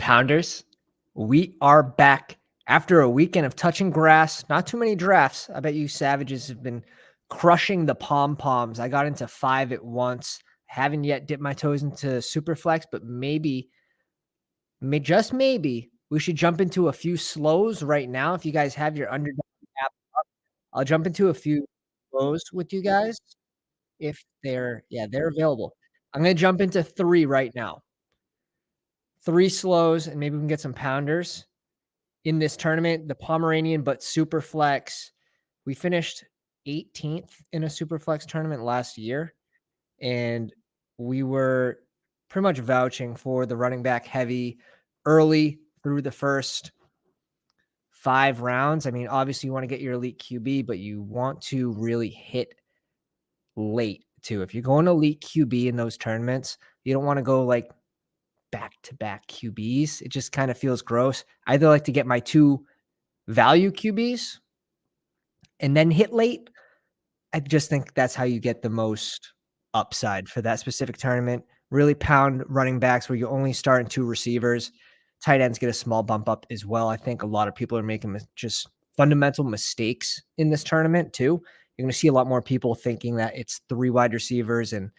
Pounders, we are back after a weekend of touching grass. Not too many drafts. I bet you savages have been crushing the pom-poms. I got into 5 at once. Haven't yet dipped my toes into Superflex, but just maybe, we should jump into a few slows right now. If you guys have your Underdog app up, I'll jump into a few slows with you guys if they're available. I'm going to jump into 3 right now. 3 slows, and maybe we can get some pounders in this tournament. The Pomeranian, but super flex. We finished 18th in a super flex tournament last year, and we were pretty much vouching for the running back heavy early through the first 5 rounds. I mean, obviously you want to get your elite QB, but you want to really hit late too. If you're going elite QB in those tournaments, you don't want to go like back-to-back QBs. It just kind of feels gross. I either like to get my 2 value QBs and then hit late. I just think that's how you get the most upside for that specific tournament. Really pound running backs where you only start in 2 receivers. Tight ends get a small bump up as well. I think a lot of people are making just fundamental mistakes in this tournament too. You're going to see a lot more people thinking that it's 3 wide receivers, and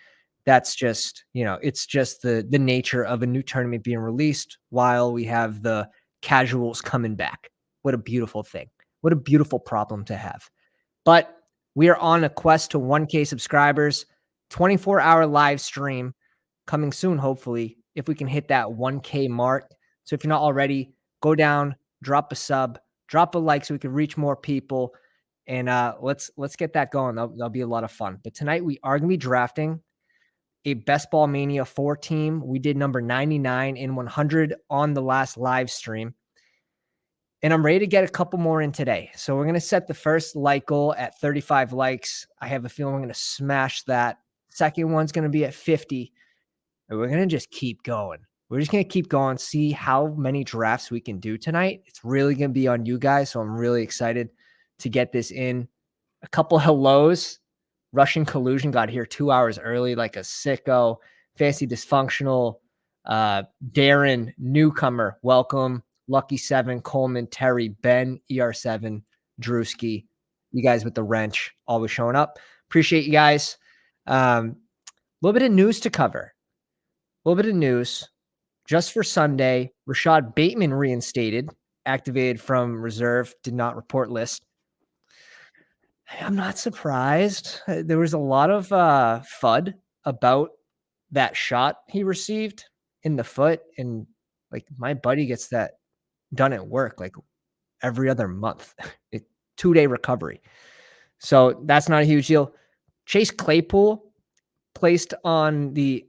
that's just, it's just the nature of a new tournament being released while we have the casuals coming back. What a beautiful thing. What a beautiful problem to have. But we are on a quest to 1K subscribers, 24-hour live stream coming soon, hopefully, if we can hit that 1K mark. So if you're not already, go down, drop a sub, drop a like so we can reach more people. And let's get that going. That'll be a lot of fun. But tonight we are going to be drafting a Bestball Mania 4 team. We did number 99 in 100 on the last live stream. And I'm ready to get a couple more in today. So we're going to set the first like goal at 35 likes. I have a feeling we're going to smash that. Second one's going to be at 50. And we're going to just keep going. We're just going to keep going, see how many drafts we can do tonight. It's really going to be on you guys. So I'm really excited to get this in. A couple hellos. Russian Collusion got here 2 hours early, like a sicko. Fancy Dysfunctional. Darren, newcomer, welcome. Lucky 7, Coleman, Terry, Ben, ER7, Drewski. You guys with the wrench, always showing up. Appreciate you guys. A little bit of news to cover. A little bit of news. Just for Sunday, Rashad Bateman reinstated, activated from reserve, did not report list. I'm not surprised. There was a lot of FUD about that shot he received in the foot. And like my buddy gets that done at work like every other month. 2-day recovery. So that's not a huge deal. Chase Claypool placed on the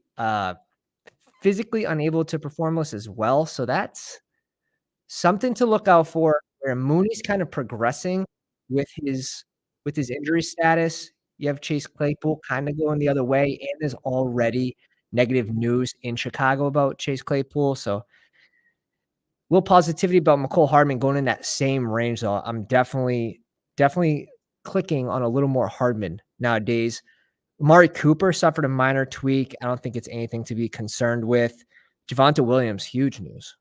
physically unable to perform list as well. So that's something to look out for, where Mooney's kind of progressing with his injury status. You have Chase Claypool kind of going the other way, and there's already negative news in Chicago about Chase Claypool. So a little positivity about McCole Hardman going in that same range, though. I'm definitely clicking on a little more Hardman nowadays. Amari Cooper suffered a minor tweak. I don't think it's anything to be concerned with. Javonte Williams, huge news.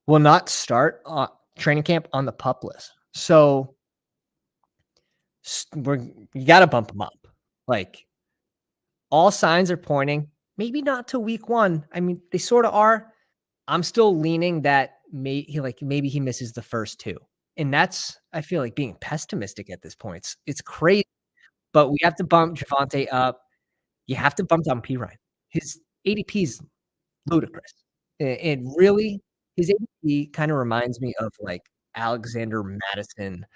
Will not start training camp on the PUP list. So you got to bump him up. Like, all signs are pointing, maybe not to week 1. I mean, they sort of are. I'm still leaning that maybe he misses the first 2. And that's, I feel like, being pessimistic at this point. It's crazy. But we have to bump Javonte up. You have to bump down P. Ryan. His ADP is ludicrous. And really, his ADP kind of reminds me of like Alexander Madison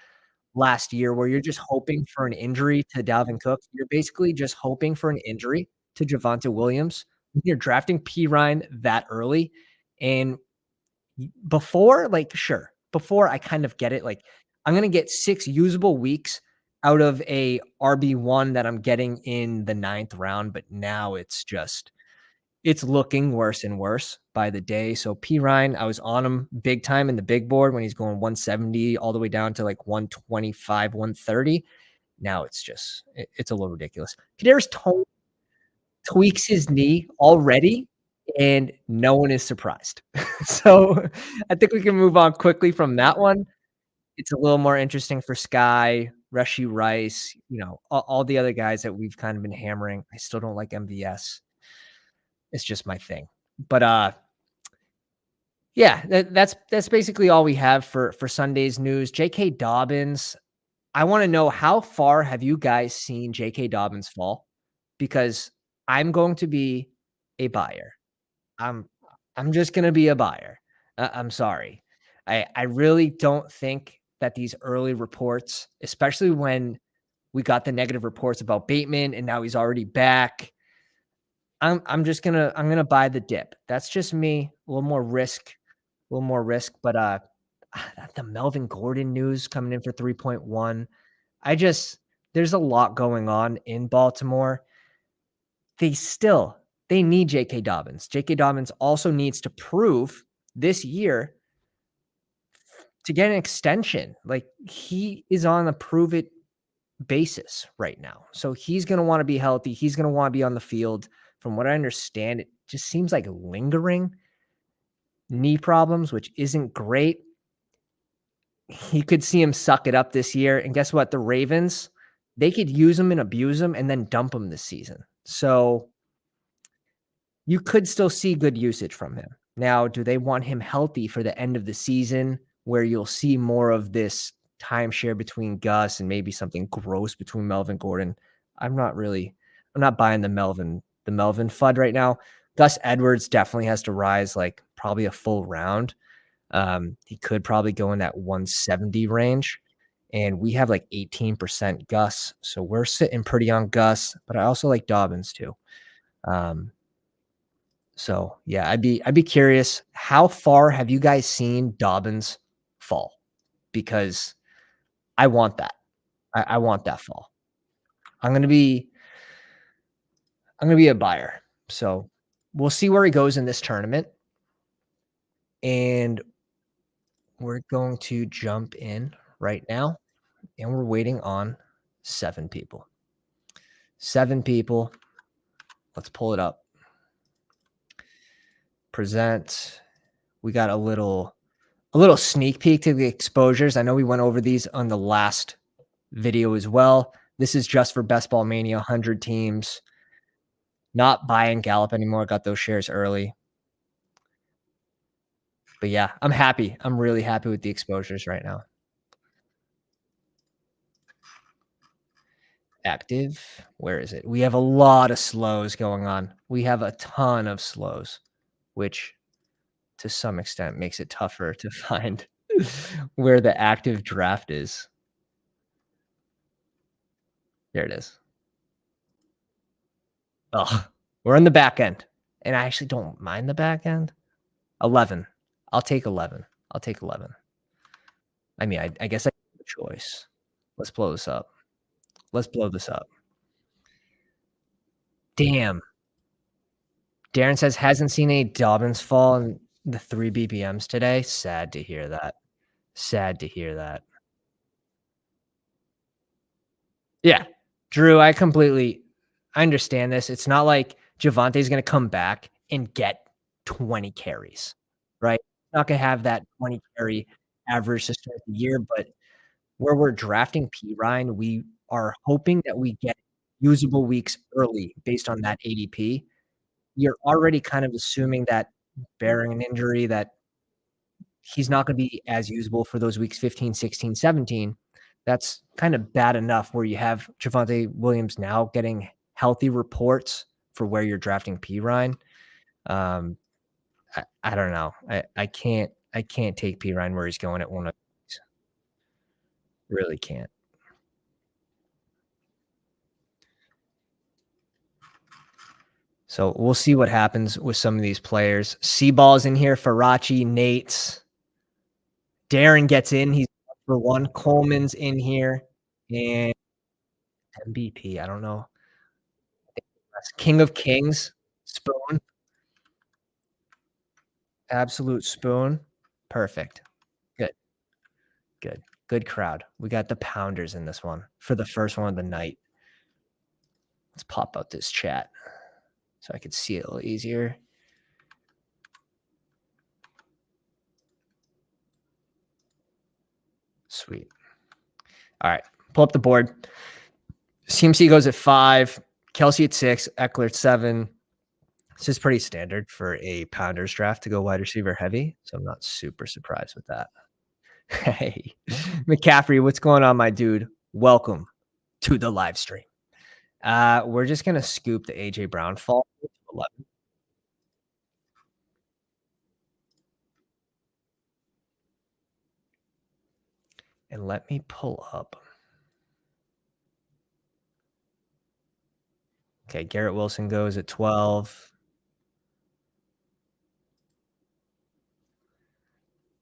last year, where you're just hoping for an injury to Dalvin Cook. You're basically just hoping for an injury to Javonte Williams. You're drafting P. Ryan that early. And before I kind of get it. Like, I'm going to get 6 usable weeks out of a RB1 that I'm getting in the 9th round. But now it's looking worse and worse by the day. So P. Ryan, I was on him big time in the big board when he's going 170 all the way down to like 125, 130. Now it's a little ridiculous. Kadarius Toney tweaks his knee already, and no one is surprised. So, I think we can move on quickly from that one. It's a little more interesting for Sky, Rashee Rice, all the other guys that we've kind of been hammering. I still don't like MVS. It's just my thing. But, yeah, that's basically all we have for Sunday's news. J.K. Dobbins, I wanna know how far have you guys seen J.K. Dobbins fall? Because I'm going to be a buyer. I'm I'm just gonna be a buyer. I'm sorry. I really don't think that these early reports, especially when we got the negative reports about Bateman and now he's already back, I'm gonna buy the dip. That's just me, a little more risk, but, the Melvin Gordon news coming in for 3.1. I just there's a lot going on in Baltimore. They still they need J.K. Dobbins. J.K. Dobbins also needs to prove this year to get an extension. Like, he is on a prove it basis right now. So he's gonna wanna be healthy. He's gonna wanna be on the field. From what I understand, it just seems like lingering knee problems, which isn't great. He could see him suck it up this year, and guess what? The Ravens, they could use him and abuse him and then dump him this season. So, you could still see good usage from him. Now, do they want him healthy for the end of the season where you'll see more of this timeshare between Gus and maybe something gross between Melvin Gordon? I'm not buying the Melvin FUD right now. Gus Edwards definitely has to rise like probably a full round. He could probably go in that 170 range. And we have like 18% Gus. So we're sitting pretty on Gus, but I also like Dobbins too. Um, so yeah, I'd be curious, how far have you guys seen Dobbins fall? Because I want that. I want that fall. I'm gonna be I'm gonna be a buyer. So we'll see where he goes in this tournament. And we're going to jump in right now. And we're waiting on 7 people. 7 people. Let's pull it up. Present. We got a little sneak peek to the exposures. I know we went over these on the last video as well. This is just for Best Ball Mania, 100 teams. Not buying Gallup anymore. Got those shares early. But yeah, I'm happy. I'm really happy with the exposures right now. Active. Where is it? We have a lot of slows going on. We have a ton of slows, which to some extent makes it tougher to find where the active draft is. There it is. Oh, we're in the back end. And I actually don't mind the back end. 11. I'll take 11. I'll take 11. I mean, I guess I have a choice. Let's blow this up. Let's blow this up. Damn. Darren says hasn't seen any Dobbins fall in the 3 BPMs today. Sad to hear that. Sad to hear that. Yeah. Drew, I understand this. It's not like Javante's gonna come back and get 20 carries, right? Not gonna have that 20 carry average to start the year, but where we're drafting P. Ryan, we are hoping that we get usable weeks early based on that ADP. You're already kind of assuming that bearing an injury that he's not gonna be as usable for those weeks 15, 16, 17. That's kind of bad enough where you have Javonte Williams now getting healthy reports for where you're drafting P. Ryan. Um, I don't know. I can't take P. Ryan where he's going at one of these. Really can't. So we'll see what happens with some of these players. Seaball's in here, Farachi, Nate's. Darren gets in. He's for one. Coleman's in here. And MVP. I don't know. King of Kings, Spoon. Absolute Spoon. Perfect. Good. Good. Good crowd. We got the Pounders in this one for the first one of the night. Let's pop out this chat so I could see it a little easier. Sweet. All right. Pull up the board. CMC goes at 5. Kelsey at 6. Eckler at 7. This is pretty standard for a Pounders draft to go wide receiver heavy, so I'm not super surprised with that. Hey, McCaffrey, what's going on, my dude? Welcome to the live stream. We're just going to scoop the AJ Brown fall to 11. And let me pull up. Okay, Garrett Wilson goes at 12.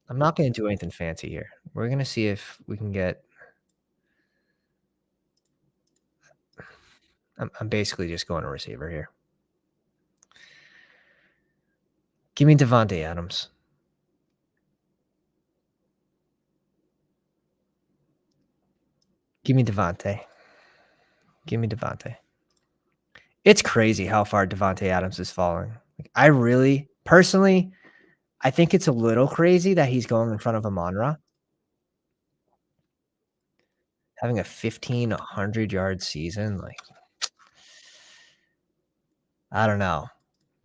I'm not going to do anything fancy here. We're going to see if we can get... I'm basically just going to receiver here. Give me Devontae Adams. Give me Devontae. Give me Devontae. It's crazy how far Devontae Adams is falling. Like, I really, personally, I think it's a little crazy that he's going in front of Amon-Ra. Having a 1,500-yard season, like, I don't know.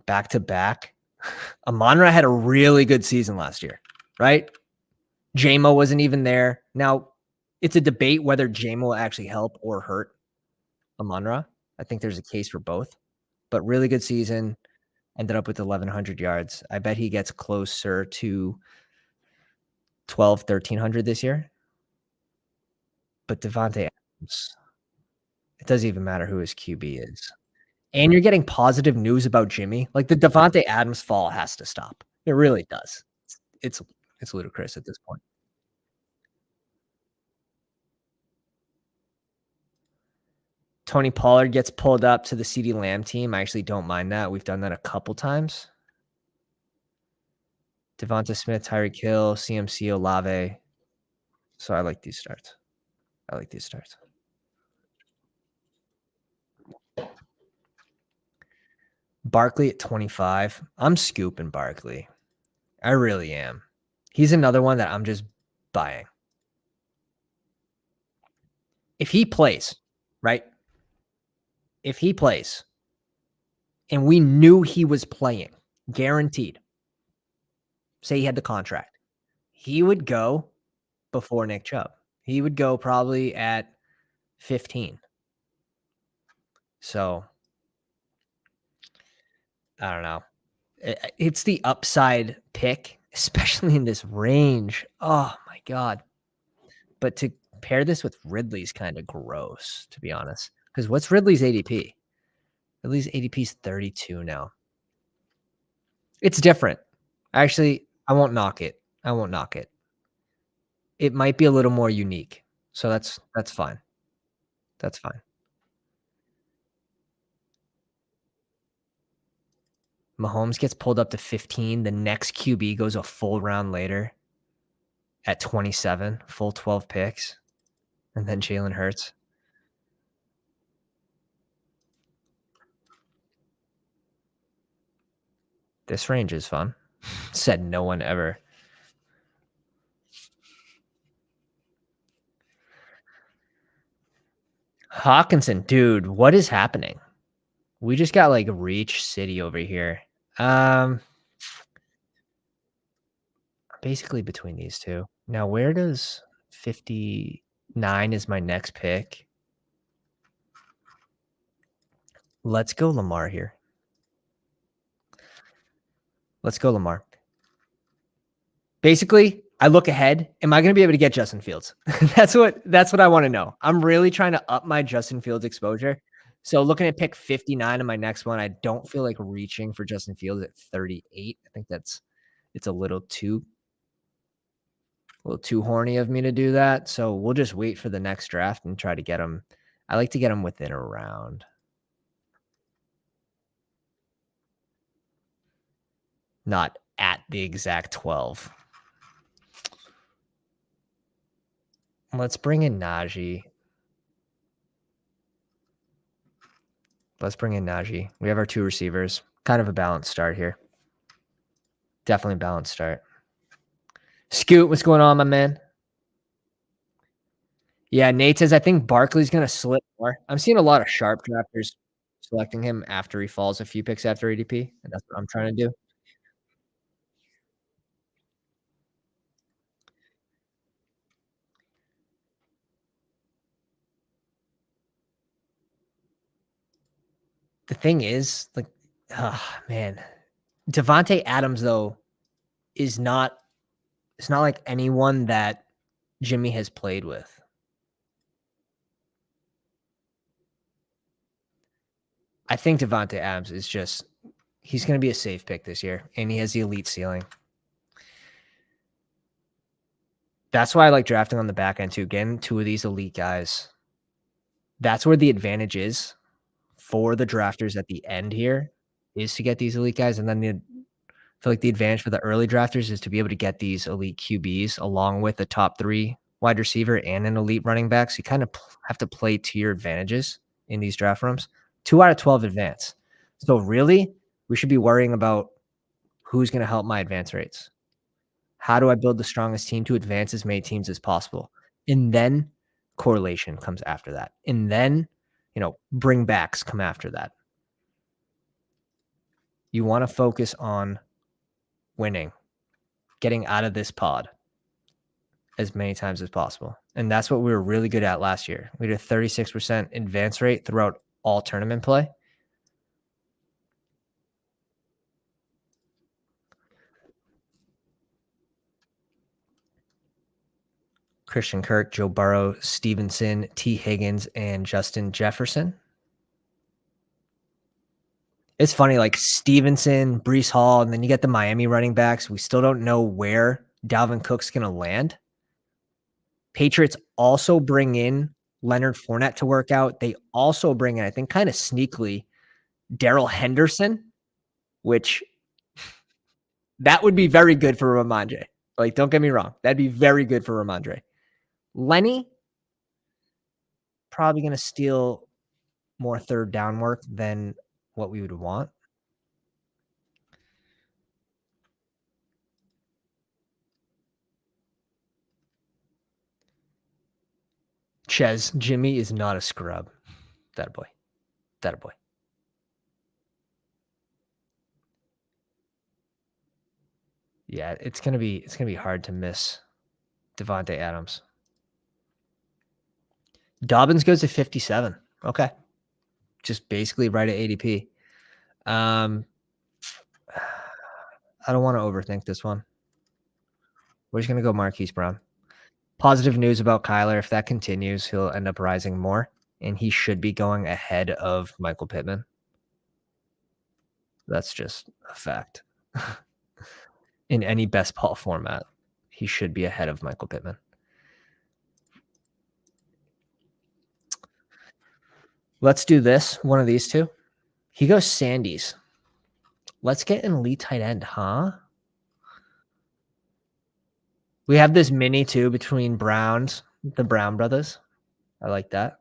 Back to back. Amon-Ra had a really good season last year, right? J-Mo wasn't even there. Now, it's a debate whether J-Mo will actually help or hurt Amon-Ra. I think there's a case for both. But really good season. Ended up with 1,100 yards. I bet he gets closer to 1,300 this year. But Devontae Adams, it doesn't even matter who his QB is. And you're getting positive news about Jimmy. Like, the Devontae Adams fall has to stop. It really does. It's ludicrous at this point. Tony Pollard gets pulled up to the CeeDee Lamb team. I actually don't mind that. We've done that a couple times. Devonta Smith, Tyreek Hill, CMC, Olave. So I like these starts. Barkley at 25. I'm scooping Barkley. I really am. He's another one that I'm just buying. If he plays, right? If he plays, and we knew he was playing, guaranteed, say he had the contract, he would go before Nick Chubb. He would go probably at 15. So, I don't know. It's the upside pick, especially in this range. Oh, my God. But to pair this with Ridley's kind of gross, to be honest. Because what's Ridley's ADP? Ridley's ADP is 32 now. It's different. Actually, I won't knock it. It might be a little more unique. So that's fine. That's fine. Mahomes gets pulled up to 15. The next QB goes a full round later at 27, full 12 picks. And then Jalen Hurts. This range is fun. Said no one ever. Hawkinson, dude, what is happening? We just got like Reach City over here. Basically between these two. Now, where does 59 is my next pick? Let's go Lamar here. Let's go Lamar. Basically, I look ahead. Am I going to be able to get Justin Fields? That's what I want to know. I'm really trying to up my Justin Fields exposure. So looking at pick 59 in my next one, I don't feel like reaching for Justin Fields at 38. I think it's a little too horny of me to do that. So we'll just wait for the next draft and try to get him. I like to get him within a round. Not at the exact 12. Let's bring in Najee. We have our two receivers. Kind of a balanced start here. Definitely a balanced start. Scoot, what's going on, my man? Yeah, Nate says, "I think Barkley's gonna slip more." I'm seeing a lot of sharp drafters selecting him after he falls a few picks after ADP, and that's what I'm trying to do. The thing is, like, man, Devonte Adams, though, is not it's not like anyone that Jimmy has played with. I think Devonte Adams is just he's gonna be a safe pick this year, and he has the elite ceiling. That's why I like drafting on the back end too, getting 2 of these elite guys. That's where the advantage is for the drafters at the end here, is to get these elite guys, and then I feel like the advantage for the early drafters is to be able to get these elite QBs along with a top 3 wide receiver and an elite running back, so you kind of have to play to your advantages in these draft rooms. 2 out of 12 advance. So really, we should be worrying about who's gonna help my advance rates. How do I build the strongest team to advance as many teams as possible? And then correlation comes after that. And then, bring backs come after that. You want to focus on winning, getting out of this pod as many times as possible. And that's what we were really good at last year. We had a 36% advance rate throughout all tournament play. Christian Kirk, Joe Burrow, Stevenson, T. Higgins, and Justin Jefferson. It's funny, like Stevenson, Brees Hall, and then you get the Miami running backs. We still don't know where Dalvin Cook's going to land. Patriots also bring in Leonard Fournette to work out. They also bring in, I think, kind of sneakily, Darrell Henderson, which that would be very good for Ramondre. Like, don't get me wrong. That'd be very good for Ramondre. Lenny, probably going to steal more third down work than what we would want. Ches, Jimmy is not a scrub. That boy. That boy. Yeah, it's gonna be hard to miss Devonte Adams. Dobbins goes to 57. Okay. Just basically right at ADP. I don't want to overthink this one. We're just gonna go Marquise Brown. Positive news about Kyler. If that continues, he'll end up rising more, and he should be going ahead of Michael Pittman. That's just a fact. In any best ball format, he should be ahead of Michael Pittman. Let's do this. One of these two. He goes Sandys. Let's get an elite tight end, huh? We have this mini too between Browns, the Brown brothers. I like that.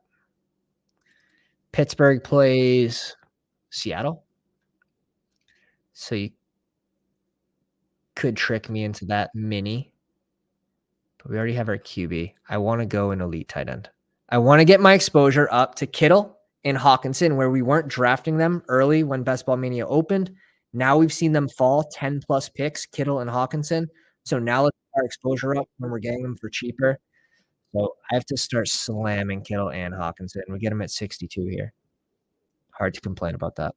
Pittsburgh plays Seattle. So you could trick me into that mini. But we already have our QB. I want to go an elite tight end. I want to get my exposure up to Kittle and Hawkinson, where we weren't drafting them early when Best Ball Mania opened. Now we've seen them fall 10 plus picks, Kittle and Hawkinson. So now let's get our exposure up when we're getting them for cheaper. So I have to start slamming Kittle and Hawkinson. We get them at 62 here. Hard to complain about that.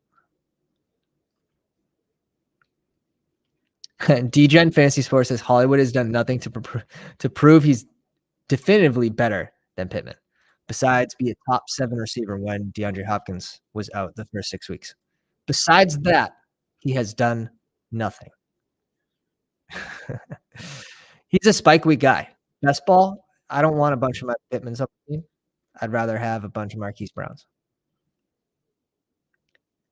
DGen Fantasy Sports says Hollywood has done nothing to prove he's definitively better than Pittman. Besides, be a top 7 receiver when DeAndre Hopkins was out the first 6 weeks. Besides that, he has done nothing. He's a spike week guy. Best ball, I don't want a bunch of my Pittmans up the team. I'd rather have a bunch of Marquise Browns.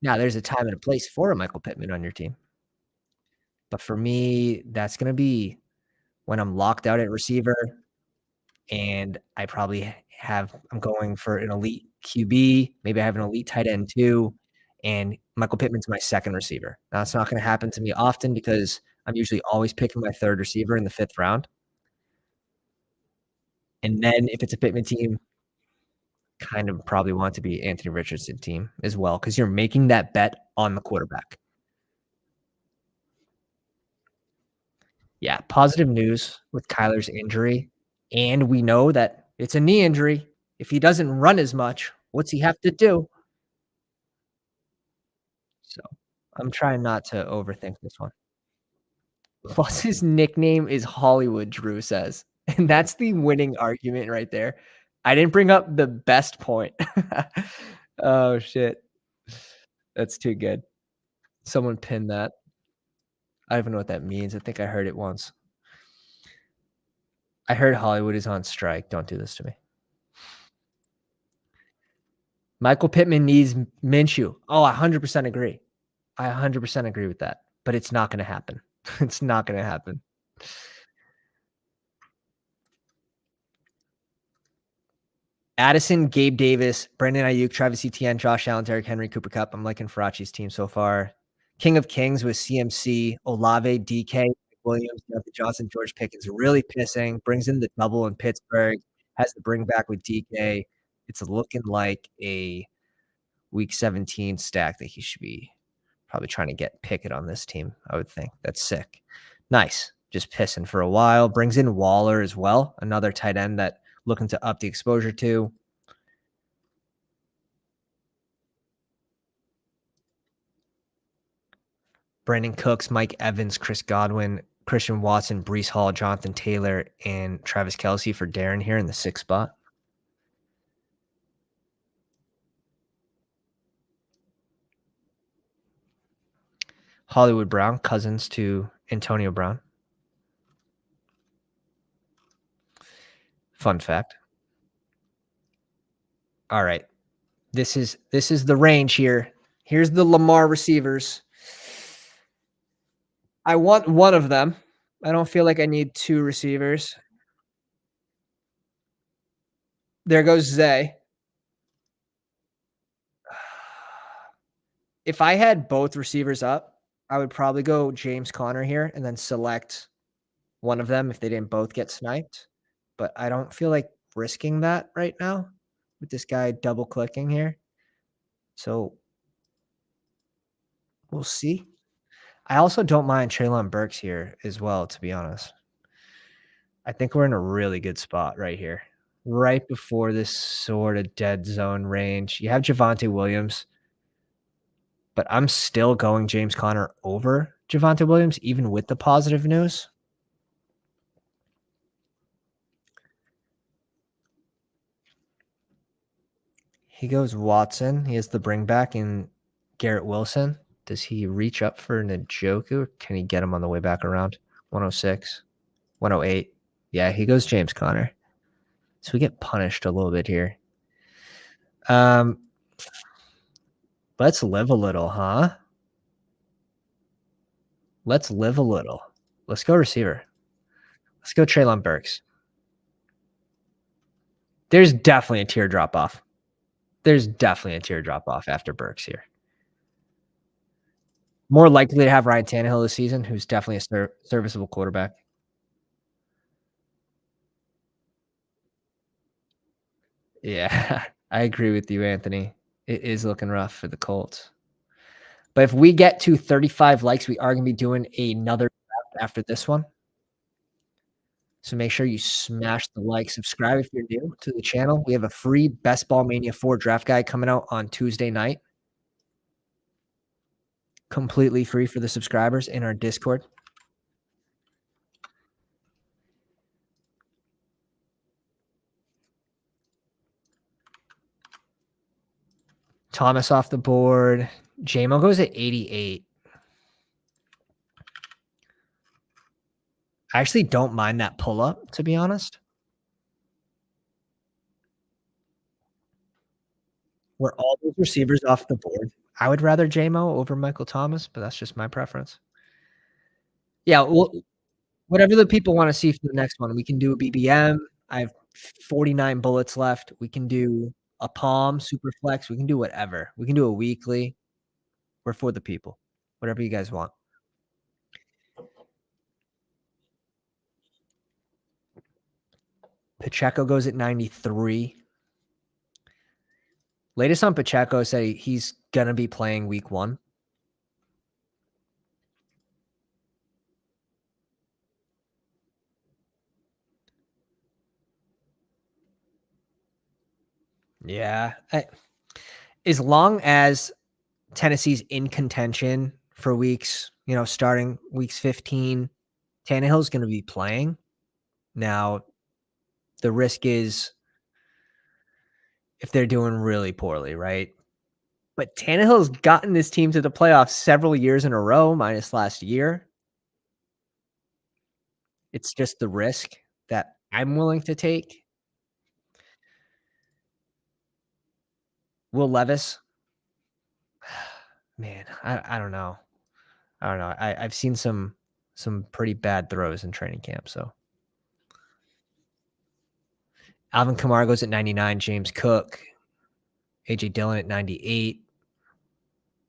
Now, there's a time and a place for a Michael Pittman on your team. But for me, that's going to be when I'm locked out at receiver and I probably I'm going for an elite QB. Maybe I have an elite tight end too. And Michael Pittman's my second receiver. Now, it's not going to happen to me often because I'm usually always picking my third receiver in the 5th round. And then if it's a Pittman team, kind of probably want it to be Anthony Richardson team as well, because you're making that bet on the quarterback. Yeah, positive news with Kyler's injury, and we know that it's a knee injury. If he doesn't run as much, what's he have to do? So, I'm trying not to overthink this one. Plus, his nickname is Hollywood, Drew says, and that's the winning argument right there. I didn't bring up the best point. Oh, shit. That's too good. Someone pinned that. I don't even know what that means. I think I heard it once. I heard Hollywood is on strike. Don't do this to me. Michael Pittman needs Minshew. Oh, I 100% agree. I 100% agree with that, but it's not gonna happen. It's not gonna happen. Addison, Gabe Davis, Brandon Ayuk, Travis Etienne, Josh Allen, Derrick Henry, Cooper Kupp. I'm liking Farachi's team so far. King of Kings with CMC, Olave, DK, Williams, Jonathan Johnson, George Pickens. Really pissing. Brings in the double in Pittsburgh. Has the bring back with DK. It's looking like a week 17 stack that he should be probably trying to get Pickett on this team, I would think. That's sick. Nice. Just pissing for a while. Brings in Waller as well, another tight end that looking to up the exposure to. Brandon Cooks, Mike Evans, Chris Godwin, Christian Watson, Brees Hall, Jonathan Taylor, and Travis Kelce for Darren here in the 6th spot. Hollywood Brown, cousins to Antonio Brown. Fun fact. All right. This is the range here. Here's the Lamar receivers. I want one of them. I don't feel like I need 2 receivers. There goes Zay. If I had both receivers up, I would probably go James Conner here and then select one of them if they didn't both get sniped. But I don't feel like risking that right now with this guy double clicking here. So we'll see. I also don't mind Treylon Burks here as well, to be honest. I think we're in a really good spot right here, right before this sort of dead zone range. You have Javonte Williams, but I'm still going James Conner over Javonte Williams, even with the positive news. He goes Watson. He has the bring back in Garrett Wilson. Does he reach up for Njoku or can he get him on the way back around? 106, 108. Yeah, he goes James Conner. So we get punished a little bit here. Let's live a little, huh? Let's live a little. Let's go receiver. Let's go Treylon Burks. There's definitely a tier drop off. There's definitely a tier drop off after Burks here. More likely to have Ryan Tannehill this season, who's definitely a serviceable quarterback. Yeah, I agree with you, Anthony. It is looking rough for the Colts. But if we get to 35 likes, we are going to be doing another draft after this one. So make sure you smash the like, subscribe if you're new to the channel. We have a free Best Ball Mania 4 draft guide coming out on Tuesday night. Completely free for the subscribers in our Discord. Thomas off the board. JMO goes at 88. I actually don't mind that pull up, to be honest. Were all those receivers off the board? I would rather JMO over Michael Thomas, but that's just my preference. Yeah, well, whatever the people want to see for the next one, we can do a BBM. I have 49 bullets left. We can do a palm, super flex. We can do whatever. We can do a weekly. We're for the people. Whatever you guys want. Pacheco goes at 93. Latest on Pacheco say he's gonna be playing week 1. Yeah. As long as Tennessee's in contention for weeks, starting weeks 15, Tannehill's gonna be playing. Now, the risk is if they're doing really poorly, right? But Tannehill's gotten this team to the playoffs several years in a row, minus last year. It's just the risk that I'm willing to take. Will Levis, man, I don't know. I don't know. I've seen some pretty bad throws in training camp. So Alvin Kamara goes at 99. James Cook, AJ Dillon at 98.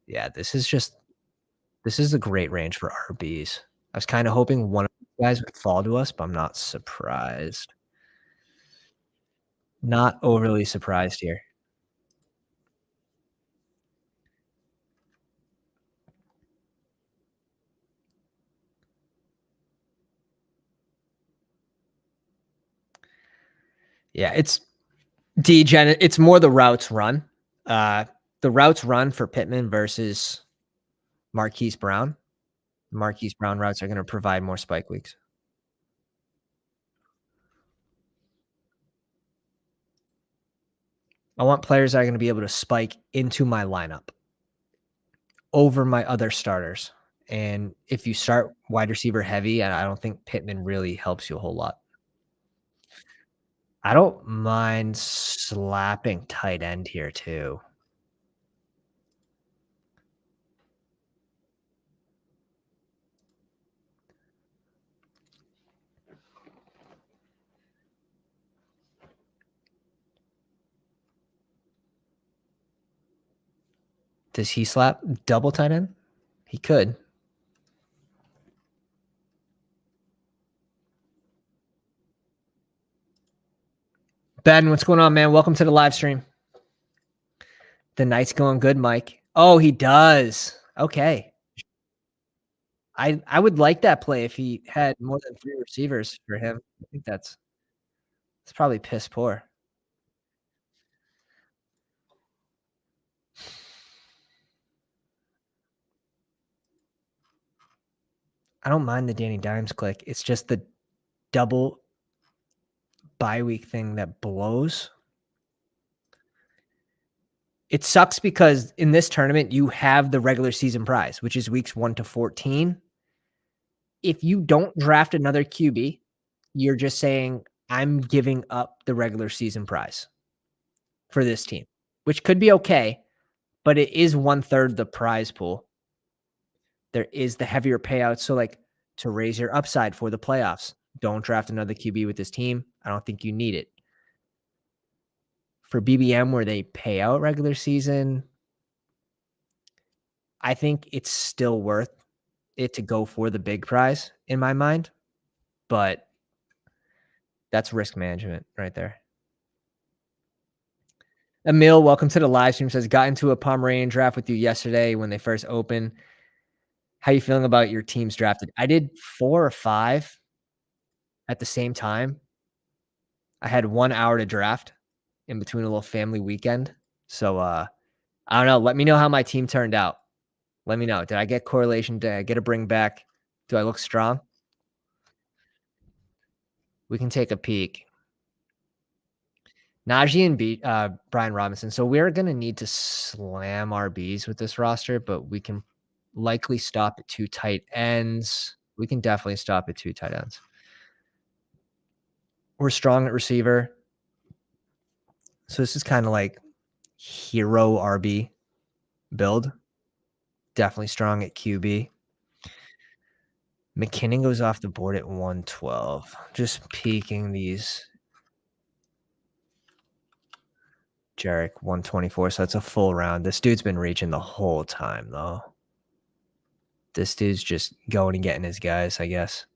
Yeah, this is a great range for RBs. I was kind of hoping one of you guys would fall to us, but I'm not surprised. Not overly surprised here. Yeah, it's it's more the routes run. The routes run for Pittman versus Marquise Brown. Marquise Brown routes are going to provide more spike weeks. I want players that are going to be able to spike into my lineup over my other starters. And if you start wide receiver heavy, I don't think Pittman really helps you a whole lot. I don't mind slapping tight end here too. Does he slap double tight end? He could. Ben, what's going on, man? Welcome to the live stream. The night's going good, Mike. Oh, he does. Okay. I would like that play if he had more than 3 receivers for him. I think that's probably piss poor. I don't mind the Danny Dimes click. It's just the double bye week thing that blows. It sucks because in this tournament, you have the regular season prize, which is weeks 1 to 14. If you don't draft another QB, you're just saying, I'm giving up the regular season prize for this team, which could be okay, but it is 1/3 the prize pool. There is the heavier payouts. So, to raise your upside for the playoffs, don't draft another QB with this team. I don't think you need it. For BBM, where they pay out regular season, I think it's still worth it to go for the big prize in my mind, but that's risk management right there. Emil, welcome to the live stream. Says, got into a Pomeranian draft with you yesterday when they first opened. How you feeling about your teams drafted? I did 4 or 5 at the same time. I had 1 hour to draft in between a little family weekend. So I don't know. Let me know how my team turned out. Let me know. Did I get correlation? Did I get a bring back? Do I look strong? We can take a peek. Najee and Brian Robinson. So we're going to need to slam RBs with this roster, but we can likely stop at 2 tight ends. We can definitely stop at 2 tight ends. We're strong at receiver. So this is kind of like hero RB build. Definitely strong at QB. McKinnon goes off the board at 112. Just peeking these. Jarek 124. So that's a full round. This dude's been reaching the whole time, though. This dude's just going and getting his guys, I guess.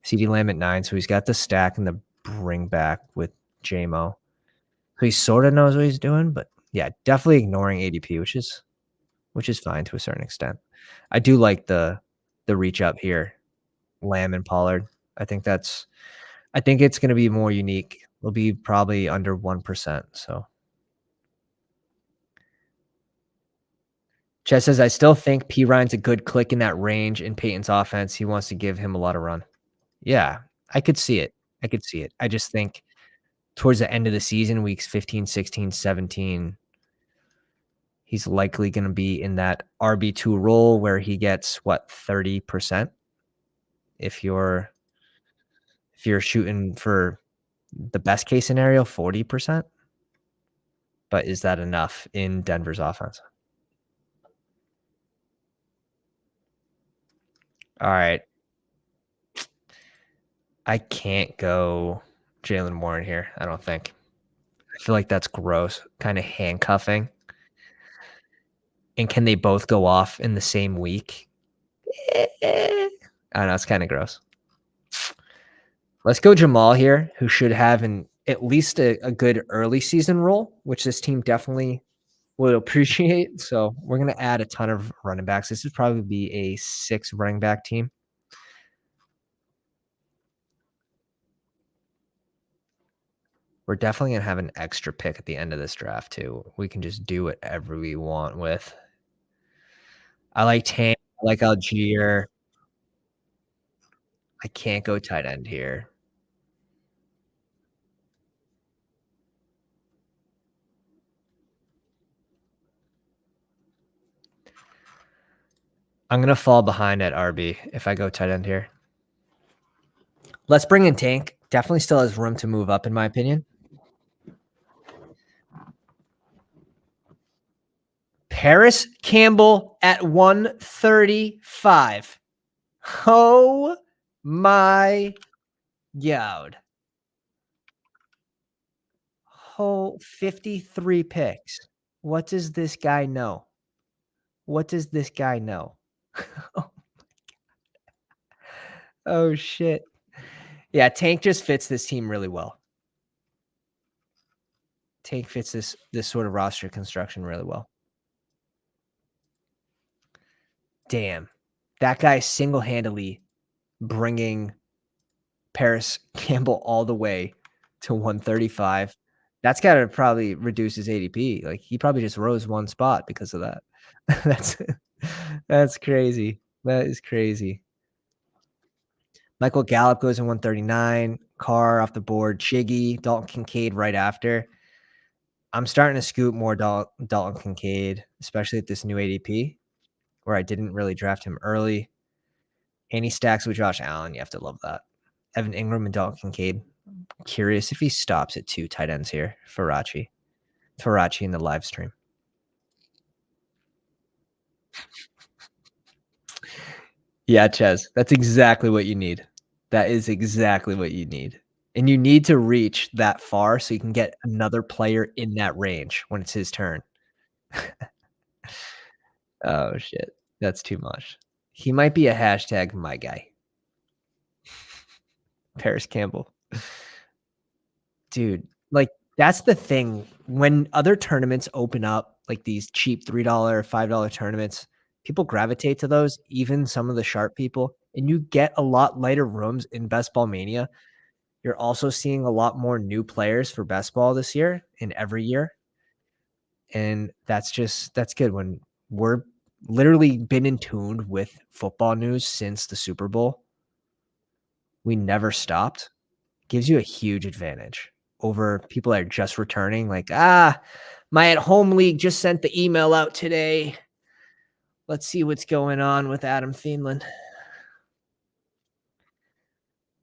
CD Lamb at 9. So he's got the stack and the bring back with JMO. So he sorta knows what he's doing, but yeah, definitely ignoring ADP, which is fine to a certain extent. I do like the reach up here, Lamb and Pollard. I think that's I think it's gonna be more unique. It'll be probably under 1%, so Chess says, "I still think P. Ryan's a good click in that range in Peyton's offense. He wants to give him a lot of run." Yeah, I could see it. I could see it. I just think towards the end of the season, weeks 15, 16, 17, he's likely gonna be in that RB2 role where he gets, what, 30%? If you're if you're shooting for the best case scenario, 40%? But is that enough in Denver's offense? Alright. I can't go Jaylen Warren here, I don't think. I feel like that's gross, kinda handcuffing. And can they both go off in the same week? I don't know, it's kinda gross. Let's go Jamal here, who should have an at least a good early season role, which this team definitely would appreciate. So we're gonna add a ton of running backs. This would probably be a 6 running back team. We're definitely gonna have an extra pick at the end of this draft too. We can just do whatever we want with. I like Tank, I like Algier. I can't go tight end here. I'm gonna fall behind at RB if I go tight end here. Let's bring in Tank. Definitely still has room to move up, in my opinion. Paris Campbell at 135. Oh my god. Oh, 53 picks. What does this guy know? What does this guy know? Oh, shit. Yeah, Tank just fits this team really well. Tank fits this sort of roster construction really well. Damn. That guy single-handedly bringing Paris Campbell all the way to 135. That's gotta probably reduce his ADP. Like, he probably just rose one spot because of that. That's that's crazy. That is crazy. Michael Gallup goes in 139. Carr off the board. Chiggy, Dalton Kincaid right after. I'm starting to scoop more Dalton Kincaid, especially at this new ADP, where I didn't really draft him early. And he stacks with Josh Allen. You have to love that. Evan Ingram and Dalton Kincaid. Curious if he stops at 2 tight ends here. Farachi in the live stream. Yeah, Ches, that's exactly what you need. That is exactly what you need. And you need to reach that far so you can get another player in that range when it's his turn. Oh, shit. That's too much. He might be a hashtag my guy. Paris Campbell. Dude, like, that's the thing. When other tournaments open up, like these cheap $3, $5 tournaments, people gravitate to those, even some of the sharp people, and you get a lot lighter rooms in Best Ball Mania. You're also seeing a lot more new players for Best Ball this year and every year. And that's good when we're literally been in tune with football news since the Super Bowl. We never stopped. Gives you a huge advantage over people that are just returning. Like, my at-home league just sent the email out today. Let's see what's going on with Adam Thielen.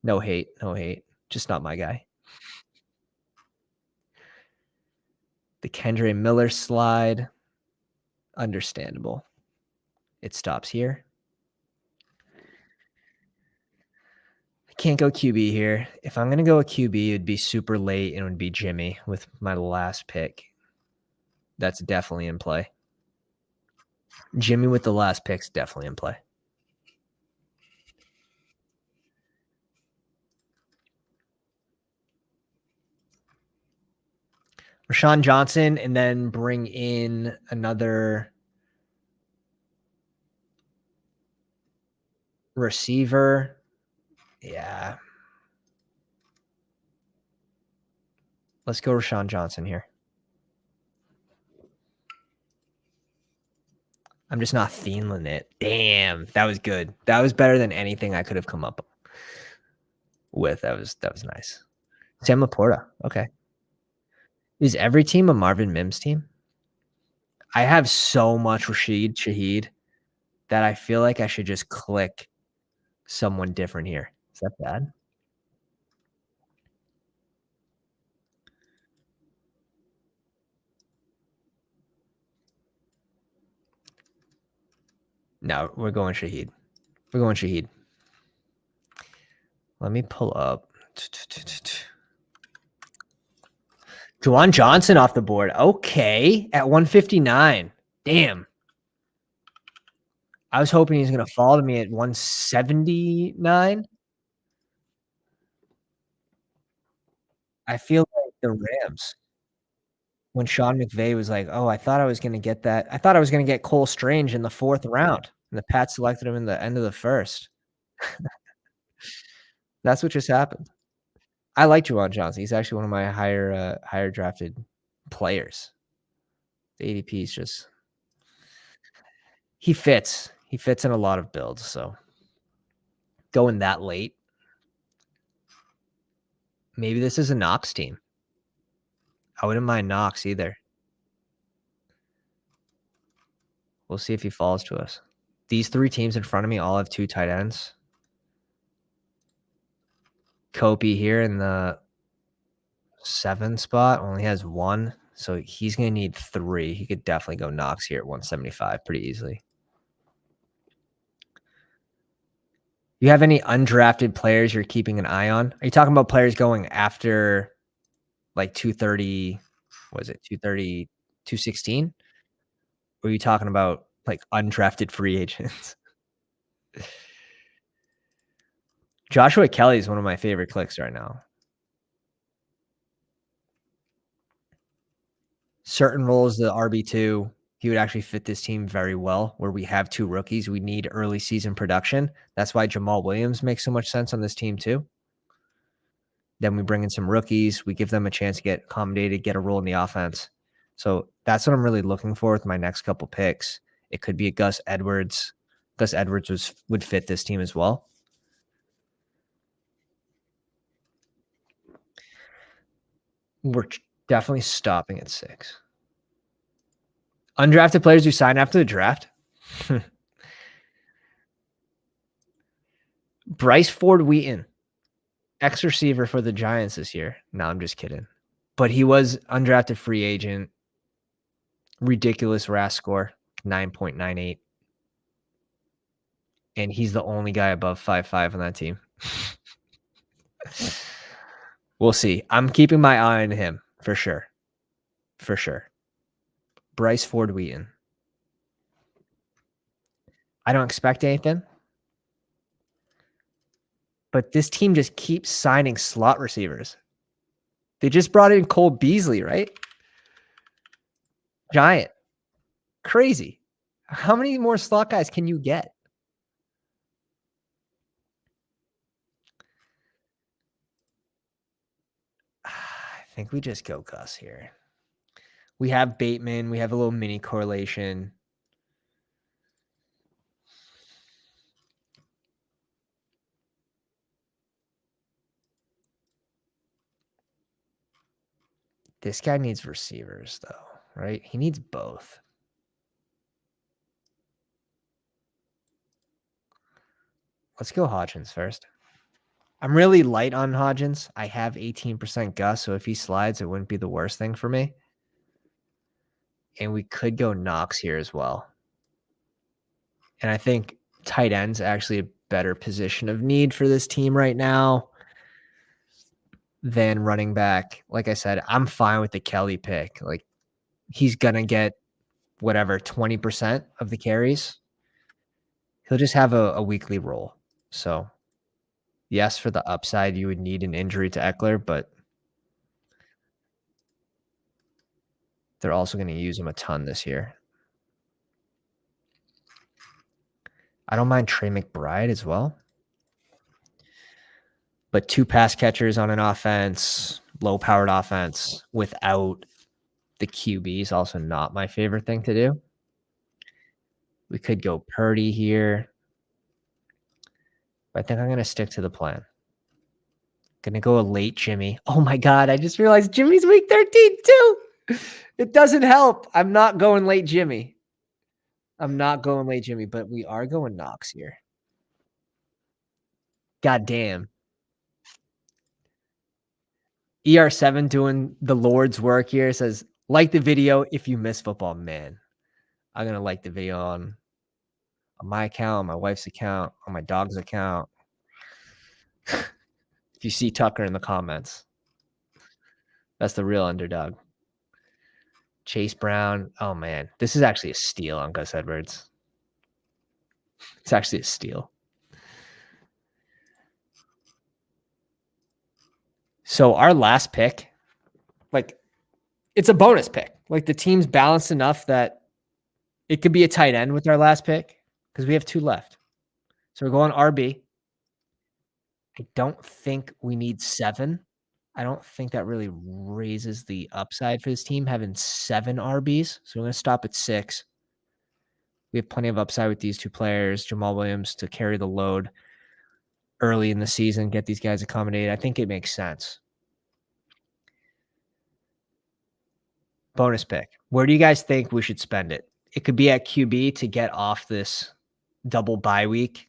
No hate, no hate. Just not my guy. The Kendre Miller slide. Understandable. It stops here. I can't go QB here. If I'm going to go a QB, it'd be super late and it would be Jimmy with my last pick. That's definitely in play. Jimmy with the last pick's definitely in play. Rashawn Johnson, and then bring in another receiver. Yeah. Let's go Rashawn Johnson here. I'm just not feeling it. Damn, that was good. That was better than anything I could have come up with. That was nice. Sam Laporta. Okay. Is every team a Marvin Mims team? I have so much Rashid Shaheed that I feel like I should just click someone different here. Is that bad? No, we're going Shaheed. We're going Shaheed. Let me pull up. Juwan Johnson off the board. Okay. At 159. Damn. I was hoping he's going to fall to me at 179. I feel like the Rams, when Sean McVay was like, "Oh, I thought I was gonna get that. I thought I was gonna get Cole Strange in the 4th round," and the Pats selected him in the end of the 1st. That's what just happened. I like Juwan Johnson. He's actually one of my higher drafted players. The ADP is just he fits. He fits in a lot of builds, so going that late, maybe this is a Knox team. I wouldn't mind Knox either. We'll see if he falls to us. These 3 teams in front of me all have 2 tight ends. Kobe here in the 7 spot only has 1, so he's gonna need 3. He could definitely go Knox here at 175 pretty easily. You have any undrafted players you're keeping an eye on? Are you talking about players going after, like, 230 was it 230, 216? Or are you talking about, like, undrafted free agents? Joshua Kelly is one of my favorite clicks right now. Certain roles, the RB2, he would actually fit this team very well, where we have 2 rookies. We need early season production. That's why Jamal Williams makes so much sense on this team too. Then we bring in some rookies. We give them a chance to get accommodated, get a role in the offense. So that's what I'm really looking for with my next couple picks. It could be a Gus Edwards. Gus Edwards would fit this team as well. We're definitely stopping at 6. Undrafted players who sign after the draft. Bryce Ford Wheaton, ex receiver for the Giants this year. No, I'm just kidding. But he was undrafted free agent. Ridiculous RAS score, 9.98. And he's the only guy above 5'5" on that team. We'll see. I'm keeping my eye on him for sure. For sure. Bryce Ford Wheaton. I don't expect anything. But this team just keeps signing slot receivers. They just brought in Cole Beasley, right? Giant. Crazy. How many more slot guys can you get? I think we just go Gus here. We have Bateman. We have a little mini correlation. This guy needs receivers, though, right? He needs both. Let's go Hodgins first. I'm really light on Hodgins. I have 18% Gus, so if he slides, it wouldn't be the worst thing for me. And we could go Knox here as well. And I think tight end's actually a better position of need for this team right now than running back. Like I said, I'm fine with the Kelly pick. Like, he's going to get whatever, 20% of the carries. He'll just have a weekly role. So, yes, for the upside, you would need an injury to Eckler, but They're also gonna use him a ton this year. I don't mind Trey McBride as well, but 2 pass catchers on an offense, low-powered offense without the QB is also not my favorite thing to do. We could go Purdy here, but I think I'm gonna stick to the plan. Gonna go a late Jimmy. Oh my god, I just realized Jimmy's week 13 too. It doesn't help. I'm not going late Jimmy. I'm not going late Jimmy, but we are going Knox here. God damn. ER7 doing the Lord's work here says, like the video if you miss football. Man, I'm gonna like the video on my account, on my wife's account, on my dog's account. If you see Tucker in the comments, that's the real underdog. Chase Brown. Oh man, this is actually a steal on Gus Edwards. It's actually a steal. So our last pick, like, it's a bonus pick. Like the team's balanced enough that it could be a tight end with our last pick because we have 2 left. So we're going RB. I don't think we need 7. I don't think that really raises the upside for this team having 7 RBs. So we're going to stop at 6. We have plenty of upside with these 2 players, Jamal Williams to carry the load early in the season, get these guys accommodated. I think it makes sense. Bonus pick. Where do you guys think we should spend it? It could be at QB to get off this double bye week.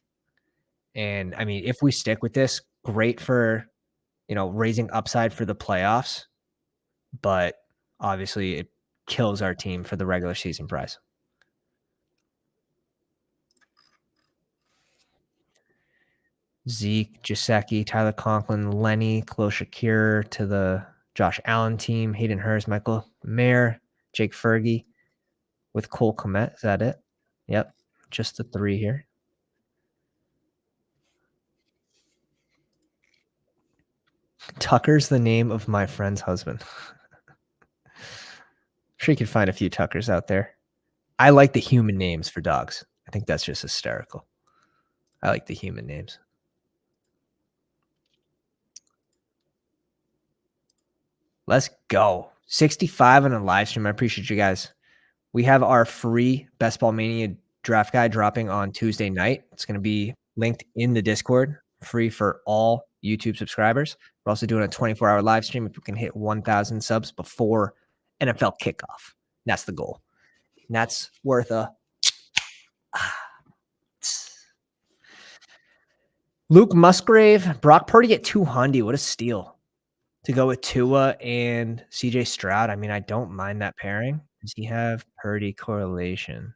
And I mean, if we stick with this, great for, raising upside for the playoffs, but obviously it kills our team for the regular season prize. Zeke, Jaceki, Tyler Conklin, Lenny, Khalil Shakir to the Josh Allen team, Hayden Hurst, Michael Mayer, Jake Fergie with Cole Kmet. Is that it? Yep. Just the 3 here. Tucker's the name of my friend's husband. I'm sure you could find a few Tuckers out there. I like the human names for dogs. I think that's just hysterical. I like the human names. Let's go. 65 on a live stream. I appreciate you guys. We have our free Best Ball Mania draft guide dropping on Tuesday night. It's going to be linked in the Discord, free for all YouTube subscribers. We're also doing a 24-hour live stream if we can hit 1,000 subs before NFL kickoff. That's the goal. And that's worth a Luke Musgrave, Brock Purdy at 200. What a steal to go with Tua and CJ Stroud. I mean, I don't mind that pairing. Does he have Purdy correlation?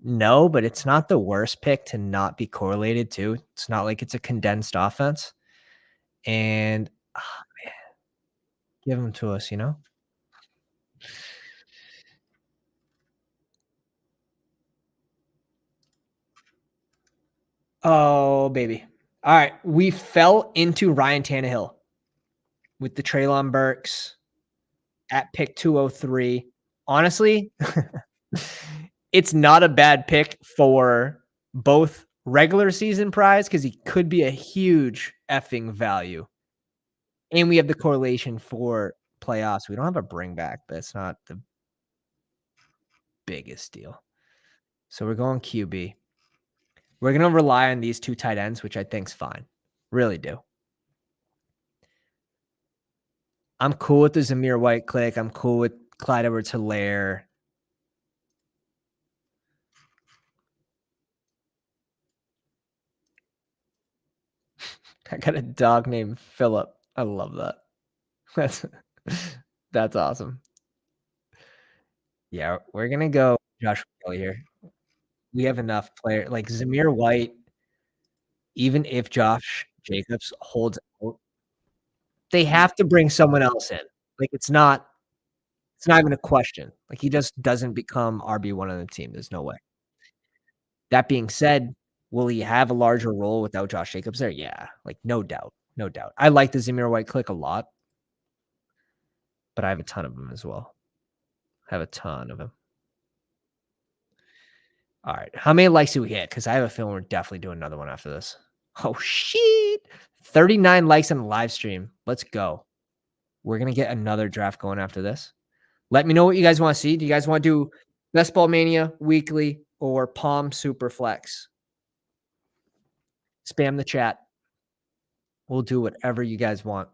No, but it's not the worst pick to not be correlated to. It's not like it's a condensed offense. And man, give them to us, Oh, baby. All right. We fell into Ryan Tannehill with the Treylon Burks at pick 203. Honestly, it's not a bad pick for both regular season prize because he could be a huge effing value. And we have the correlation for playoffs. We don't have a bring back, but it's not the biggest deal. So we're going QB. We're going to rely on these 2 tight ends, which I think's fine. Really do. I'm cool with the Zamir White click. I'm cool with Clyde Edwards-Helaire. I got a dog named Philip. I love that. That's awesome. Yeah, we're gonna go Josh Kelly here. We have enough player like Zamir White. Even if Josh Jacobs holds out, they have to bring someone else in. Like it's not even a question. Like he just doesn't become RB1 on the team. There's no way. That being said, will he have a larger role without Josh Jacobs there? Yeah, like no doubt. No doubt. I like the Zamir White click a lot. but I have a ton of them as well. I have a ton of them. All right. How many likes do we hit? Because I have a feeling we're definitely doing another one after this. Oh, shit. 39 likes on the live stream. Let's go. We're going to get another draft going after this. Let me know what you guys want to see. Do you guys want to do Best Ball Mania weekly or Palm Super Flex? Spam the chat. We'll do whatever you guys want.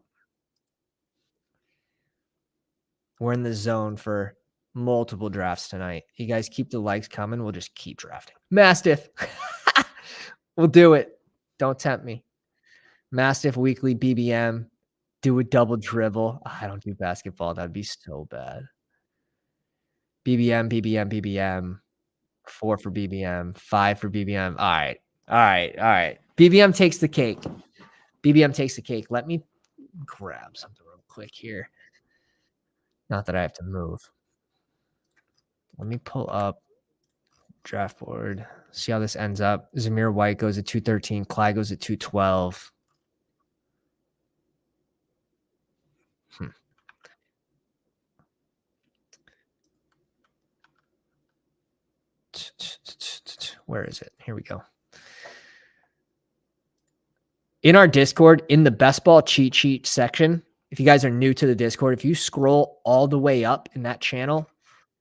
We're in the zone for multiple drafts tonight. You guys keep the likes coming. We'll just keep drafting. Mastiff. We'll do it. Don't tempt me. Mastiff weekly BBM. Do a double dribble. I don't do basketball. That'd be so bad. BBM, BBM, BBM. 4 for BBM. 5 for BBM. All right. All right. All right. BBM takes the cake. BBM takes the cake. Let me grab something real quick here. Not that I have to move. Let me pull up draft board. See how this ends up. Zamir White goes at 213. Clyde goes at 212. Where is it? Here we go. In our Discord, in the Best Ball cheat sheet section, if you guys are new to the Discord, if you scroll all the way up in that channel,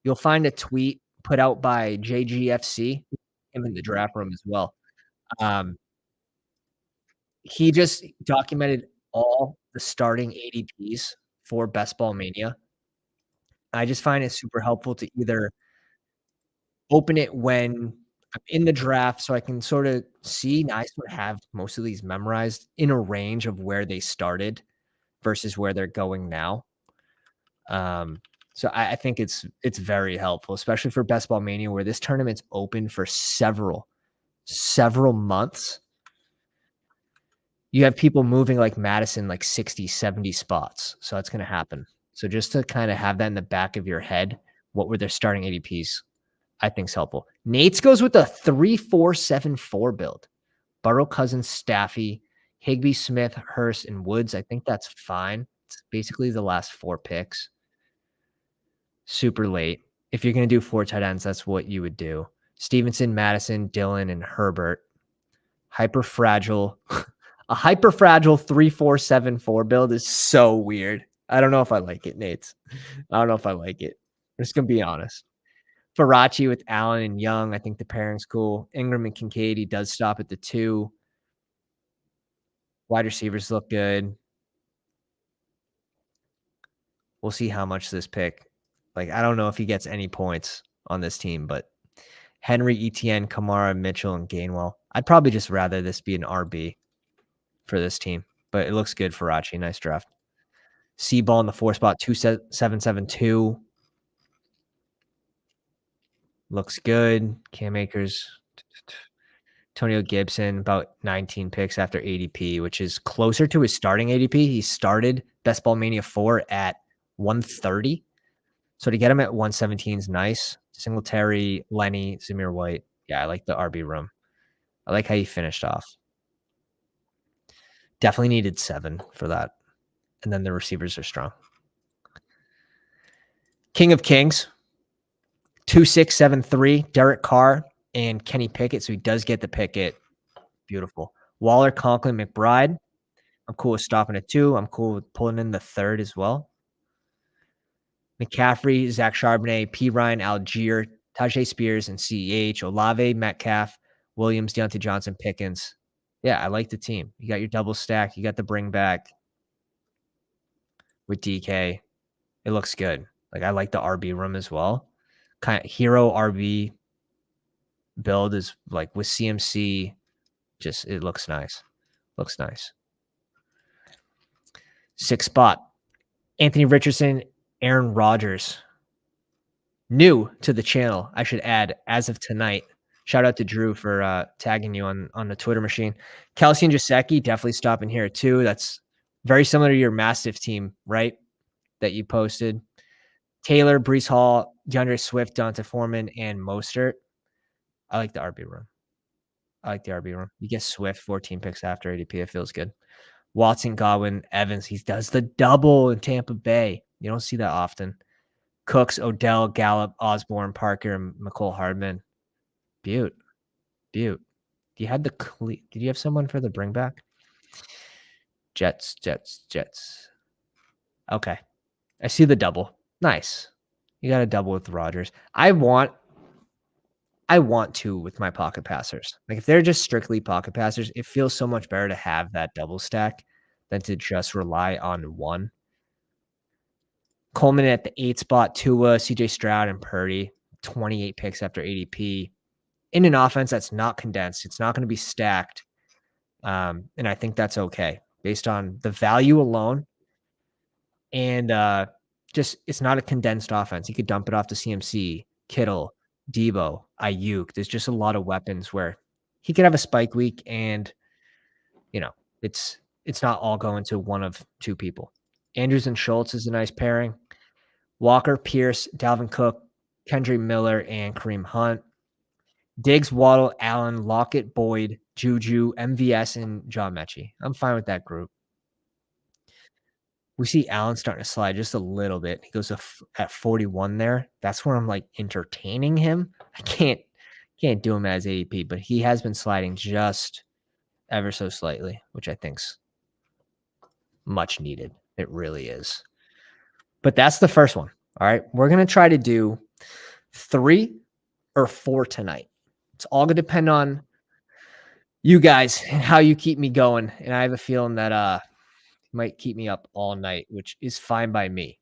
you'll find a tweet put out by JGFC, him in the draft room as well. He just documented all the starting ADPs for Best Ball Mania. I just find it super helpful to either open it when I'm in the draft so I can sort of see. Now I sort of have most of these memorized in a range of where they started versus where they're going now. So I think it's very helpful, especially for Best Ball Mania, where this tournament's open for several months. You have people moving like Madison, like 60, 70 spots. So that's going to happen. So just to kind of have that in the back of your head, what were their starting ADPs, I think is helpful. Nate's goes with a 3-4-7-4 build. Burrow, Cousins, Staffy, Higbee, Smith, Hurst, and Woods. I think that's fine. It's basically the last 4 picks. Super late. If you're going to do 4 tight ends, that's what you would do. Stevenson, Madison, Dillon, and Herbert. Hyper fragile. A hyper fragile 3-4-7-4 build is so weird. I don't know if I like it, Nate. I don't know if I like it. I'm just going to be honest. Faraci with Allen and Young. I think the pairing's cool. Ingram and Kincaid, he does stop at the 2. Wide receivers look good. We'll see how much this pick. Like, I don't know if he gets any points on this team, but Henry, Etienne, Kamara, Mitchell, and Gainwell. I'd probably just rather this be an RB for this team, but it looks good for Rachi. Nice draft. C-ball in the 4 spot, 2-7-7-2. Looks good. Cam Akers, Antonio Gibson, about 19 picks after ADP, which is closer to his starting ADP. He started Best Ball Mania 4 at 130. So to get him at 117 is nice. Singletary, Lenny, Zamir White. Yeah, I like the RB room. I like how he finished off. Definitely needed 7 for that. And then the receivers are strong. King of Kings, 2-6-7-3, Derek Carr and Kenny Pickett. So he does get the Pickett. Beautiful. Waller, Conklin, McBride. I'm cool with stopping at 2. I'm cool with pulling in the 3rd as well. McCaffrey, Zach Charbonnet, P. Ryan, Algier, Tajay Spears, and CEH. Olave, Metcalf, Williams, Deontay Johnson, Pickens. Yeah, I like the team. You got your double stack. You got the bring back with DK. It looks good. Like, I like the RB room as well. Kind of hero RB build is like with CMC. Just, it looks nice. Looks nice. 6 spot. Anthony Richardson, Aaron Rodgers. New to the channel, I should add, as of tonight. Shout out to Drew for tagging you on the Twitter machine. Kelsey and Jaceki definitely stopping here too. That's very similar to your Mastiff team, right? That you posted. Taylor, Brees Hall, DeAndre Swift, Donta Foreman, and Mostert. I like the RB room. You get Swift 14 picks after ADP. It feels good. Watson, Godwin, Evans. He does the double in Tampa Bay. You don't see that often. Cooks, Odell, Gallup, Osborne, Parker, and McCole Hardman. Butte, Butte. You had the did you have someone for the bring back? Jets, Jets, Jets. Okay. I see the double. Nice. You got a double with Rodgers. I want to with my pocket passers. Like if they're just strictly pocket passers, it feels so much better to have that double stack than to just rely on one. Coleman at the 8 spot, Tua, CJ Stroud, and Purdy. 28 picks after ADP. In an offense that's not condensed. It's not going to be stacked. And I think that's okay based on the value alone. And just it's not a condensed offense. You could dump it off to CMC, Kittle, Debo, Ayuk. There's just a lot of weapons where he could have a spike week, and you know it's not all going to one of two people. Andrews and Schultz is a nice pairing. Walker, Pierce, Dalvin Cook, Kendry Miller, and Kareem Hunt. Diggs, Waddle, Allen, Lockett, Boyd, Juju, MVS, and John Mechie. I'm fine with that group. We see Allen starting to slide just a little bit. He goes at 41 there. That's where I'm like entertaining him. I can't do him as ADP, but he has been sliding just ever so slightly, which I think's much needed. It really is. But that's the first one. All right. We're going to try to do 3 or 4 tonight. It's all going to depend on you guys and how you keep me going. And I have a feeling that might keep me up all night, which is fine by me.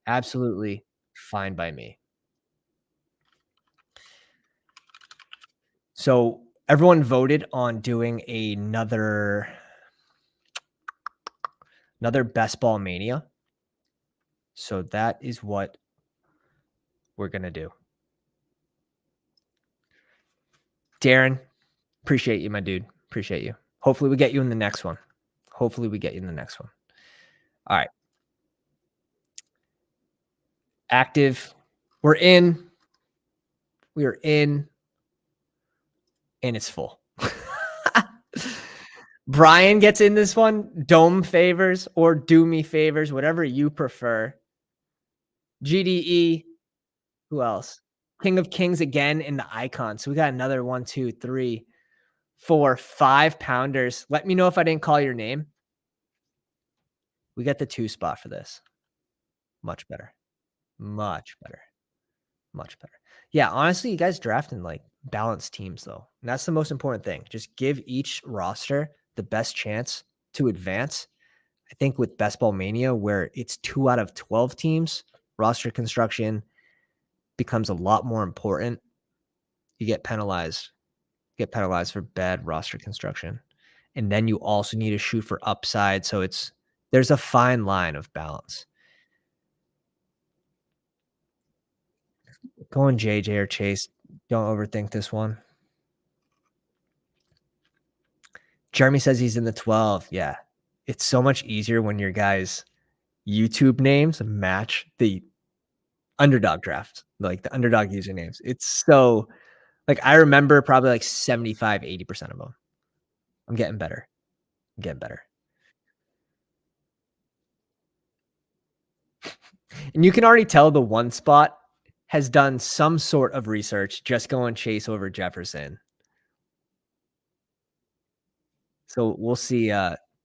Absolutely fine by me. So everyone voted on doing another Best Ball Mania. So that is what we're going to do. Darren, appreciate you, my dude. Appreciate you. Hopefully we get you in the next one. All right. Active. We're in. We are in. And it's full. Brian gets in this one. Dome favors or do me favors, whatever you prefer. GDE. Who else? King of Kings again in the icon. So we got another 1, 2, 3, 4, 5 pounders. Let me know if I didn't call your name. We got the 2 spot for this. Much better. Much better. Much better. Yeah, honestly, you guys drafting like balanced teams though. And that's the most important thing. Just give each roster the best chance to advance. I think with Best Ball Mania, where it's 2 out of 12 teams, roster construction becomes a lot more important. You get penalized. For bad roster construction. And then you also need to shoot for upside. So there's a fine line of balance. Going JJ or Chase. Don't overthink this one. Jeremy says he's in the 12. Yeah. It's so much easier when your guys' YouTube names match the Underdog draft, like the Underdog usernames. It's so like I remember probably like 75, 80% of them. I'm getting better. And you can already tell the 1 spot has done some sort of research just going Chase over Jefferson. So we'll see.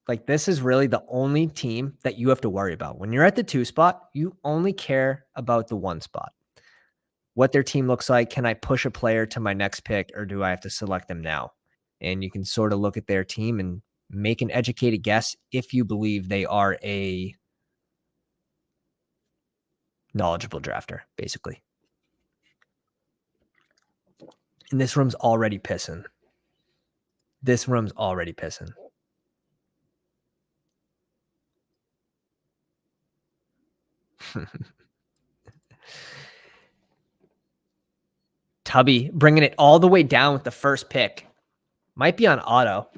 Like this is really the only team that you have to worry about. When you're at the 2 spot, you only care about the 1 spot. What their team looks like. Can I push a player to my next pick or do I have to select them now? And you can sort of look at their team and make an educated guess if you believe they are a knowledgeable drafter, basically. And this room's already pissing. Tubby bringing it all the way down with the first pick. Might be on auto.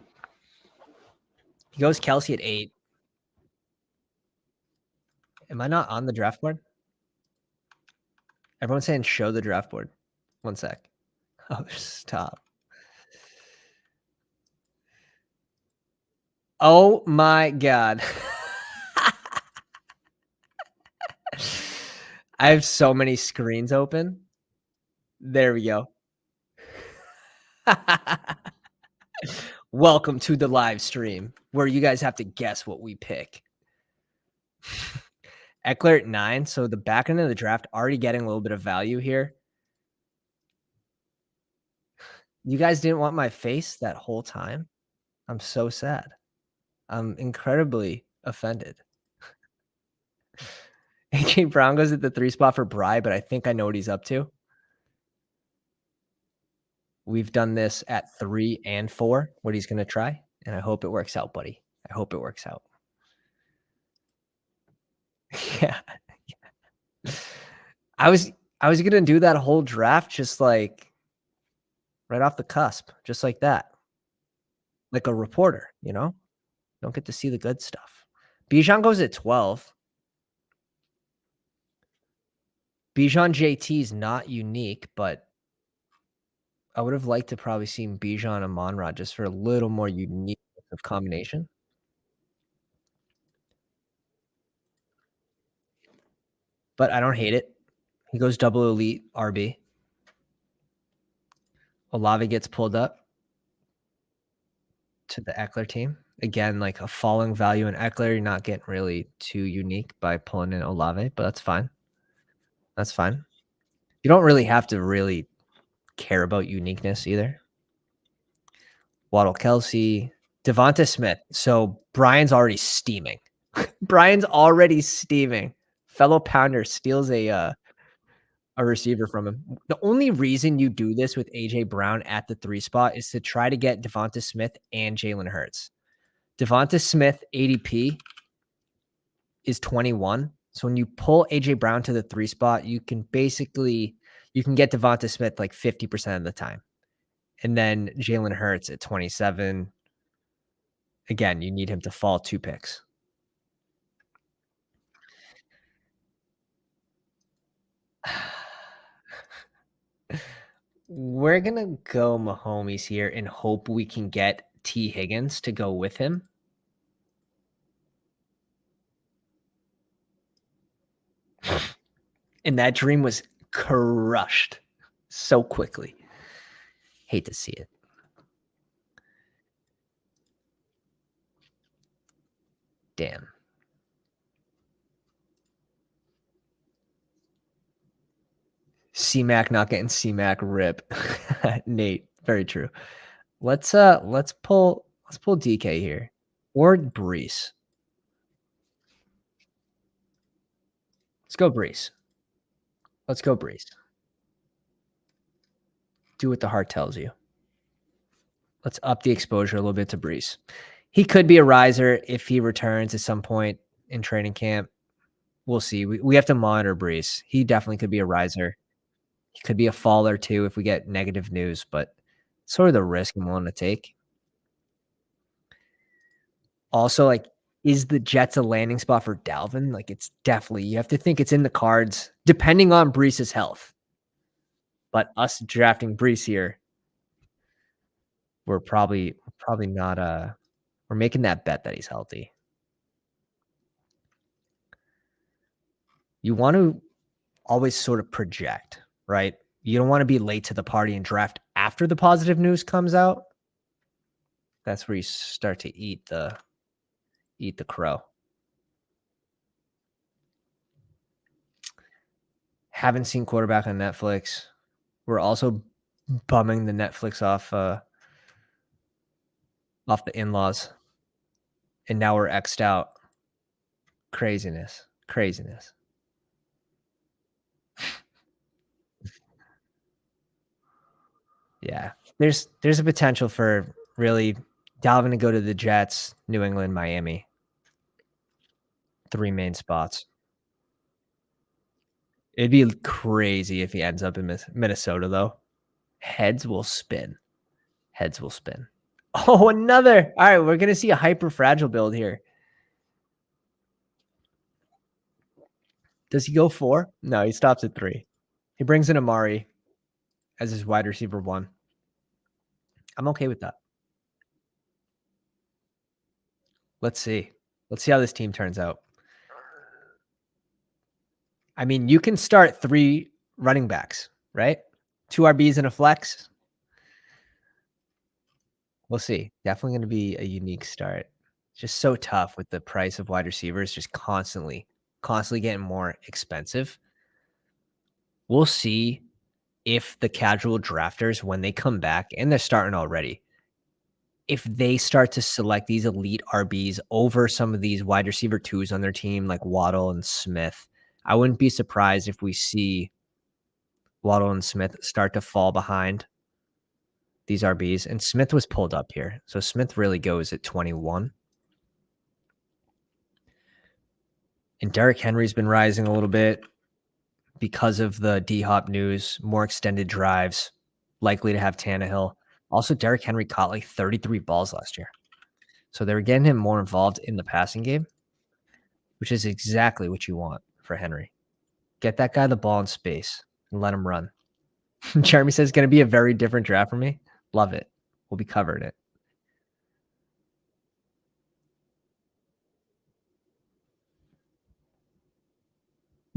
He goes Kelsey at 8. Am I not on the draft board? Everyone's saying show the draft board. 1 sec. Oh, stop. Oh my God. I have so many screens open. There we go. Welcome to the live stream where you guys have to guess what we pick. Eckler at 9, so the back end of the draft already getting a little bit of value here. You guys didn't want my face that whole time? I'm so sad. I'm incredibly offended. AJ Brown goes at the 3 spot for Bry, but I think I know what he's up to. We've done this at 3 and 4, what he's gonna try, and I hope it works out, buddy. I hope it works out. Yeah. I was I was gonna do that whole draft just, like, right off the cusp, just like that, like a reporter, you know? Don't get to see the good stuff. Bijan goes at 12. Bijan JT is not unique, but I would have liked to probably seen Bijan and Monrod just for a little more unique of combination, but I don't hate it. He goes double elite RB. Olave gets pulled up to the Eckler team. Again, like a falling value in Eckler, you're not getting really too unique by pulling in Olave, but that's fine. That's fine. You don't really have to really care about uniqueness either. Waddle Kelsey, Devonta Smith. So Brian's already steaming. Brian's already steaming. Fellow pounder steals a receiver from him. The only reason you do this with AJ Brown at the 3 spot is to try to get Devonta Smith and Jalen Hurts. Devonta Smith ADP is 21. So when you pull AJ Brown to the 3 spot, you can get Devonta Smith like 50% of the time. And then Jalen Hurts at 27. Again, you need him to fall 2 picks. We're gonna go Mahomes here and hope we can get T. Higgins to go with him. And that dream was crushed so quickly. Hate to see it. Damn. C-Mac not getting C-Mac rip. Nate, very true. Let's pull DK here. Or Brees. Let's go Brees. Let's go Brees. Do what the heart tells you. Let's up the exposure a little bit to Brees. He could be a riser if he returns at some point in training camp. We'll see. We have to monitor Brees. He definitely could be a riser. He could be a faller too if we get negative news, but sort of the risk I'm willing to take. Also, like, is the Jets a landing spot for Dalvin? Like, it's definitely you have to think it's in the cards, depending on Brees's health. But us drafting Brees here, we're probably not we're making that bet that he's healthy. You want to always sort of project, right? You don't want to be late to the party and draft after the positive news comes out. That's where you start to eat the crow. Haven't seen quarterback on Netflix. We're also bumming the Netflix off the in-laws. And now we're X'd out. Craziness. Yeah. There's a potential for really Dalvin to go to the Jets, New England, Miami. 3 main spots. It'd be crazy if he ends up in Minnesota, though. Heads will spin. Oh, another. All right, we're going to see a hyper fragile build here. Does he go 4? No, he stops at 3. He brings in Amari as his wide receiver 1. I'm okay with that. Let's see. Let's see how this team turns out. I mean, you can start 3 running backs, right? 2 RBs and a flex. We'll see. Definitely gonna be a unique start. Just so tough with the price of wide receivers just constantly getting more expensive. We'll see if the casual drafters, when they come back, and they're starting already, if they start to select these elite RBs over some of these wide receiver 2s on their team, like Waddle and Smith, I wouldn't be surprised if we see Waddle and Smith start to fall behind these RBs, and Smith was pulled up here. So Smith really goes at 21. And Derrick Henry's been rising a little bit because of the D-Hop news, more extended drives, likely to have Tannehill. Also, Derrick Henry caught like 33 balls last year. So they were getting him more involved in the passing game, which is exactly what you want for Henry. Get that guy the ball in space and let him run. Jeremy says it's going to be a very different draft for me. Love it. We'll be covering it.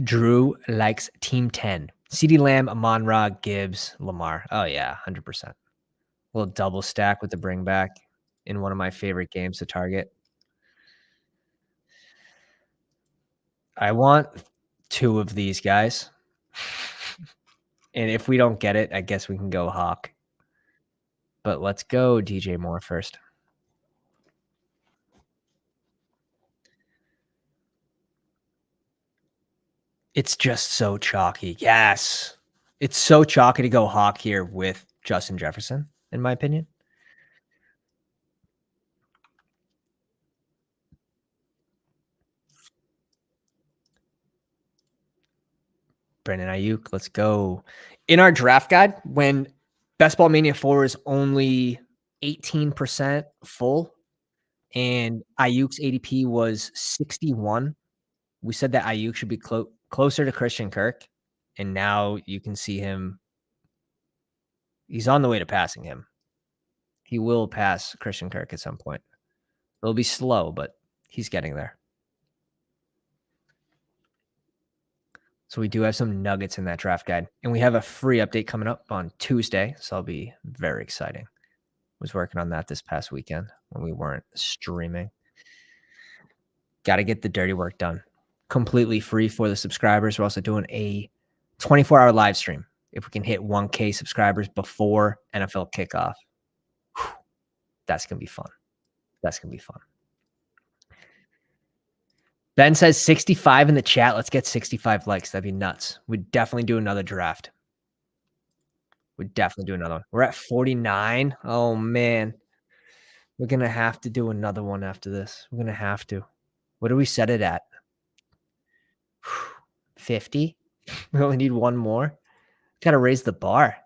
Drew likes Team 10. CeeDee Lamb, Amon-Ra, Gibbs, Lamar. Oh, yeah, 100%. Little double stack with the bring back in one of my favorite games to target. I want 2 of these guys. And if we don't get it, I guess we can go Hawk. But let's go DJ Moore first. It's just so chalky. Yes. It's so chalky to go Hawk here with Justin Jefferson, in my opinion. Brandon Ayuk, let's go. In our draft guide, when Best Ball Mania 4 is only 18% full and Ayuk's ADP was 61, we said that Ayuk should be closer to Christian Kirk. And now you can see him. He's on the way to passing him. He will pass Christian Kirk at some point. It'll be slow, but he's getting there. So we do have some nuggets in that draft guide. And we have a free update coming up on Tuesday. So I'll be very exciting. Was working on that this past weekend when we weren't streaming. Got to get the dirty work done. Completely free for the subscribers. We're also doing a 24-hour live stream. If we can hit 1K subscribers before NFL kickoff, that's going to be fun. That's going to be fun. Ben says 65 in the chat. Let's get 65 likes. That'd be nuts. We'd definitely do another draft. We'd definitely do another one. We're at 49. Oh, man. We're going to have to do another one after this. We're going to have to. What do we set it at? 50? We only need one more. Got to raise the bar.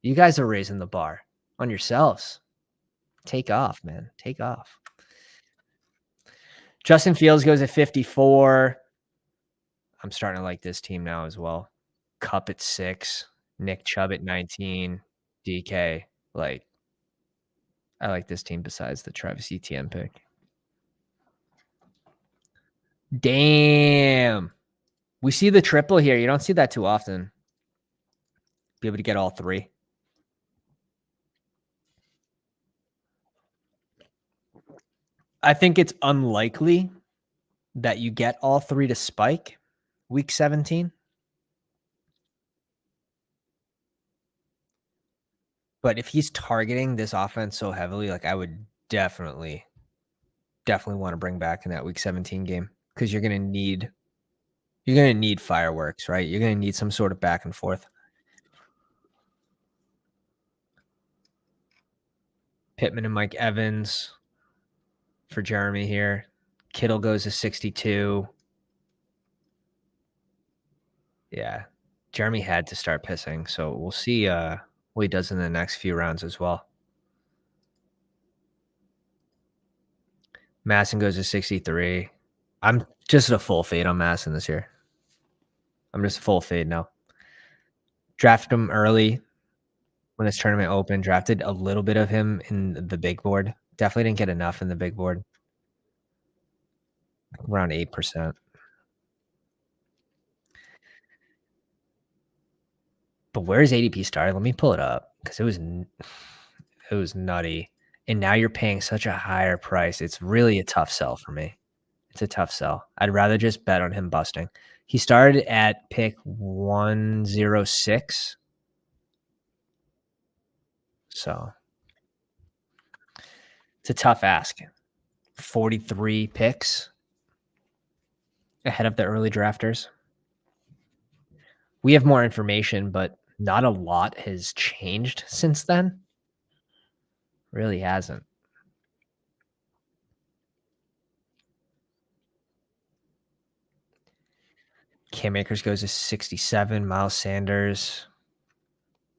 You guys are raising the bar on yourselves. Take off, man. Take off. Justin Fields goes at 54. I'm starting to like this team now as well. Cup at 6. Nick Chubb at 19. DK. Like, I like this team besides the Travis Etienne pick. Damn. We see the triple here. You don't see that too often. Be able to get all 3. I think it's unlikely that you get all 3 to spike week 17. But if he's targeting this offense so heavily, like I would definitely want to bring back in that week 17 game because you're going to need fireworks, right? You're going to need some sort of back and forth. Pittman and Mike Evans for Jeremy here. Kittle goes to 62. Yeah. Jeremy had to start pissing, so we'll see what he does in the next few rounds as well. Masson goes to 63. I'm just a full fade on Masson this year. I'm just a full fade now. Drafted him early when this tournament opened. Drafted a little bit of him in the big board. Definitely didn't get enough in the big board. Around 8%. But where's ADP started? Let me pull it up because it was nutty. And now you're paying such a higher price. It's really a tough sell for me. It's a tough sell. I'd rather just bet on him busting. He started at pick 106. So it's a tough ask. 43 picks ahead of the early drafters. We have more information, but not a lot has changed since then. Really hasn't. Cam Akers goes to 67. Miles Sanders.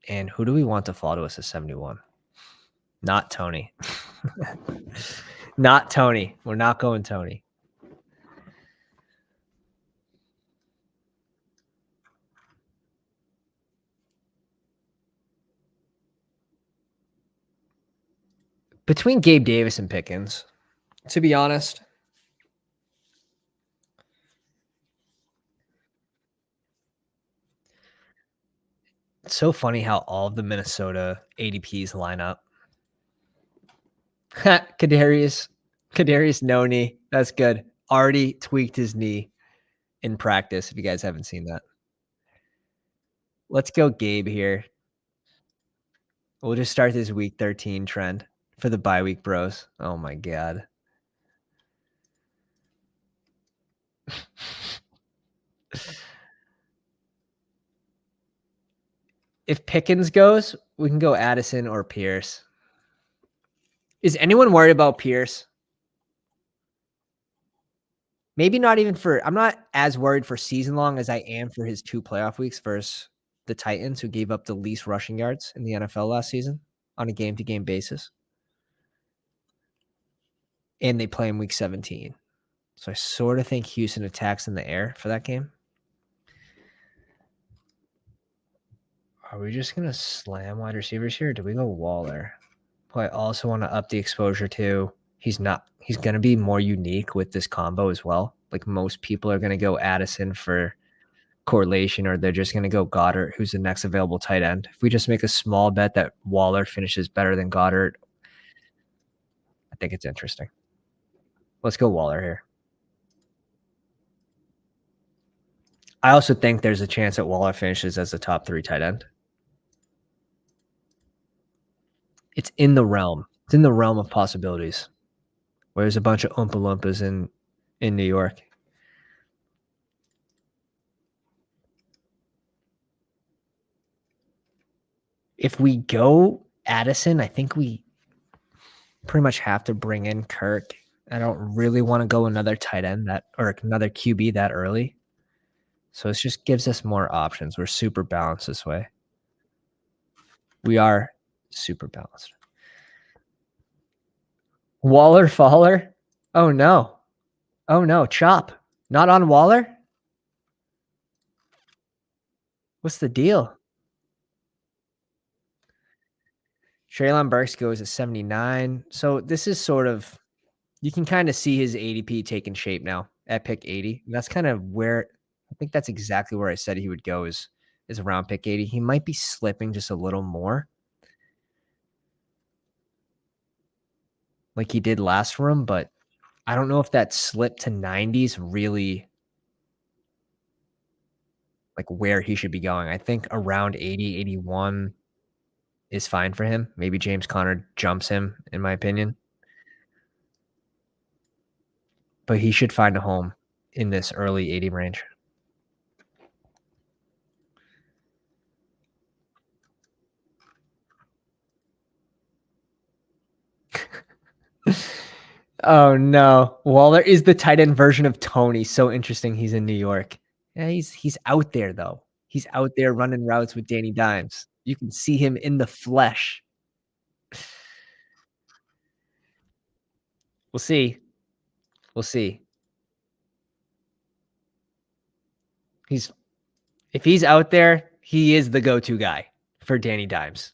And who do we want to fall to us at 71? Not Tony. Not Tony. We're not going Tony. Between Gabe Davis and Pickens, to be honest, it's so funny how all of the Minnesota ADPs line up. Kadarius no knee. That's good. Already tweaked his knee in practice. If you guys haven't seen that, let's go Gabe here. We'll just start this week 13 trend for the bye week bros. Oh my god. If Pickens goes, we can go Addison or Pierce. Is anyone worried about Pierce? Maybe not even for. I'm not as worried for season long as I am for his 2 playoff weeks versus the Titans, who gave up the least rushing yards in the NFL last season on a game-to-game basis. And they play in week 17. So I sort of think Houston attacks in the air for that game. Are we just going to slam wide receivers here? Or do we go Waller? Who I also want to up the exposure to. He's going to be more unique with this combo as well. Like most people are going to go Addison for correlation, or they're just going to go Goddard, who's the next available tight end. If we just make a small bet that Waller finishes better than Goddard, I think it's interesting. Let's go Waller here. I also think there's a chance that Waller finishes as the top 3 tight end. It's in the realm. It's in the realm of possibilities. Where there's a bunch of Oompa Loompas in New York. If we go Addison, I think we pretty much have to bring in Kirk. I don't really want to go another tight end or another QB that early. So it just gives us more options. We're super balanced this way. We are super balanced. Waller Faller? Oh no. Oh no. Chop. Not on Waller? What's the deal? Treylon Burks goes at 79. So this is sort of, you can kind of see his ADP taking shape now at pick 80. And that's kind of where, I think that's exactly where I said he would go is around pick 80. He might be slipping just a little more like he did last room, but I don't know if that slip to 90s really like where he should be going. I think around 80, 81 is fine for him. Maybe James Conner jumps him, in my opinion. But he should find a home in this early 80 range. Oh no. Waller is the tight end version of Tony. So interesting. He's in New York. Yeah, he's out there though. He's out there running routes with Danny Dimes. You can see him in the flesh. We'll see. We'll see. If he's out there, he is the go-to guy for Danny Dimes.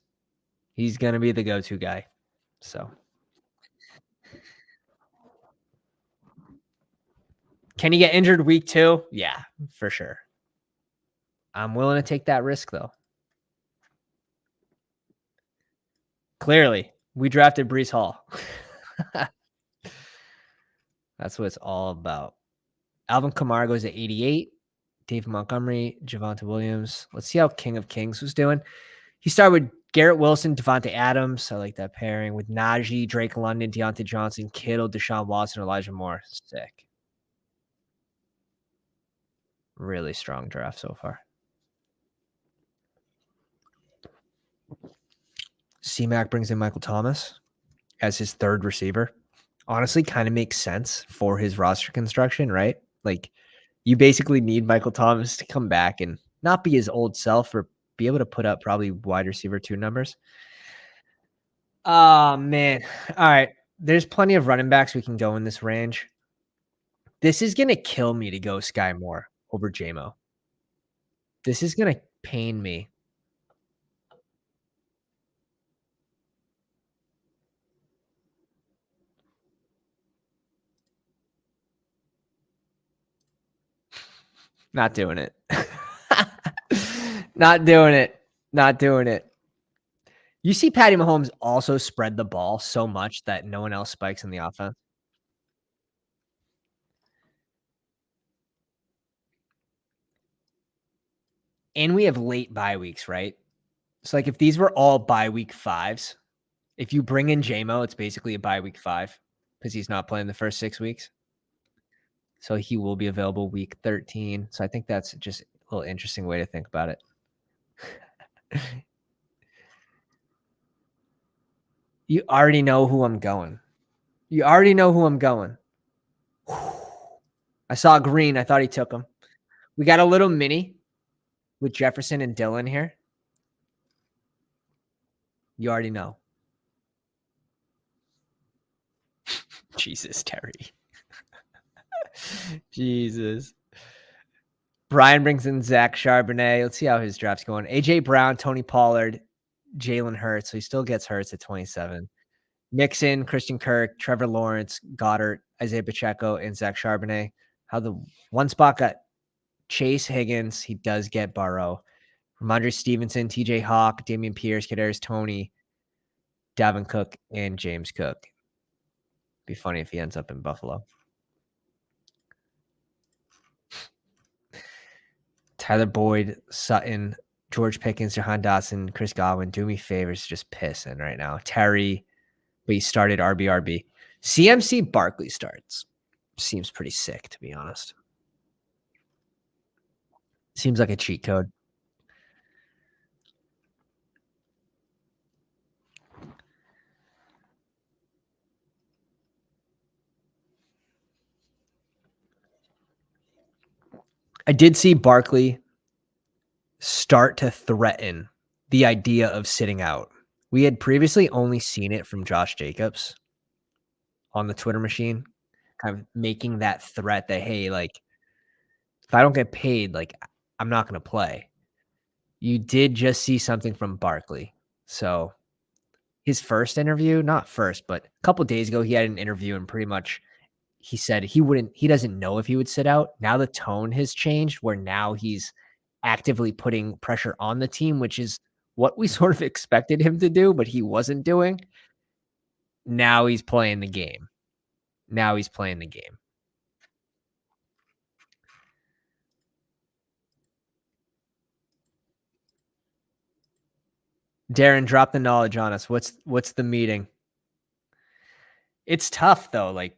He's gonna be the go-to guy. So can he get injured week 2? Yeah, for sure. I'm willing to take that risk though. Clearly, we drafted Breece Hall. That's what it's all about. Alvin Kamara goes at 88. Dave Montgomery, Javonte Williams. Let's see how King of Kings was doing. He started with Garrett Wilson, Devontae Adams. I like that pairing with Najee, Drake London, Deontay Johnson, Kittle, Deshaun Watson, Elijah Moore. Sick. Really strong draft so far. C-Mac brings in Michael Thomas as his third receiver. Honestly, kind of makes sense for his roster construction, right? Like, you basically need Michael Thomas to come back and not be his old self or be able to put up probably wide receiver 2 numbers. Oh, man. All right. There's plenty of running backs we can go in this range. This is gonna kill me to go Sky Moore over JMO. This is gonna pain me. Not doing it. Not doing it. Not doing it. You see Patty Mahomes also spread the ball so much that no one else spikes in the offense. And we have late bye weeks, right? So, like, if these were all bye week 5s, if you bring in JMO, it's basically a bye week 5 because he's not playing the first 6 weeks. So he will be available week 13. So I think that's just a little interesting way to think about it. You already know who I'm going. You already know who I'm going. I saw Green. I thought he took him. We got a little mini with Jefferson and Dylan here. You already know. Jesus, Terry. Jesus. Brian brings in Zach Charbonnet. Let's see how his draft's going. AJ Brown, Tony Pollard, Jalen Hurts. So he still gets Hurts at 27. Mixon, Christian Kirk, Trevor Lawrence, Goddard, Isaiah Pacheco, and Zach Charbonnet. How the one spot got Chase Higgins. He does get Burrow. Ramondre Stevenson, TJ Hawk, Damian Pierce, Kadarius Toney, Dalvin Cook, and James Cook. Be funny if he ends up in Buffalo. Tyler Boyd, Sutton, George Pickens, Jahan Dotson, Chris Godwin. Do me favors, just pissing right now. Terry, but he started RBRB. CMC Barkley starts. Seems pretty sick, to be honest. Seems like a cheat code. I did see Barkley start to threaten the idea of sitting out. We had previously only seen it from Josh Jacobs on the Twitter machine, kind of making that threat that, hey, like, if I don't get paid, like, I'm not going to play. You did just see something from Barkley. So his first interview, not first, but a couple days ago, he had an interview and pretty much he said he doesn't know if he would sit out. Now the tone has changed where now he's actively putting pressure on the team, which is what we sort of expected him to do, but he wasn't doing. Now he's playing the game. Now he's playing the game. Darren, drop the knowledge on us. What's the meeting? It's tough though. Like,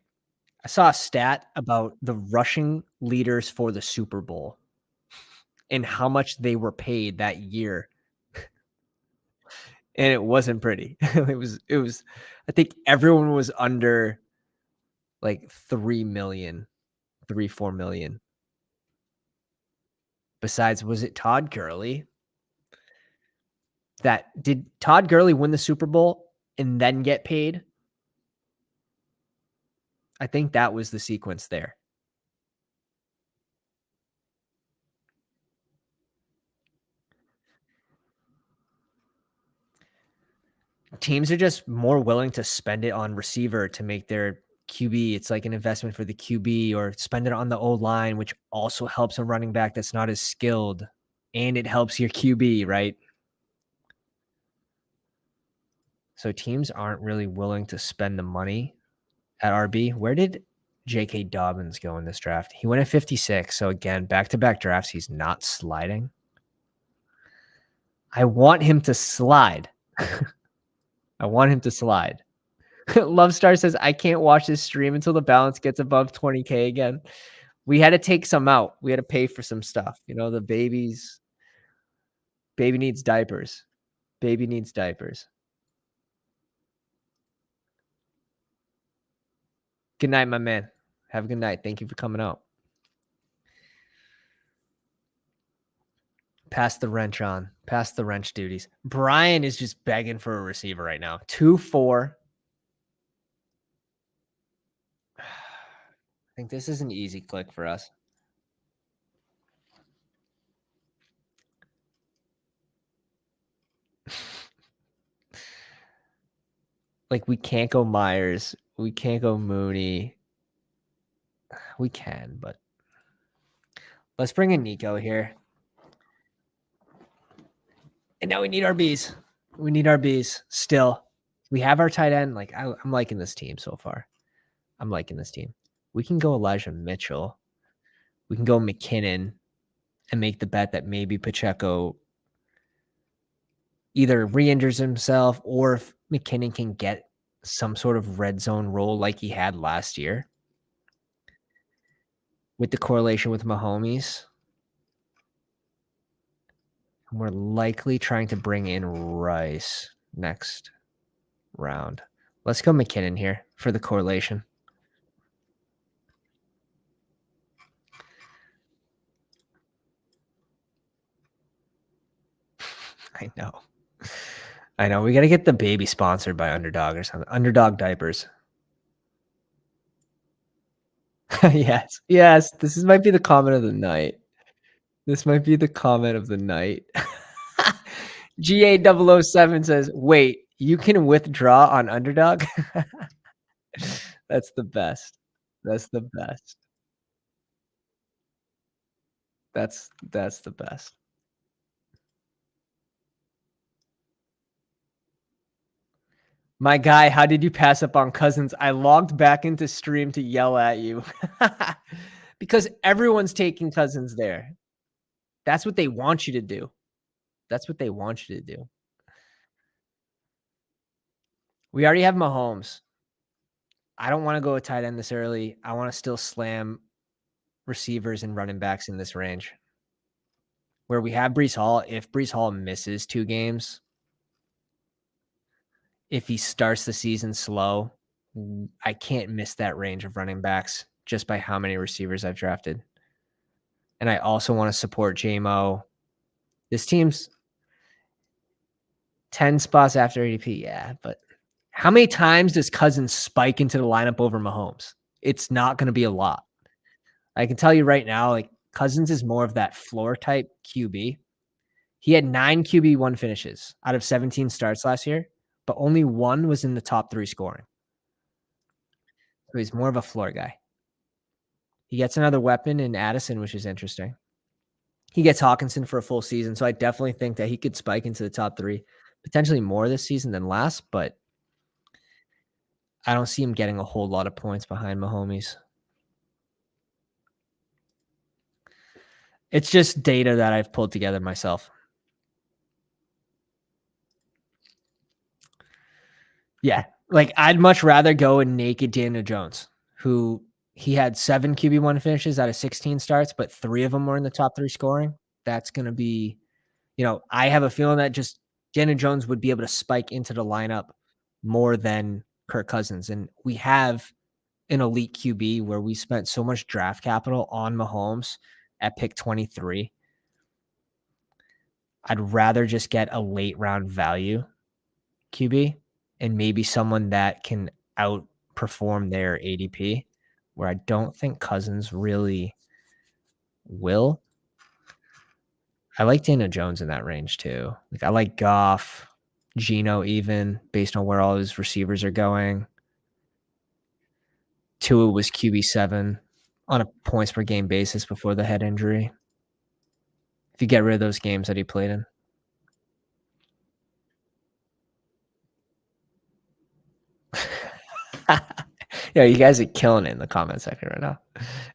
I saw a stat about the rushing leaders for the Super Bowl and how much they were paid that year. And it wasn't pretty. It was I think everyone was under like 3 million, 4 million. Besides, was it Todd Gurley? Did Todd Gurley win the Super Bowl and then get paid? I think that was the sequence there. Teams are just more willing to spend it on receiver to make their QB. It's like an investment for the QB, or spend it on the old line, which also helps a running back that's not as skilled, and it helps your QB, right? So teams aren't really willing to spend the money at RB. Where did J.K. Dobbins go in this draft? He went at 56. So again, back-to-back drafts, he's not sliding. I want him to slide. I want him to slide. Lovestar says, I can't watch this stream until the balance gets above 20K again. We had to take some out. We had to pay for some stuff. You know, the baby needs diapers. Baby needs diapers. Good night, my man. Have a good night. Thank you for coming out. Pass the wrench on. Pass the wrench duties. Brian is just begging for a receiver right now. 2-4. I think this is an easy click for us. Like, we can't go Myers. We can't go Mooney. We can, but let's bring in Nico here. And now we need RBs. We need RBs still. We have our tight end. Like, I'm liking this team so far. I'm liking this team. We can go Elijah Mitchell. We can go McKinnon and make the bet that maybe Pacheco either re-injures himself or if McKinnon can get some sort of red zone role like he had last year with the correlation with Mahomes. We're likely trying to bring in Rice next round. Let's go McKinnon here for the correlation. I know. I know. We got to get the baby sponsored by Underdog or something. Underdog diapers. Yes. Yes. This might be the comment of the night. This might be the comment of the night. GA007 says, wait, you can withdraw on Underdog? That's the best. That's the best. That's the best. My guy, how did you pass up on Cousins? I logged back into stream to yell at you. Because everyone's taking Cousins there. That's what they want you to do. That's what they want you to do. We already have Mahomes. I don't want to go a tight end this early. I want to still slam receivers and running backs in this range. Where we have Breece Hall, if Breece Hall misses 2 games, if he starts the season slow, I can't miss that range of running backs just by how many receivers I've drafted. And I also want to support JMO. This team's 10 spots after ADP. Yeah, but how many times does Cousins spike into the lineup over Mahomes? It's not going to be a lot. I can tell you right now, like Cousins is more of that floor type QB. He had 9 QB1 finishes out of 17 starts last year, but only 1 was in the top 3 scoring. So he's more of a floor guy. He gets another weapon in Addison, which is interesting. He gets Hawkinson for a full season, so I definitely think that he could spike into the top 3, potentially more this season than last, but I don't see him getting a whole lot of points behind Mahomes. It's just data that I've pulled together myself. Yeah, like I'd much rather go a naked Daniel Jones, who he had 7 QB1 finishes out of 16 starts, but 3 of them were in the top 3 scoring. That's going to be, I have a feeling that just Daniel Jones would be able to spike into the lineup more than Kirk Cousins. And we have an elite QB where we spent so much draft capital on Mahomes at pick 23. I'd rather just get a late round value QB and maybe someone that can outperform their ADP, where I don't think Cousins really will. I like Daniel Jones in that range too. Like I like Goff, Geno even, based on where all his receivers are going. Tua was QB7 on a points per game basis before the head injury. If you get rid of those games that he played in. Yeah, you guys are killing it in the comment section right now.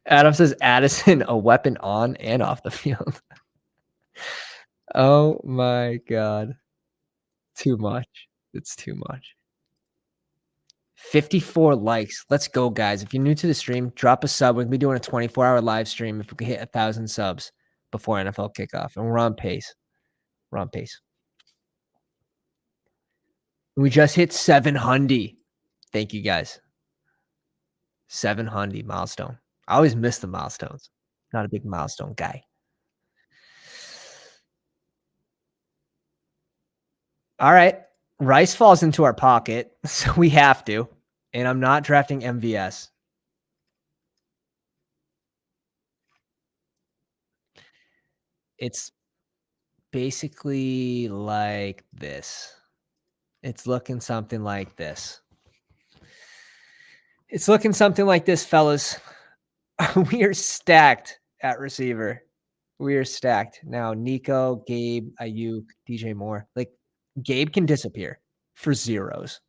Adam says Addison, a weapon on and off the field. Oh my god. Too much. It's too much. 54 likes. Let's go, guys. If you're new to the stream, drop a sub. We're gonna be doing a 24-hour live stream if we can hit 1,000 subs before NFL kickoff. And we're on pace. We're on pace. We just hit 700. Thank you guys. 700 milestone. I always miss the milestones. Not a big milestone guy. All right. Rice falls into our pocket, so we have to. And I'm not drafting MVS. It's basically like this. It's looking something like this. It's looking something like this, fellas. We are stacked at receiver. We are stacked. Now, Nico, Gabe, Ayuk, DJ Moore. Like, Gabe can disappear for zeros.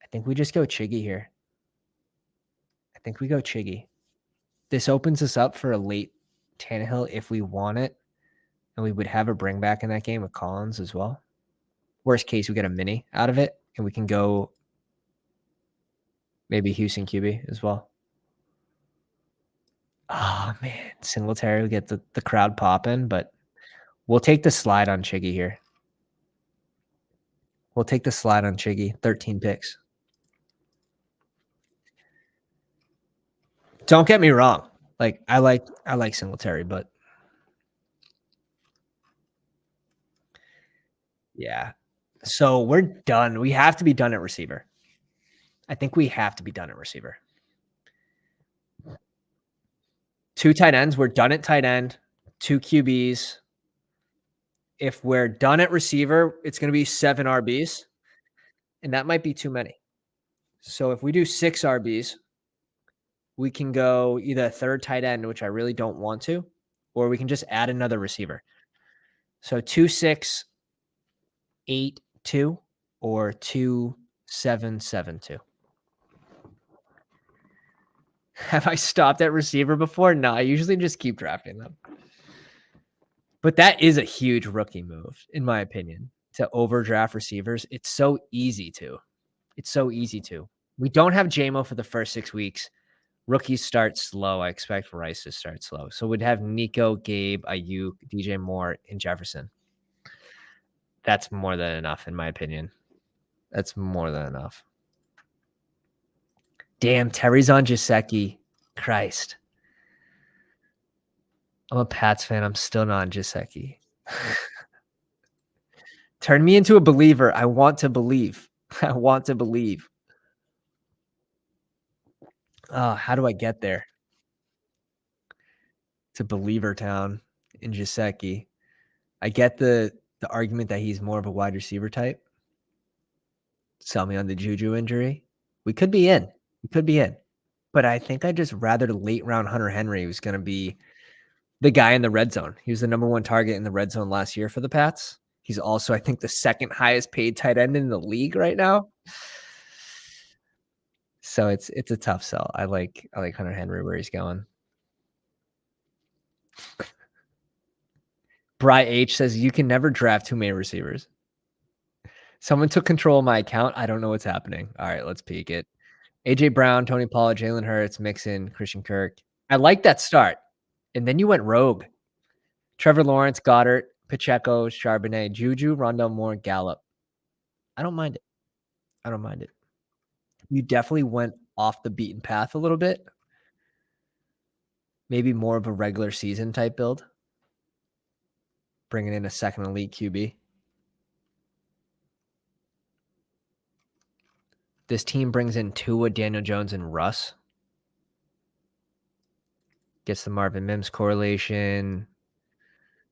I think we just go Chiggy here. I think we go Chiggy. This opens us up for a late Tannehill if we want it. And we would have a bring back in that game with Collins as well. Worst case, we get a mini out of it, and we can go maybe Houston QB as well. Oh, man. Singletary will get the crowd popping, but we'll take the slide on Chiggy here. We'll take the slide on Chiggy. 13 picks. Don't get me wrong. Like, I like Singletary, but yeah. So we're done. We have to be done at receiver. I think we have to be done at receiver. 2 tight ends. We're done at tight end. 2 QBs. If we're done at receiver, it's going to be 7 RBs, and that might be too many. So if we do 6 RBs, we can go either a third tight end, which I really don't want to, or we can just add another receiver. So 2, 6, 8, 2, or 2, 7, 7, 2. Have I stopped at receiver before? No, I usually just keep drafting them. But that is a huge rookie move, in my opinion, to overdraft receivers. It's so easy to. It's so easy to. We don't have JMO for the first 6 weeks. Rookies start slow. I expect Rice to start slow. So we'd have Nico, Gabe, Ayuk, DJ Moore, and Jefferson. That's more than enough, in my opinion. That's more than enough. Damn, Terry's on Jaceki. Christ. I'm a Pats fan. I'm still not on Jaceki. Turn me into a believer. I want to believe. I want to believe. How do I get there? To Believer Town in Jaceki. I get the argument that he's more of a wide receiver type. Sell me on the Juju injury. We could be in. We could be in. But I think I'd just rather late round Hunter Henry was going to be the guy in the red zone. He was the number 1 target in the red zone last year for the Pats. He's also, I think, the second highest paid tight end in the league right now. So it's a tough sell. I like Hunter Henry where he's going. Bry H says you can never draft too many receivers. Someone took control of my account. I don't know what's happening. All right, let's peek it. AJ Brown, Tony Pollard, Jalen Hurts, Mixon, Christian Kirk. I like that start. And then you went rogue. Trevor Lawrence, Goddard, Pacheco, Charbonnet, Juju, Rondell Moore, Gallup. I don't mind it. I don't mind it. You definitely went off the beaten path a little bit. Maybe more of a regular season type build. Bringing in a second elite QB. This team brings in Tua, Daniel Jones, and Russ. Gets the Marvin Mims correlation.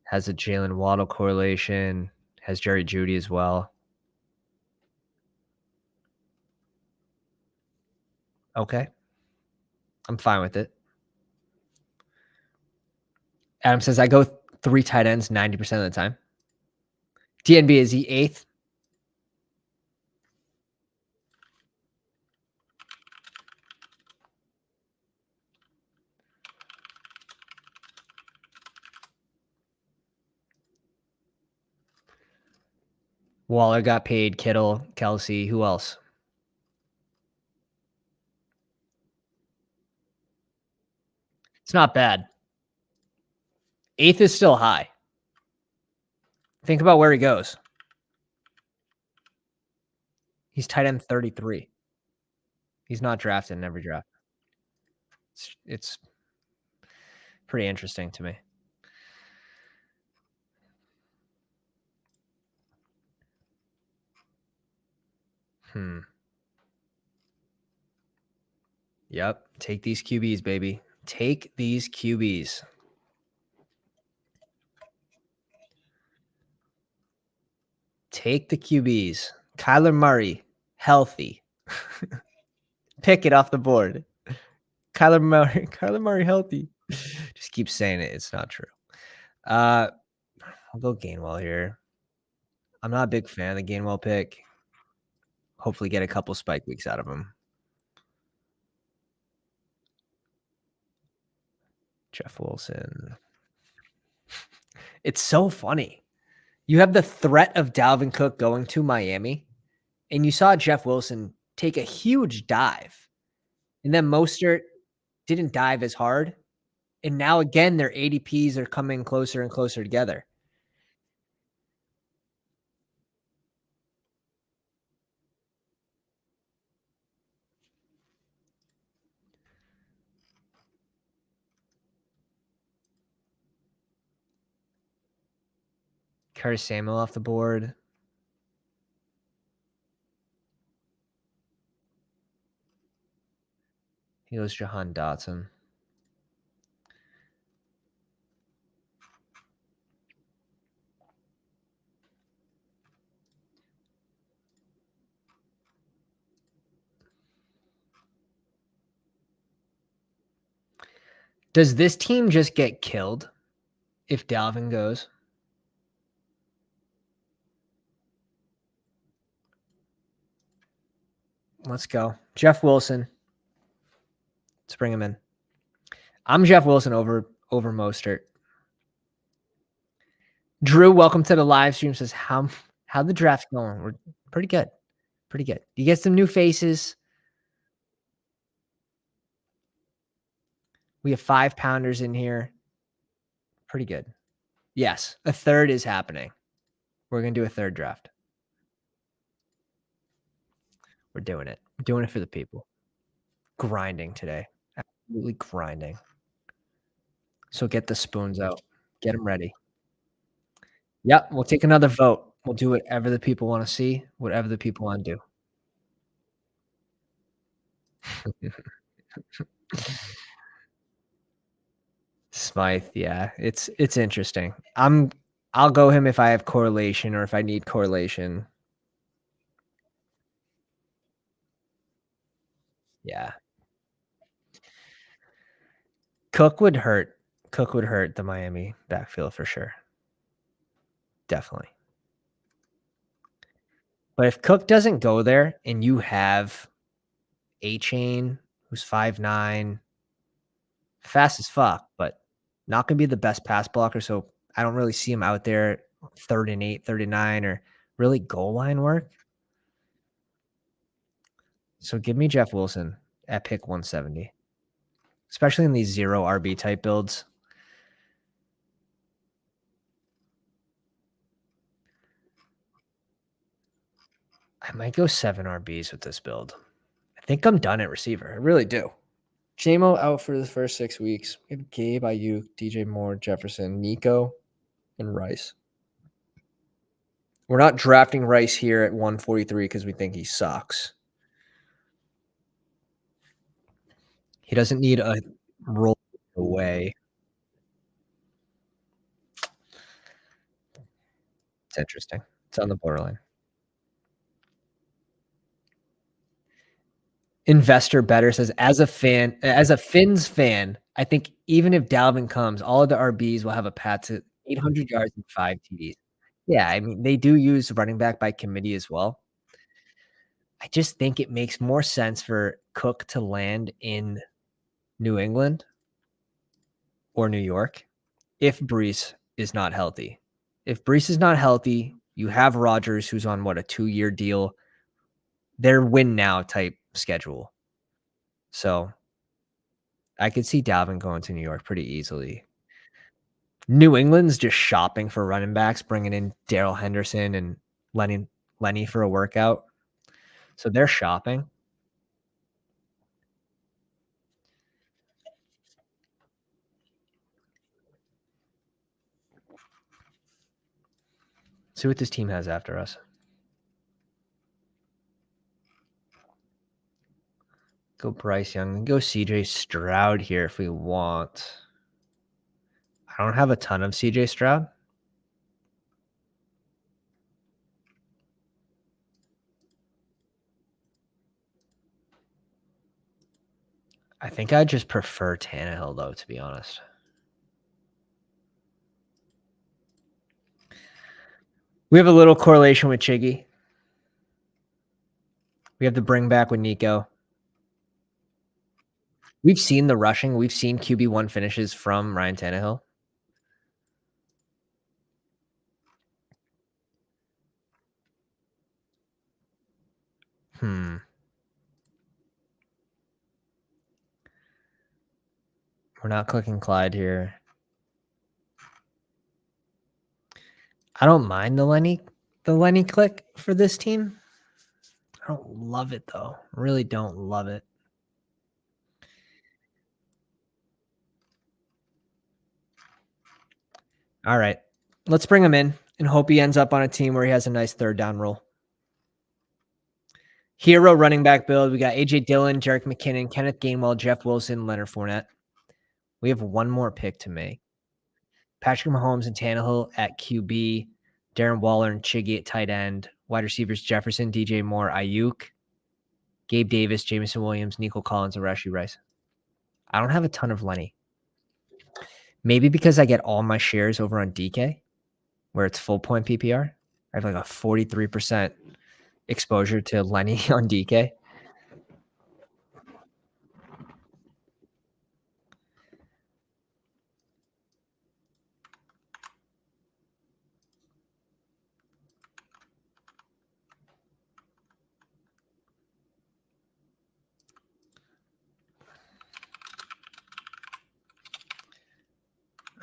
Has a Jalen Waddle correlation. Has Jerry Jeudy as well. Okay. I'm fine with it. Adam says, I go 3 tight ends 90% of the time. DNB, is he 8th? Waller got paid, Kittle, Kelsey, who else? It's not bad. 8th is still high. Think about where he goes. He's tight end 33. He's not drafted in every draft. It's pretty interesting to me. Yep. Take these QBs, baby. Take these QBs. Take the QBs. Kyler Murray, healthy. Pick it off the board. Kyler Murray healthy. Just keep saying it. It's not true. I'll go Gainwell here. I'm not a big fan of the Gainwell pick. Hopefully get a couple spike weeks out of him. Jeff Wilson. It's so funny. You have the threat of Dalvin Cook going to Miami, and you saw Jeff Wilson take a huge dive. And then Mostert didn't dive as hard. And now again, their ADPs are coming closer and closer together. Curtis Samuel off the board. He goes Jahan Dotson. Does this team just get killed if Dalvin goes? Let's go. Jeff Wilson. Let's bring him in. I'm Jeff Wilson over Mostert. Drew, welcome to the live stream. Says how the draft's going? We're pretty good. Pretty good. You get some new faces. We have 5-pounders in here. Pretty good. Yes, a third is happening. We're going to do a third draft. We're doing it. We're doing it for the people. Grinding today. Absolutely grinding. So get the spoons out. Get them ready. Yep, we'll take another vote. We'll do whatever the people want to see, whatever the people want to do. Smythe, yeah. It's interesting. I'll go him if I have correlation or if I need correlation. Yeah. Cook would hurt. Cook would hurt the Miami backfield for sure. Definitely. But if Cook doesn't go there and you have A-Chain, who's 5'9", fast as fuck, but not going to be the best pass blocker, so I don't really see him out there 3rd and 8, 3rd and 9, or really goal line work. So give me Jeff Wilson at pick 170, especially in these 0 RB type builds. I might go 7 RBs with this build. I think I'm done at receiver. I really do. JMO out for the first 6 weeks. We have Gabe, Ayuk, DJ Moore, Jefferson, Nico, and Rice. We're not drafting Rice here at 143 because we think he sucks. He doesn't need a roll away. It's interesting. It's on the borderline. Investor Better says, as a Finns fan, I think even if Dalvin comes, all of the RBs will have a path to 800 yards and 5 TDs. Yeah, I mean, they do use running back by committee as well. I just think it makes more sense for Cook to land in New England or New York if Brees is not healthy. If Brees is not healthy, You have Rodgers, who's on what, a 2-year deal. They're win now type schedule. So I could see Dalvin going to New York pretty easily. New England's just shopping for running backs, bringing in Darrell Henderson and Lenny for a workout. So they're shopping. See what this team has after us. Go Bryce Young. Go CJ Stroud here if we want. I don't have a ton of CJ Stroud. I think I just prefer Tannehill, though, to be honest. We have a little correlation with Chiggy. We have the bring back with Nico. We've seen the rushing. We've seen QB1 finishes from Ryan Tannehill. We're not clicking Clyde here. I don't mind the Lenny click for this team. I don't love it, though. Really don't love it. All right. Let's bring him in and hope he ends up on a team where he has a nice third down role. Hero running back build. We got A.J. Dillon, Jerick McKinnon, Kenneth Gainwell, Jeff Wilson, Leonard Fournette. We have one more pick to make. Patrick Mahomes and Tannehill at QB. Darren Waller and Chiggy at tight end. Wide receivers Jefferson, DJ Moore, Ayuk. Gabe Davis, Jameson Williams, Nico Collins, and Rashee Rice. I don't have a ton of Lenny. Maybe because I get all my shares over on DK, where it's full point PPR. I have like a 43% exposure to Lenny on DK.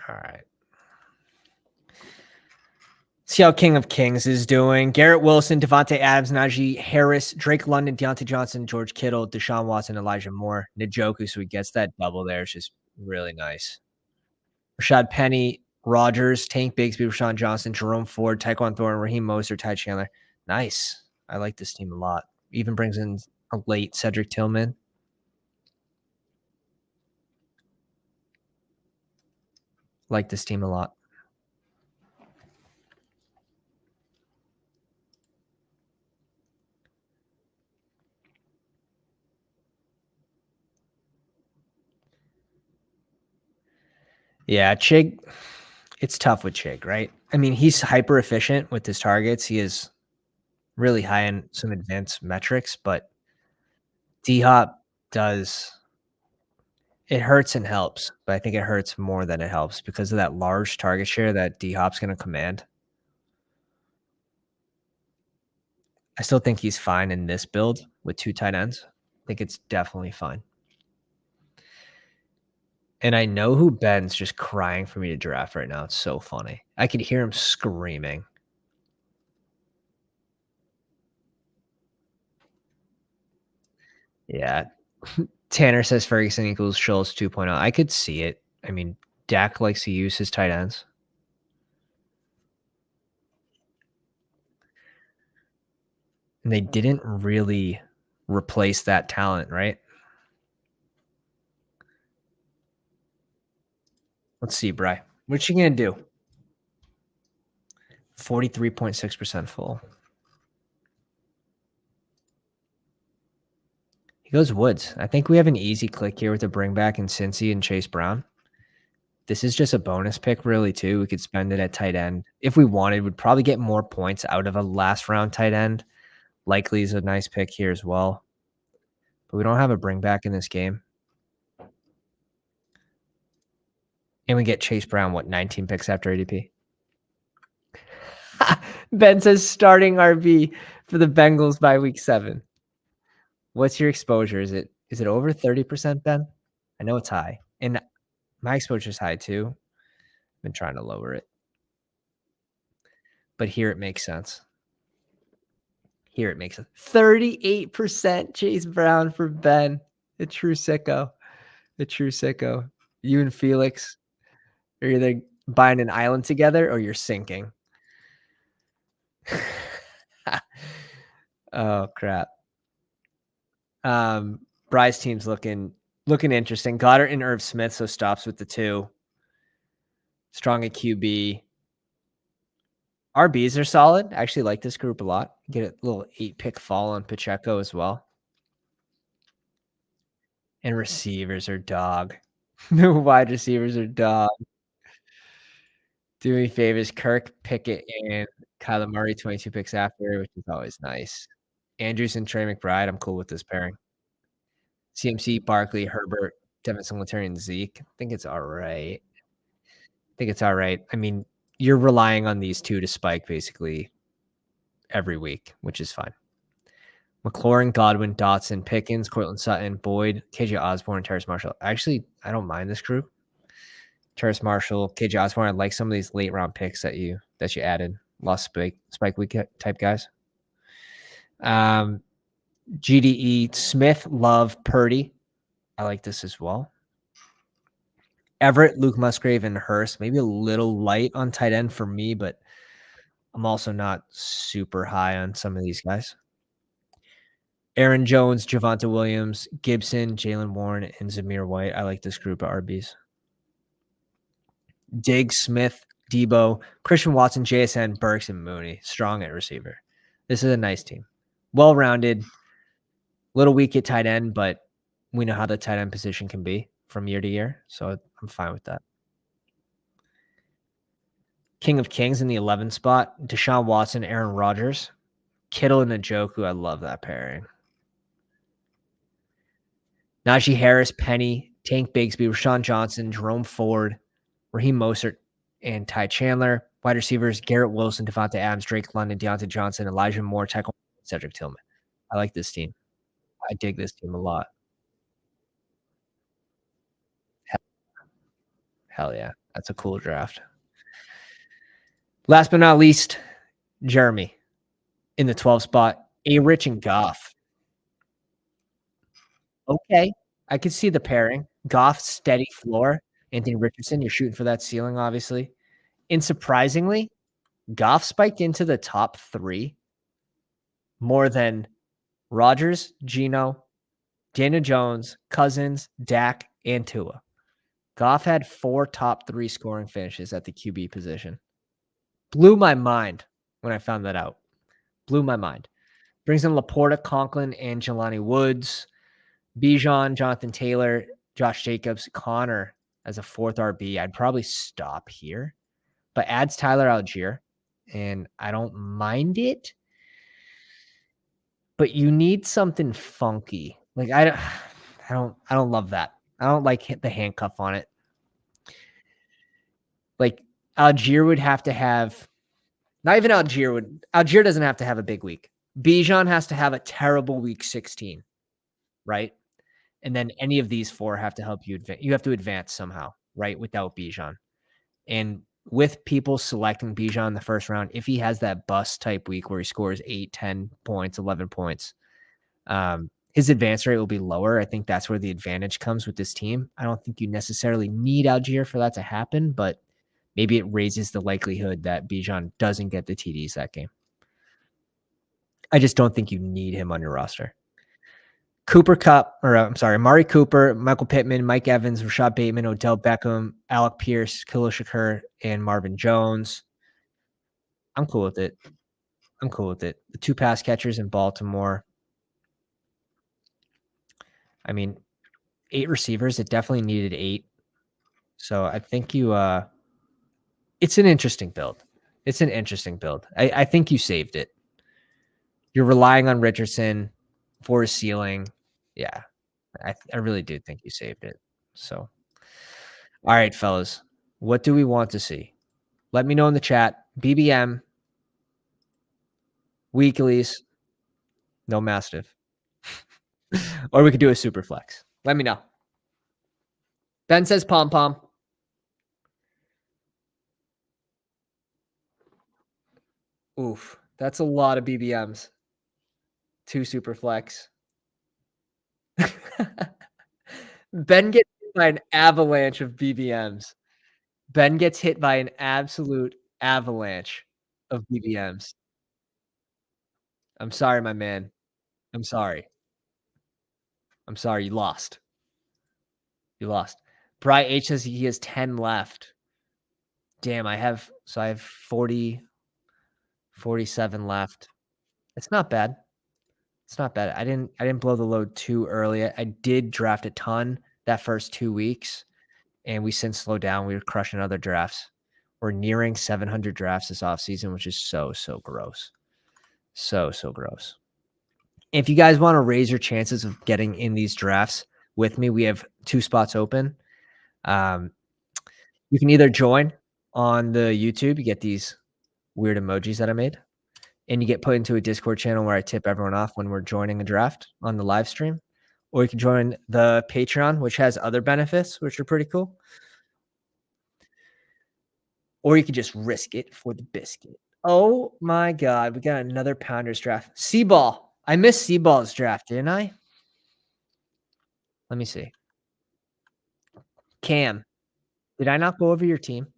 All right. See how King of Kings is doing. Garrett Wilson, Devontae Adams, Najee Harris, Drake London, Deontay Johnson, George Kittle, Deshaun Watson, Elijah Moore, Njoku. So he gets that double there. It's just really nice. Rashad Penny, Rogers, Tank Bigsby, Rashawn Johnson, Jerome Ford, Tyquan Thornton, Raheem Mostert, Ty Chandler. Nice. I like this team a lot. Even brings in a late Cedric Tillman. Like this team a lot. Yeah, Chig, it's tough with Chig, right? I mean, he's hyper efficient with his targets. He is really high in some advanced metrics, but D-Hop does it hurts and helps, but I think it hurts more than it helps because of that large target share that D-Hop's gonna command. I still think he's fine in this build with 2 tight ends. I think it's definitely fine. And I know who Ben's just crying for me to draft right now. It's so funny. I could hear him screaming. Yeah. Tanner says Ferguson equals Schultz 2.0. I could see it. I mean, Dak likes to use his tight ends. And they didn't really replace that talent, right? Let's see, Bry. What you gonna do? 43.6% full. He goes Woods. I think we have an easy click here with a bring back in Cincy and Chase Brown. This is just a bonus pick, really, too. We could spend it at tight end. If we wanted, we'd probably get more points out of a last round tight end. Likely is a nice pick here as well. But we don't have a bring back in this game. And we get Chase Brown, what, 19 picks after ADP? Ben says starting RB for the Bengals by week 7. What's your exposure? Is it over 30%, Ben? I know it's high. And my exposure is high too. I've been trying to lower it. But here it makes sense. Here it makes sense. 38% Chase Brown for Ben. A true sicko. A true sicko. You and Felix are either buying an island together or you're sinking. Oh crap. Bry's team's looking interesting. Goddard and Irv Smith, so stops with the 2. Strong at QB. RBs are solid. I actually like this group a lot. Get a little 8-pick fall on Pacheco as well. And receivers are dog. The wide receivers are dog. Do me favors, Kirk, Pickett, and Kyler Murray, 22 picks after, which is always nice. Andrews and Trey McBride, I'm cool with this pairing. CMC, Barkley, Herbert, Devin Singletary, and Zeke. I think it's all right. I mean, you're relying on these 2 to spike basically every week, which is fine. McLaurin, Godwin, Dotson, Pickens, Cortland Sutton, Boyd, KJ Osborne, Terrace Marshall. Actually, I don't mind this group. Terrace Marshall, KJ Osborne. I like some of these late round picks that you added. Lost spike week type guys. GDE, Smith, Love, Purdy. I like this as well. Everett, Luke Musgrave, and Hurst. Maybe a little light on tight end for me, but I'm also not super high on some of these guys. Aaron Jones, Javonte Williams, Gibson, Jalen Warren, and Zamir White. I like this group of RBs. Diggs, Smith, Debo, Christian Watson, JSN, Burks, and Mooney. Strong at receiver. This is a nice team. Well-rounded. Little weak at tight end, but we know how the tight end position can be from year to year, so I'm fine with that. King of Kings in the 11th spot. Deshaun Watson, Aaron Rodgers. Kittle and Njoku. I love that pairing. Najee Harris, Penny, Tank Bigsby, Rashawn Johnson, Jerome Ford, Raheem Mostert, and Ty Chandler. Wide receivers, Garrett Wilson, Devontae Adams, Drake London, Deontay Johnson, Elijah Moore, Tyquan, Cedric Tillman. I like this team. I dig this team a lot. Hell yeah. That's a cool draft. Last but not least, Jeremy in the 12th spot. A-Rich and Goff. Okay. I could see the pairing. Goff, steady floor. Anthony Richardson, you're shooting for that ceiling, obviously. And surprisingly, Goff spiked into the top 3 more than Rodgers, Geno, Daniel Jones, Cousins, Dak, and Tua. Goff had 4 top 3 scoring finishes at the QB position. Blew my mind when I found that out. Blew my mind. Brings in Laporta, Conklin, and Jelani Woods, Bijan, Jonathan Taylor, Josh Jacobs, Connor as a 4th RB. I'd probably stop here, but adds Tyler Algier, and I don't mind it. But you need something funky. Like I don't love that. I don't like the handcuff on it. Like Algier would have to have, not even Algier doesn't have to have a big week. Bijan has to have a terrible week 16, right? And then any of these 4 have to help you advance. You have to advance somehow, right? Without Bijan. And with people selecting Bijan in the first round, if he has that bust type week where he scores 8, 10 points, 11 points, his advance rate will be lower. I think that's where the advantage comes with this team. I don't think you necessarily need Algier for that to happen, but maybe it raises the likelihood that Bijan doesn't get the TDs that game. I just don't think you need him on your roster. Amari Cooper, Michael Pittman, Mike Evans, Rashad Bateman, Odell Beckham, Alec Pierce, Khalil Shakur, and Marvin Jones. I'm cool with it. The 2 pass catchers in Baltimore. I mean, 8 receivers. It definitely needed 8. So I think it's an interesting build. I think you saved it. You're relying on Richardson for his ceiling. Yeah, I really do think you saved it. So, all right, fellas, what do we want to see? Let me know in the chat. BBM, Weeklies, no mastiff. Or we could do a super flex. Let me know. Ben says pom pom. Oof, that's a lot of BBMs. 2 super flex. Ben gets hit by an avalanche of BBMs. Ben gets hit by an absolute avalanche of BBMs. I'm sorry, my man. I'm sorry. I'm sorry, you lost. You lost. Bry H says he has 10 left. Damn, I have 47 left. It's not bad. It's not bad. I didn't blow the load too early. I did draft a ton that first 2 weeks, and we since slowed down. We were crushing other drafts. We're nearing 700 drafts this offseason, which is so, so gross. So, so gross. If you guys wanna raise your chances of getting in these drafts with me, we have 2 spots open. Um, you can either join on the YouTube, you get these weird emojis that I made, and you get put into a Discord channel where I tip everyone off when we're joining a draft on the live stream, or you can join the Patreon, which has other benefits, which are pretty cool, or you could just risk it for the biscuit. Oh my god, we got another Pounders draft. C-Ball. I missed C-Ball's draft, didn't I? Let me see. Cam, did I not go over your team?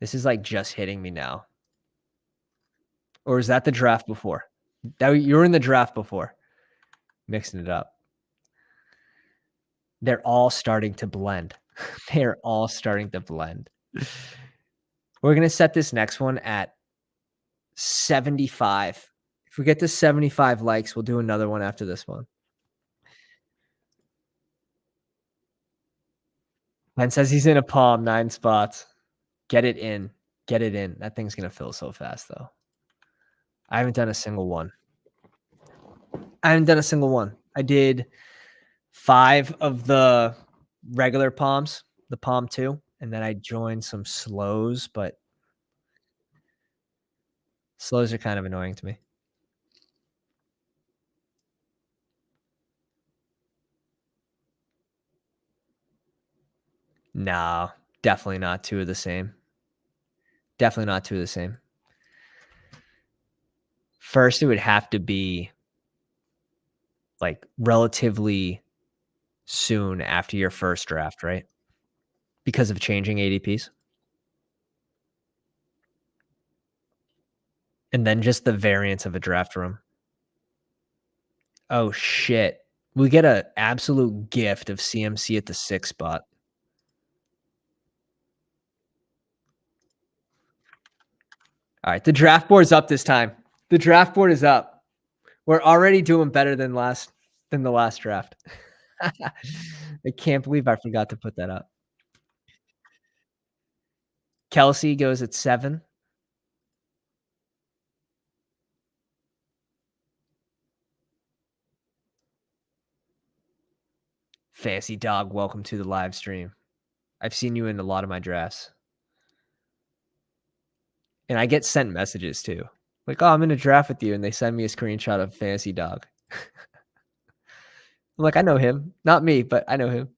This is, like, just hitting me now. Or is that the draft before? That you were in the draft before. Mixing it up. They're all starting to blend. They're all starting to blend. We're gonna set this next one at 75. If we get to 75 likes, we'll do another one after this one. Ben says he's in a palm, 9 spots. Get it in. Get it in. That thing's gonna fill so fast, though. I haven't done a single one. I did 5 of the regular palms, the palm 2, and then I joined some slows, but slows are kind of annoying to me. No, definitely not 2 of the same. Definitely not 2 of the same. First, it would have to be, like, relatively soon after your first draft, right? Because of changing ADPs? And then just the variance of a draft room. Oh, shit. We get a absolute gift of CMC at the 6th spot. Alright, the draft board's up this time. The draft board is up. We're already doing better than the last draft. I can't believe I forgot to put that up. Kelsey goes at 7. Fancy Dog, welcome to the live stream. I've seen you in a lot of my drafts. And I get sent messages too. Like, "Oh, I'm in a draft with you," and they send me a screenshot of Fancy Dog. I'm like, "I know him." Not me, but I know him.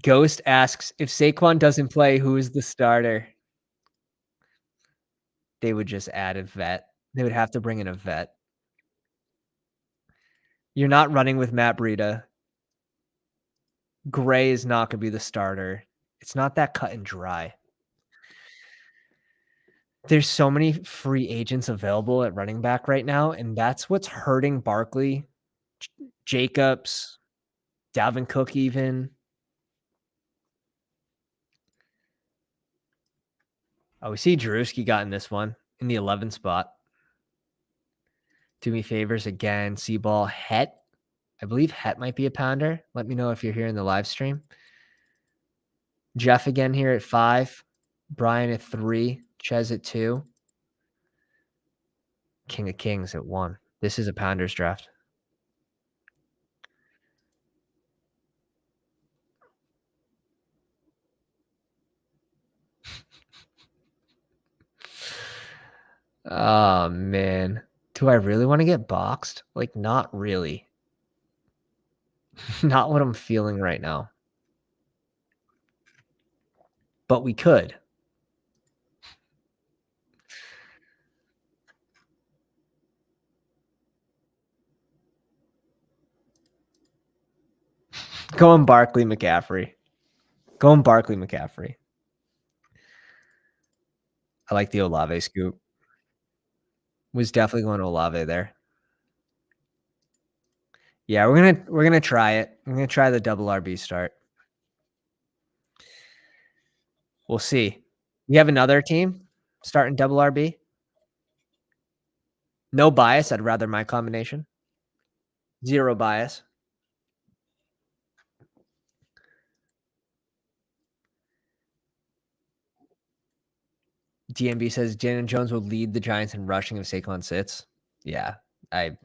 Ghost asks, "If Saquon doesn't play, who is the starter?" They would just add a vet. They would have to bring in a vet. You're not running with Matt Breida. Gray is not gonna be the starter. It's not that cut and dry. There's so many free agents available at running back right now, and that's what's hurting Barkley, J Jacobs, Dalvin Cook even. Oh, we see Drewski got in this one in the 11th spot. Do me favors again. C-Ball Het. I believe Het might be a pounder. Let me know if you're here in the live stream. Jeff again here at 5. Brian at 3. Ches at 2. King of Kings at 1. This is a pounders draft. Oh, man. Do I really wanna get boxed? Like, not really. Not what I'm feeling right now, but we could. Going Barkley McCaffrey. Going Barkley McCaffrey. I like the Olave scoop. Was definitely going Olave there. Yeah, we're gonna try it. We're gonna try the double RB start. We'll see. You have another team starting double RB? No bias, I'd rather my combination. 0 bias. DMB says Daniel Jones will lead the Giants in rushing if Saquon sits. Yeah, I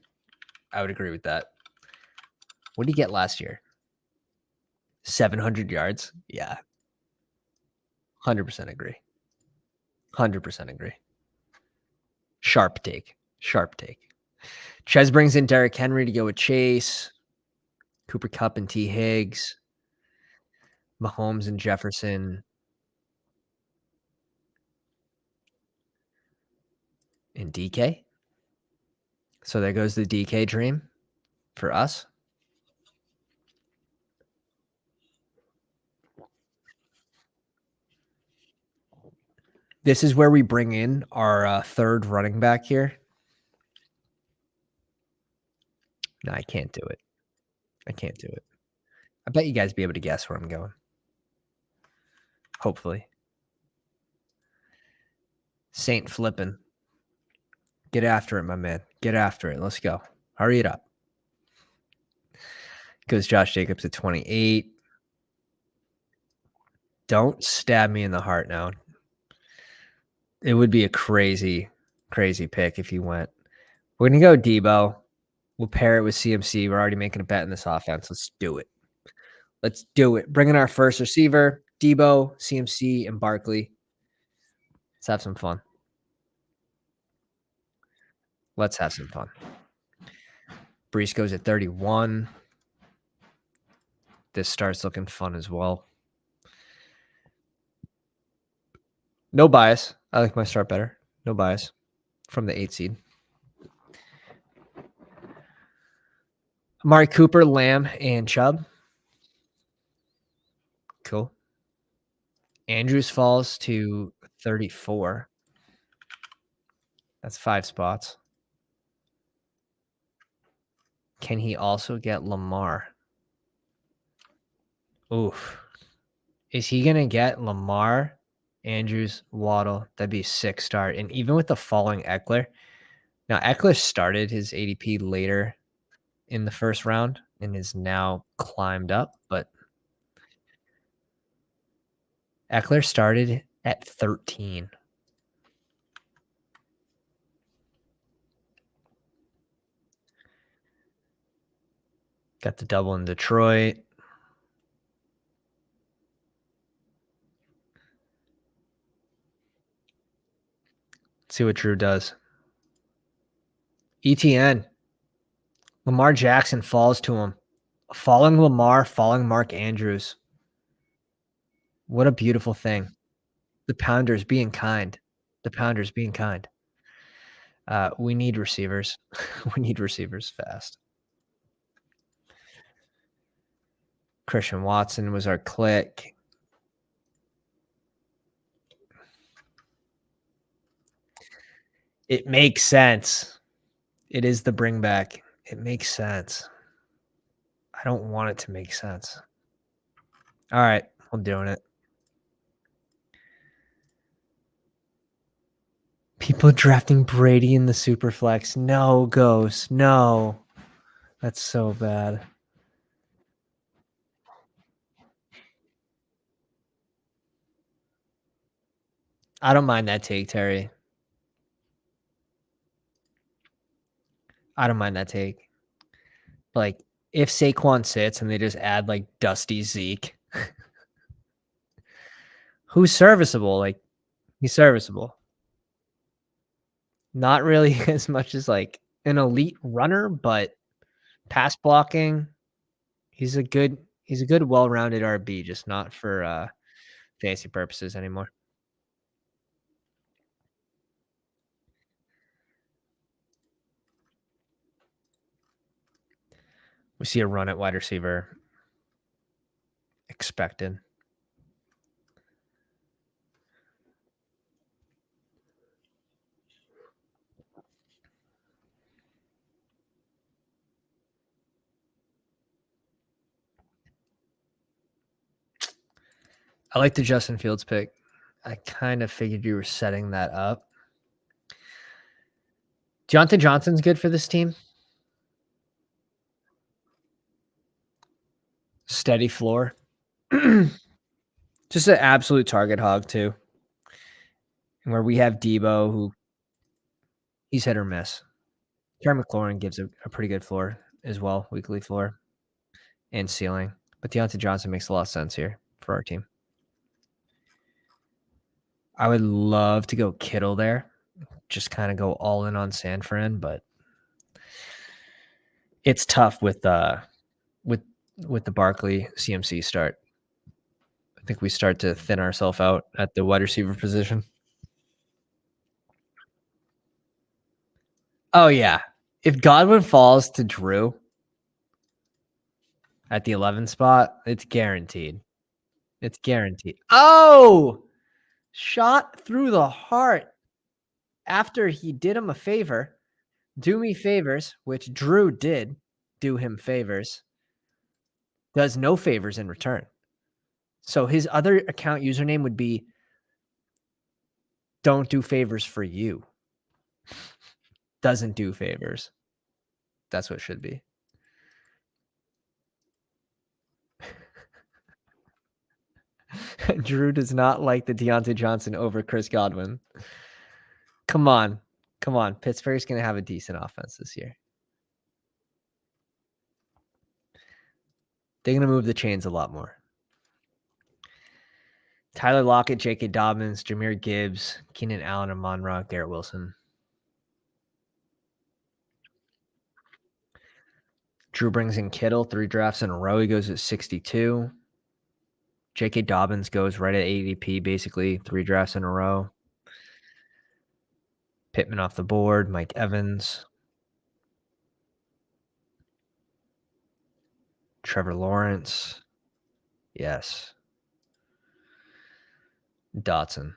I would agree with that. What did he get last year? 700 yards? Yeah, 100% agree. 100% agree. Sharp take. Sharp take. Ches brings in Derrick Henry to go with Chase, Cooper Kupp and T. Higgs, Mahomes and Jefferson and DK. So there goes the DK dream for us. This is where we bring in our third running back here. No, I can't do it. I can't do it. I bet you guys be able to guess where I'm going. Hopefully. Saint flippin'. Get after it, my man. Get after it. Let's go. Hurry it up. Goes Josh Jacobs at 28. Don't stab me in the heart now. It would be a crazy, crazy pick if you went. We're going to go Debo. We'll pair it with CMC. We're already making a bet in this offense. Let's do it. Let's do it. Bring in our first receiver, Debo, CMC, and Barkley. Let's have some fun. Let's have some fun. Brees goes at 31. This starts looking fun as well. No bias. I like my start better. No bias from the 8 seed. Amari Cooper, Lamb, and Chubb. Cool. Andrews falls to 34. That's 5 spots. Can he also get Lamar? Oof. Is he going to get Lamar, Andrews, Waddle? That'd be a 6 start. And even with the following Eckler. Now, Eckler started his ADP later in the first round and is now climbed up, but Eckler started at 13. Got the double in Detroit. Let's see what Drew does. ETN. Lamar Jackson falls to him. Falling Lamar, falling Mark Andrews. What a beautiful thing. The Pounders being kind. The Pounders being kind. We need receivers. We need receivers fast. Christian Watson was our click. It makes sense. It is the bring back. It makes sense. I don't want it to make sense. All right, I'm doing it. People drafting Brady in the Superflex. No, Ghost. No. That's so bad. I don't mind that take, Terry. I don't mind that take. Like, if Saquon sits and they just add, like, Dusty Zeke, who's serviceable? Like, he's serviceable. Not really as much as, like, an elite runner, but pass blocking, he's a good well-rounded RB, just not for, fantasy purposes anymore. We see a run at wide receiver expected. I like the Justin Fields pick. I kind of figured you were setting that up. Deontay Johnson's good for this team. Steady floor. Just an absolute target hog too. Where we have Debo, who he's hit or miss. Terry McLaurin gives a pretty good floor as well, weekly floor and ceiling. But Deontay Johnson makes a lot of sense here for our team. I would love to go Kittle there. Just kind of go all in on San Fran, but it's tough with with the Barkley CMC start. I think we start to thin ourselves out at the wide receiver position. Oh yeah. If Godwin falls to Drew at the 11th spot, it's guaranteed. It's guaranteed. Oh! Shot through the heart after he did him a favor. Do me favors, which Drew did do him favors. Does no favors in return. So his other account username would be don't do favors for you. Doesn't do favors. That's what it should be. Drew does not like the Deontay Johnson over Chris Godwin. Come on. Come on. Pittsburgh's going to have a decent offense this year. They're going to move the chains a lot more. Tyler Lockett, J.K. Dobbins, Jahmyr Gibbs, Keenan Allen, Amon-Ra, Garrett Wilson. Drew brings in Kittle, 3 drafts in a row. He goes at 62. J.K. Dobbins goes right at ADP, basically 3 drafts in a row. Pittman off the board, Mike Evans. Trevor Lawrence. Yes. Dotson.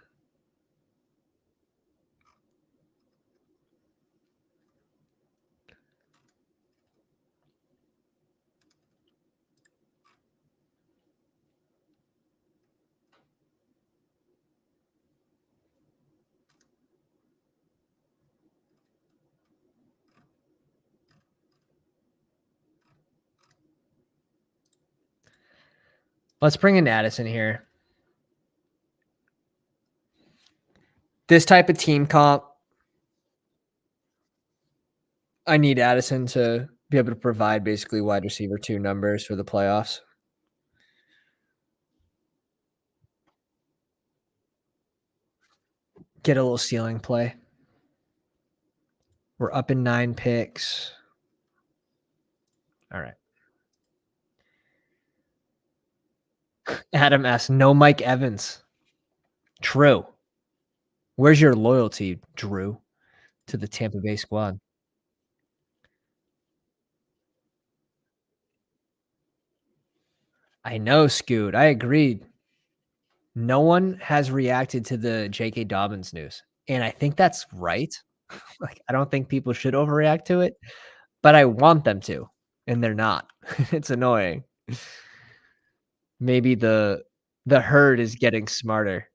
Let's bring in Addison here. This type of team comp, I need Addison to be able to provide basically wide receiver 2 numbers for the playoffs. Get a little ceiling play. We're up in 9 picks. All right. Adam asks, no Mike Evans. True. Where's your loyalty, Drew, to the Tampa Bay squad? I know, Scoot. I agreed. No one has reacted to the J.K. Dobbins news. And I think that's right. Like, I don't think people should overreact to it, but I want them to, and they're not. It's annoying. Maybe the herd is getting smarter.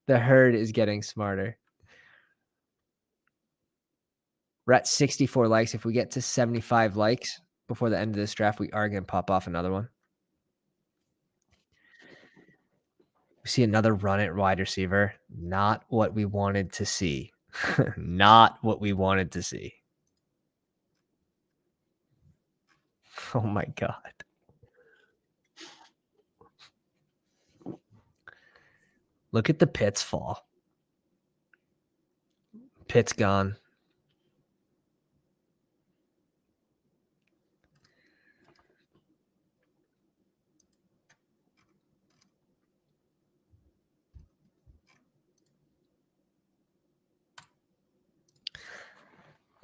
The herd is getting smarter. We're at 64 likes. If we get to 75 likes before the end of this draft, we are going to pop off another one. We see another run at wide receiver. Not what we wanted to see. Not what we wanted to see. Oh my God. Look at the Pitts fall. Pitt's gone.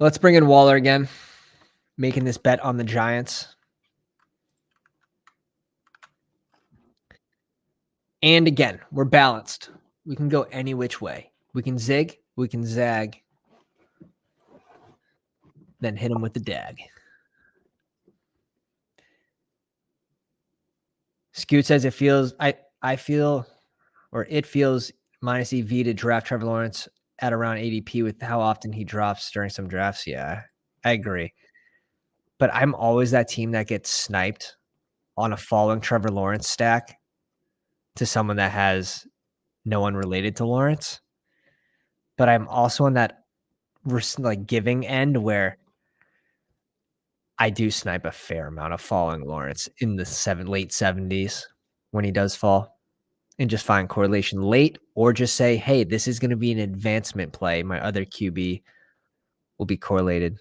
Let's bring in Waller again, making this bet on the Giants. And again, we're balanced. We can go any which way. We can zig, we can zag, then hit him with the dag. Scoot says it feels it feels minus EV to draft Trevor Lawrence at around ADP with how often he drops during some drafts. Yeah, I agree. But I'm always that team that gets sniped on a following Trevor Lawrence stack to someone that has no one related to Lawrence. But I'm also on that like giving end where I do snipe a fair amount of following Lawrence in the late 70s when he does fall. And just find correlation late, or just say, hey, this is going to be an advancement play. My other QB will be correlated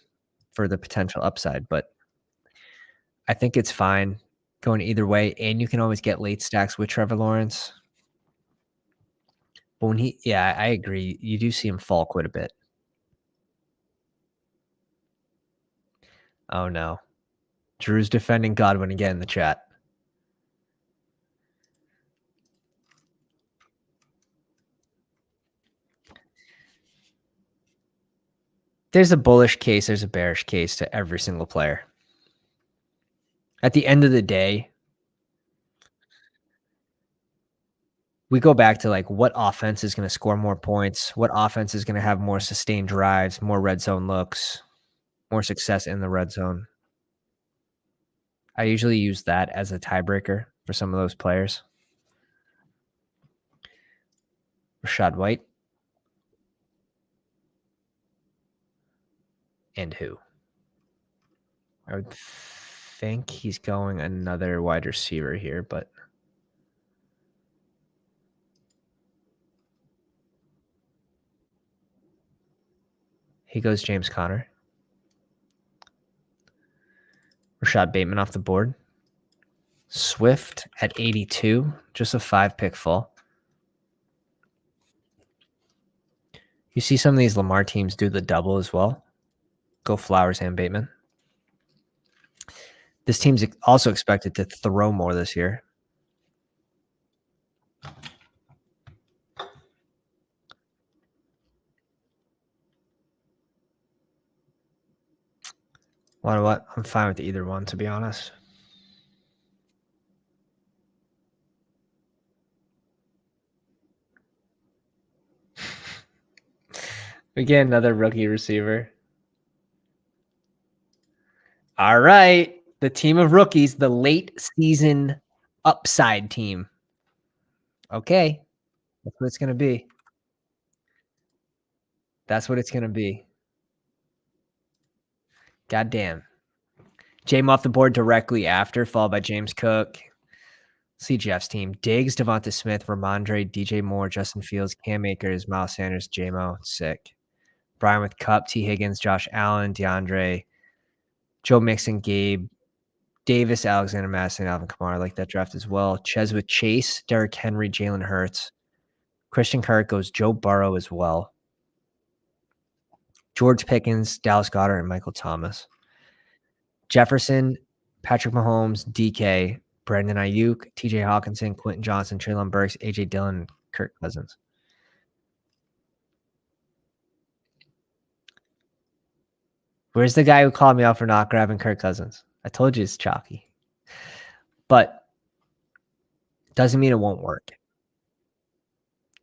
for the potential upside. But I think it's fine going either way. And you can always get late stacks with Trevor Lawrence. But when I agree. You do see him fall quite a bit. Oh, no. Drew's defending Godwin again in the chat. There's a bullish case, there's a bearish case to every single player. At the end of the day, we go back to like what offense is going to score more points, what offense is going to have more sustained drives, more red zone looks, more success in the red zone. I usually use that as a tiebreaker for some of those players. Rashad White. And who? I would think he's going another wide receiver here, but he goes James Conner. Rashad Bateman off the board. Swift at 82, just a 5-pick fall. You see some of these Lamar teams do the double as well. Go Flowers and Bateman. This team's also expected to throw more this year. What? I'm fine with either one, to be honest. We get another rookie receiver. All right. The team of rookies, the late season upside team. Okay. That's what it's going to be. That's what it's going to be. Goddamn. James off the board directly after, followed by James Cook. See Jeff's team. Diggs, Devonta Smith, Ramondre, DJ Moore, Justin Fields, Cam Akers, Miles Sanders, J-Mo. Sick. Brian with Cup, T. Higgins, Josh Allen, DeAndre, Joe Mixon, Gabe, Davis, Alexander Madison, Alvin Kamara. I like that draft as well. Ches with Chase, Derrick Henry, Jalen Hurts. Christian Kirk goes Joe Burrow as well. George Pickens, Dallas Goedert, and Michael Thomas. Jefferson, Patrick Mahomes, DK, Brandon Ayuk, TJ Hawkinson, Quentin Johnson, Treylon Burks, AJ Dillon, and Kirk Cousins. Where's the guy who called me out for not grabbing Kirk Cousins? I told you it's chalky. But doesn't mean it won't work.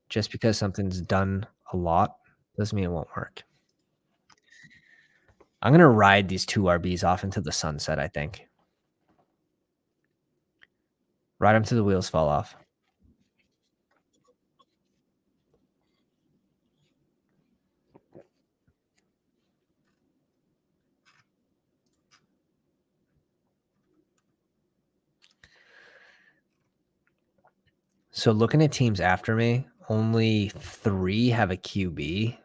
Just because something's done a lot doesn't mean it won't work. I'm going to ride these two RBs off into the sunset, I think. Ride them till the wheels fall off. So looking at teams after me, only 3 have a QB.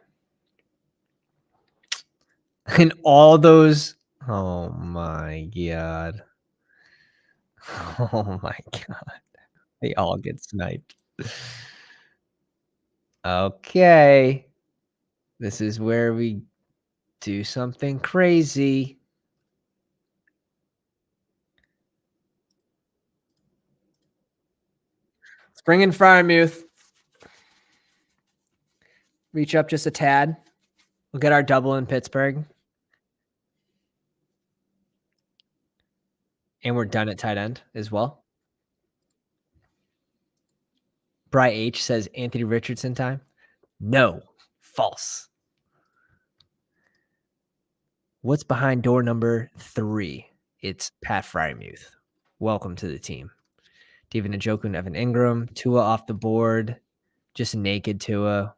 And all those oh my god. Oh my god. They all get sniped. Okay. This is where we do something crazy. Spring and Frymuth. Reach up just a tad. We'll get our double in Pittsburgh. And we're done at tight end as well. Bry H says Anthony Richardson time. No. False. What's behind door number 3? It's Pat Frymuth. Welcome to the team. David Njoku and Evan Ingram. Tua off the board. Just naked Tua,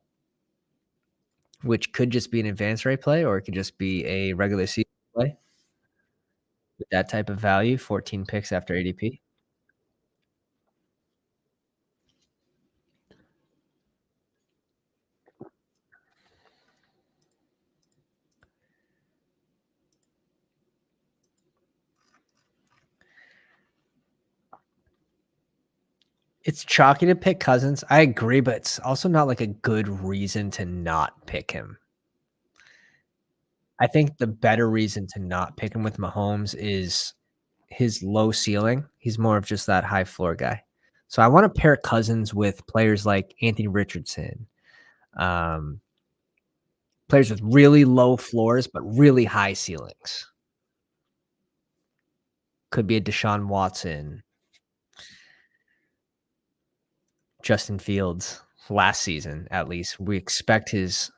which could just be an advanced rate play, or it could just be a regular season play with that type of value. 14 picks after ADP. It's chalky to pick Cousins. I agree, but it's also not like a good reason to not pick him. I think the better reason to not pick him with Mahomes is his low ceiling. He's more of just that high floor guy. So I want to pair Cousins with players like Anthony Richardson, players with really low floors but really high ceilings. Could be a Deshaun Watson, Justin Fields last season, at least. We expect his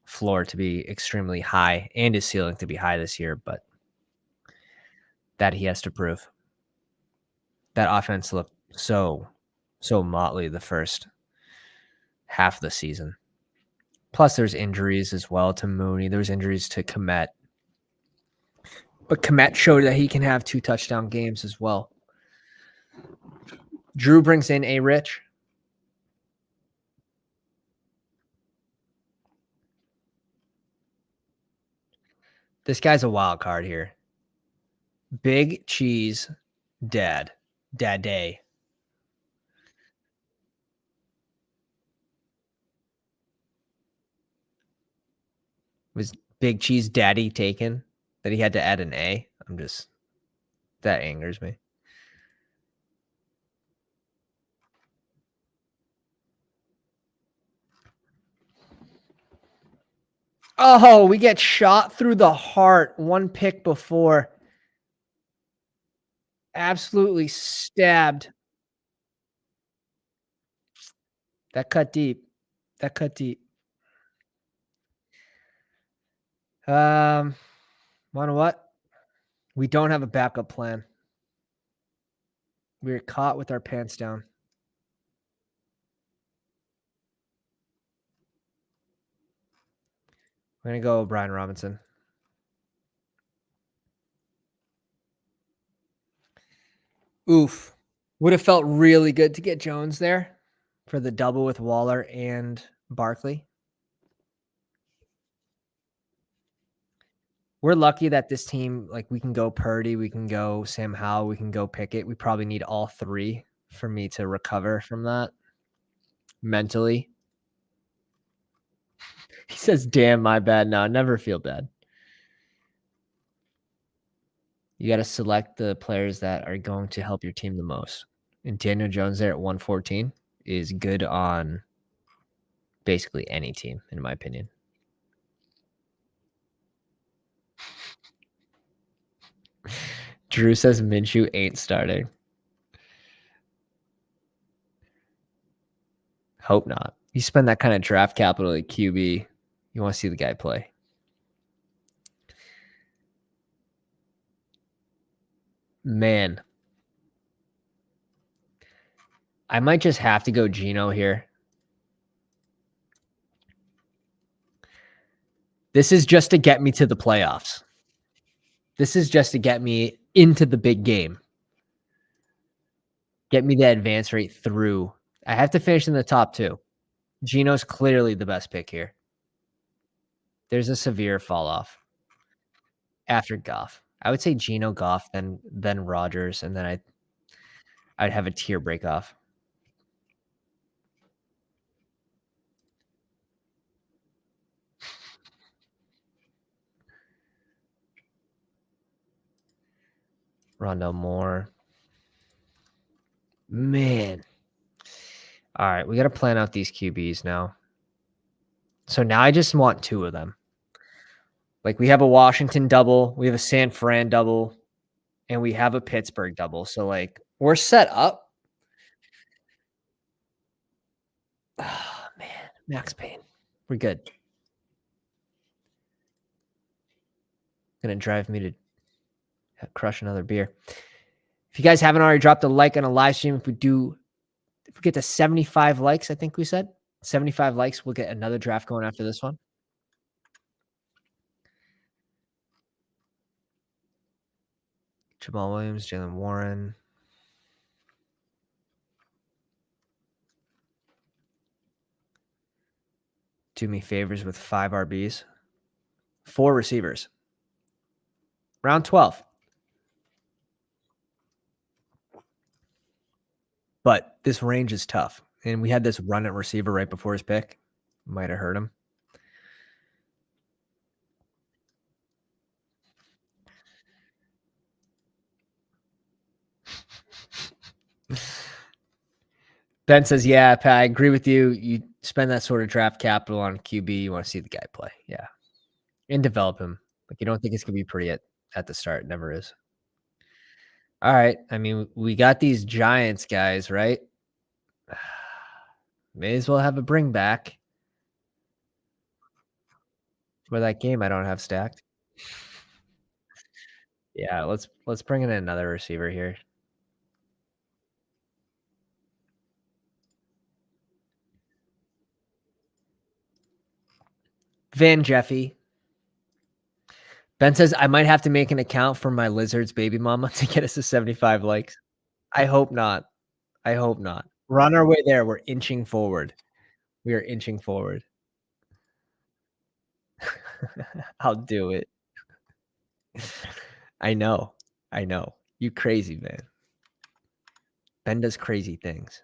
floor to be extremely high and his ceiling to be high this year, but that he has to prove. That offense looked so motley the first half of the season. Plus, there's injuries as well to Mooney. There's injuries to Komet. But Komet showed that he can have 2 touchdown games as well. Drew brings in A. Rich. This guy's a wild card here. Big Cheese Dad. Day. Was Big Cheese Daddy taken? That he had to add an A? That angers me. Oh, we get shot through the heart 1 pick before. Absolutely stabbed. That cut deep. Want to what? We don't have a backup plan. We're caught with our pants down. We're going to go Brian Robinson. Oof. Would have felt really good to get Jones there for the double with Waller and Barkley. We're lucky that this team, like, we can go Purdy, we can go Sam Howell, we can go Pickett. We probably need all 3 for me to recover from that mentally. He says, damn, my bad. No, never feel bad. You got to select the players that are going to help your team the most. And Daniel Jones there at 114 is good on basically any team, in my opinion. Drew says Minshew ain't starting. Hope not. You spend that kind of draft capital at QB, you want to see the guy play. Man. I might just have to go Geno here. This is just to get me to the playoffs. This is just to get me into the big game. Get me the advance rate through. I have to finish in the top 2. Geno's clearly the best pick here. There's a severe fall off. after Goff. I would say Geno, Goff, then Rodgers, and then I'd have a tier break off. Rondell Moore. Man. All right, we got to plan out these QBs now. So now I just want 2 of them. Like we have a Washington double, we have a San Fran double, and we have a Pittsburgh double. So like we're set up. Oh man, Max Payne. We're good. Gonna drive me to crush another beer. If you guys haven't already dropped a like on a live stream, if we get to 75 likes, I think we said 75 likes, we'll get another draft going after this one. Jamal Williams, Jalen Warren. Do me favors with 5 RBs. 4 receivers. Round 12. But this range is tough. And we had this run at receiver right before his pick. Might have hurt him. Ben says, yeah, Pat, I agree with you. You spend that sort of draft capital on QB, you want to see the guy play. Yeah. And develop him. Like you don't think it's going to be pretty at the start. It never is. All right. I mean, we got these Giants guys, right? May as well have a bring back for that game I don't have stacked. Yeah, let's bring in another receiver here. Van Jeffy. Ben says I might have to make an account for my Lizards baby mama to get us to 75 likes. I hope not. I hope not. We're on our way there. We're inching forward. We are inching forward. I'll do it. I know. I know. You crazy, man. Ben does crazy things.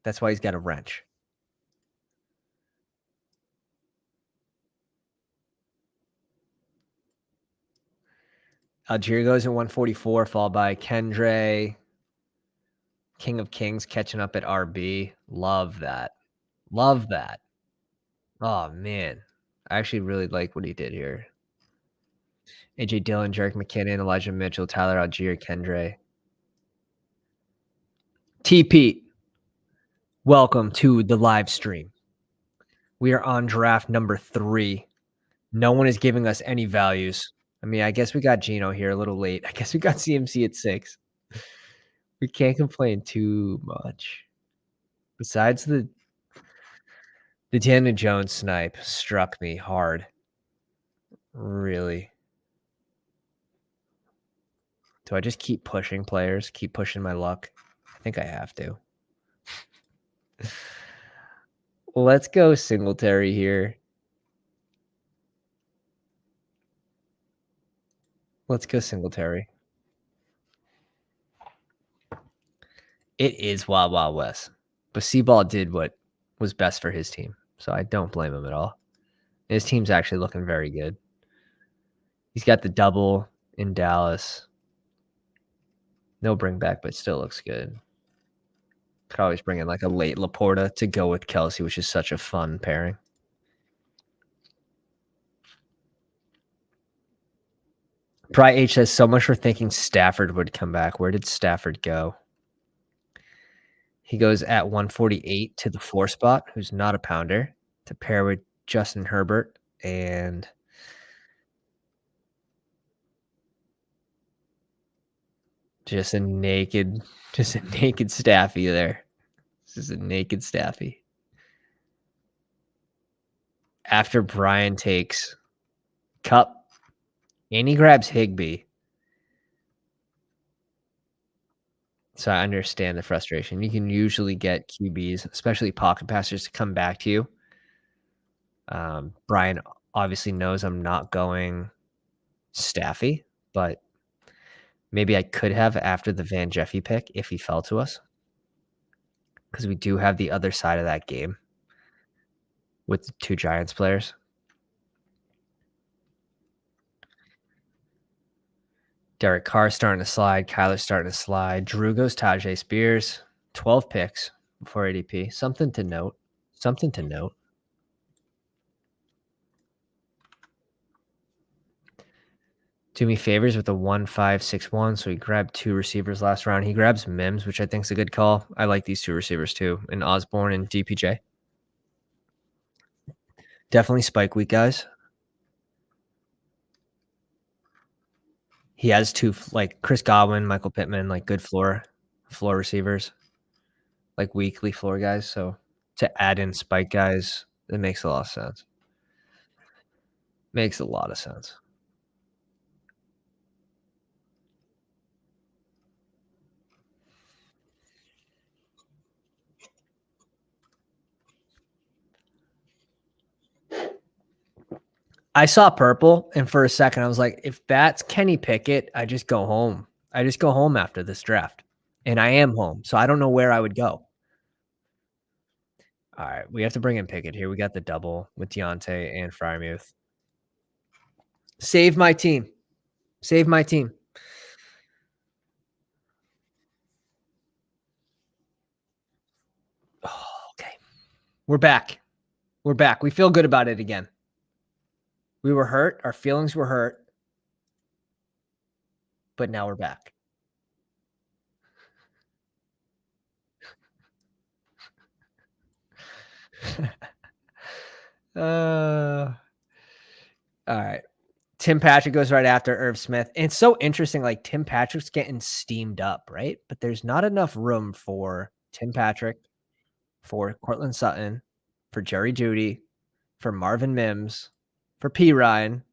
That's why he's got a wrench. Algier goes at 144, followed by Kendre, King of Kings catching up at RB. Love that. Love that. Oh, man. I actually really like what he did here. AJ Dillon, Jerick McKinnon, Elijah Mitchell, Tyler Algier, Kendre. TP, welcome to the live stream. We are on draft number 3. No one is giving us any values. I mean, I guess we got Geno here a little late. I guess we got CMC at 6. We can't complain too much. Besides the Daniel Jones snipe struck me hard. Really. Do I just keep pushing players? Keep pushing my luck? I think I have to. Let's go Singletary here. Let's go Singletary. It is Wild Wild West. But C-Ball did what was best for his team. So I don't blame him at all. His team's actually looking very good. He's got the double in Dallas. No bring back, but still looks good. Could always bring in like a late Laporta to go with Kelsey, which is such a fun pairing. Pry H says so much for thinking Stafford would come back. Where did Stafford go? He goes at 148 to the 4 spot, who's not a pounder, to pair with Justin Herbert and just a naked Staffy there. This is a naked Staffy. After Brian takes Cup and he grabs Higbee. So I understand the frustration. You can usually get QBs, especially pocket passers, to come back to you. Brian obviously knows I'm not going Staffy, but maybe I could have after the Van Jeffy pick if he fell to us, because we do have the other side of that game with the 2 Giants players. Derek Carr starting to slide, Kyler's starting to slide, Drew goes Tajay Spears, 12 picks before ADP. Something to note. Something to note. Do me favors with the 1-5-6-1. So he grabbed 2 receivers last round. He grabs Mims, which I think is a good call. I like these 2 receivers too, in Osborne and DPJ. Definitely spike week guys. He has 2 like Chris Godwin, Michael Pittman, like good floor receivers, like weekly floor guys. So to add in spike guys, it makes a lot of sense. Makes a lot of sense. I saw purple, and for a second, I was like, if that's Kenny Pickett, I just go home. I just go home after this draft. And I am home, so I don't know where I would go. All right, we have to bring in Pickett here. We got the double with Deontay and Freiermuth. Save my team. Save my team. Oh, okay. We're back. We're back. We feel good about it again. We were hurt. Our feelings were hurt. But now we're back. All right. Tim Patrick goes right after Irv Smith. And it's so interesting. Like Tim Patrick's getting steamed up, right? But there's not enough room for Tim Patrick, for Cortland Sutton, for Jerry Jeudy, for Marvin Mims, for P. Ryan.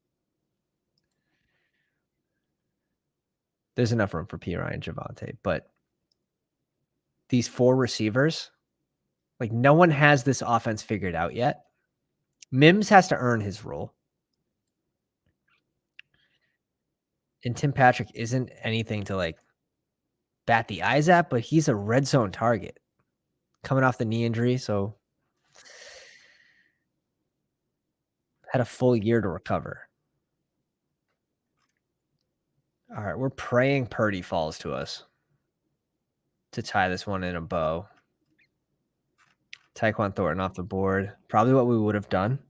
There's enough room for P. Ryan, Javonte, but these 4 receivers, like no one has this offense figured out yet. Mims has to earn his role. And Tim Patrick isn't anything to like bat the eyes at, but he's a red zone target coming off the knee injury. So had a full year to recover. All right. We're praying Purdy falls to us to tie this one in a bow. Tyquan Thornton off the board. Probably what we would have done.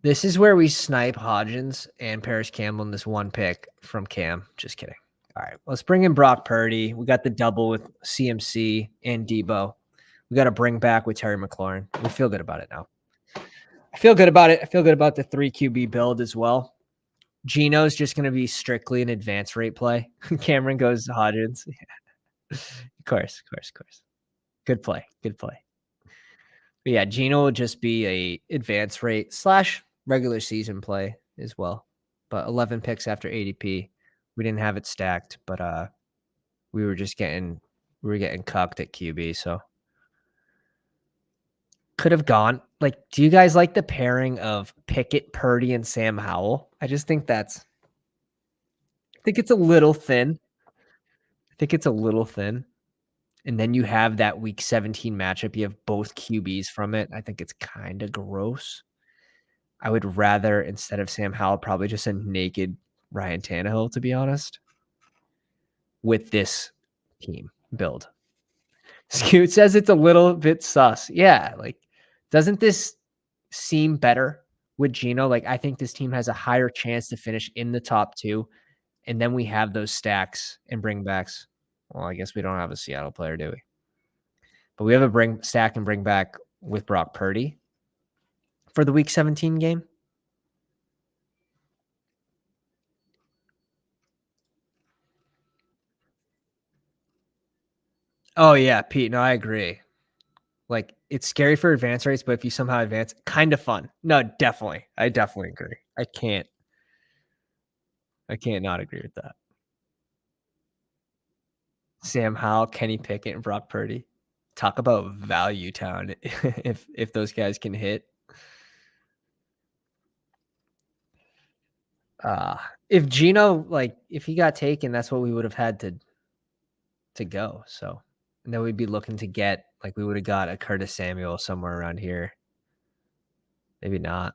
This is where we snipe Hodgins and Paris Campbell in this one pick from Cam. Just kidding. All right, let's bring in Brock Purdy. We got the double with CMC and Debo. We got to bring back with Terry McLaurin. We feel good about it now. I feel good about it. I feel good about the 3 QB build as well. Geno's just going to be strictly an advance rate play. Cameron goes Hodgins. Of course. Good play. But yeah, Geno will just be a advance rate / regular season play as well. But 11 picks after ADP. We didn't have it stacked, but we were getting cucked at QB, so could have gone. Like, do you guys like the pairing of Pickett, Purdy, and Sam Howell? I just think I think it's a little thin. And then you have that week 17 matchup. You have both QBs from it. I think it's kind of gross. I would rather, instead of Sam Howell, probably just a naked Ryan Tannehill, to be honest, with this team build. Scoot says it's a little bit sus. Yeah, like, doesn't this seem better with Geno? Like, I think this team has a higher chance to finish in the top 2, and then we have those stacks and bringbacks. Well, I guess we don't have a Seattle player, do we? But we have a stack and bring back with Brock Purdy for the week 17 game. Oh yeah, Pete. No, I agree. Like, it's scary for advance rates, but if you somehow advance, kind of fun. No, definitely. I definitely agree. I can't not agree with that. Sam Howell, Kenny Pickett, and Brock Purdy. Talk about value town if those guys can hit. If Gino, like, if he got taken, that's what we would have had to go. So, and then we'd be looking to get like we would have got a Curtis Samuel somewhere around here. Maybe not,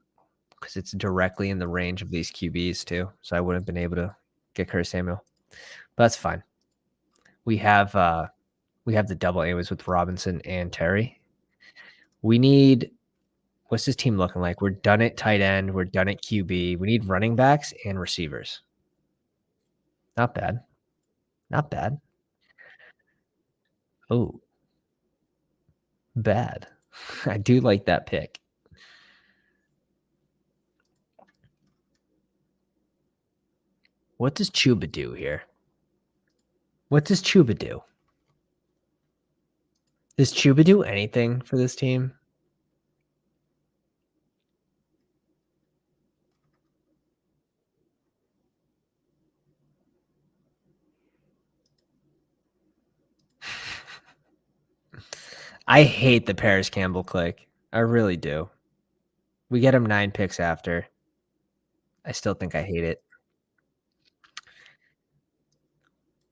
because it's directly in the range of these QBs too. So I wouldn't have been able to get Curtis Samuel. But that's fine. We have the double A's with Robinson and Terry. We need what's this team looking like? We're done at tight end. We're done at QB. We need running backs and receivers. Not bad. Not bad. Oh, bad. I do like that pick. What does Chuba do here? What does Chuba do? Does Chuba do anything for this team? I hate the Paris Campbell click. I really do. We get him 9 picks after. I still think I hate it.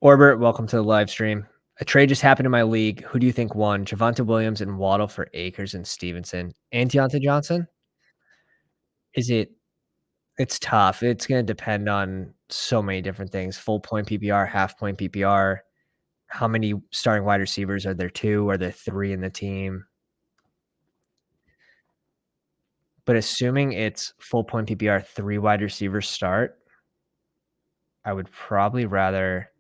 Orbert, welcome to the live stream. A trade just happened in my league. Who do you think won? Javonte Williams and Waddle for Akers and Stevenson and Deontay Johnson? Is it? It's tough. It's going to depend on so many different things. Full point PPR, half point PPR. How many starting wide receivers are there? 2? Are there 3 in the team? But assuming it's full point PPR, 3 wide receivers start, I would probably rather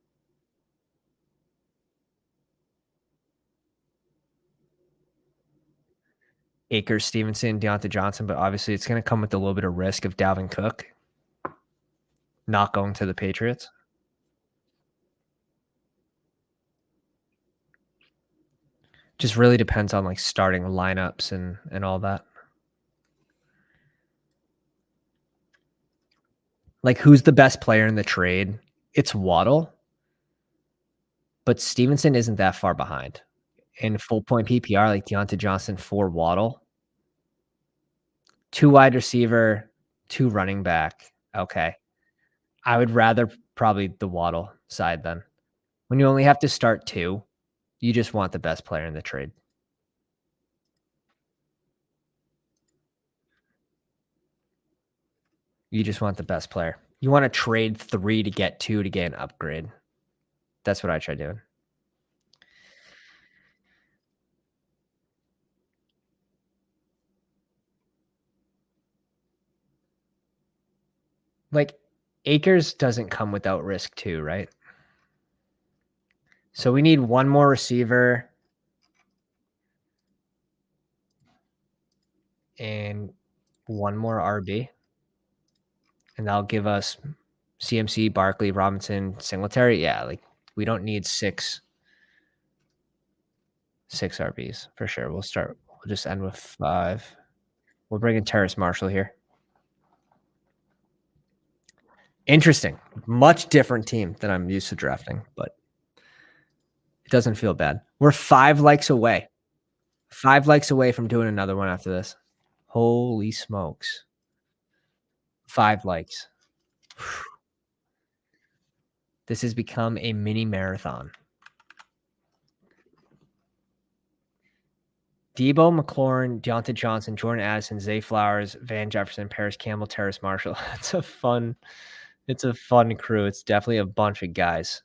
Akers, Stevenson, Deontay Johnson, but obviously it's going to come with a little bit of risk of Dalvin Cook not going to the Patriots. Just really depends on like starting lineups and all that. Like who's the best player in the trade? It's Waddle, but Stevenson isn't that far behind. In full point PPR, like Deontay Johnson for Waddle, 2 wide receiver, 2 running back. Okay. I would rather probably the Waddle side then. When you only have to start 2, you just want the best player in the trade. You just want the best player. You want to trade 3 to get 2 to get an upgrade. That's what I try doing. Like Akers doesn't come without risk too, right? So we need 1 more receiver and 1 more RB. And that'll give us CMC, Barkley, Robinson, Singletary. Yeah, like we don't need 6 RBs for sure. We'll just end with 5. We'll bring in Terrace Marshall here. Interesting. Much different team than I'm used to drafting, but it doesn't feel bad. We're 5 likes away. 5 likes away from doing another one after this. Holy smokes. 5 likes. This has become a mini marathon. Debo, McLaurin, Deontay Johnson, Jordan Addison, Zay Flowers, Van Jefferson, Paris Campbell, Terrace Marshall. It's a fun crew. It's definitely a bunch of guys.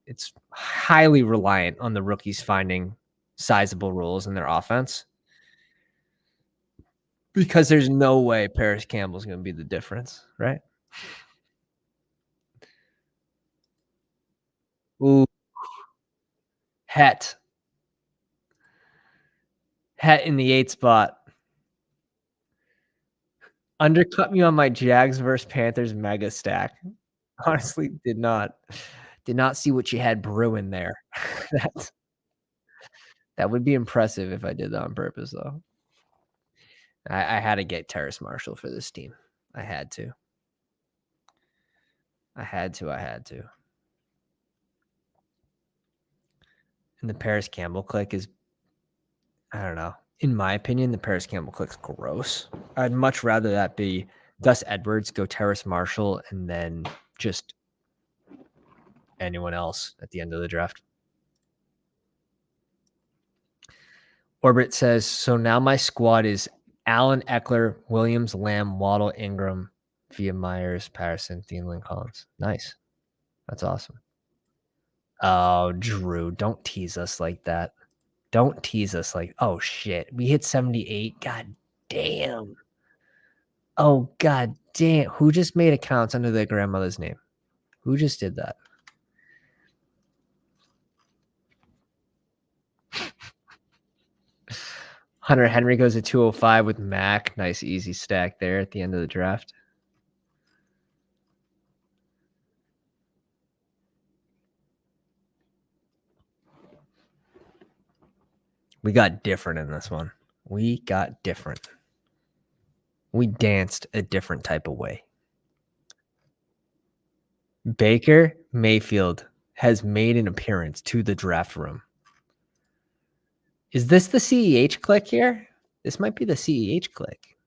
It's highly reliant on the rookies finding sizable roles in their offense because there's no way Paris Campbell's going to be the difference, right? Ooh, Het in the 8 spot. Undercut me on my Jags versus Panthers mega stack. Honestly, did not see what you had brewing there. That would be impressive if I did that on purpose, though. I had to get Terrace Marshall for this team. I had to. And the Paris Campbell click is, I don't know. In my opinion, the Paris Campbell click's gross. I'd much rather that be Gus Edwards, go Terrace Marshall, and then just anyone else at the end of the draft. Orbit says, so now my squad is Allen, Eckler, Williams, Lamb, Waddle, Ingram, via Myers, Patterson, Thielen, Collins. Nice. That's awesome. Oh, Drew, don't tease us like that. Don't tease us like, oh shit, we hit 78. God damn. Oh god damn. Who just made accounts under their grandmother's name? Who just did that? Hunter Henry goes to 205 with Mac. Nice easy stack there at the end of the draft. We got different in this one. We got different. We danced a different type of way. Baker Mayfield has made an appearance to the draft room. Is this the CEH click here? This might be the CEH click.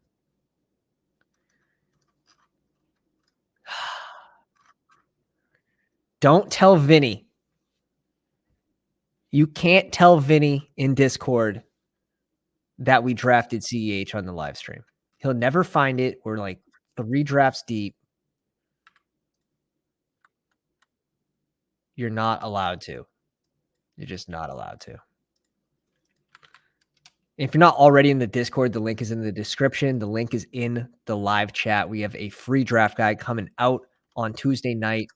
Don't tell Vinny. You can't tell Vinny in Discord that we drafted CEH on the live stream. He'll never find it. We're like 3 drafts deep. You're not allowed to. You're just not allowed to. If you're not already in the Discord, the link is in the description. The link is in the live chat. We have a free draft guide coming out on Tuesday night.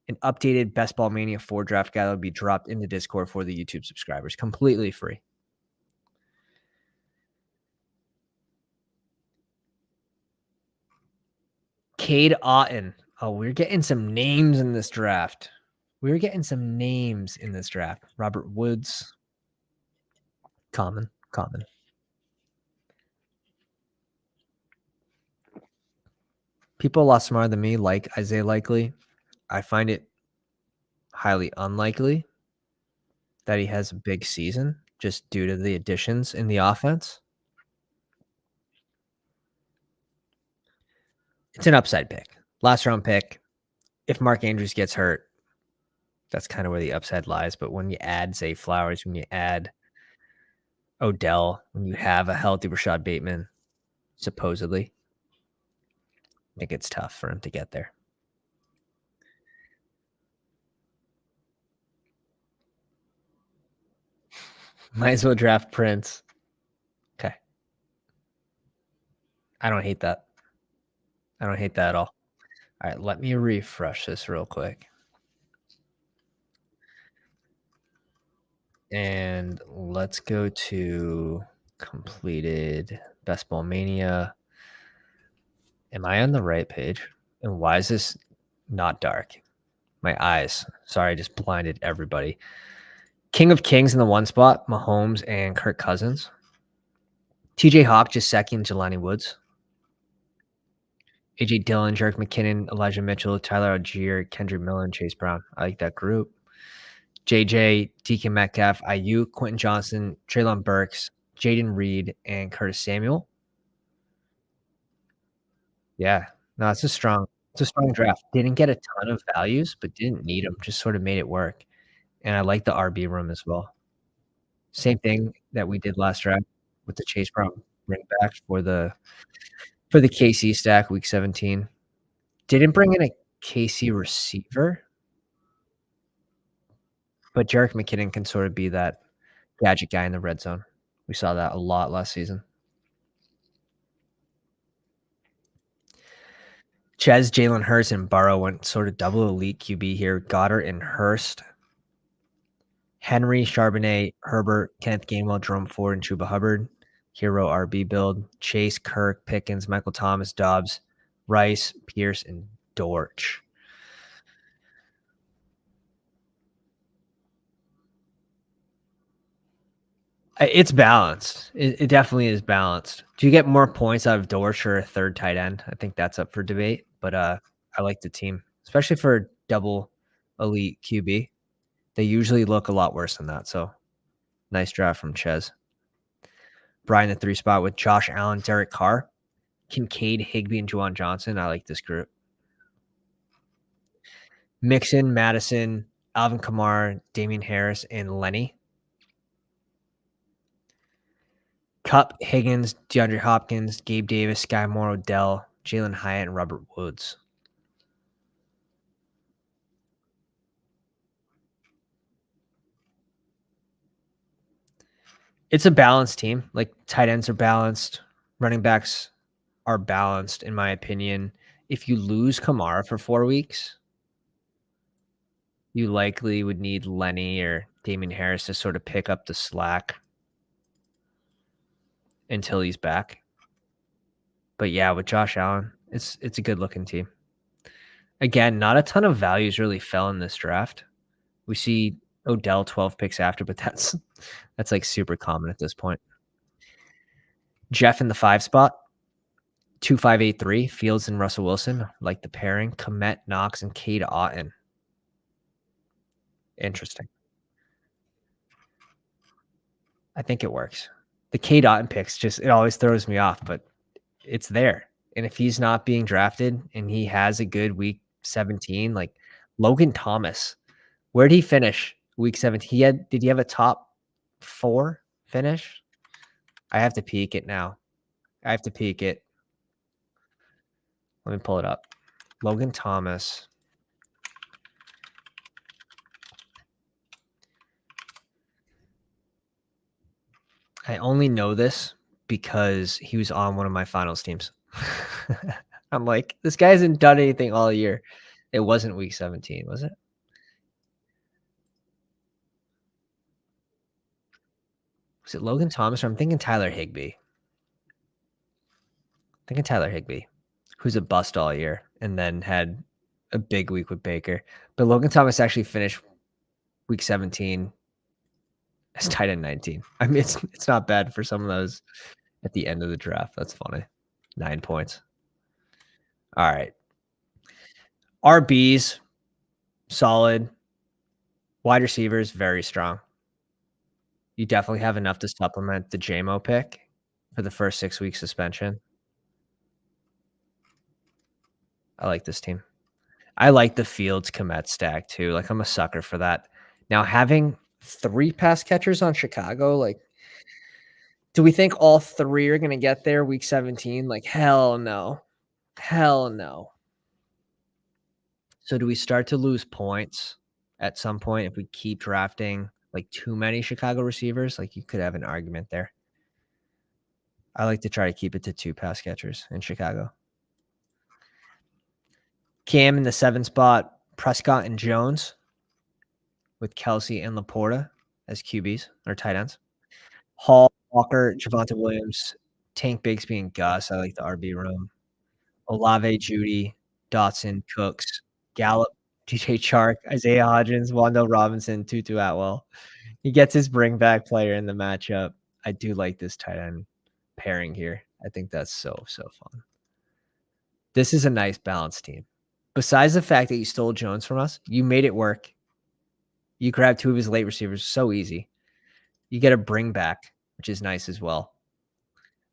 An updated Best Ball Mania 4 draft guide will be dropped in the Discord for the YouTube subscribers. Completely free. Cade Otton. Oh, we're getting some names in this draft. We're getting some names in this draft. Robert Woods. Common. People a lot smarter than me like Isaiah Likely. I find it highly unlikely that he has a big season just due to the additions in the offense. It's an upside pick. Last round pick. If Mark Andrews gets hurt, that's kind of where the upside lies. But when you add Zay Flowers, when you add Odell, when you have a healthy Rashad Bateman, supposedly, I think it's tough for him to get there. Might as well draft Prince. Okay. I don't hate that. I don't hate that at all. All right, let me refresh this real quick. And let's go to completed Best Ball Mania. Am I on the right page? And why is this not dark? My eyes. Sorry, I just blinded everybody. King of Kings in the 1 spot, Mahomes and Kirk Cousins. TJ Hawk just second, Jelani Woods. AJ Dillon, Jerick McKinnon, Elijah Mitchell, Tyler Algier, Kendrick Miller, and Chase Brown. I like that group. JJ, DK Metcalf, Ayuk, Quentin Johnson, Treylon Burks, Jaden Reed, and Curtis Samuel. Yeah, no, it's a strong draft. Didn't get a ton of values, but didn't need them. Just sort of made it work. And I like the RB room as well. Same thing that we did last draft with the Chase Brown bring back for the KC stack week 17. Didn't bring in a KC receiver, but Jerick McKinnon can sort of be that gadget guy in the red zone. We saw that a lot last season. Chez, Jalen Hurts, and Burrow went sort of double elite QB here. Goddard and Hurst. Henry, Charbonnet, Herbert, Kenneth Gainwell, Jerome Ford, and Chuba Hubbard. Hero RB build. Chase, Kirk, Pickens, Michael Thomas, Dobbs, Rice, Pierce, and Dortch. It's balanced. It definitely is balanced. Do you get more points out of Dortch or a third tight end? I think that's up for debate, but I like the team, especially for double elite QB. They usually look a lot worse than that. So nice draft from Chez. Brian, the 3 spot with Josh Allen, Derek Carr. Kincaid, Higbee, and Juwan Johnson. I like this group. Mixon, Madison, Alvin Kamara, Damian Harris, and Lenny. Cup, Higgins, DeAndre Hopkins, Gabe Davis, Sky Moore, Odell, Jalen Hyatt, and Robert Woods. It's a balanced team. Like, tight ends are balanced. Running backs are balanced, in my opinion. If you lose Kamara for 4 weeks, you likely would need Lenny or Damian Harris to sort of pick up the slack until he's back. But yeah, with Josh Allen, it's a good looking team. Again, not a ton of values really fell in this draft. We see Odell 12 picks after, but that's like super common at this point. Jeff in the 5 spot, 2583, Fields and Russell Wilson, like the pairing, Komet, Knox, and Cade Otton. Interesting. I think it works. The Cade Otton picks it always throws me off, but it's there. And if he's not being drafted and he has a good week 17, like Logan Thomas, where'd he finish week 17? Did he have a top 4 finish? I have to peek it now. Let me pull it up. Logan Thomas. I only know this because he was on one of my finals teams. I'm like, this guy hasn't done anything all year. It wasn't week 17, was it? Was it Logan Thomas? Or I'm thinking Tyler Higbee. Who's a bust all year and then had a big week with Baker. But Logan Thomas actually finished week 17 as tight end 19. I mean, it's not bad for some of those at the end of the draft. That's funny. 9 points. All right. RBs, solid. Wide receivers, very strong. You definitely have enough to supplement the JMO pick for the first 6-week suspension. I like this team. I like the Fields Komet stack too. Like, I'm a sucker for that. Now, having 3 pass catchers on Chicago, like, do we think all 3 are going to get there week 17? Like, hell no. Hell no. So do we start to lose points at some point if we keep drafting like too many Chicago receivers? Like, you could have an argument there. I like to try to keep it to 2 pass catchers in Chicago. Cam in the 7 spot, Prescott and Jones with Kelsey and Laporta as QBs or tight ends. Hall, Walker, Javonte Williams, Tank Bigsby, and Gus. I like the RB room. Olave, Judy, Dotson, Cooks, Gallup, DJ Chark, Isaiah Hodgins, Wando Robinson, Tutu Atwell. He gets his bring back player in the matchup. I do like this tight end pairing here. I think that's so fun. This is a nice balanced team. Besides the fact that you stole Jones from us, you made it work. You grabbed 2 of his late receivers so easy. You get a bring back, which is nice as well.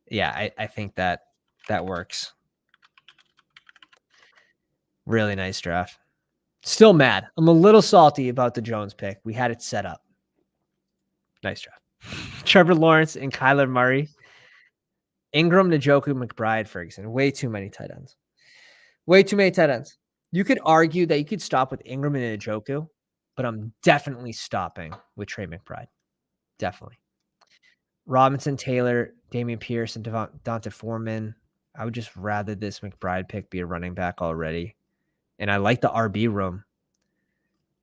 Yeah, I think that works. Really nice draft. Still mad. I'm a little salty about the Jones pick. We had it set up. Nice draft. Trevor Lawrence and Kyler Murray. Ingram, Njoku, McBride, Ferguson. Way too many tight ends. Way too many tight ends. You could argue that you could stop with Ingram and Njoku, but I'm definitely stopping with Trey McBride. Definitely. Robinson, Taylor, Damian Pierce, and Dante Foreman. I would just rather this McBride pick be a running back already. And I like the RB room.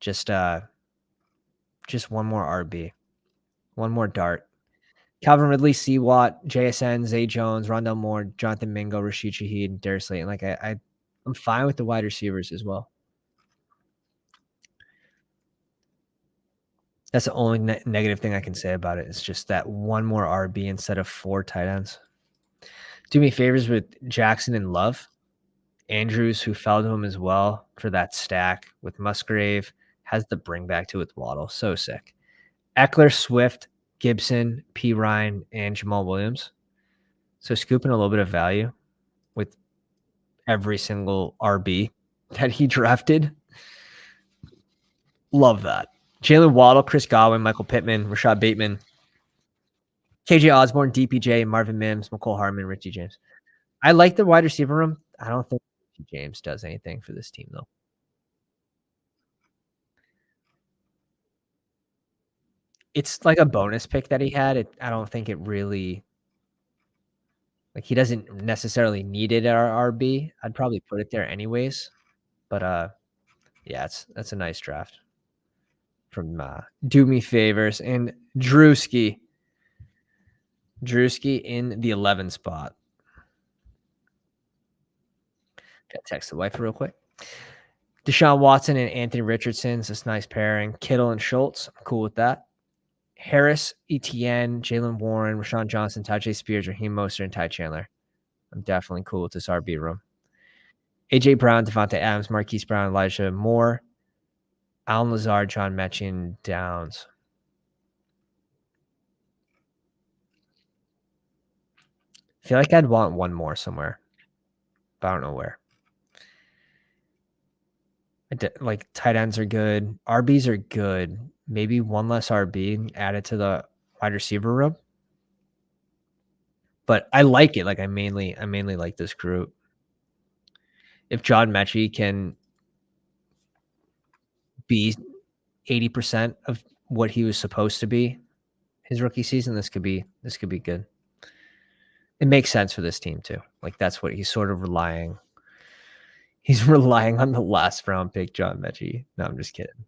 Just one more RB. One more dart. Calvin Ridley, C. Watt, JSN, Zay Jones, Rondell Moore, Jonathan Mingo, Rashid Shaheed, Darius Slayton. Like, I'm fine with the wide receivers as well. That's the only negative thing I can say about it. It's just that one more RB instead of 4 tight ends. Do me favors with Jackson and Love. Andrews, who fell to him as well for that stack with Musgrave, has the bring back to with Waddle. So sick. Eckler, Swift, Gibson, P. Ryan, and Jamal Williams. So scooping a little bit of value. every single RB that he drafted. Love that. Jalen Waddle, Chris Godwin, Michael Pittman, Rashad Bateman, KJ Osborne, DPJ, Marvin Mims, McCole Hardman, Richie James. I like the wide receiver room. I don't think Richie James does anything for this team, though. It's like a bonus pick that he had. I don't think it really like he doesn't necessarily need it at our RB. I'd probably put it there anyways. But yeah, that's a nice draft from Do Me Favors and Drewski. Drewski in the 11 spot. Gotta text the wife real quick. Deshaun Watson and Anthony Richardson. This nice pairing. Kittle and Schultz. I'm cool with that. Harris, ETN, Jalen Warren, Rashawn Johnson, Tajay Spears, Raheem Mostert, and Ty Chandler. I'm definitely cool with this RB room. AJ Brown, Devontae Adams, Marquise Brown, Elijah Moore, Alan Lazard, John Mechie, Downs. I feel like I'd want one more somewhere, but I don't know where. Like tight ends are good. RBs are good. Maybe one less RB added to the wide receiver room. But I like it. Like I mainly like this group. If John Mechie can be 80% of what he was supposed to be his rookie season, this could be good. It makes sense for this team too. Like that's what he's sort of relying. He's relying on the last round pick, John Mechie. No, I'm just kidding.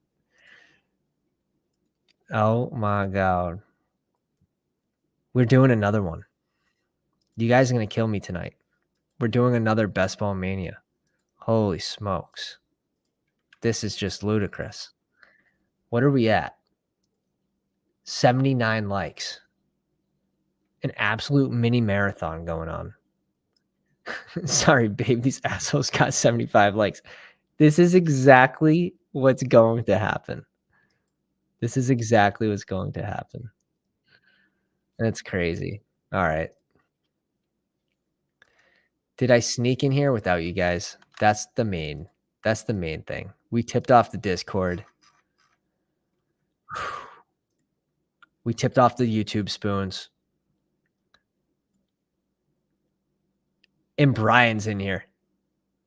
Oh my God. We're doing another one. You guys are going to kill me tonight. We're doing another Best Ball Mania. Holy smokes. This is just ludicrous. What are we at? 79 likes. An absolute mini marathon going on. Sorry, babe. These assholes got 75 likes. This is exactly what's going to happen. This is exactly what's going to happen. That's crazy. All right. Did I sneak in here without you guys? That's the main thing. We tipped off the Discord. We tipped off the YouTube spoons. And Brian's in here.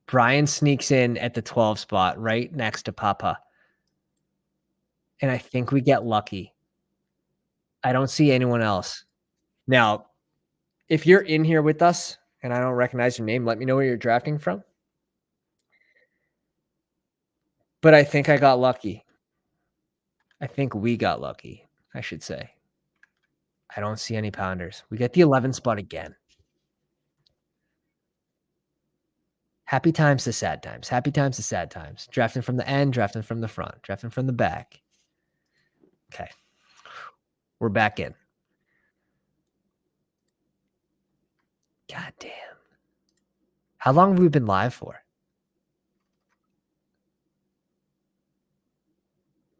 Brian sneaks in at the 12 spot right next to Papa. And I think we get lucky. I don't see anyone else. Now, if you're in here with us and I don't recognize your name, let me know where you're drafting from. But I think I got lucky. I think we got lucky, I should say. I don't see any pounders. We get the 11 spot again. Happy times to sad times. Happy times to sad times. Drafting from the end, drafting from the front, drafting from the back. Okay. We're back in. God damn. How long have we been live for?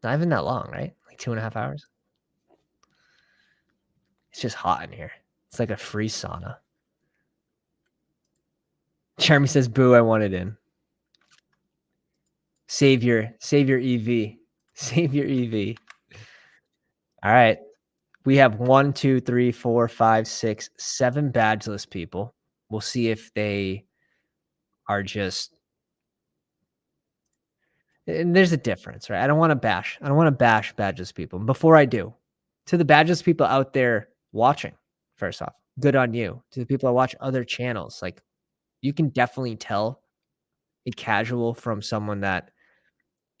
Not even that long, right? Like 2.5 hours. It's just hot in here. It's like a free sauna. Jeremy says, boo, I want it in. Save your EV. Save your EV. All right. We have 1, 2, 3, 4, 5, 6, 7 badgeless people. We'll see if they are just. And there's a difference, right? I don't want to bash badgeless people. Before I do, to the badgeless people out there watching, first off, good on you. To the people that watch other channels, like you can definitely tell a casual from someone that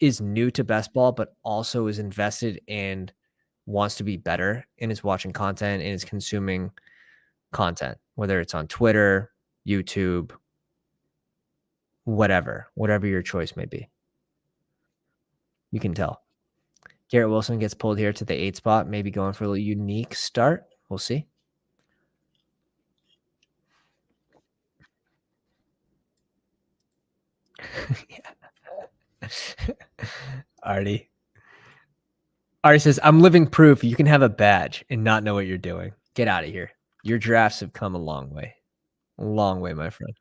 is new to best ball, but also is invested and wants to be better and is watching content and is consuming content, whether it's on Twitter, YouTube, whatever your choice may be. You can tell. Garrett Wilson gets pulled here to the 8 spot, maybe going for a unique start. We'll see. Artie says, I'm living proof you can have a badge and not know what you're doing. Get out of here. Your drafts have come a long way. A long way, my friend.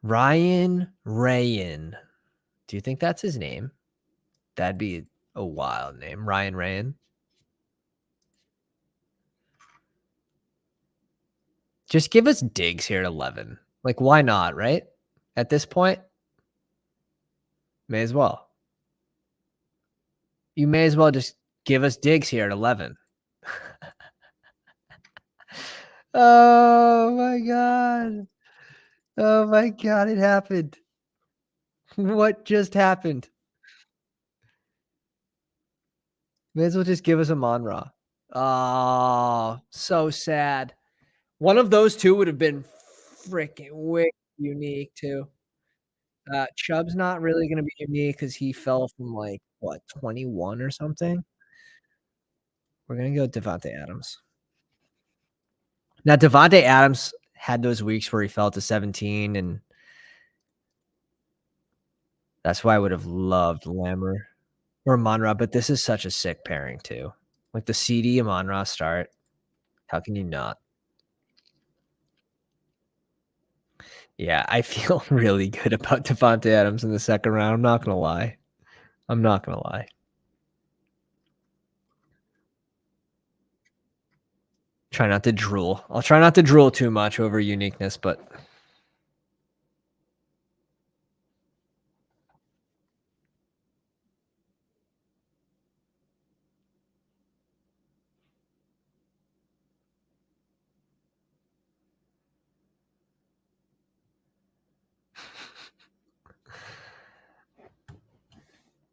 Ryan Rayan. Do you think that's his name? That'd be a wild name. Ryan Rayan. Just give us Diggs here at 11. Like, why not, right? At this point, may as well. You may as well just give us Diggs here at 11. Oh my god. Oh my god, it happened. What just happened? May as well just give us a Monra. Oh, so sad. One of those 2 would have been freaking way unique too. Chubb's not really gonna be unique because he fell from, like, what, 21 or something? We're gonna go Devontae Adams. Now, Devontae Adams had those weeks where he fell to 17, and that's why I would have loved Lammer or Amon-Ra, but this is such a sick pairing too. Like, the CD Amon-Ra start, how can you not? Yeah, I feel really good about Devontae Adams in the second round, I'm not gonna lie. I'm not gonna lie. Try not to drool. I'll try not to drool too much over uniqueness, but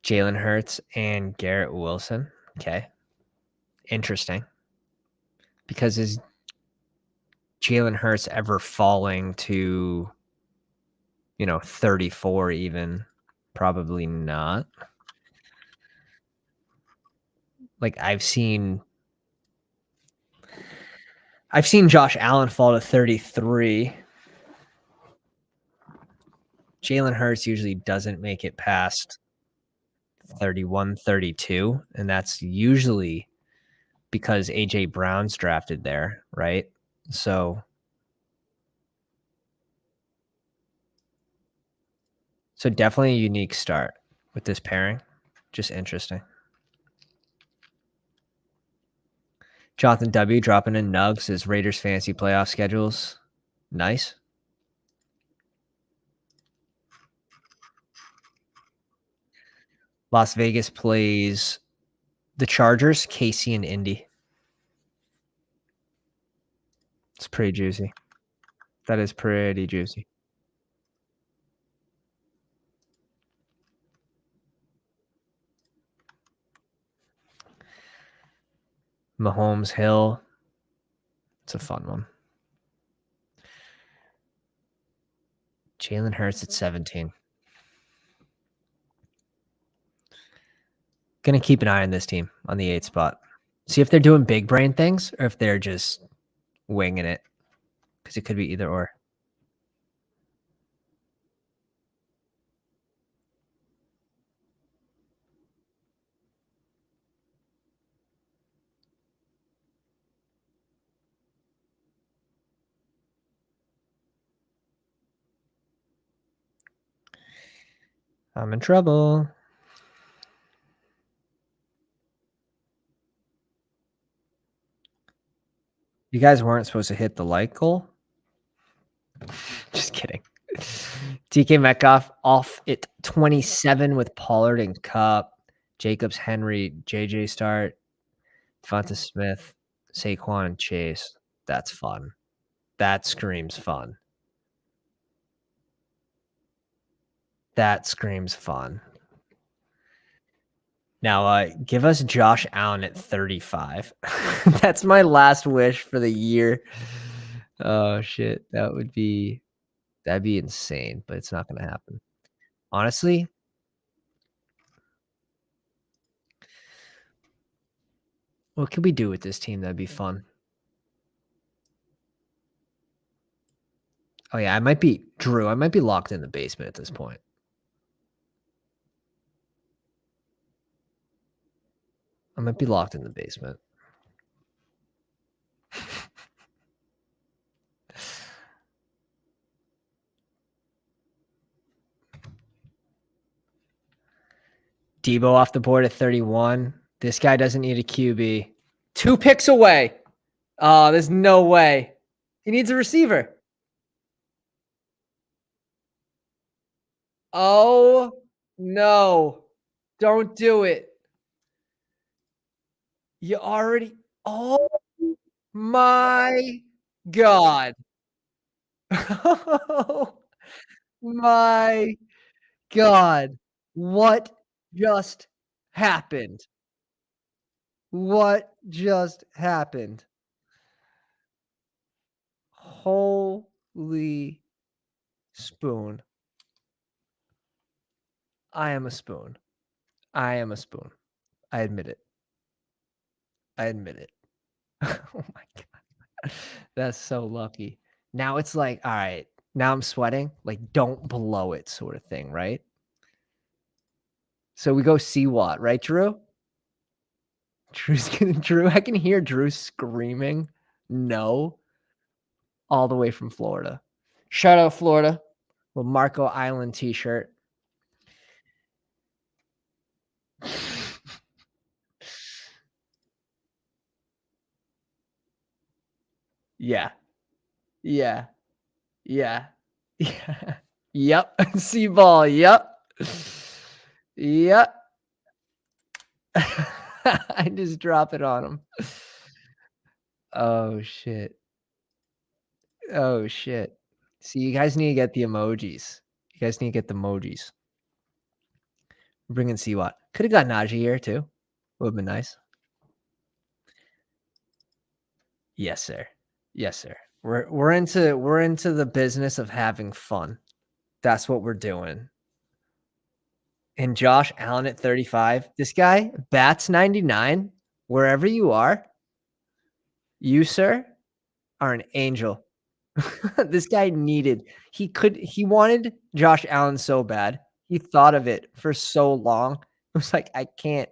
Jalen Hurts and Garrett Wilson. Okay. Interesting. Because is Jalen Hurts ever falling to, 34 even? Probably not. Like, I've seen Josh Allen fall to 33. Jalen Hurts usually doesn't make it past 31, 32, and that's usually because AJ Brown's drafted there, right? So definitely a unique start with this pairing. Just interesting. Jonathan W. dropping in nugs as Raiders fantasy playoff schedules. Nice. Las Vegas plays the Chargers, KC, and Indy. It's pretty juicy. That is pretty juicy. Mahomes, Hill. It's a fun one. Jalen Hurts at 17. Gonna keep an eye on this team on the 8th spot. See if they're doing big brain things or if they're just winging it. Because it could be either or. I'm in trouble. You guys weren't supposed to hit the like goal? Just kidding. DK Metcalf off at 27 with Pollard and Cup. Jacobs, Henry, JJ start. Devonta Smith, Saquon, and Chase. That's fun. That screams fun. That screams fun. Now, give us Josh Allen at 35. That's my last wish for the year. Oh shit, that'd be insane, but it's not gonna happen. Honestly, what could we do with this team that'd be fun? Oh yeah, I might be locked in the basement at this point. I might be locked in the basement. Debo off the board at 31. This guy doesn't need a QB. 2 picks away. Oh, there's no way. He needs a receiver. Oh, no. Don't do it. You already Oh my god. Oh my god. What just happened? What just happened? Holy spoon. I am a spoon. I am a spoon. I admit it. I admit it. Oh my god. That's so lucky. Now it's like, all right, now I'm sweating. Like, don't blow it, sort of thing, right? So we go see what, right, Drew? Drew's gonna Drew. I can hear Drew screaming no all the way from Florida. Shout out Florida. Little Marco Island t-shirt. Yeah. Yeah. Yeah. Yeah. Yep. Sea ball. Yep. Yep. I just drop it on him. Oh shit. Oh shit. See, you guys need to get the emojis. You guys need to get the emojis. We're bringing Siwat. Could have got Najee here too. Would have been nice. Yes, sir. Yes, sir. We're into the business of having fun. That's what we're doing. And Josh Allen at 35. This guy bats 99 wherever you are. You, sir, are an angel. This guy he wanted Josh Allen so bad. He thought of it for so long. It was like, I can't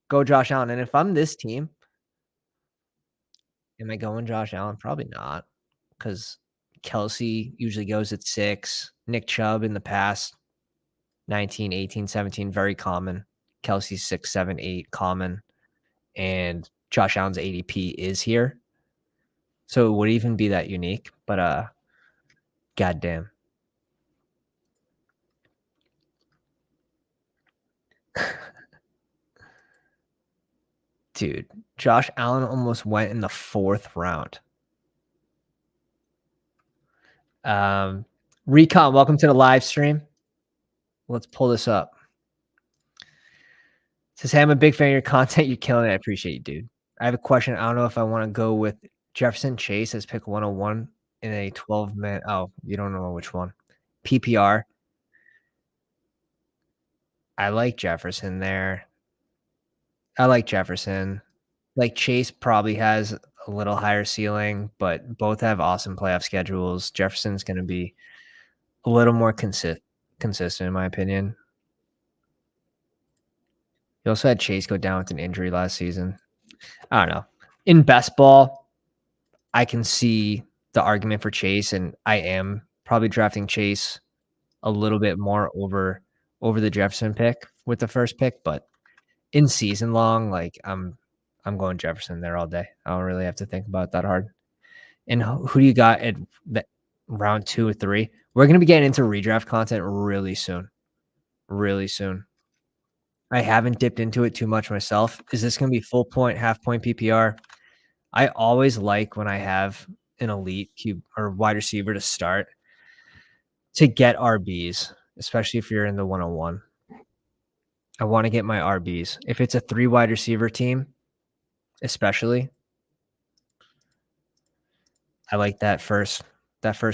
go Josh Allen. And if I'm this team, am I going Josh Allen? Probably not. Because Kelsey usually goes at 6. Nick Chubb in the past, 19, 18, 17, very common. Kelsey's 6, 7, 8, common. And Josh Allen's ADP is here. So it would even be that unique. But goddamn. Dude, Josh Allen almost went in the 4th round. Recon, welcome to the live stream. Let's pull this up. Says, hey, I'm a big fan of your content. You're killing it. I appreciate you, dude. I have a question. I don't know if I want to go with Jefferson Chase as pick 101 in a 12-minute. Oh, you don't know which one. PPR. I like Jefferson there. I like Jefferson. Like Chase probably has a little higher ceiling, but both have awesome playoff schedules. Jefferson's going to be a little more consistent, in my opinion. You also had Chase go down with an injury last season. I don't know. In best ball, I can see the argument for Chase, and I am probably drafting Chase a little bit more over the Jefferson pick with the first pick, but in season long, like I'm going Jefferson there all day. I don't really have to think about it that hard. And who do you got at round 2 or 3? We're going to be getting into redraft content really soon. Really soon. I haven't dipped into it too much myself. Is this going to be full point, half point PPR? I always like when I have an elite cube or wide receiver to start to get RBs, especially if you're in the 101. I want to get my RBs. If it's a 3 wide receiver team, especially, I like that first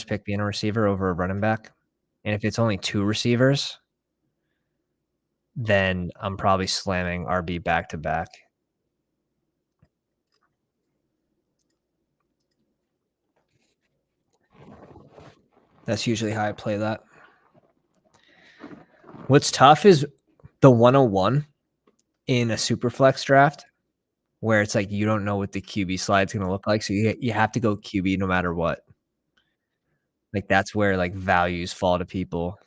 pick being a receiver over a running back. And if it's only 2 receivers, then I'm probably slamming RB back to back. That's usually how I play that. What's tough is the 101 in a super flex draft where it's like you don't know what the QB slide's going to look like. So you have to go QB no matter what. Like that's where like values fall to people.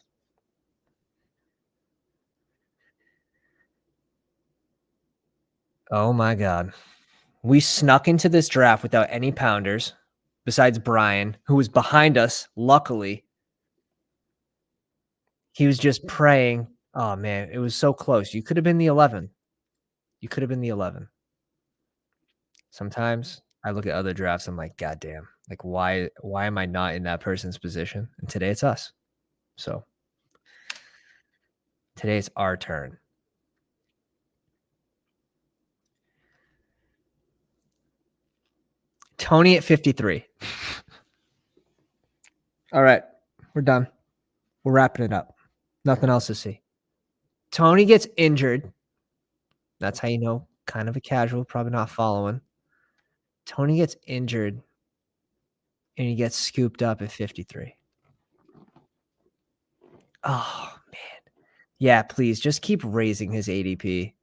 Oh my god. We snuck into this draft without any pounders besides Brian, who was behind us, luckily. He was just praying. Oh, man, it was so close. You could have been the 11. You could have been the 11. Sometimes I look at other drafts, I'm like, "God damn, like, why am I not in that person's position?" And today it's us. So, today it's our turn. Tony at 53. Alright, we're done. We're wrapping it up. Nothing else to see. Tony gets injured. That's how you know, kind of a casual, probably not following. Tony gets injured, and he gets scooped up at 53. Oh, man. Yeah, please, just keep raising his ADP.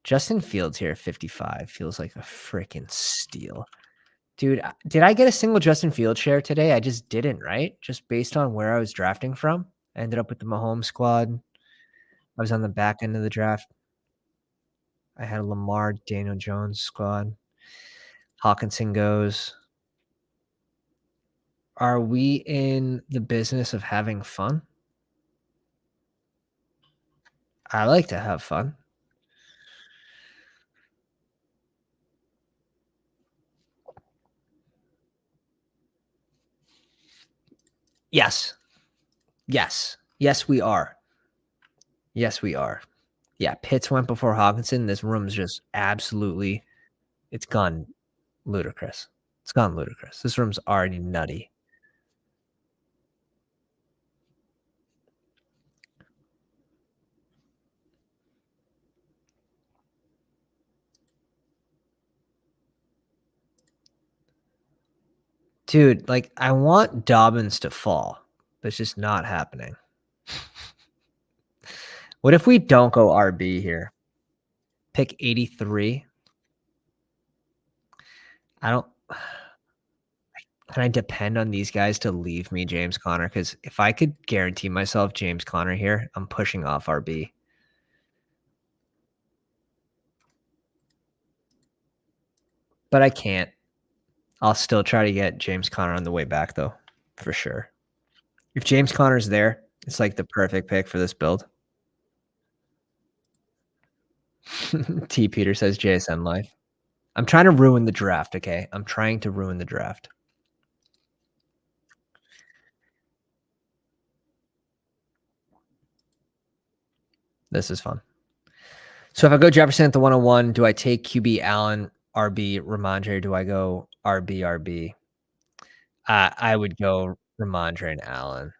Justin Fields here at 55 feels like a freaking steal. Dude, did I get a single Justin Fields share today? I just didn't, right? Just based on where I was drafting from. I ended up with the Mahomes squad. I was on the back end of the draft. I had a Lamar, Daniel Jones squad. Hawkinson goes. Are we in the business of having fun? I like to have fun. Yes. Yes. Yes, we are. Yes, we are. Yeah, Pitts went before Hawkinson. This room's just absolutely it's gone ludicrous. It's gone ludicrous. This room's already nutty. Dude, like, I want Dobbins to fall, but it's just not happening. What if we don't go RB here? Pick 83? I don't can I depend on these guys to leave me James Conner? Because if I could guarantee myself James Conner here, I'm pushing off RB. But I can't. I'll still try to get James Conner on the way back, though, for sure. If James Conner's there, it's like the perfect pick for this build. T. Peter says JSN life. I'm trying to ruin the draft, okay? I'm trying to ruin the draft. This is fun. So if I go Jefferson at the 101, do I take QB Allen, RB Ramondre, or do I go RB? I would go Ramondre and Allen.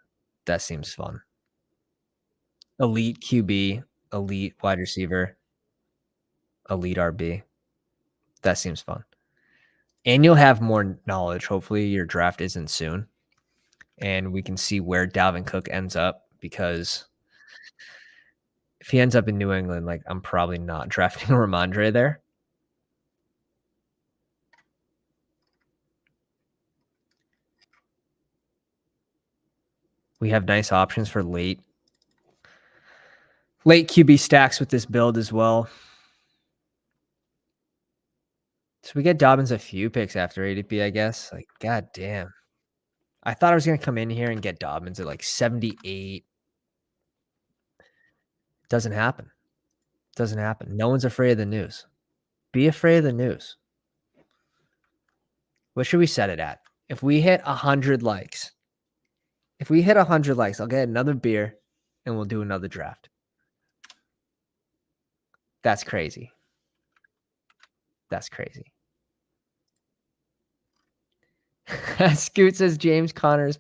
That seems fun. Elite QB, elite wide receiver, elite RB. That seems fun. And you'll have more knowledge. Hopefully your draft isn't soon. And we can see where Dalvin Cook ends up because if he ends up in New England, like I'm probably not drafting Ramondre there. We have nice options for late QB stacks with this build as well. So we get Dobbins a few picks after ADP, I guess. Like, god damn. I thought I was gonna come in here and get Dobbins at like 78. Doesn't happen. Doesn't happen. No one's afraid of the news. Be afraid of the news. What should we set it at? If we hit 100 likes, I'll get another beer and we'll do another draft. That's crazy. That's crazy. Scoot says James Conner's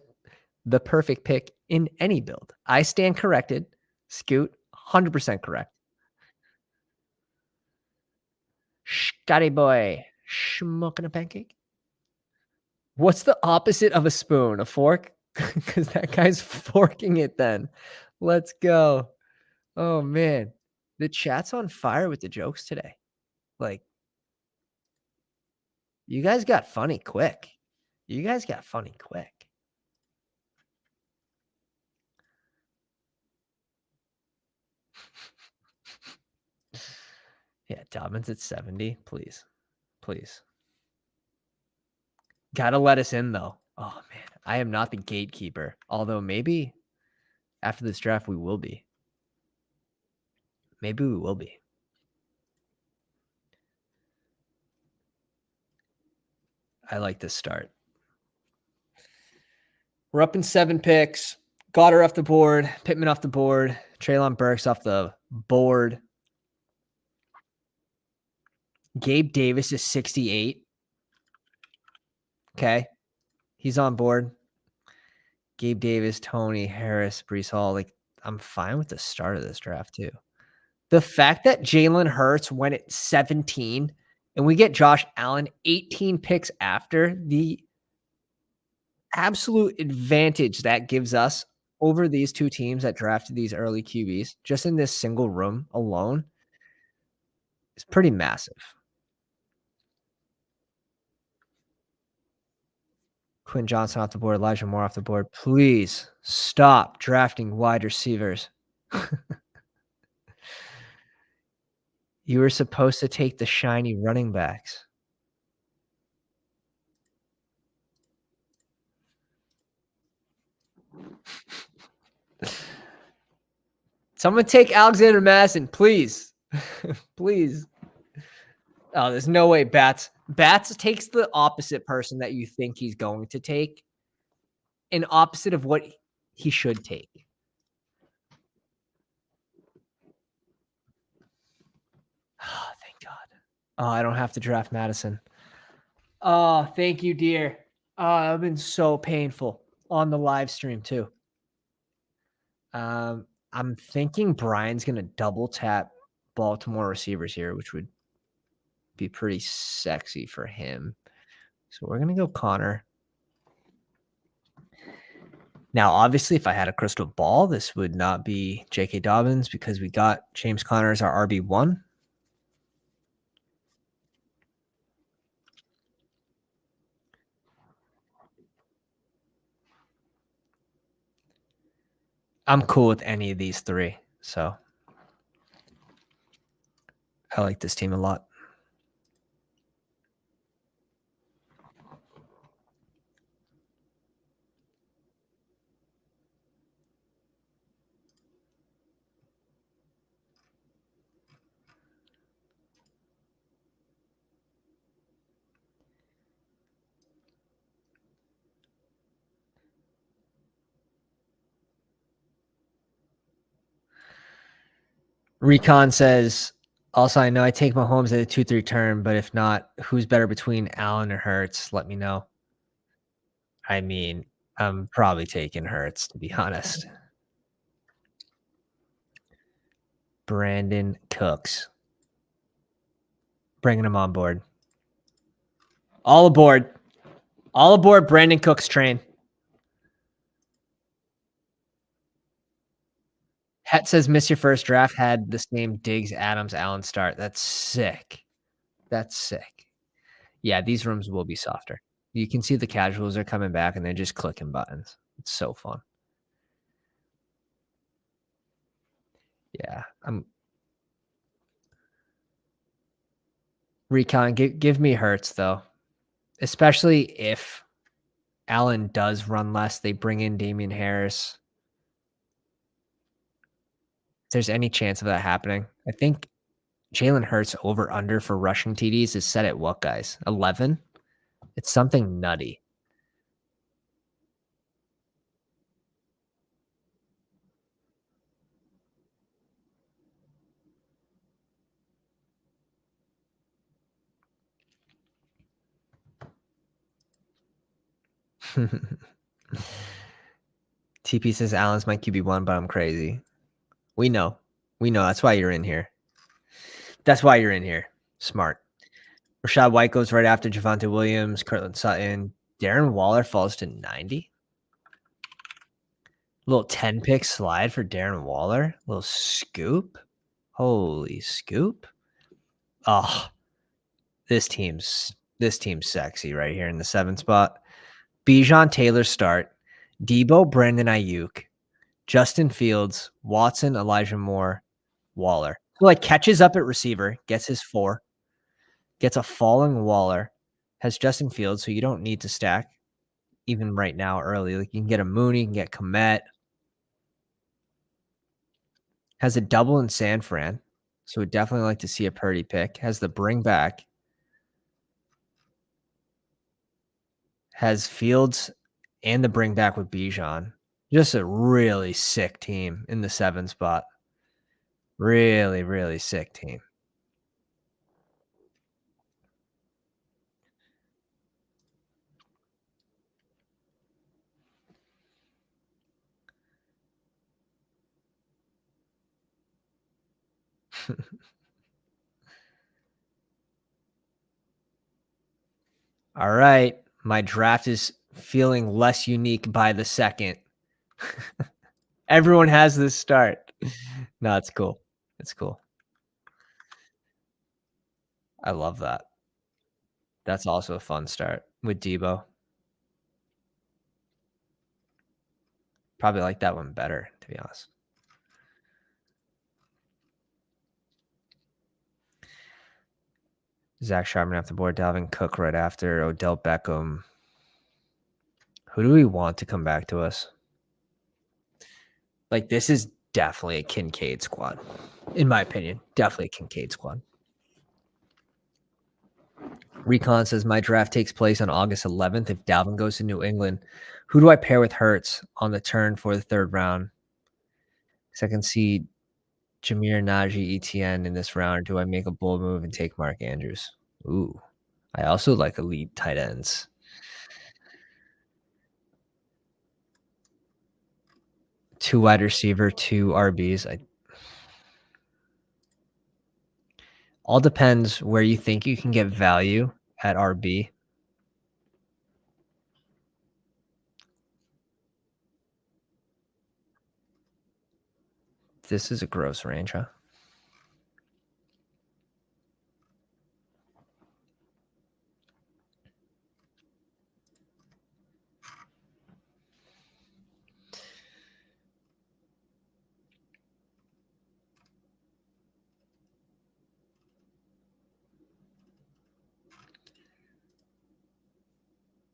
the perfect pick in any build. I stand corrected. Scoot, 100% correct. Scotty boy, smoking a pancake. What's the opposite of a spoon? A fork? Because that guy's forking it then. Let's go. Oh, man. The chat's on fire with the jokes today. Like, you guys got funny quick. You guys got funny quick. Yeah, Dobbins at 70, please, please. Gotta let us in though. Oh man, I am not the gatekeeper. Although maybe after this draft we will be. Maybe we will be. I like this start. We're up in 7 picks. Goddard off the board. Pittman off the board. Treylon Burks off the board. Gabe Davis is 68. Okay. He's on board. Gabe Davis, Tony, Harris, Brees Hall. Like, I'm fine with the start of this draft, too. The fact that Jalen Hurts went at 17 and we get Josh Allen 18 picks after, the absolute advantage that gives us over these two teams that drafted these early QBs just in this single room alone is pretty massive. Quinn Johnson off the board, Elijah Moore off the board. Please stop drafting wide receivers. You were supposed to take the shiny running backs. Someone take Alexander Madison, please. Please. Oh, there's no way Bats takes the opposite person that you think he's going to take and opposite of what he should take. Oh, thank God. Oh, I don't have to draft Madison. Oh, thank you, dear. I've been so painful on the live stream too. I'm thinking Brian's gonna double tap Baltimore receivers here, which would be pretty sexy for him. So we're gonna go Connor. Now, obviously, if I had a crystal ball, this would not be J.K. Dobbins because we got James Conner as our RB1. I'm cool with any of these three, so I like this team a lot. Recon says, also, I know I take Mahomes at a 2-3 turn, but if not, who's better between Allen or Hurts? Let me know. I mean, I'm probably taking Hurts, to be honest. Brandon Cooks. Bringing him on board. All aboard. All aboard Brandon Cooks train. Het says, miss your first draft, had the same Diggs, Adams, Allen start. That's sick. That's sick. Yeah, these rooms will be softer. You can see the casuals are coming back and they're just clicking buttons. It's so fun. Yeah, I'm Recon. Give me Hurts though, especially if Allen does run less. They bring in Damian Harris. If there's any chance of that happening, I think Jalen Hurts over under for rushing TDs is set at what, guys? 11? It's something nutty. TP says Allen's my QB1, but I'm crazy. We know. We know. That's why you're in here. That's why you're in here. Smart. Rashad White goes right after Javonte Williams, Cortland Sutton. Darren Waller falls to 90. Little 10 pick slide for Darren Waller. Little scoop. Holy scoop. Oh, this team's sexy right here in the 7 spot. Bijan Taylor start. Debo, Brandon Ayuk, Justin Fields, Watson, Elijah Moore, Waller. So, like, catches up at receiver, gets his 4, gets a falling Waller, has Justin Fields, so you don't need to stack even right now early. Like, you can get a Mooney, you can get Kmet, has a double in San Fran, so would definitely like to see a Purdy pick, has the bring back, has Fields and the bring back with Bijan. Just a really sick team in the 7 spot. Really, really sick team. All right. My draft is feeling less unique by the second. Everyone has this start. No, it's cool. It's cool. I love that. That's also a fun start with Debo. Probably like that one better, to be honest. Zach Sharman off the board, Dalvin Cook right after, Odell Beckham. Who do we want to come back to us? Like, this is definitely a Kincaid squad, in my opinion. Definitely a Kincaid squad. Recon says my draft takes place on August 11th. If Dalvin goes to New England, who do I pair with Hurts on the turn for the 3rd round? Second seed, Jameer, Najee, ETN in this round, or do I make a bold move and take Mark Andrews? Ooh, I also like elite tight ends. 2 wide receiver, 2 RBs. All depends where you think you can get value at RB. This is a gross range, huh?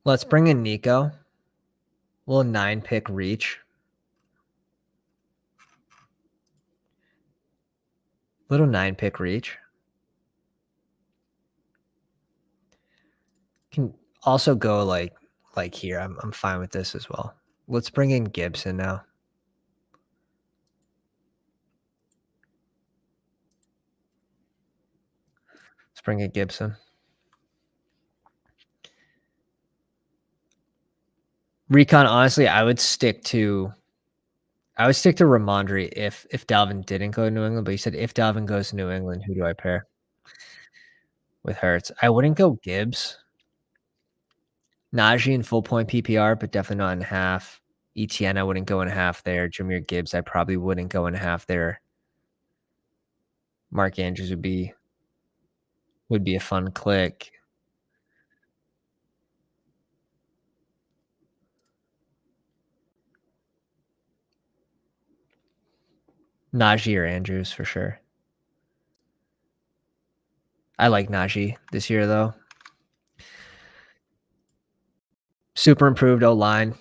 Let's bring in Nico. Little 9-pick reach. Little 9-pick reach. Can also go like here. I'm fine with this as well. Let's bring in Gibson now. Let's bring in Gibson. Recon, honestly, I would stick to Ramondre if Dalvin didn't go to New England, but you said if Dalvin goes to New England, who do I pair with Hurts? I wouldn't go Gibbs. Najee in full point PPR, but definitely not in half. ETN, I wouldn't go in half there. Jameer Gibbs, I probably wouldn't go in half there. Mark Andrews would be a fun click. Najee or Andrews for sure. I like Najee this year though. Super improved O-line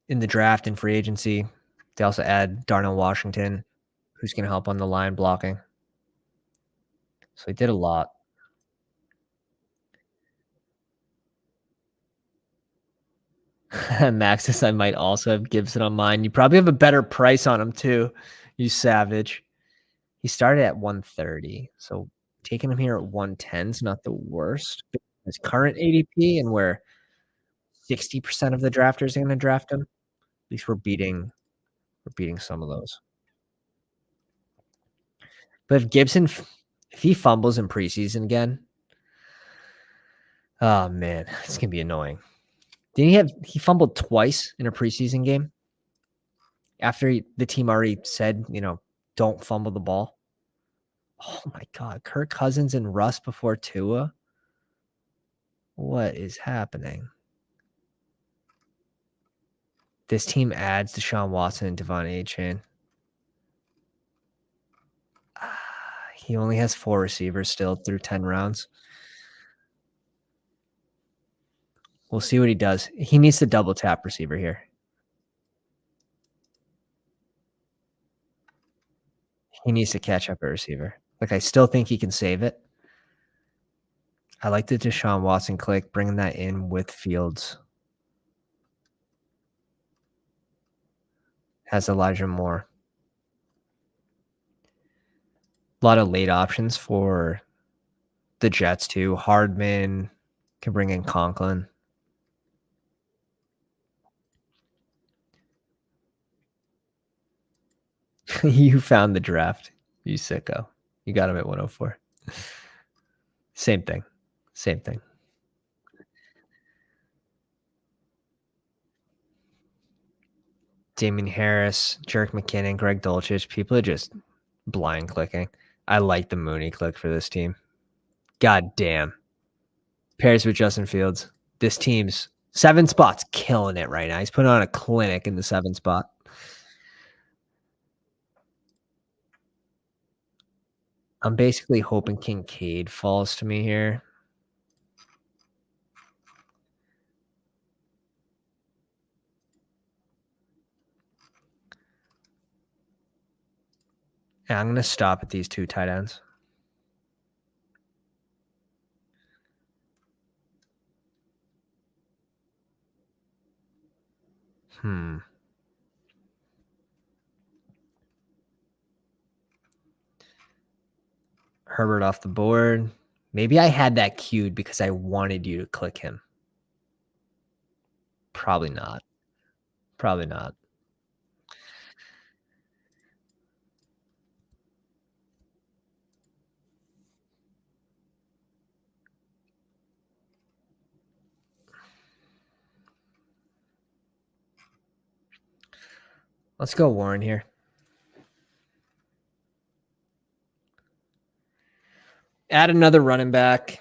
in the draft and free agency. They also add Darnell Washington, who's going to help on the line blocking. So he did a lot. Maxis, I might also have Gibson on mine. You probably have a better price on him too, you savage. He started at 130, so taking him here at 110 is not the worst. His current ADP and where 60% of the drafters are going to draft him. At least we're beating some of those. But if Gibson, if he fumbles in preseason again, oh man, it's gonna be annoying. Didn't he fumbled twice in a preseason game after the team already said, don't fumble the ball? Oh my God, Kirk Cousins and Russ before Tua? What is happening? This team adds Deshaun Watson and Devon Achane. He only has 4 receivers still through 10 rounds. We'll see what he does. He needs to double tap receiver here. He needs to catch up a receiver. Like, I still think he can save it. I like the Deshaun Watson click, bringing that in with Fields. Has Elijah Moore. A lot of late options for the Jets too. Hardman can bring in Conklin. You found the draft, you sicko. You got him at 104. Same thing. Same thing. Damien Harris, Jerick McKinnon, Greg Dulcich. People are just blind clicking. I like the Mooney click for this team. God damn. Pairs with Justin Fields. This team's 7 spots killing it right now. He's putting on a clinic in the 7 spot. I'm basically hoping Kincaid falls to me here. And I'm going to stop at these 2 tight ends. Herbert off the board. Maybe I had that queued because I wanted you to click him. Probably not. Probably not. Let's go Warren here. Add another running back.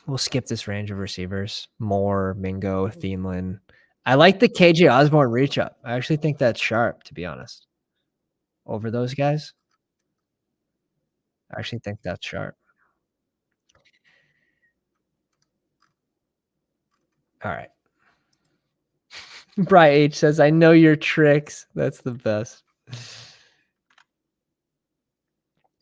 We'll skip this range of receivers. Moore, Mingo, Thielen. I like the KJ Osborne reach up. I actually think that's sharp, to be honest. Over those guys. I actually think that's sharp. All right. Bry H says, I know your tricks. That's the best.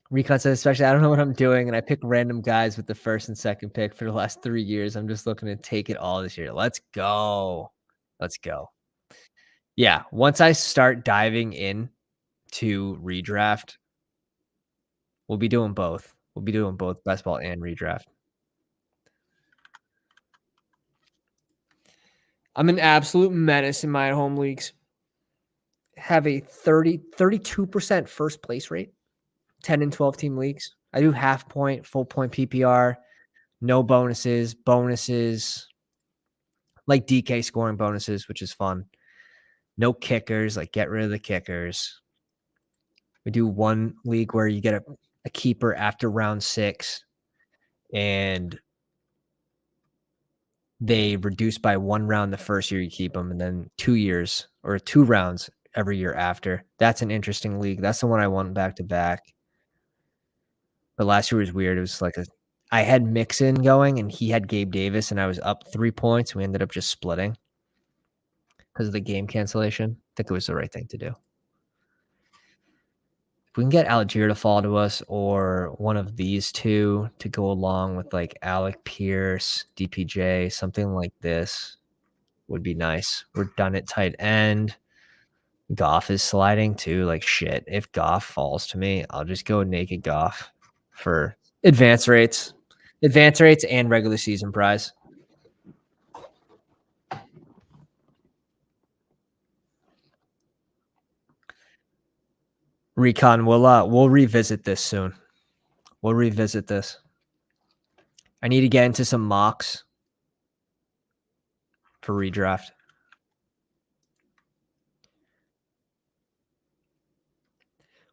Recon says, especially, I don't know what I'm doing, and I pick random guys with the first and second pick for the last 3 years. I'm just looking to take it all this year. Let's go. Let's go. Yeah, once I start diving in to redraft, we'll be doing both. We'll be doing both best ball and redraft. I'm an absolute menace in my home leagues. Have a 32% first place rate, 10 and 12 team leagues. I do half point, full point PPR, no bonuses, like DK scoring bonuses, which is fun. No kickers, like get rid of the kickers. We do one league where you get a keeper after round 6, and they reduce by 1 round the first year you keep them, and then 2 years or 2 rounds every year after. That's an interesting league. That's the one I won back to back. But last year was weird. It was like I had Mixon going, and he had Gabe Davis, and I was up 3 points. We ended up just splitting because of the game cancellation. I think it was the right thing to do. If we can get Algier to fall to us, or one of these 2 to go along with like Alec Pierce, DPJ, something like this would be nice. We're done at tight end. Goff is sliding too. Like shit. If Goff falls to me, I'll just go naked Goff for advance rates and regular season prize. Recon, we'll revisit this soon. We'll revisit this. I need to get into some mocks for redraft.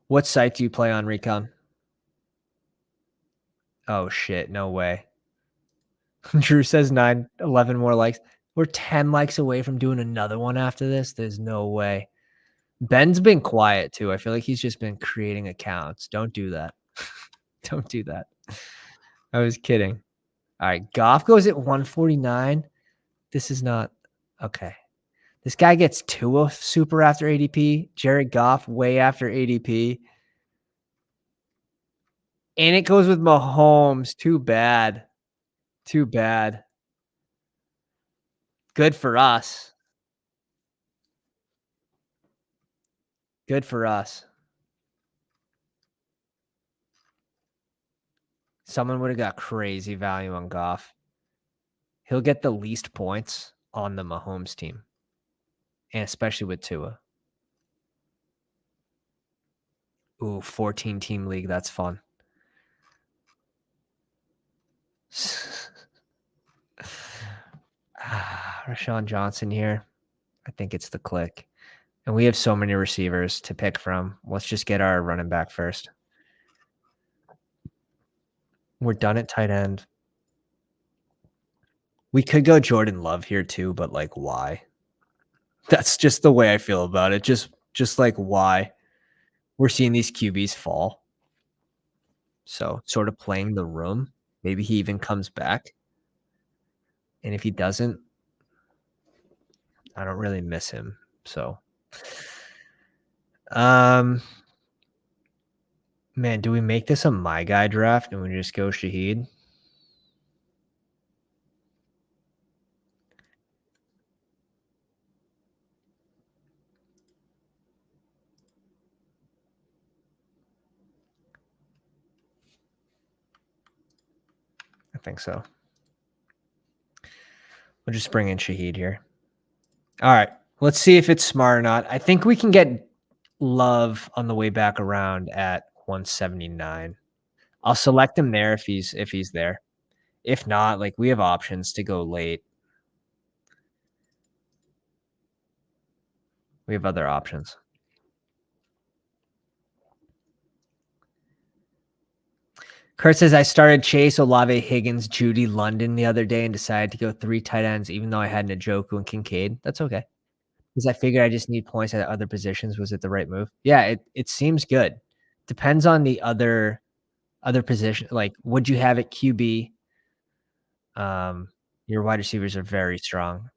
What site do you play on, Recon? Oh shit, no way. Drew says 11 more likes. We're 10 likes away from doing another one after this. There's no way. Ben's been quiet too. I feel like he's just been creating accounts. Don't do that. Don't do that. I was kidding. All right, Goff goes at 149. This is not okay. This guy gets Tua super after ADP, Jared Goff way after ADP, and it goes with Mahomes. Too bad. Too bad. Good for us. Good for us. Someone would have got crazy value on Goff. He'll get the least points on the Mahomes team, and especially with Tua. Ooh, 14 team league. That's fun. Rashawn Johnson here. I think it's the click. And we have so many receivers to pick from. Let's just get our running back first. We're done at tight end. We could go Jordan Love here too, but like why? That's just the way I feel about it. Just like why? We're seeing these QBs fall. So sort of playing the room. Maybe he even comes back. And if he doesn't, I don't really miss him. So man, do we make this a my guy draft and we just go Shaheed? I think so. We'll just bring in Shaheed here. All right. Let's see if it's smart or not. I think we can get Love on the way back around at 179. I'll select him there if he's there. If not, like we have options to go late. We have other options. Kurt says I started Chase, Olave, Higgins, Judy, London the other day and decided to go 3 tight ends, even though I had Njoku and Kincaid. That's okay. Because I figured I just need points at other positions. Was it the right move? Yeah, it seems good. Depends on the other position. Like, would you have at QB? Your wide receivers are very strong.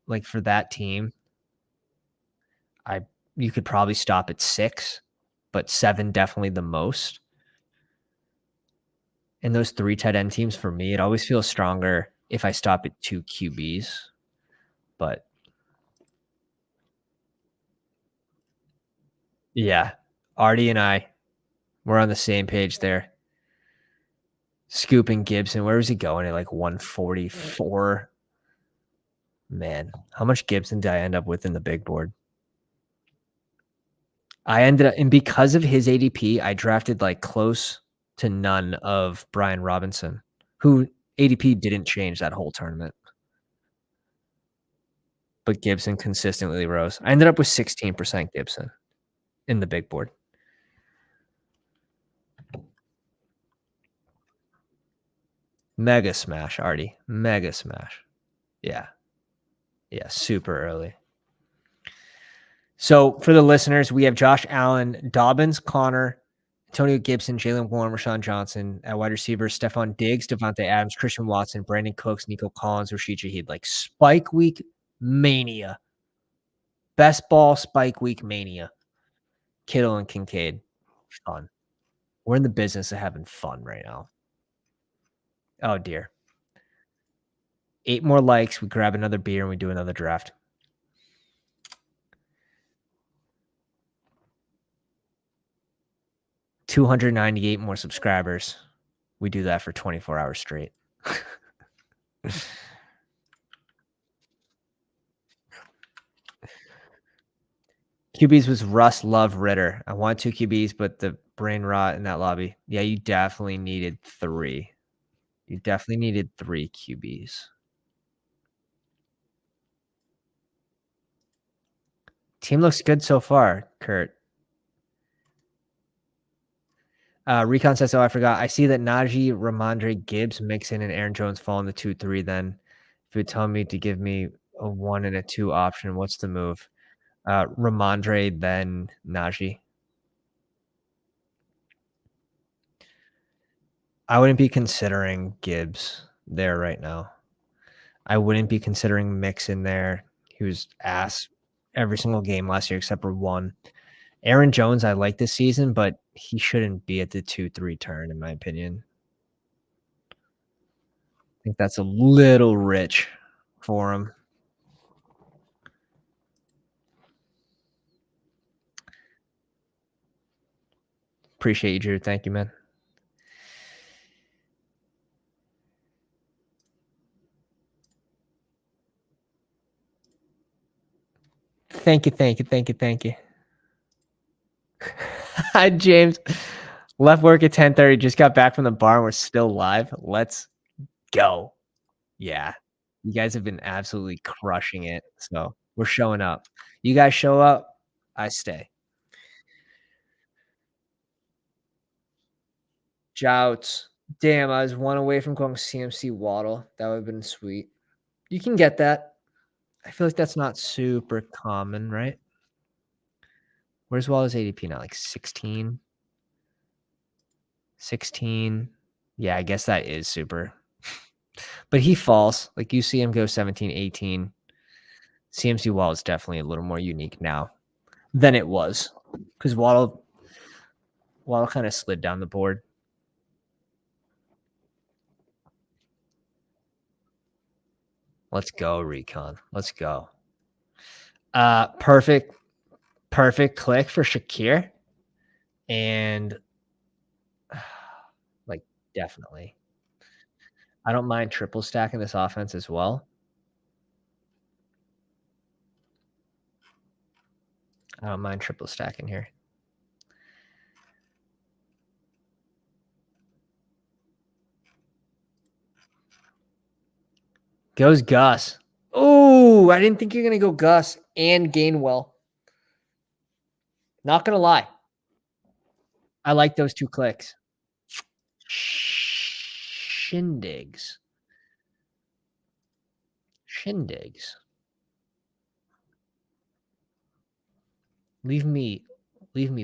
Like for that team, I you could probably stop at 6, but 7 definitely the most. And those 3 tight end teams for me, it always feels stronger if I stop at 2 QBs. But yeah, Artie and we're on the same page there. Scooping Gibson. Where was he going at like 144? Man, how much Gibson did I end up with in the big board? I ended up, and because of his ADP, I drafted like close to none of Brian Robinson, who ADP didn't change that whole tournament. But Gibson consistently rose. I ended up with 16% Gibson in the big board. Mega smash, Artie. Mega smash. Yeah. Yeah, super early. So for the listeners, we have Josh Allen, Dobbins, Connor, Antonio Gibson, Jalen Warren, Rashawn Johnson at wide receivers, Stephon Diggs, Devontae Adams, Christian Watson, Brandon Cooks, Nico Collins, Rashid Shaheed. Like Spike Week mania. Best ball Spike Week mania. Kittle and Kincaid. Fun. We're in the business of having fun right now. Oh, dear. 8 more likes. We grab another beer and we do another draft. $298 more subscribers. We do that for 24 hours straight. QBs was Russ, Love, Ritter. I want 2 QBs, but the brain rot in that lobby. Yeah, you definitely needed 3. You definitely needed 3 QBs. Team looks good so far, Kurt. Recon says, oh, I forgot. I see that Najee, Ramondre, Gibbs, Mixon, and Aaron Jones fall in the 2-3 then. If you would tell me to give me a 1 and a 2 option, what's the move? Ramondre, then Najee. I wouldn't be considering Gibbs there right now. I wouldn't be considering Mixon there. He was ass every single game last year except for one. Aaron Jones, I like this season, but he shouldn't be at the 2-3 turn, in my opinion. I think that's a little rich for him. Appreciate you, Drew. Thank you, man. Thank you, thank you, thank you, thank you. Hi, James. Left work at 10:30. Just got back from the bar and we're still live. Let's go. Yeah. You guys have been absolutely crushing it. So we're showing up. You guys show up, I stay. Jouts. Damn, I was one away from going CMC Waddle. That would have been sweet. You can get that. I feel like that's not super common, right? Where's Waddle's ADP now? Like 16? 16. Yeah, I guess that is super. But he falls. Like you see him go 17, 18. CMC Waddle is definitely a little more unique now than it was. Because Waddle kind of slid down the board. Let's go, Recon. Let's go. Perfect click for Shakir. And like definitely. I don't mind triple stacking this offense as well. I don't mind triple stacking here. Goes Gus. Oh, I didn't think you're going to go Gus and Gainwell. Not going to lie. I like those two clicks. Shindigs. Leave me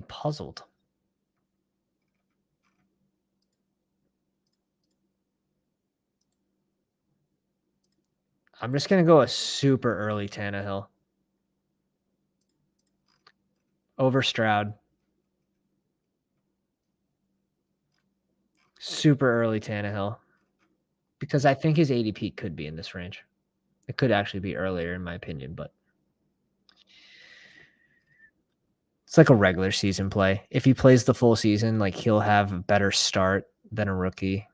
puzzled. I'm just going to go a super early Tannehill. Over Stroud. Super early Tannehill. Because I think his ADP could be in this range. It could actually be earlier in my opinion, but it's like a regular season play. If he plays the full season, like he'll have a better start than a rookie.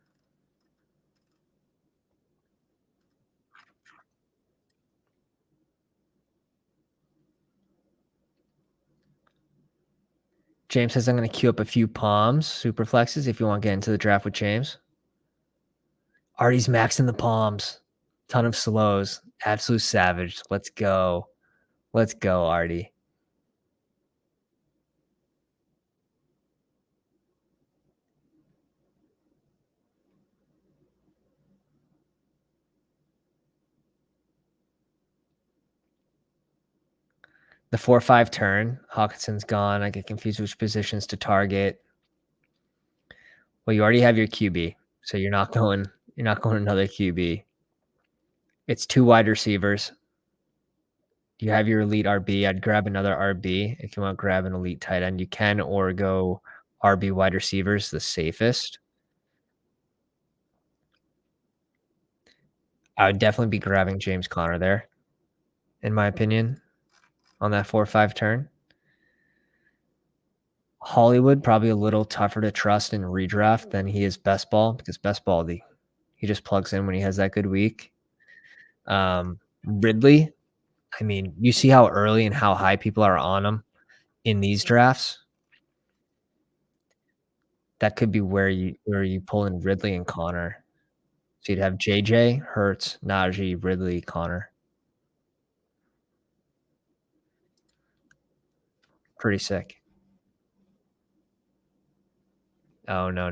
James says I'm going to queue up a few palms, super flexes, if you want to get into the draft with James. Artie's maxing the palms. Ton of slows. Absolute savage. Let's go. Let's go, Artie. The 4-5 turn. Hawkinson's gone. I get confused which positions to target. Well, you already have your QB, so you're not going another QB. It's 2 wide receivers. You have your elite RB. I'd grab another RB. If you want to grab an elite tight end, you can, or go RB wide receivers, the safest. I would definitely be grabbing James Conner there, in my opinion, on that 4-5 turn. Hollywood, probably a little tougher to trust in redraft than he is best ball, because best ball, he just plugs in when he has that good week. Ridley, I mean, you see how early and how high people are on him in these drafts. That could be where you pull in Ridley and Connor. So you'd have JJ, Hurts, Najee, Ridley, Connor. Pretty sick. Oh, no.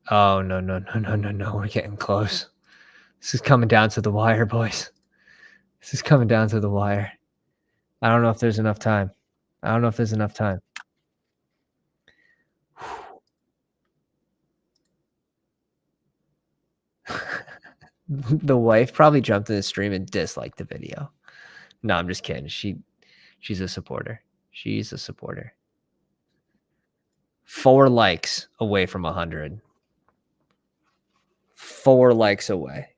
Oh, no. We're getting close. This is coming down to the wire, boys. This is coming down to the wire. I don't know if there's enough time. The wife probably jumped in the stream and disliked the video. No, I'm just kidding. She's a supporter. She's a supporter. 4 likes away from 100. 4 likes away.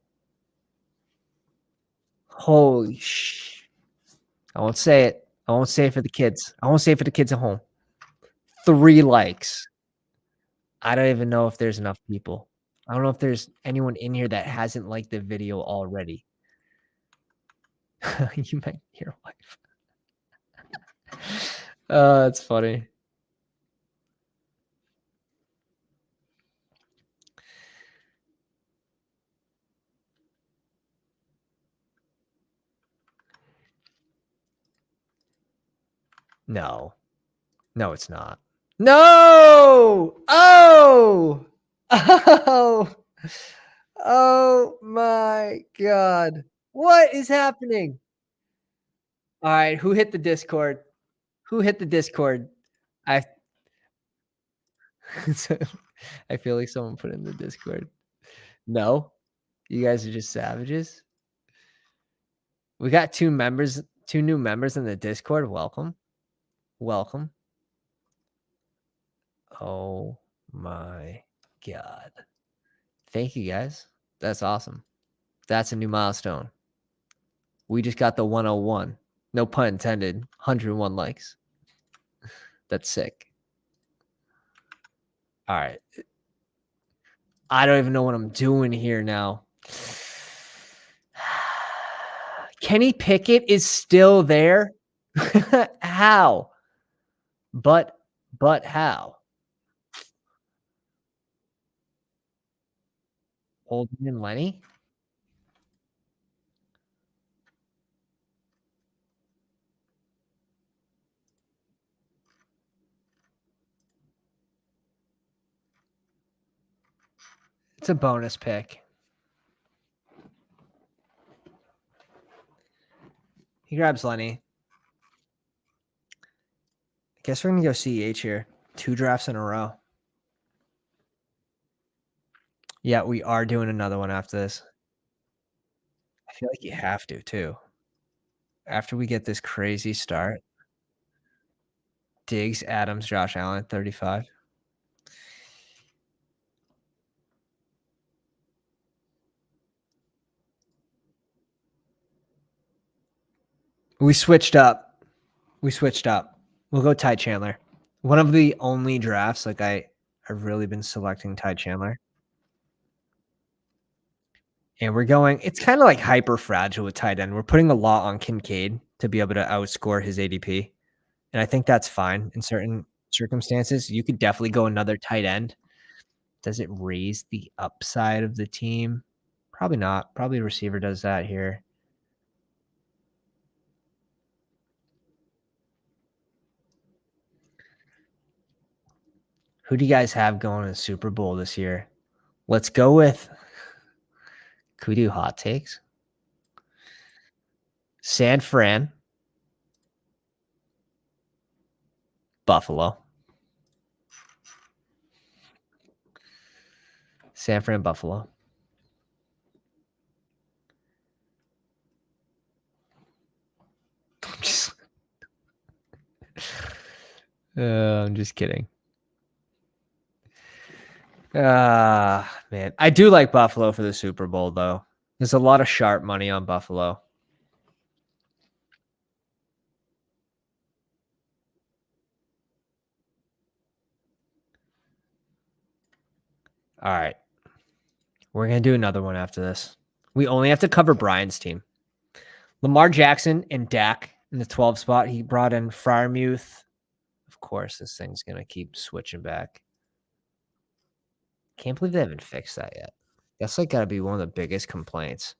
Holy sh! I won't say it. I won't say it for the kids. I won't say it for the kids at home. 3 likes. I don't even know if there's enough people. I don't know if there's anyone in here that hasn't liked the video already. You met your wife. That's funny. No. No, it's not. No! Oh! Oh! Oh my god. What is happening? Alright, who hit the Discord? Who hit the Discord? I I feel like someone put in the Discord. No? You guys are just savages? We got 2 members, 2 new members in the Discord. Welcome. Welcome. Oh my god. Thank you guys. That's awesome. That's a new milestone. We just got the 101. No pun intended. 101 likes. That's sick. All right. I don't even know what I'm doing here now. Kenny Pickett is still there? How? But how? Holden and Lenny? It's a bonus pick. He grabs Lenny. I guess we're going to go CEH here. 2 drafts in a row. Yeah, we are doing another one after this. I feel like you have to, too. After we get this crazy start. Diggs, Adams, Josh Allen, 35. We switched up. We'll go Ty Chandler. One of the only drafts, like I've really been selecting Ty Chandler. And we're going, it's kind of like hyper fragile with tight end. We're putting a lot on Kincaid to be able to outscore his ADP. And I think that's fine in certain circumstances. You could definitely go another tight end. Does it raise the upside of the team? Probably not. Probably a receiver does that here. Who do you guys have going to the Super Bowl this year? Let's go with, could we do hot takes? San Fran, Buffalo. San Fran, Buffalo. I'm just kidding. Man. I do like Buffalo for the Super Bowl, though. There's a lot of sharp money on Buffalo. All right. We're going to do another one after this. We only have to cover Brian's team. Lamar Jackson and Dak in the 12 spot. He brought in Freiermuth. Of course, this thing's going to keep switching back. Can't believe they haven't fixed that yet. That's like got to be one of the biggest complaints.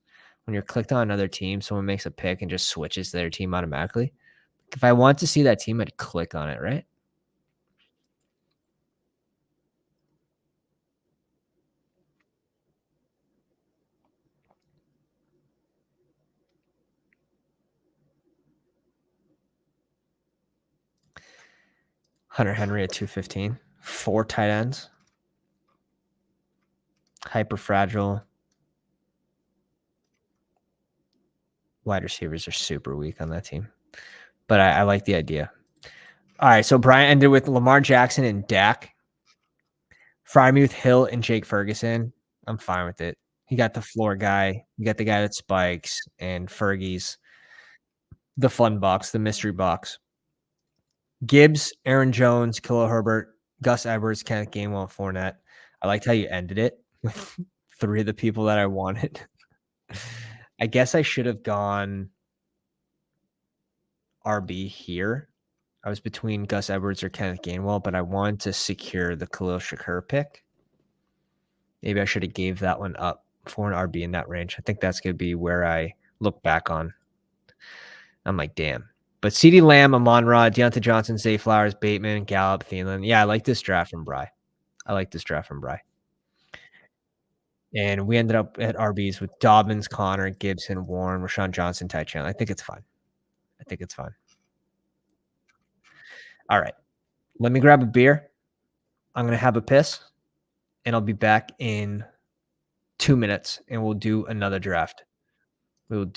When you're clicked on another team, someone makes a pick and just switches their team automatically. If I want to see that team, I'd click on it, right? Hunter Henry at 215. 4 tight ends. Hyper fragile. Wide receivers are super weak on that team, but I like the idea. All right, so Brian ended with Lamar Jackson and Dak, Freiermuth, Hill, and Jake Ferguson. I'm fine with it. You got the floor guy. You got the guy that spikes, and Fergie's the fun box, the mystery box. Gibbs, Aaron Jones, Khalil Herbert, Gus Edwards, Kenneth Gainwell, Fournette. I liked how you ended it with 3 of the people that I wanted. I guess I should have gone RB here. I was between Gus Edwards or Kenneth Gainwell, but I wanted to secure the Khalil Shakur pick. Maybe I should have gave that one up for an RB in that range. I think that's going to be where I look back on. I'm like, damn. But CeeDee Lamb, Amon-Ra, Deontay Johnson, Zay Flowers, Bateman, Gallup, Thielen. Yeah, I like this draft from Bry. And we ended up at RBs with Dobbins, Connor, Gibson, Warren, Rashawn Johnson, Ty Chandler. I think it's fine. All right. Let me grab a beer. I'm going to have a piss, and I'll be back in 2 minutes, and we'll do another draft. Let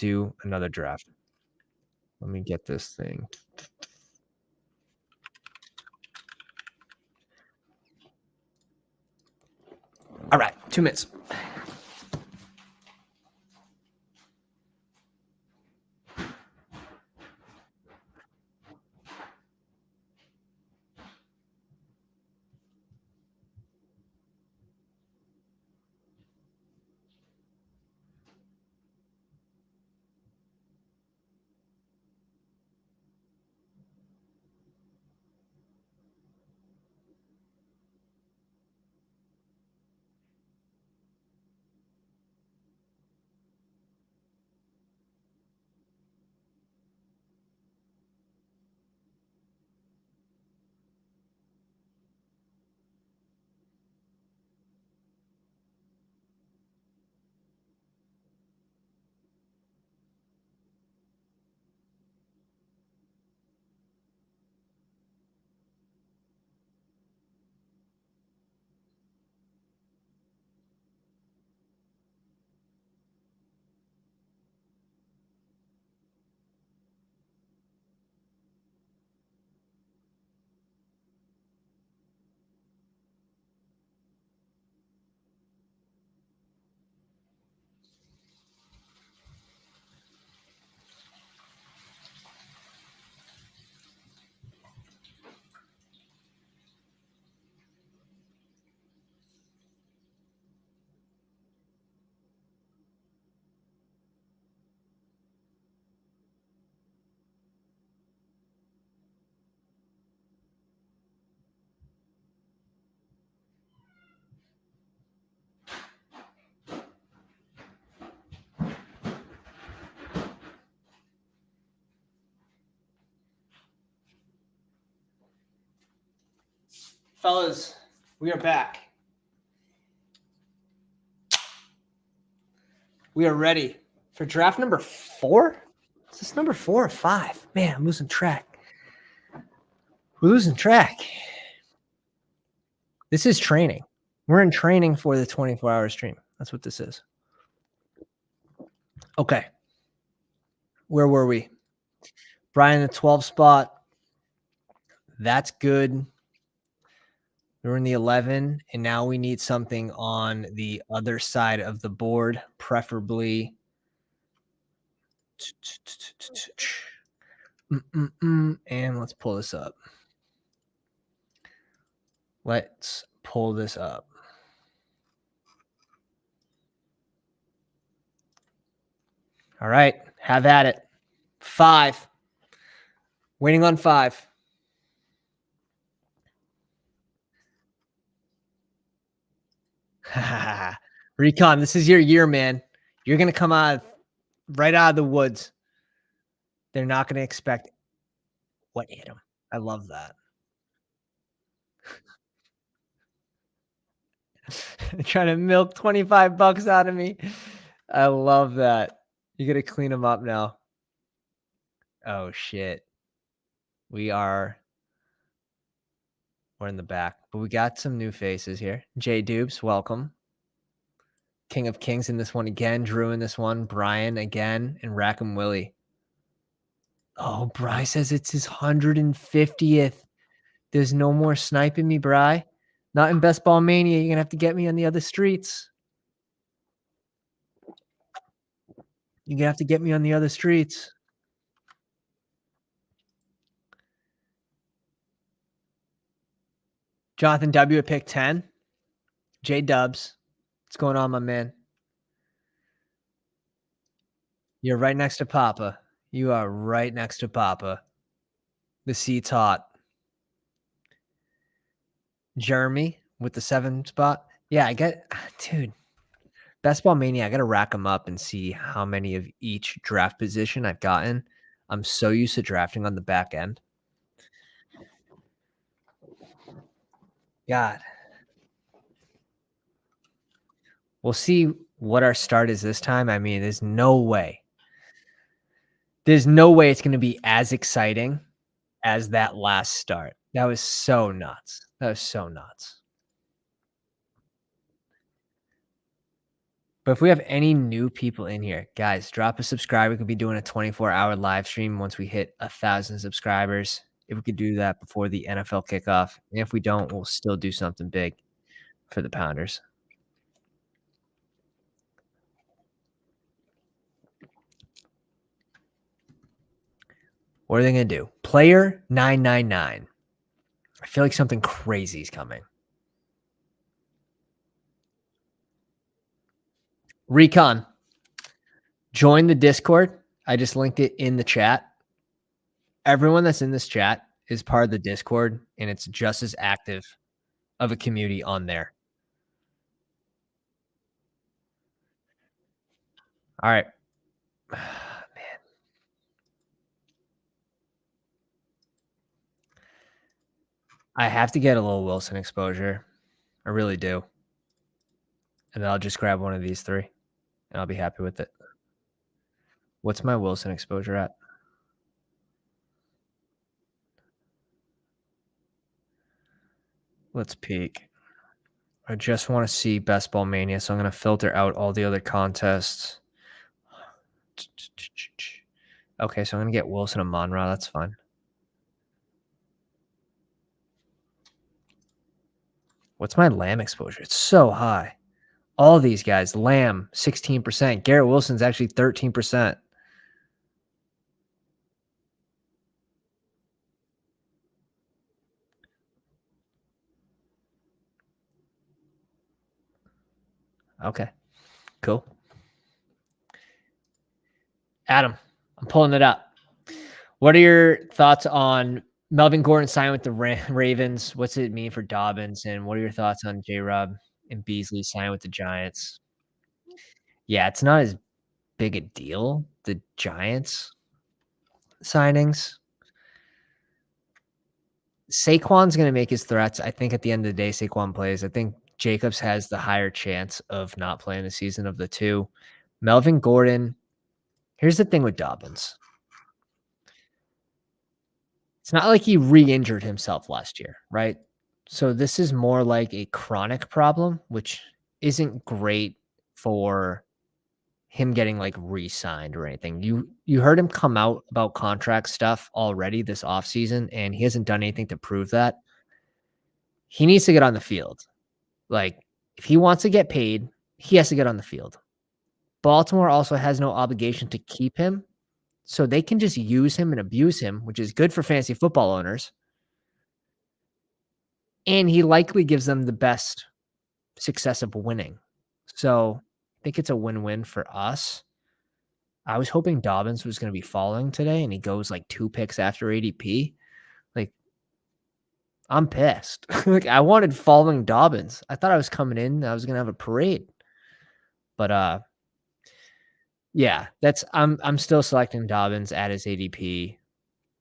me get this thing. All right, 2 minutes. Fellas, we are back. We are ready for draft number 4. Is this number 4 or 5? Man, I'm losing track. We're losing track. This is training. We're in training for the 24-hour stream. That's what this is. Okay. Where were we? Brian, the 12 spot. That's good. We're in the 11, and now we need something on the other side of the board, preferably. And let's pull this up. All right. Have at it. 5. Waiting on 5. Recon, this is your year, man. You're going to come right out of the woods. They're not going to expect what hit him. I love that. Trying to milk $25 out of me. I love that. You got to clean them up now. Oh, shit. We're in the back, but we got some new faces here. Jay Dubes, welcome. King of Kings in this one again. Drew in this one. Brian again. And Rackham Willie. Oh, Bry says it's his 150th. There's no more sniping me, Bry. Not in Best Ball Mania. You're going to have to get me on the other streets. You're going to have to get me on the other streets. Jonathan W. at pick 10. J Dubs. What's going on, my man? You're right next to Papa. You are right next to Papa. The seat's hot. Jeremy with the 7 spot. Yeah, dude, Best Ball Mania, I got to rack them up and see how many of each draft position I've gotten. I'm so used to drafting on the back end. God. We'll see what our start is this time. I mean, there's no way. There's no way it's going to be as exciting as that last start. That was so nuts. That was so nuts. But if we have any new people in here, guys, drop a subscribe. We could be doing a 24-hour live stream once we hit 1,000 subscribers. If we could do that before the NFL kickoff. And if we don't, we'll still do something big for the Pounders. What are they going to do? Player 999. I feel like something crazy is coming. Recon, join the Discord. I just linked it in the chat. Everyone that's in this chat is part of the Discord, and it's just as active of a community on there. All right. Man. I have to get a little Wilson exposure. I really do. And then I'll just grab one of these 3, and I'll be happy with it. What's my Wilson exposure at? Let's peek. I just want to see Best Ball Mania, so I'm going to filter out all the other contests. Okay, so I'm going to get Wilson and Monra. That's fine. What's my Lamb exposure? It's so high. All these guys, Lamb, 16%. Garrett Wilson's actually 13%. Okay, cool. Adam, I'm pulling it up. What are your thoughts on Melvin Gordon signing with the Ravens? What's it mean for Dobbins? And what are your thoughts on J-Rob and Beasley signing with the Giants? Yeah, it's not as big a deal, the Giants signings. Saquon's going to make his threats. I think at the end of the day, Saquon plays. I think Jacobs has the higher chance of not playing the season of the 2. Melvin Gordon, here's the thing with Dobbins. It's not like he re-injured himself last year, right? So this is more like a chronic problem, which isn't great for him getting like re-signed or anything. You heard him come out about contract stuff already this offseason, and he hasn't done anything to prove that. He needs to get on the field. Like, if he wants to get paid, he has to get on the field. Baltimore also has no obligation to keep him, so they can just use him and abuse him, which is good for fantasy football owners. And he likely gives them the best success of winning. So I think it's a win-win for us. I was hoping Dobbins was going to be falling today, and he goes like 2 picks after ADP. Like, I'm pissed. Like, I wanted falling Dobbins. I thought I was coming in. I was going to have a parade. But yeah, I'm still selecting Dobbins at his ADP.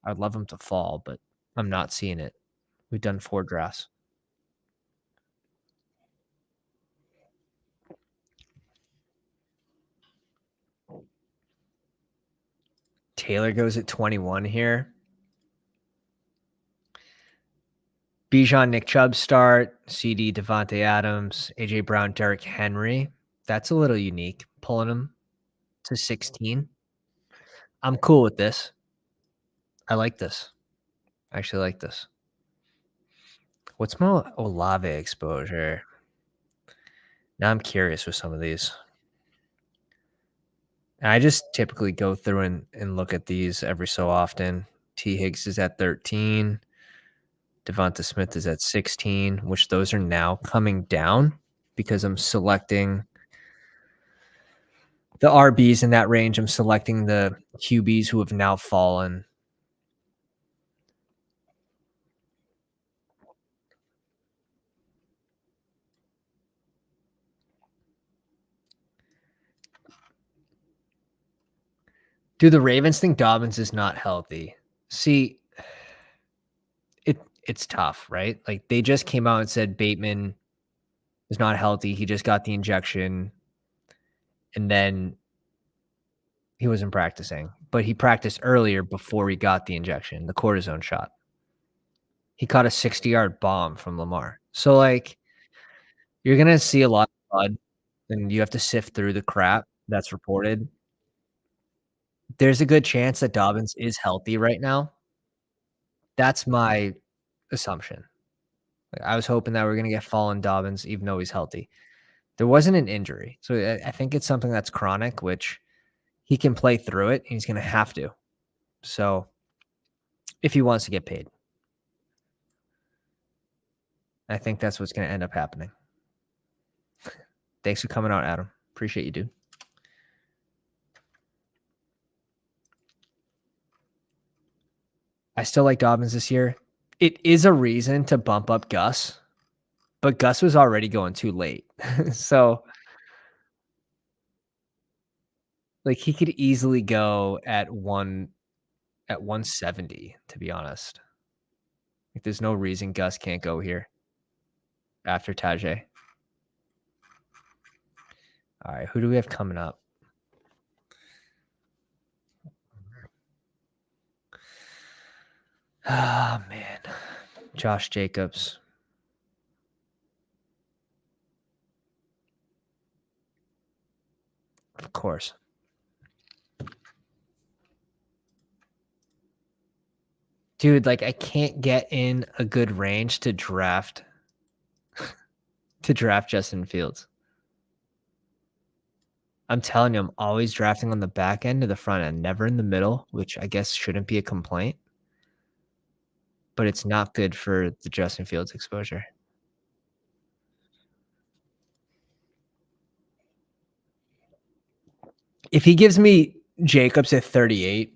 I'd love him to fall, but I'm not seeing it. We've done 4 drafts. Taylor goes at 21 here. Bijan, Nick Chubb start. CD, Devontae Adams, AJ Brown, Derrick Henry. That's a little unique, pulling him to 16. I'm cool with this. I like this. I actually like this. What's my Olave exposure? Now I'm curious with some of these. And I just typically go through and look at these every so often. T. Higgs is at 13. Devonta Smith is at 16, which those are now coming down because I'm selecting the RBs in that range. I'm selecting the QBs who have now fallen. Do the Ravens think Dobbins is not healthy? See, it's tough, right? Like they just came out and said Bateman is not healthy. He just got the injection and then he wasn't practicing, but he practiced earlier before he got the injection, the cortisone shot. He caught a 60-yard bomb from Lamar. So like you're gonna see a lot of blood and you have to sift through the crap that's reported. There's a good chance that Dobbins is healthy right now. That's my assumption. Like, I was hoping that we're gonna get Fallen Dobbins even though he's healthy. There wasn't an injury, so I think it's something that's chronic, which he can play through it, and he's gonna have to. So, if he wants to get paid, I think that's what's gonna end up happening. Thanks for coming out, Adam. Appreciate you, dude. I still like Dobbins this year. It is a reason to bump up Gus, but Gus was already going too late. So, like, he could easily go at 170, to be honest. Like, there's no reason Gus can't go here after Tajay. All right, who do we have coming up? Oh, man. Josh Jacobs. Of course. Dude, like, I can't get in a good range to draft Justin Fields. I'm telling you, I'm always drafting on the back end to the front end, never in the middle, which I guess shouldn't be a complaint, but it's not good for the Justin Fields exposure. If he gives me Jacobs at 38,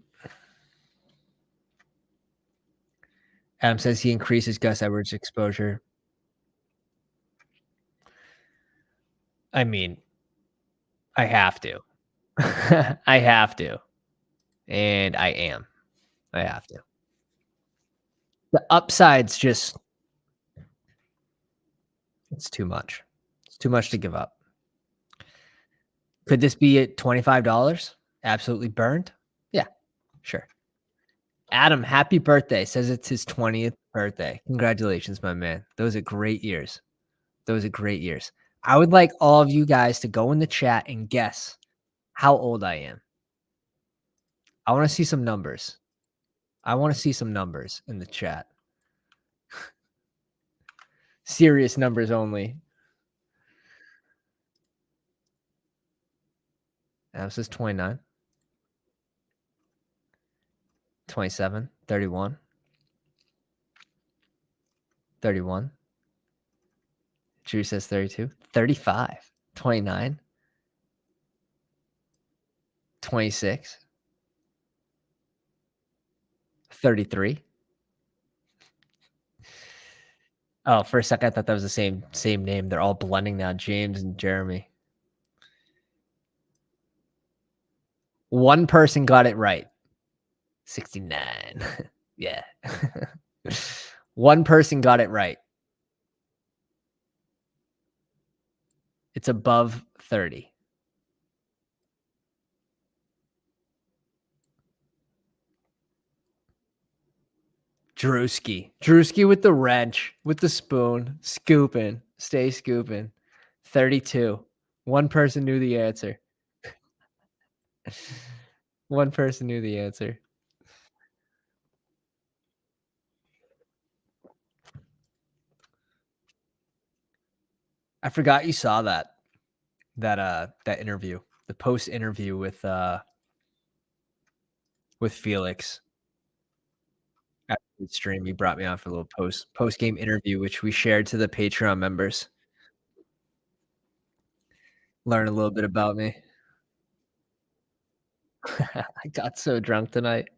Adam says he increases Gus Edwards' exposure. I mean, I have to. I have to. And I am. I have to. The upside's just it's too much. It's too much to give up. Could this be at $25? Absolutely burned? Yeah, sure. Adam, happy birthday. Says it's his 20th birthday. Congratulations, my man. Those are great years. Those are great years. I would like all of you guys to go in the chat and guess how old I am. I want to see some numbers. I want to see some numbers in the chat. Serious numbers only. Adam says 29, 27, 31, 31. Drew says 32, 35, 29, 26, 33. Oh, for a second I thought that was the same name. They're all blending now. James and Jeremy. One person got it right. 69. Yeah. One person got it right. It's above 30. Drewski with the wrench, with the spoon, scooping. Stay scooping. 32. One person knew the answer. One person knew the answer. I forgot you saw that interview, the post interview with Felix after the stream. He brought me on for a little post game interview, which we shared to the Patreon members. Learn a little bit about me. I got so drunk tonight.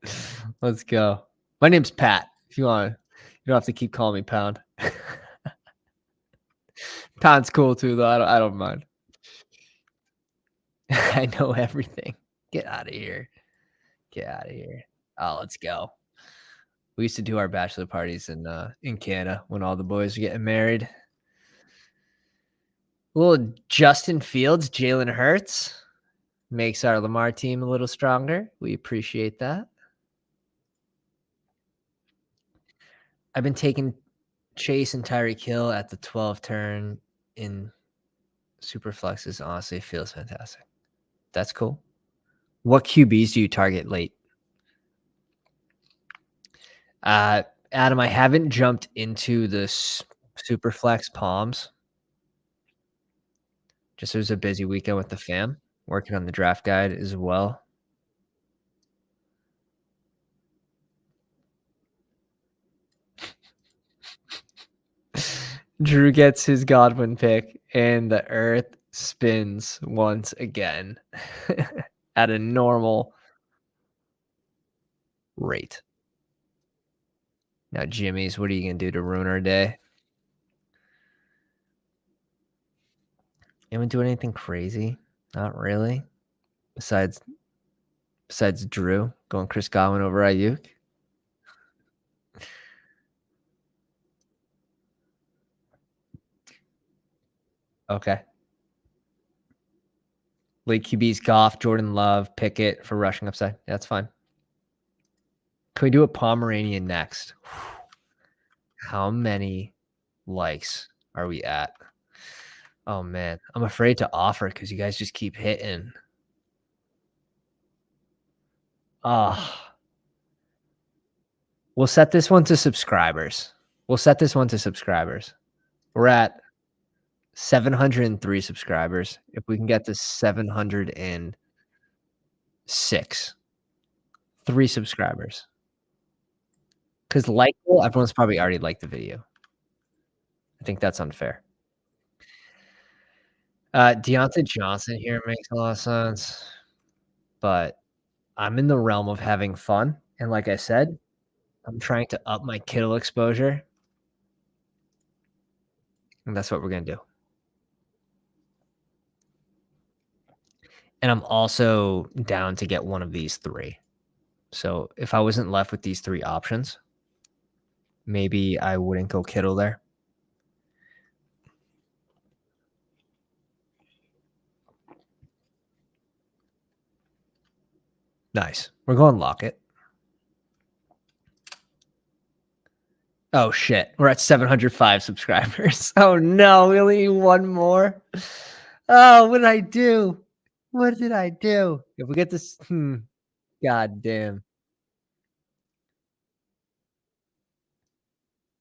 Let's go. My name's Pat. If you want, you don't have to keep calling me Pound. Pound's cool too, though. I don't mind. I know everything. Get out of here. Get out of here. Oh, let's go. We used to do our bachelor parties in Canada when all the boys were getting married. A little Justin Fields, Jalen Hurts makes our Lamar team a little stronger. We appreciate that. I've been taking Chase and Tyreek Hill at the 12 turn in super flexes. Honestly, feels fantastic. That's cool. What QBs do you target late? Adam, I haven't jumped into the super flex palms. Just it was a busy weekend with the fam, working on the draft guide as well. Drew gets his Godwin pick, and the earth spins once again at a normal rate. Now, Jimmy's, what are you going to do to ruin our day? Anyone do anything crazy? Not really. Besides Drew going Chris Godwin over Ayuk. Okay. Late QB's Goff, Jordan Love, Pickett for rushing upside. Yeah, that's fine. Can we do a Pomeranian next? How many likes are we at? Oh, man. I'm afraid to offer because you guys just keep hitting. Oh. We'll set this one to subscribers. We're at 703 subscribers. If we can get to 706, 3 subscribers. Because likeable, everyone's probably already liked the video. I think that's unfair. Deontay Johnson here makes a lot of sense, but I'm in the realm of having fun, and like I said, I'm trying to up my Kittle exposure, and that's what we're gonna do. And I'm also down to get one of these 3. So if I wasn't left with these 3 options, maybe I wouldn't go Kittle there. Nice. We're going Lockett. Oh, shit. We're at 705 subscribers. Oh, no. We only need one more. Oh, what did I do? What did I do? If we get this, God damn.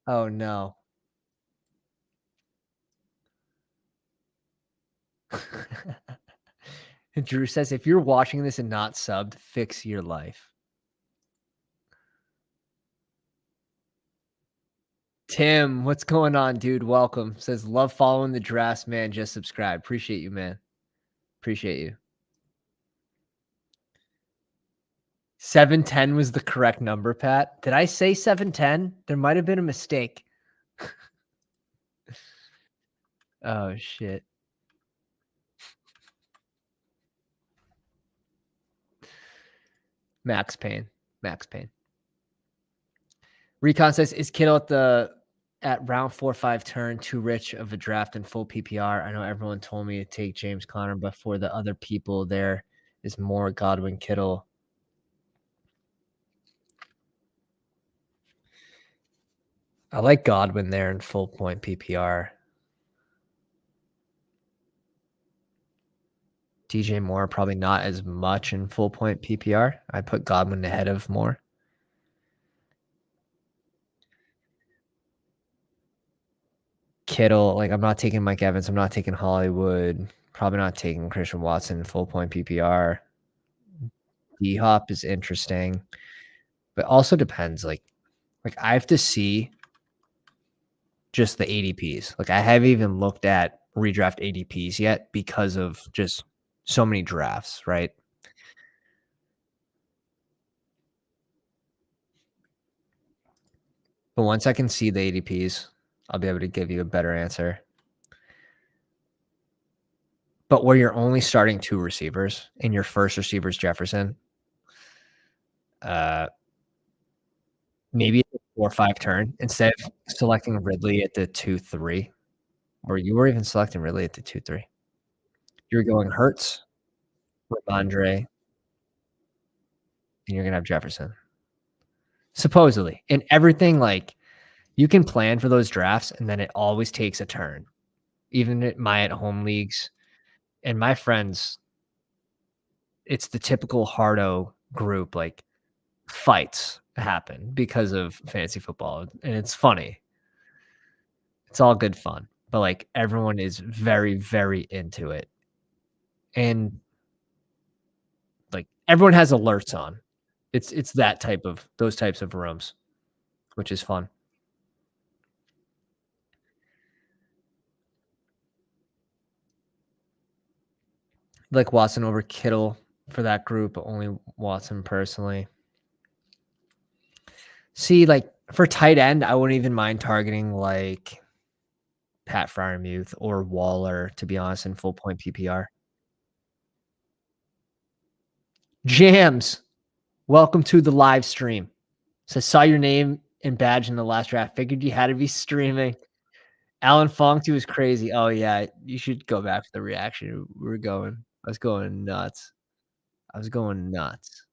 Oh, no. Drew says, if you're watching this and not subbed, fix your life. Tim, what's going on, dude? Welcome. Says, love following the drafts, man. Just subscribe. Appreciate you, man. Appreciate you. 710 was the correct number, Pat. Did I say 710? There might have been a mistake. Oh, shit. Max Payne. Max Payne. Recon says, is Kittle at round 4-5 turn too rich of a draft and full PPR? I know everyone told me to take James Conner, but for the other people, there is more Godwin Kittle. I like Godwin there in full point PPR. DJ Moore, probably not as much in full point PPR. I put Godwin ahead of Moore. Kittle, like, I'm not taking Mike Evans, I'm not taking Hollywood, probably not taking Christian Watson in full point PPR. D-Hop is interesting, but also depends, like, I have to see just the ADPs. Like, I haven't even looked at redraft ADPs yet because of just so many drafts, right? But once I can see the ADPs, I'll be able to give you a better answer. But where you're only starting 2 receivers and your first receiver is Jefferson, uh, maybe it's a 4 or 5 turn instead of selecting Ridley at the 2-3, or you were even selecting Ridley at the 2-3. You're going Hurts, Ramondre, and you're gonna have Jefferson. Supposedly. And everything, like, you can plan for those drafts, and then it always takes a turn. Even at my at-home leagues and my friends, it's the typical hardo group, like, fights happen because of fantasy football, and it's funny. It's all good fun, but, like, everyone is very, very into it, and, like, everyone has alerts on. It's that type of those types of rooms, which is fun. Like Watson over Kittle for that group, but only Watson personally. See, like, for tight end, I wouldn't even mind targeting, like, Pat Freiermuth or Waller, to be honest, in full point PPR. Jams, welcome to the live stream. So I saw your name and badge in the last draft. Figured you had to be streaming. Alan Fongtu was crazy. Oh yeah, you should go back for the reaction. I was going nuts. I was going nuts.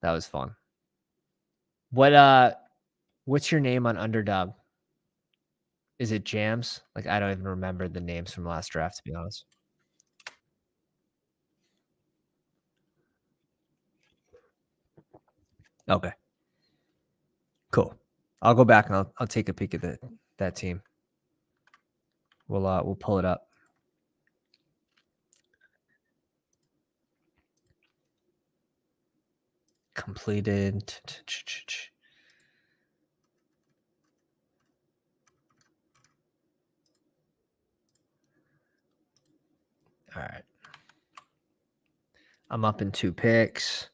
That was fun. What's your name on Underdog? Is it Jams? Like, I don't even remember the names from last draft, to be honest. Okay, cool. I'll go back and I'll take a peek at that team. We'll pull it up. Completed. All right. I'm up in 2 picks.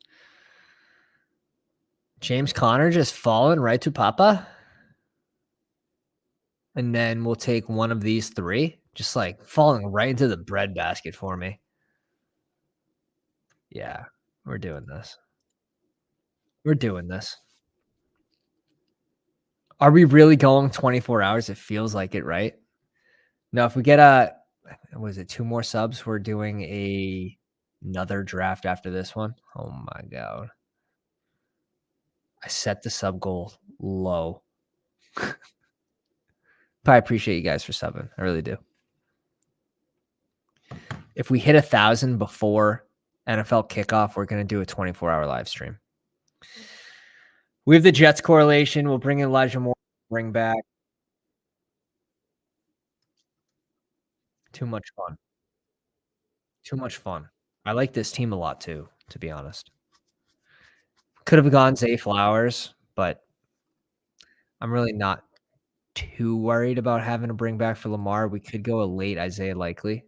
James Conner just falling right to Papa. And then we'll take one of these 3, just like falling right into the breadbasket for me. Yeah, we're doing this. We're doing this. Are we really going 24 hours? It feels like it, right? No, if we get was it 2 more subs, we're doing another draft after this one. Oh my god. I set the sub goal low. But I appreciate you guys for subbing. I really do. If we hit 1,000 before NFL kickoff, we're going to do a 24-hour live stream. We have the Jets correlation. We'll bring in Elijah Moore. Bring back. Too much fun. Too much fun. I like this team a lot too, to be honest. Could have gone Zay Flowers, but I'm really not too worried about having to bring back for Lamar. We could go a late Isaiah Likely.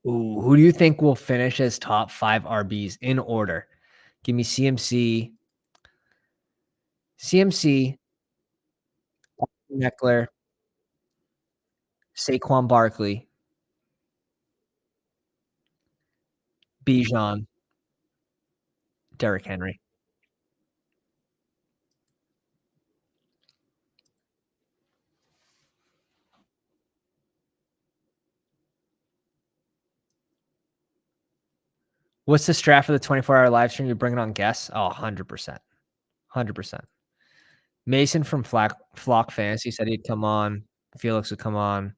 Ooh, who do you think will finish as top 5 RBs in order? Give me CMC, Eckler, Saquon Barkley, Bijan, Derrick Henry. What's the strat for the 24-hour live stream? You're bringing on guests? Oh, 100%. 100%. Mason from Flock Fantasy said he'd come on. Felix will come on.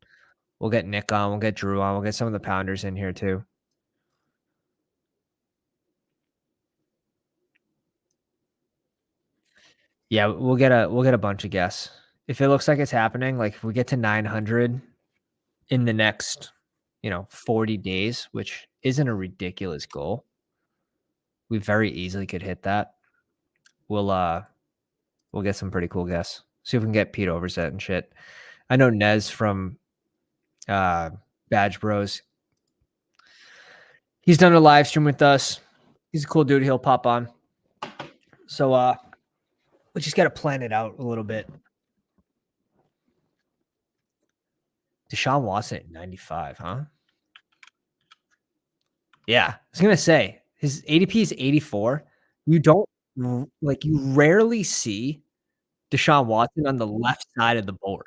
We'll get Nick on. We'll get Drew on. We'll get some of the pounders in here too. Yeah, we'll get a bunch of guests. If it looks like it's happening, like if we get to 900 in the next, 40 days, which isn't a ridiculous goal, we very easily could hit that. We'll get some pretty cool guests. See if we can get Pete Overzet and shit. I know Nez from uh Badge Bros. He's done a live stream with us. He's a cool dude. He'll pop on. So we just gotta plan it out a little bit. Deshaun Watson at 95, huh? Yeah. I was gonna say his ADP is 84. You don't you rarely see Deshaun Watson on the left side of the board.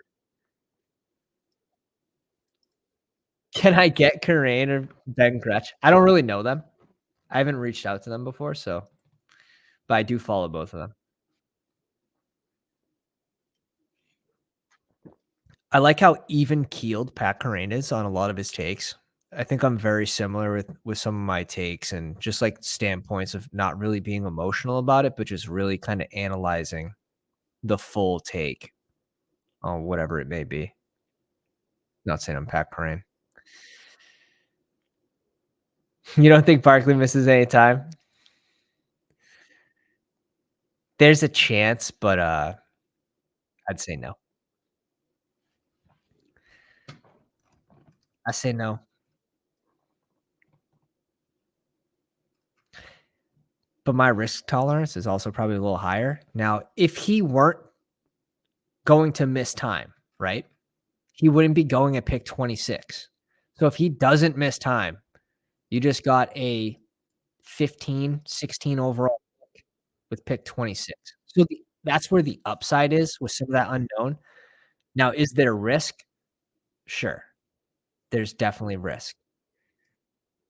Can I get Kerrane or Ben Gretch? I don't really know them. I haven't reached out to them before, but I do follow both of them. I like how even keeled Pat Kerrane is on a lot of his takes. I think I'm very similar with some of my takes and just like standpoints of not really being emotional about it, but just really kind of analyzing the full take on whatever it may be. Not saying I'm Pat Kerrane. You don't think Barkley misses any time? There's a chance, but I'd say no. I say no. But my risk tolerance is also probably a little higher. Now, if he weren't going to miss time, right? He wouldn't be going at pick 26. So if he doesn't miss time, you just got a 15, 16 overall pick with pick 26. So that's where the upside is with some of that unknown. Now, is there risk? Sure. There's definitely risk.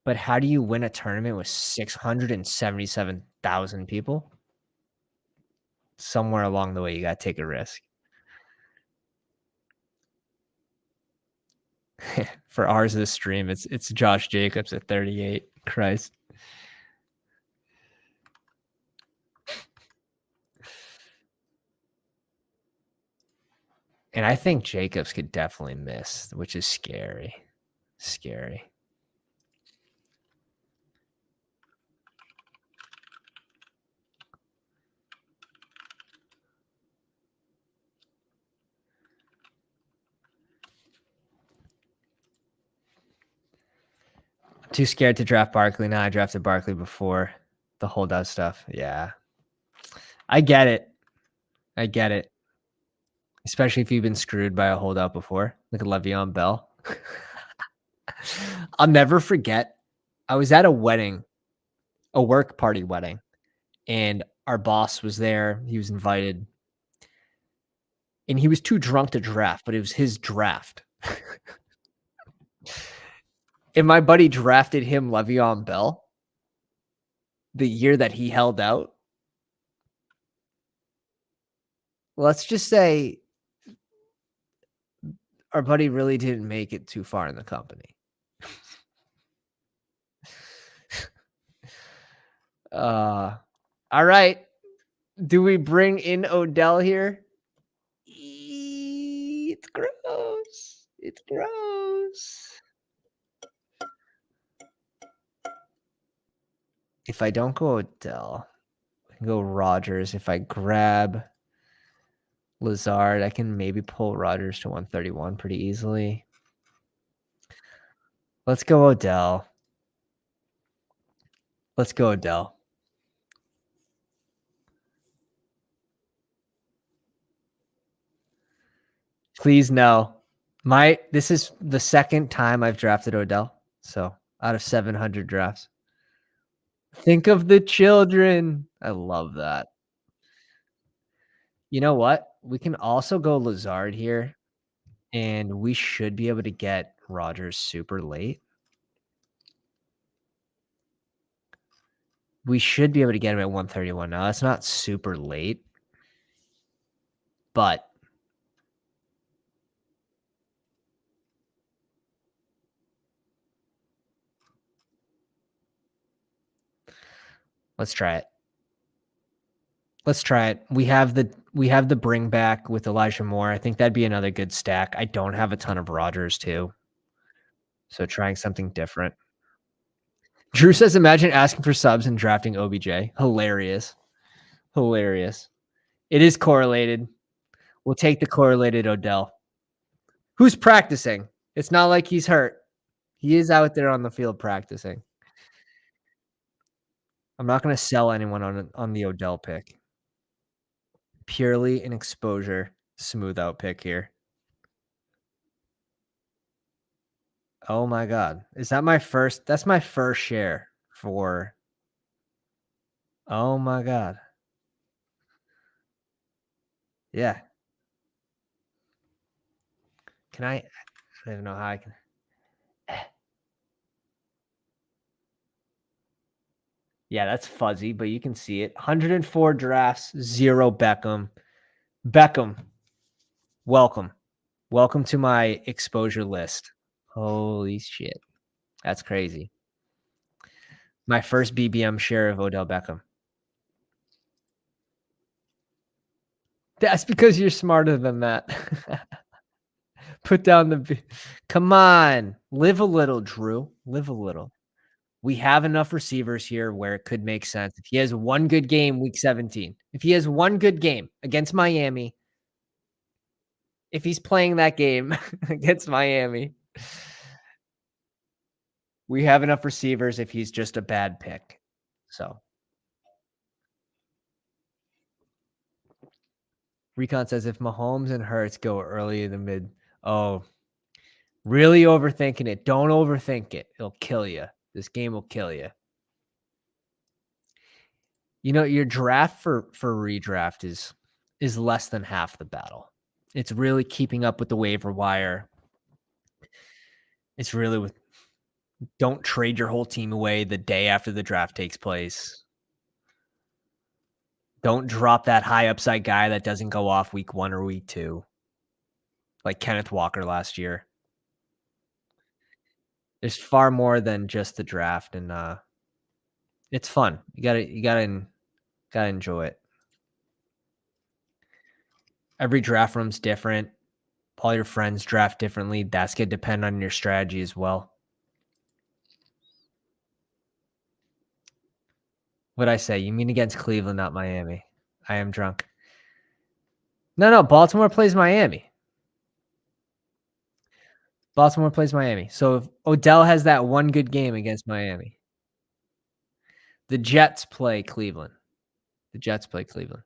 But how do you win a tournament with 677,000 people? Somewhere along the way, you got to take a risk. For ours this stream, it's Josh Jacobs at 38. Christ. And I think Jacobs could definitely miss, which is scary. Scary. I'm too scared to draft Barkley now. I drafted Barkley before the holdout stuff. Yeah. I get it. I get it. Especially if you've been screwed by a holdout before. Look at Le'Veon Bell. I'll never forget. I was at a wedding, a work party wedding, and our boss was there. He was invited. And he was too drunk to draft, but it was his draft. And my buddy drafted him Le'Veon Bell the year that he held out. Let's just say our buddy really didn't make it too far in the company. All right. Do we bring in Odell here? It's gross. It's gross. If I don't go Odell, I can go Rodgers. If I grab Lazard, I can maybe pull Rodgers to 131 pretty easily. Let's go Odell. Let's go Odell. Please no. This is the second time I've drafted Odell. So out of 700 drafts. Think of the children. I love that. You know what? We can also go Lazard here, and we should be able to get Rodgers super late. We should be able to get him at 131. Now, that's not super late, but Let's try it. Let's try it. We have the bring back with Elijah Moore. I think that'd be another good stack. I don't have a ton of Rodgers too, so trying something different. Drew says, "Imagine asking for subs and drafting OBJ." Hilarious, hilarious. It is correlated. We'll take the correlated Odell. Who's practicing? It's not like he's hurt. He is out there on the field practicing. I'm not going to sell anyone on the Odell pick. Purely an exposure, smooth out pick here. Oh my god. Is that my first? That's my first share for oh my god. Yeah. Can I don't even know how I can. Yeah, that's fuzzy, but you can see it. 104 drafts, 0 Beckham. Beckham, welcome. Welcome to my exposure list. Holy shit. That's crazy. My first BBM share of Odell Beckham. That's because you're smarter than that. Put down the come on. Live a little, Drew. Live a little. We have enough receivers here where it could make sense. If he has one good game week 17, if he has one good game against Miami, if he's playing that game against Miami, we have enough receivers if he's just a bad pick. So Recon says if Mahomes and Hurts go early in the mid, oh, really overthinking it. Don't overthink it. It'll kill you. This game will kill you. You know, your draft for redraft is less than half the battle. It's really keeping up with the waiver wire. It's really with don't trade your whole team away the day after the draft takes place. Don't drop that high upside guy that doesn't go off week 1 or week 2, like Kenneth Walker last year. There's far more than just the draft, and it's fun. You gotta enjoy it. Every draft room's different. All your friends draft differently. That's gonna depend on your strategy as well. What'd I say? You mean against Cleveland, not Miami. I am drunk. No, Baltimore plays Miami. Baltimore plays Miami. So if Odell has that one good game against Miami, the Jets play Cleveland. The Jets play Cleveland.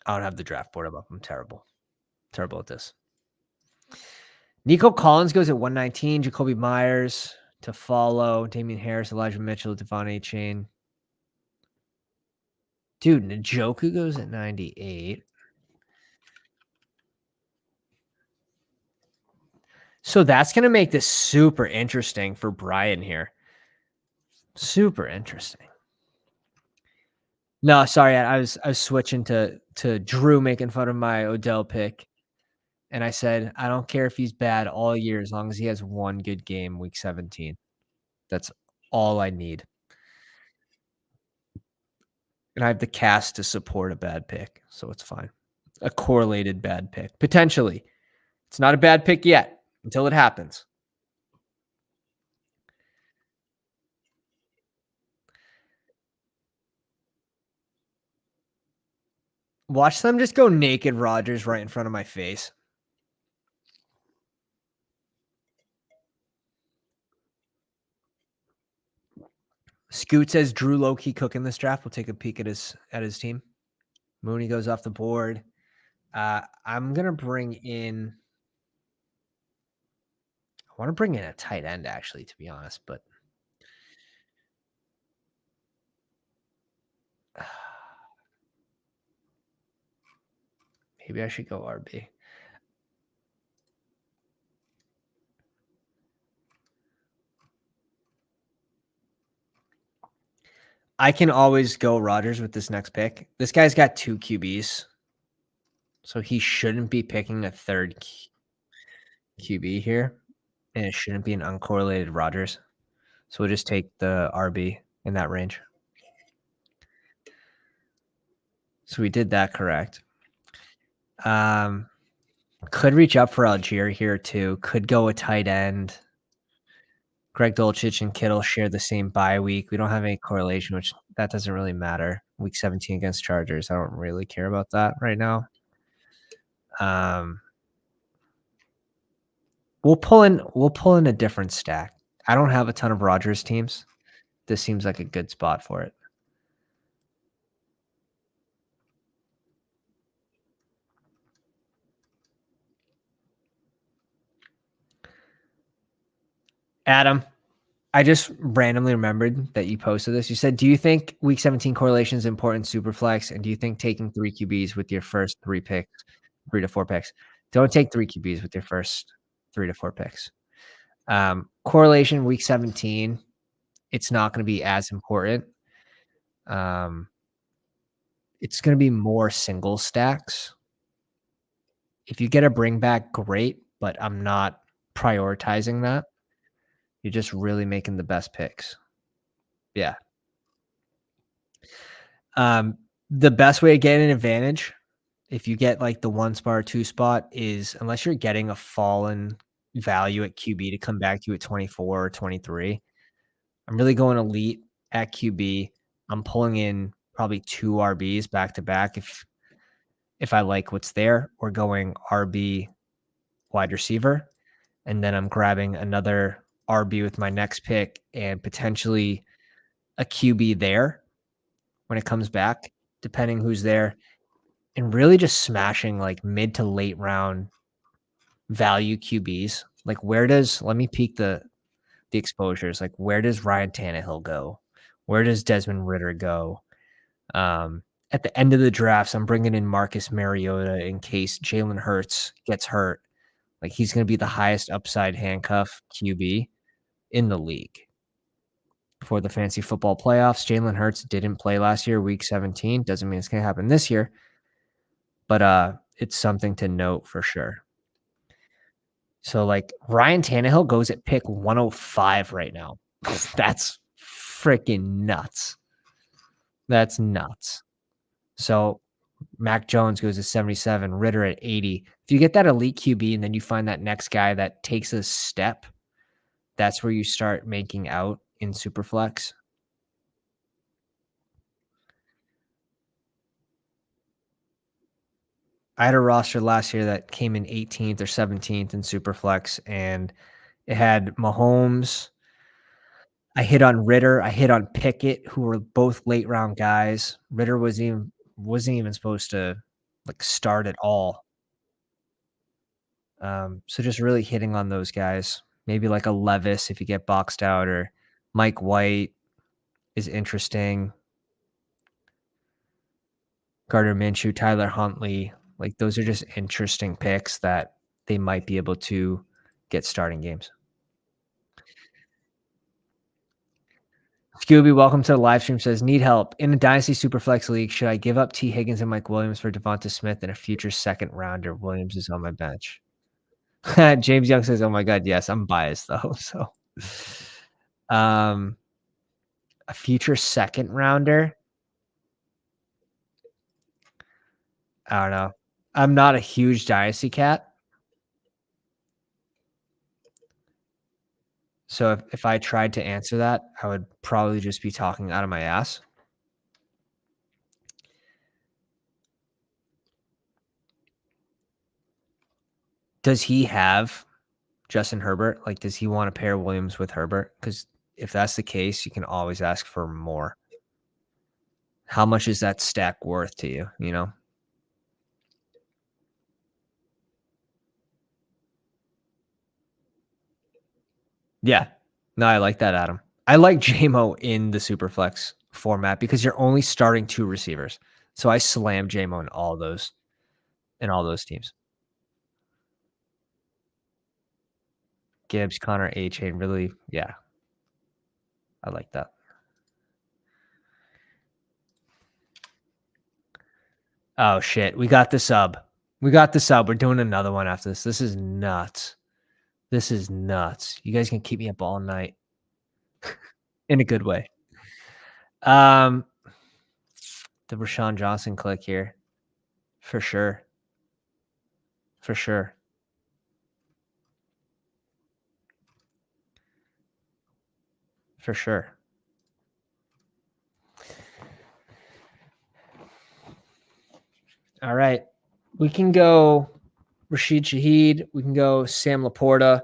I don't have the draft board up. I'm terrible. Terrible at this. Nico Collins goes at 119. Jacoby Myers to follow. Damian Harris, Elijah Mitchell, Devon A. Chain. Dude, Njoku goes at 98. So that's going to make this super interesting for Brian here. Super interesting. No, sorry, I was switching to Drew making fun of my Odell pick, and I said I don't care if he's bad all year as long as he has one good game week 17. That's all I need, and I have the cast to support a bad pick, so it's fine. A correlated bad pick potentially. It's not a bad pick yet until it happens. Watch them just go naked Rodgers right in front of my face. Scoot says Drew low-key cooking this draft. We'll take a peek at his team. Mooney goes off the board. I'm gonna bring in. I want to bring in a tight end, actually, to be honest, but maybe I should go RB. I can always go Rodgers with this next pick. This guy's got 2 QBs, so he shouldn't be picking a third QB here, and it shouldn't be an uncorrelated Rodgers. So we'll just take the RB in that range. So we did that correct. Um, could reach up for Algier here too. Could go a tight end. Greg Dulcich and Kittle share the same bye week. We don't have any correlation, which that doesn't really matter. Week 17 against Chargers. I don't really care about that right now. Um, we'll pull in a different stack. I don't have a ton of Rodgers teams. This seems like a good spot for it. Adam, I just randomly remembered that you posted this. You said, "Do you think Week 17 correlation is important in Superflex, and do you think taking 3 QBs with your first 3 picks, 3 to 4 picks? Don't take 3 QBs with your first 3 to 4 picks." Correlation Week 17, it's not going to be as important. Um, it's going to be more single stacks. If you get a bring back, great, but I'm not prioritizing that. You're just really making the best picks. Yeah. The best way to get an advantage, if you get like the 1 spot or 2 spot, is unless you're getting a fallen value at QB to come back to you at 24 or 23, I'm really going elite at QB. I'm pulling in probably 2 RBs back to back if I like what's there, or going RB wide receiver, and then I'm grabbing another RB with my next pick and potentially a QB there when it comes back, depending who's there, and really just smashing like mid to late round value QBs. Like let me peek the exposures. Like where does Ryan Tannehill go? Where does Desmond Ritter go? At the end of the drafts, I'm bringing in Marcus Mariota in case Jalen Hurts gets hurt. Like he's going to be the highest upside handcuff QB in the league for the fantasy football playoffs. Jalen Hurts didn't play last year, week 17. Doesn't mean it's going to happen this year, but it's something to note for sure. So like Ryan Tannehill goes at pick 105 right now. That's freaking nuts. That's nuts. So Mac Jones goes to 77, Ritter at 80. If you get that elite QB and then you find that next guy that takes a step, that's where you start making out in Superflex. I had a roster last year that came in 18th or 17th in Superflex, and it had Mahomes. I hit on Ritter. I hit on Pickett, who were both late round guys. Ritter wasn't even supposed to like start at all. So just really hitting on those guys. Maybe like a Levis if you get boxed out, or Mike White is interesting. Gardner Minshew, Tyler Huntley, like those are just interesting picks that they might be able to get starting games. Scooby, welcome to the live stream. Says, need help in a dynasty superflex league. Should I give up T. Higgins and Mike Williams for Devonta Smith and a future second rounder? Williams is on my bench. James Young says, "Oh my God, yes, I'm biased though." So, um, a future second rounder. I don't know. I'm not a huge dynasty cat, so if I tried to answer that, I would probably just be talking out of my ass. Does he have Justin Herbert? Like, does he want to pair Williams with Herbert? Because if that's the case, you can always ask for more. How much is that stack worth to you? You know? Yeah. No, I like that, Adam. I like JMO in the Superflex format because you're only starting 2 receivers. So I slam JMO in all those teams. Gibbs, Connor, A-Chain, really, yeah. I like that. Oh shit. We got the sub. We're doing another one after this. This is nuts. You guys can keep me up all night. in a good way. Um, the Rashawn Johnson click here, for sure, for sure, for sure. All right, we can go Rashid Shaheed. We can go Sam Laporta.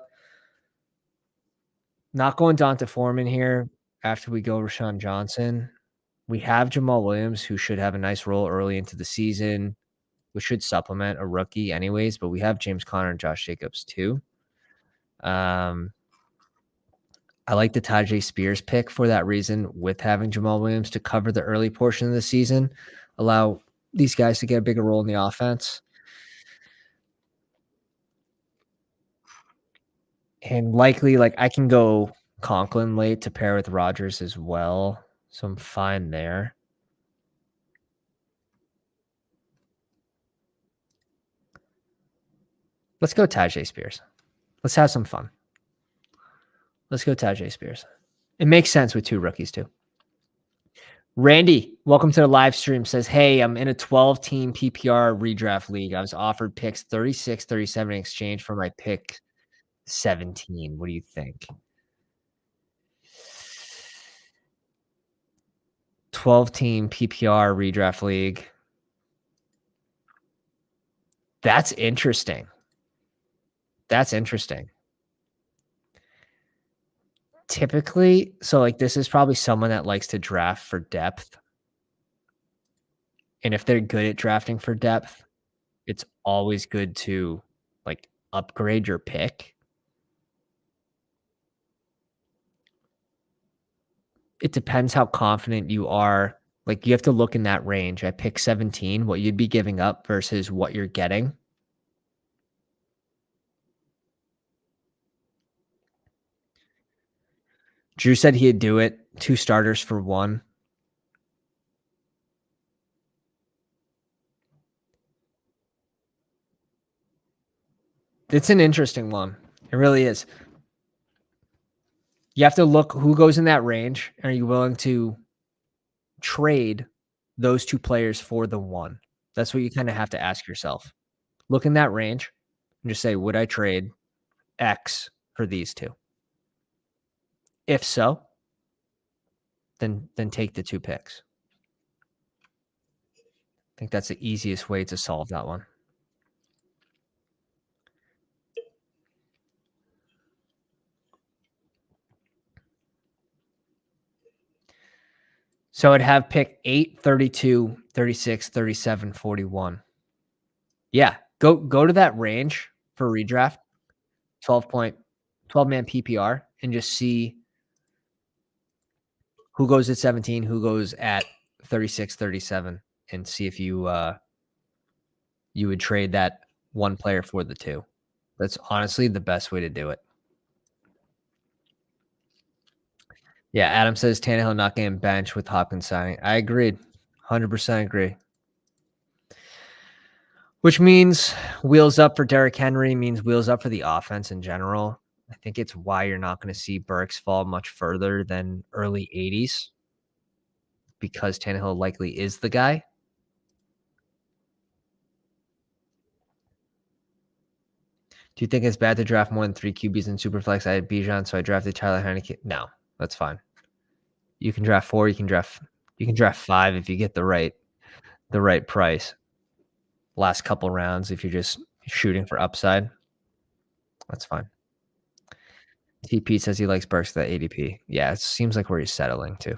Not going Donta Foreman here after we go Rashawn Johnson. We have Jamal Williams, who should have a nice role early into the season, which should supplement a rookie anyways, but we have James Conner and Josh Jacobs too. Um, I like the Tajay Spears pick for that reason, with having Jamal Williams to cover the early portion of the season, allow these guys to get a bigger role in the offense. And likely, like, I can go Conklin late to pair with Rodgers as well, so I'm fine there. Let's go Tajay Spears. Let's have some fun. Let's go Tajay Spears. It makes sense with two rookies too. Randy, welcome to the live stream, says, hey, I'm in a 12-team PPR redraft league. I was offered picks 36, 37 in exchange for my pick 17. What do you think? 12-team PPR redraft league. That's interesting. That's interesting. Typically, so like this is probably someone that likes to draft for depth. And if they're good at drafting for depth, it's always good to like upgrade your pick. It depends how confident you are. Like you have to look in that range. I pick 17, what you'd be giving up versus what you're getting. Drew said he'd do it. 2 starters for 1. It's an interesting one. It really is. You have to look who goes in that range. Are you willing to trade those 2 players for the 1? That's what you kind of have to ask yourself. Look in that range and just say, would I trade X for these 2? If so, then take the 2 picks. I think that's the easiest way to solve that one. So I'd have pick 8, 32, 36, 37, 41. Yeah, go to that range for redraft, 12-man PPR, and just see who goes at 17, who goes at 36, 37, and see if you you would trade that 1 player for the 2. That's honestly the best way to do it. Yeah, Adam says Tannehill not getting benched with Hopkins signing. I agreed. 100% agree. Which means wheels up for Derrick Henry, means wheels up for the offense in general. I think it's why you're not going to see Burks fall much further than early 80s, because Tannehill likely is the guy. Do you think it's bad to draft more than 3 QBs in Superflex? I had Bijan, so I drafted Tyler Heineke. No, that's fine. You can draft 4. You can draft 5 if you get the right price. Last couple rounds, if you're just shooting for upside, that's fine. TP says he likes Burks at that ADP. Yeah, it seems like where he's settling to.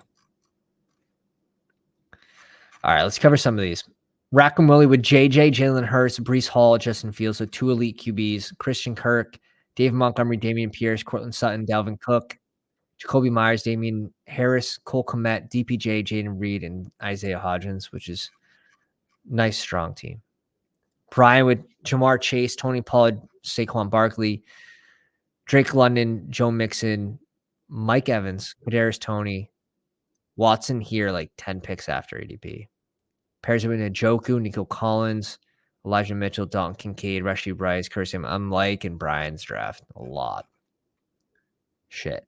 All right, let's cover some of these. Rack 'em Willie with JJ, Jalen Hurts, Breece Hall, Justin Fields, so 2 elite QBs, Christian Kirk, Dave Montgomery, Damian Pierce, Cortland Sutton, Dalvin Cook, Jacoby Myers, Damian Harris, Cole Kmet, DPJ, Jaden Reed, and Isaiah Hodgins, which is nice, strong team. Brian with Jamar Chase, Tony Pollard, Saquon Barkley, Drake London, Joe Mixon, Mike Evans, Kadarius Toney, Watson here, like 10 picks after ADP. Pairs with Njoku, Nico Collins, Elijah Mitchell, Dalton Kincaid, Rashee Rice, Curse. I'm liking Brian's draft a lot. Shit.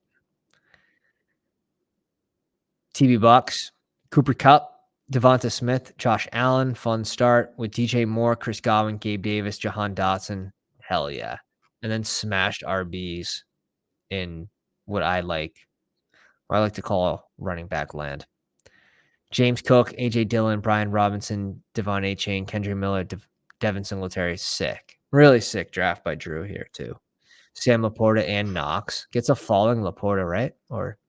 TB Bucks, Cooper Kupp, Devonta Smith, Josh Allen, fun start with DJ Moore, Chris Godwin, Gabe Davis, Jahan Dotson. Hell yeah. And then smashed RBs in what I like to call running back land. James Cook, AJ Dillon, Brian Robinson, Devon A-Chain, Kendra Miller, Devin Singletary. Sick. Really sick draft by Drew here, too. Sam Laporta and Knox. Gets a falling Laporta, right? Or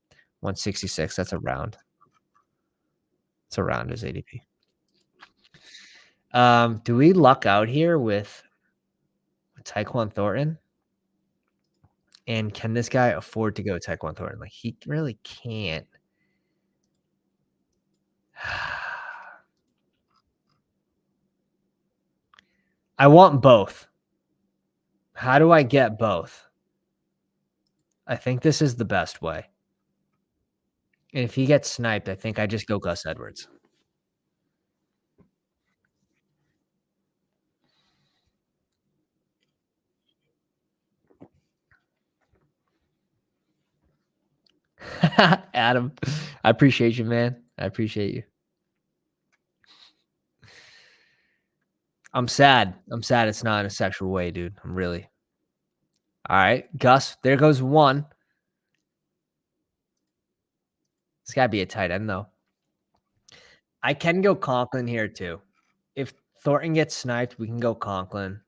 166. That's a round. It's around his ADP. Do we luck out here with Tyquan Thornton? And can this guy afford to go Tyquan Thornton? Like, he really can't. I want both. How do I get both? I think this is the best way. And if he gets sniped, I think I just go Gus Edwards. Adam, I appreciate you, man. I appreciate you. I'm sad. I'm sad it's not in a sexual way, dude. I'm really. All right, Gus, there goes one. It's got to be a tight end, though. I can go Conklin here, too. If Thornton gets sniped, we can go Conklin.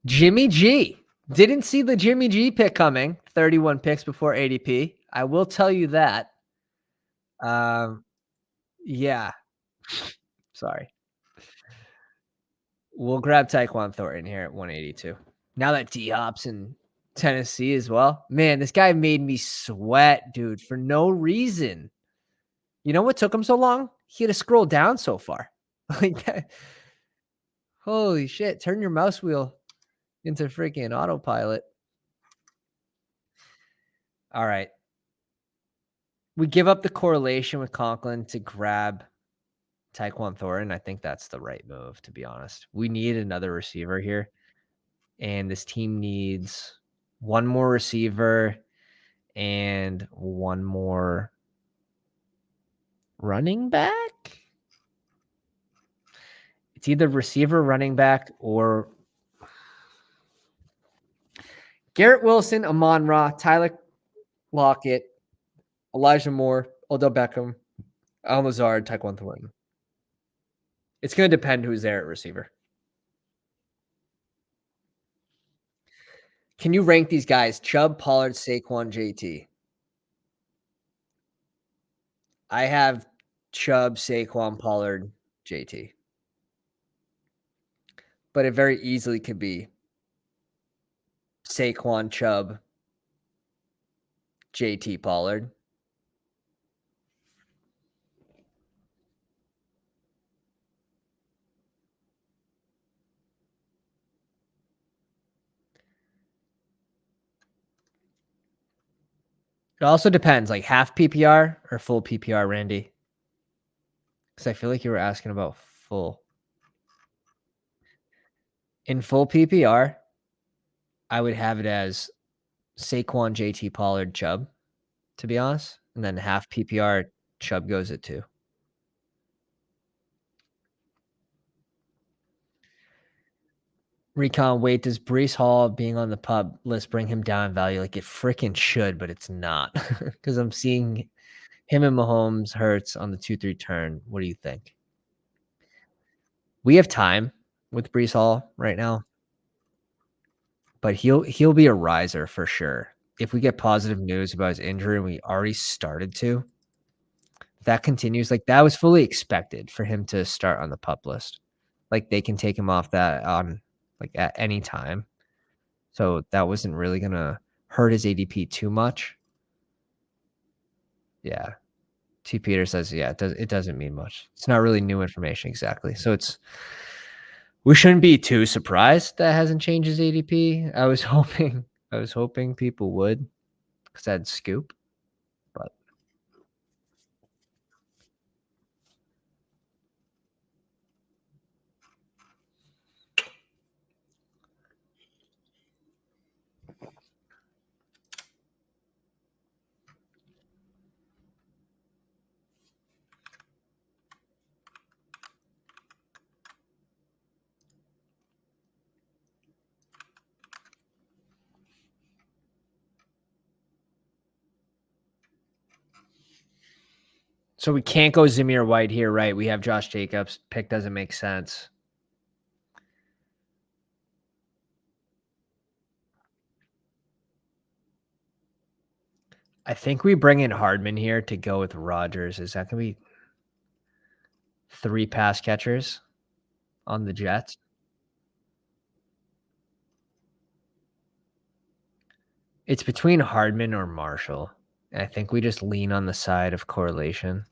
Jimmy G. Didn't see the Jimmy G pick coming. 31 picks before ADP. I will tell you that. Yeah. Sorry. We'll grab Tyquan Thornton here at 182. Now that D-Hop's in Tennessee as well. Man, this guy made me sweat, dude, for no reason. You know what took him so long? He had to scroll down so far. Like that. Holy shit. Turn your mouse wheel into freaking autopilot. All right. We give up the correlation with Conklin to grab Tyquan Thornton. I think that's the right move, to be honest. We need another receiver here. And this team needs one more receiver and one more running back. It's either receiver, running back, or Garrett Wilson, Amon-Ra, Tyler Lockett, Elijah Moore, Odell Beckham, Al Lazard, Tyquan Thornton. It's going to depend who's there at receiver. Can you rank these guys? Chubb, Pollard, Saquon, JT. I have Chubb, Saquon, Pollard, JT. But it very easily could be Saquon, Chubb, JT, Pollard. It also depends, like half PPR or full PPR, Randy? Because I feel like you were asking about full. In full PPR, I would have it as Saquon, JT, Pollard, Chubb, to be honest. And then half PPR, Chubb goes at 2. Recon, wait, does Breece Hall being on the pub list bring him down in value? Like it freaking should, but it's not. Because I'm seeing him and Mahomes, Hurts on the 2-3 turn. What do you think? We have time with Breece Hall right now, but he'll be a riser for sure. If we get positive news about his injury, and we already started to, if that continues, like that was fully expected for him to start on the pup list. Like they can take him off that on like at any time. So that wasn't really gonna hurt his ADP too much. Yeah. T. Peter says, yeah, it doesn't mean much. It's not really new information exactly. So we shouldn't be too surprised that hasn't changed his ADP. I was hoping people would, because that'd scoop. But So we can't go Zamir White here, right? We have Josh Jacobs. Pick doesn't make sense. I think we bring in Hardman here to go with Rodgers. Is that going to be 3 pass catchers on the Jets? It's between Hardman or Marshall. I think we just lean on the side of correlation.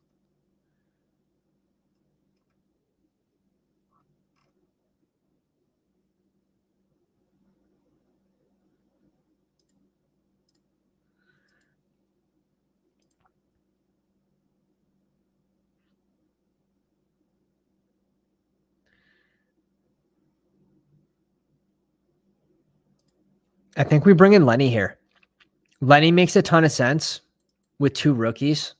I think we bring in Lenny here. Lenny makes a ton of sense with 2 rookies.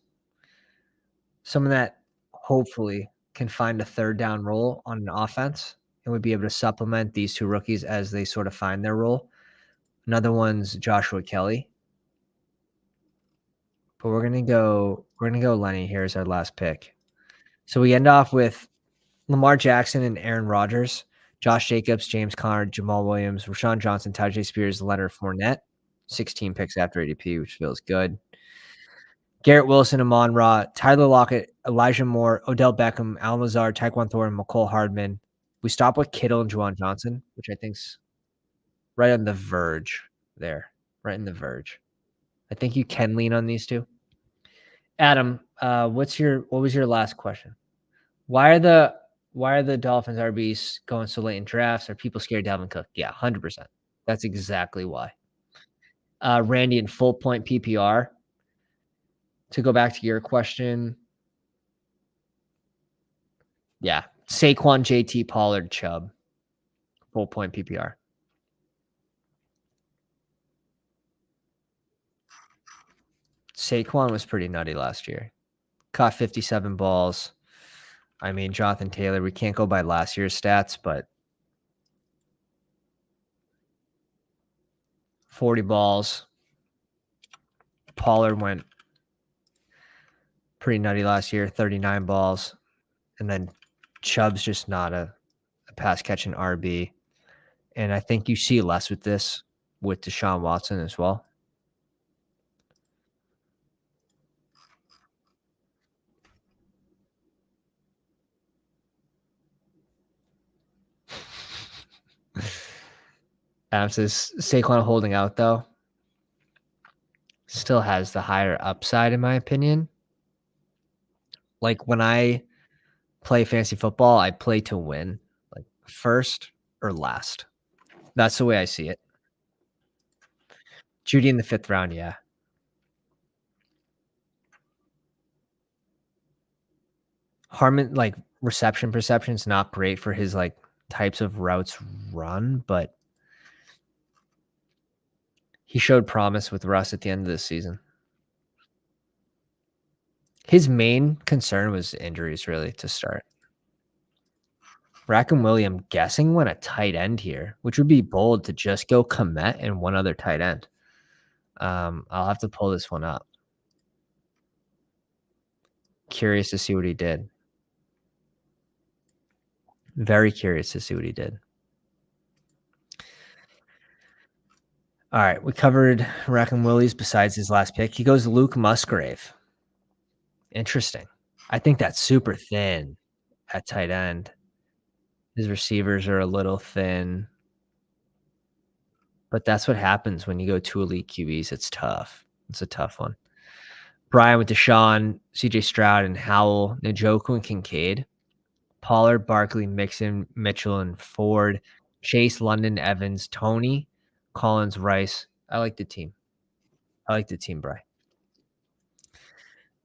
Someone that hopefully can find a third down role on an offense and would be able to supplement these 2 rookies as they sort of find their role. Another one's Joshua Kelly. But we're gonna go Lenny here as our last pick. So we end off with Lamar Jackson and Aaron Rodgers, Josh Jacobs, James Conner, Jamal Williams, Rashawn Johnson, Tyjae Spears, Leonard Fournette. 16 picks after ADP, which feels good. Garrett Wilson, Amon Ra, Tyler Lockett, Elijah Moore, Odell Beckham, Allen Lazard, Tyquan Thornton, McCole Hardman. We stop with Kittle and Juwan Johnson, which I think's right on the verge there. Right in the verge. I think you can lean on these 2. Adam, what was your last question? Why are the Dolphins RBs going so late in drafts? Are people scared of Dalvin Cook? Yeah, 100%. That's exactly why. Randy, in full point PPR, to go back to your question, yeah, Saquon, JT, Pollard, Chubb, full point PPR. Saquon was pretty nutty last year. Caught 57 balls. I mean, Jonathan Taylor, we can't go by last year's stats, but 40 balls. Pollard went pretty nutty last year, 39 balls. And then Chubb's just not a pass catching RB. And I think you see less with this with Deshaun Watson as well. Adam says Saquon holding out, though, still has the higher upside, in my opinion. Like when I play fantasy football, I play to win, like first or last. That's the way I see it. Judy in the 5th round, yeah. Harmon, like reception perception is not great for his like types of routes run, but he showed promise with Russ at the end of this season. His main concern was injuries, really, to start. Rack and Willie, I'm guessing, went a tight end here, which would be bold to just go Komet and one other tight end. I'll have to pull this one up. Curious to see what he did. Very curious to see what he did. All right, we covered Rack and Willie's besides his last pick. He goes Luke Musgrave. Interesting. I think that's super thin at tight end. His receivers are a little thin. But that's what happens when you go 2 elite QBs. It's tough. It's a tough one. Brian with Deshaun, CJ Stroud, and Howell, Njoku, and Kincaid. Pollard, Barkley, Mixon, Mitchell, and Ford. Chase, London, Evans, Tony, Collins, Rice. I like the team. Brian.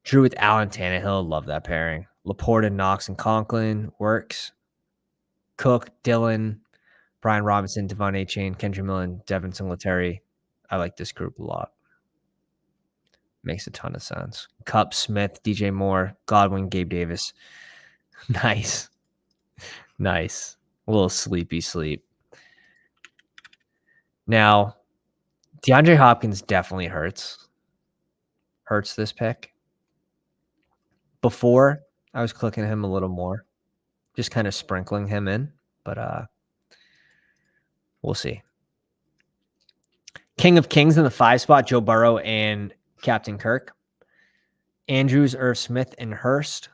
Drew with Allen Tannehill. Love that pairing. Laporta, Knox, and Conklin. Works. Cook, Dillon, Brian Robinson, Devon A. Chain, Kendra Millen, Devin Singletary. I like this group a lot. Makes a ton of sense. Cup, Smith, DJ Moore, Godwin, Gabe Davis. Nice. Nice. A little sleepy sleep. Now, DeAndre Hopkins definitely hurts this pick. Before, I was clicking him a little more, just kinda sprinkling him in, but, we'll see. King of Kings in the 5 spot, Joe Burrow and Captain Kirk. Andrews, Irv Smith, and Hurst.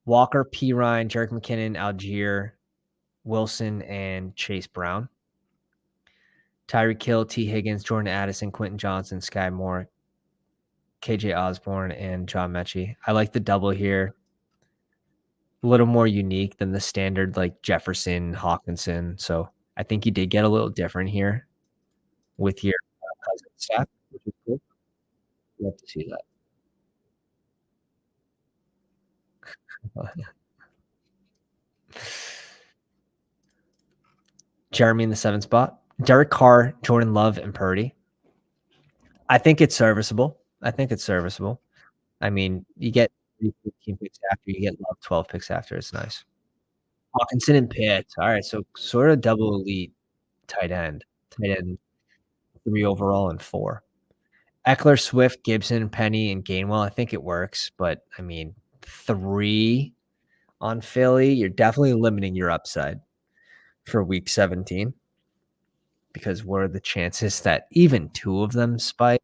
Walker, P. Ryan, Jerick McKinnon, Algier, Wilson, and Chase Brown. Tyreek Hill, T. Higgins, Jordan Addison, Quentin Johnson, Sky Moore, KJ Osborne, and John Mechie. I like the double here. A little more unique than the standard like Jefferson, Hawkinson. So I think you did get a little different here with your cousin stack, which is cool. Love to see that. Jeremy in the 7th spot. Derek Carr, Jordan Love, and Purdy. I think it's serviceable. I mean, you get 15 picks after, you get Love 12 picks after. It's nice. Hawkinson and Pitts. All right, so sort of double elite tight end. Tight end 3 overall and 4. Eckler, Swift, Gibson, Penny, and Gainwell. I think it works, but I mean, 3 on Philly, you're definitely limiting your upside for week 17 because what are the chances that even 2 of them spike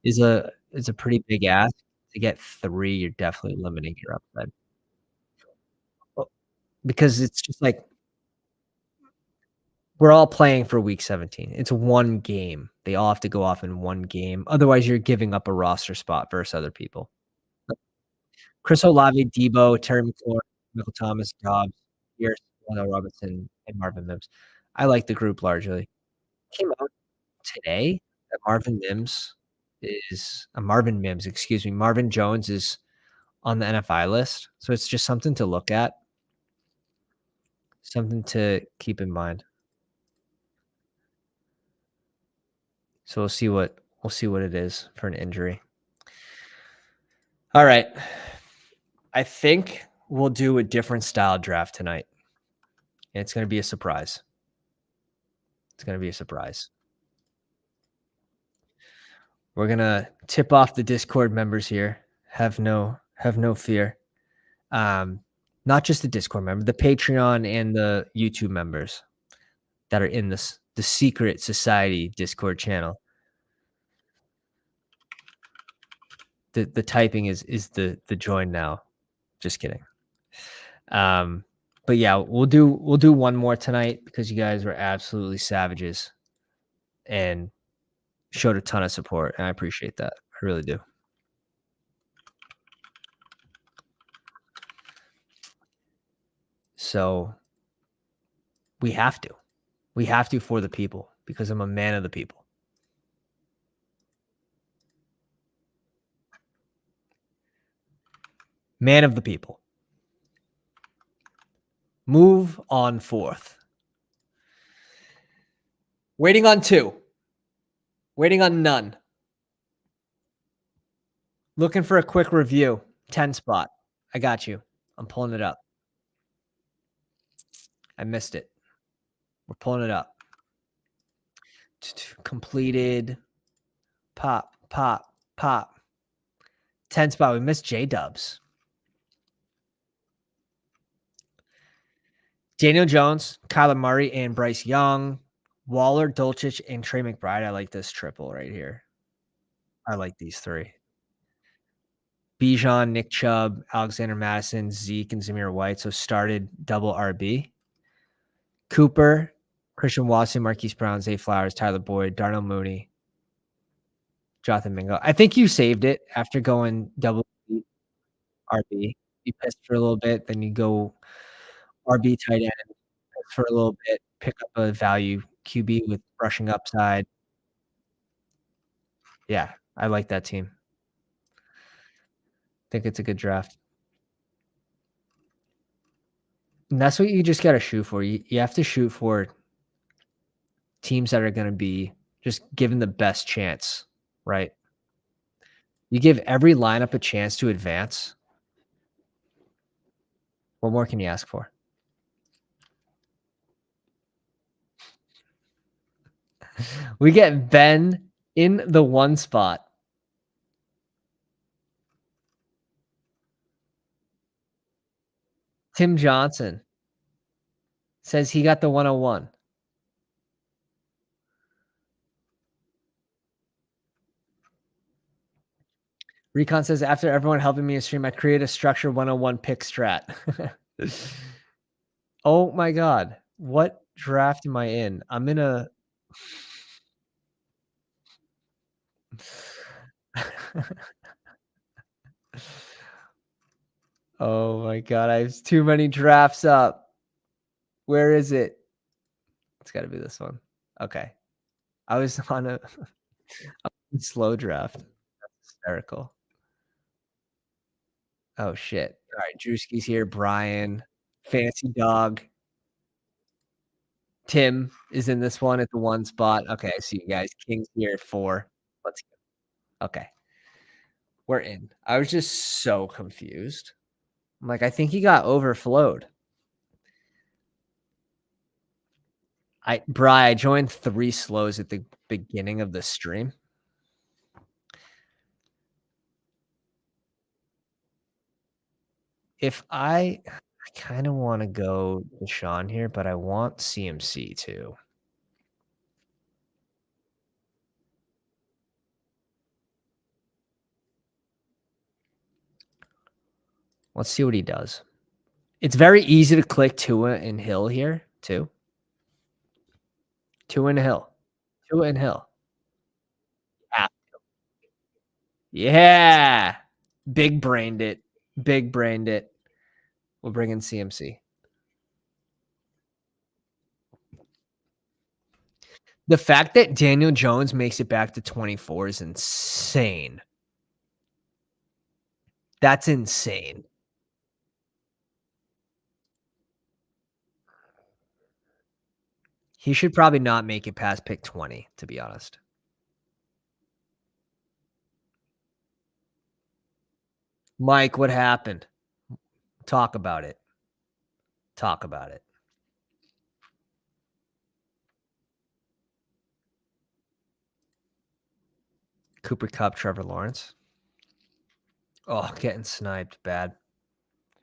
is a pretty big ask. To get 3, you're definitely limiting your upside. Well, because it's just like we're all playing for week 17. It's one game. They all have to go off in one game. Otherwise, you're giving up a roster spot versus other people. Chris Olave, Debo, Terry McLaurin, Michael Thomas, Dobbs, Pierce, Wendell Robinson, and Marvin Mims. I like the group largely. Came out today that Marvin Mims, excuse me. Marvin Jones is on the NFI list. So it's just something to look at. Something to keep in mind. So we'll see what it is for an injury. All right. I think we'll do a different style draft tonight. And it's going to be a surprise. We're going to tip off the Discord members here. Have no fear. Not just the Discord member, the Patreon and the YouTube members that are in the secret society Discord channel. The typing is the join now. Just kidding. But yeah, we'll do one more tonight because you guys were absolutely savages and showed a ton of support, and I appreciate that. I really do. So we have to. We have to for the people because I'm a man of the people. Man of the people. Move on forth. Waiting on 2. Waiting on none. Looking for a quick review. 10 spot. I got you. I'm pulling it up. I missed it. We're pulling it up. Completed. Pop. 10 spot. We missed J-Dubs. Daniel Jones, Kyler Murray, and Bryce Young. Waller, Dulcich, and Trey McBride. I like this triple right here. I like these 3. Bijan, Nick Chubb, Alexander Madison, Zeke, and Zamir White. So started double RB. Cooper, Christian Watson, Marquise Brown, Zay Flowers, Tyler Boyd, Darnell Mooney, Jonathan Mingo. I think you saved it after going double RB. You pissed for a little bit, then you go RB tight end for a little bit, pick up a value QB with rushing upside. Yeah, I like that team. Think it's a good draft. And that's what you just got to shoot for. You have to shoot for teams that are going to be just given the best chance, right? You give every lineup a chance to advance. What more can you ask for? We get Ben in the 1 spot. Tim Johnson says he got the 101. Recon says, after everyone helping me stream, I create a structure 101 pick strat. Oh my god. What draft am I in? I'm in a Oh my god, I have too many drafts up. Where is it? It's gotta be this one. Okay. I was on a slow draft. That's hysterical. Oh shit. All right, Drewski's here, Brian, Fancy Dog. Tim is in this one at the 1 spot. Okay, I see you guys. King's here at 4. Let's go. Okay. We're in. I was just so confused. I'm like, I think he got overflowed. I joined 3 slows at the beginning of the stream. If I kinda wanna go Deshaun here, but I want CMC too. Let's see what he does. It's very easy to click Tua and Hill here too. Tua and Hill. Tua and Hill. Yeah. Yeah. Big brained it. Big brained it. We'll bring in CMC. The fact that Daniel Jones makes it back to 24 is insane. That's insane. He should probably not make it past pick 20, to be honest. Mike, what happened? Talk about it. Talk about it. Cooper Kupp, Trevor Lawrence. Oh, getting sniped bad.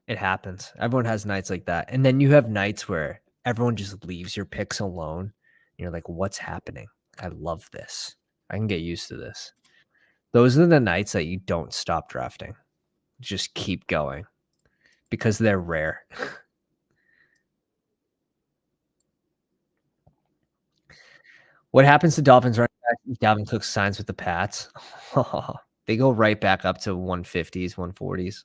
It happens. Everyone has nights like that. And then you have nights where everyone just leaves your picks alone. You're like, what's happening? I love this. I can get used to this. Those are the nights that you don't stop drafting. Just keep going because they're rare. What happens to Dolphins running back if Dalvin Cook signs with the Pats? They go right back up to 150s, 140s.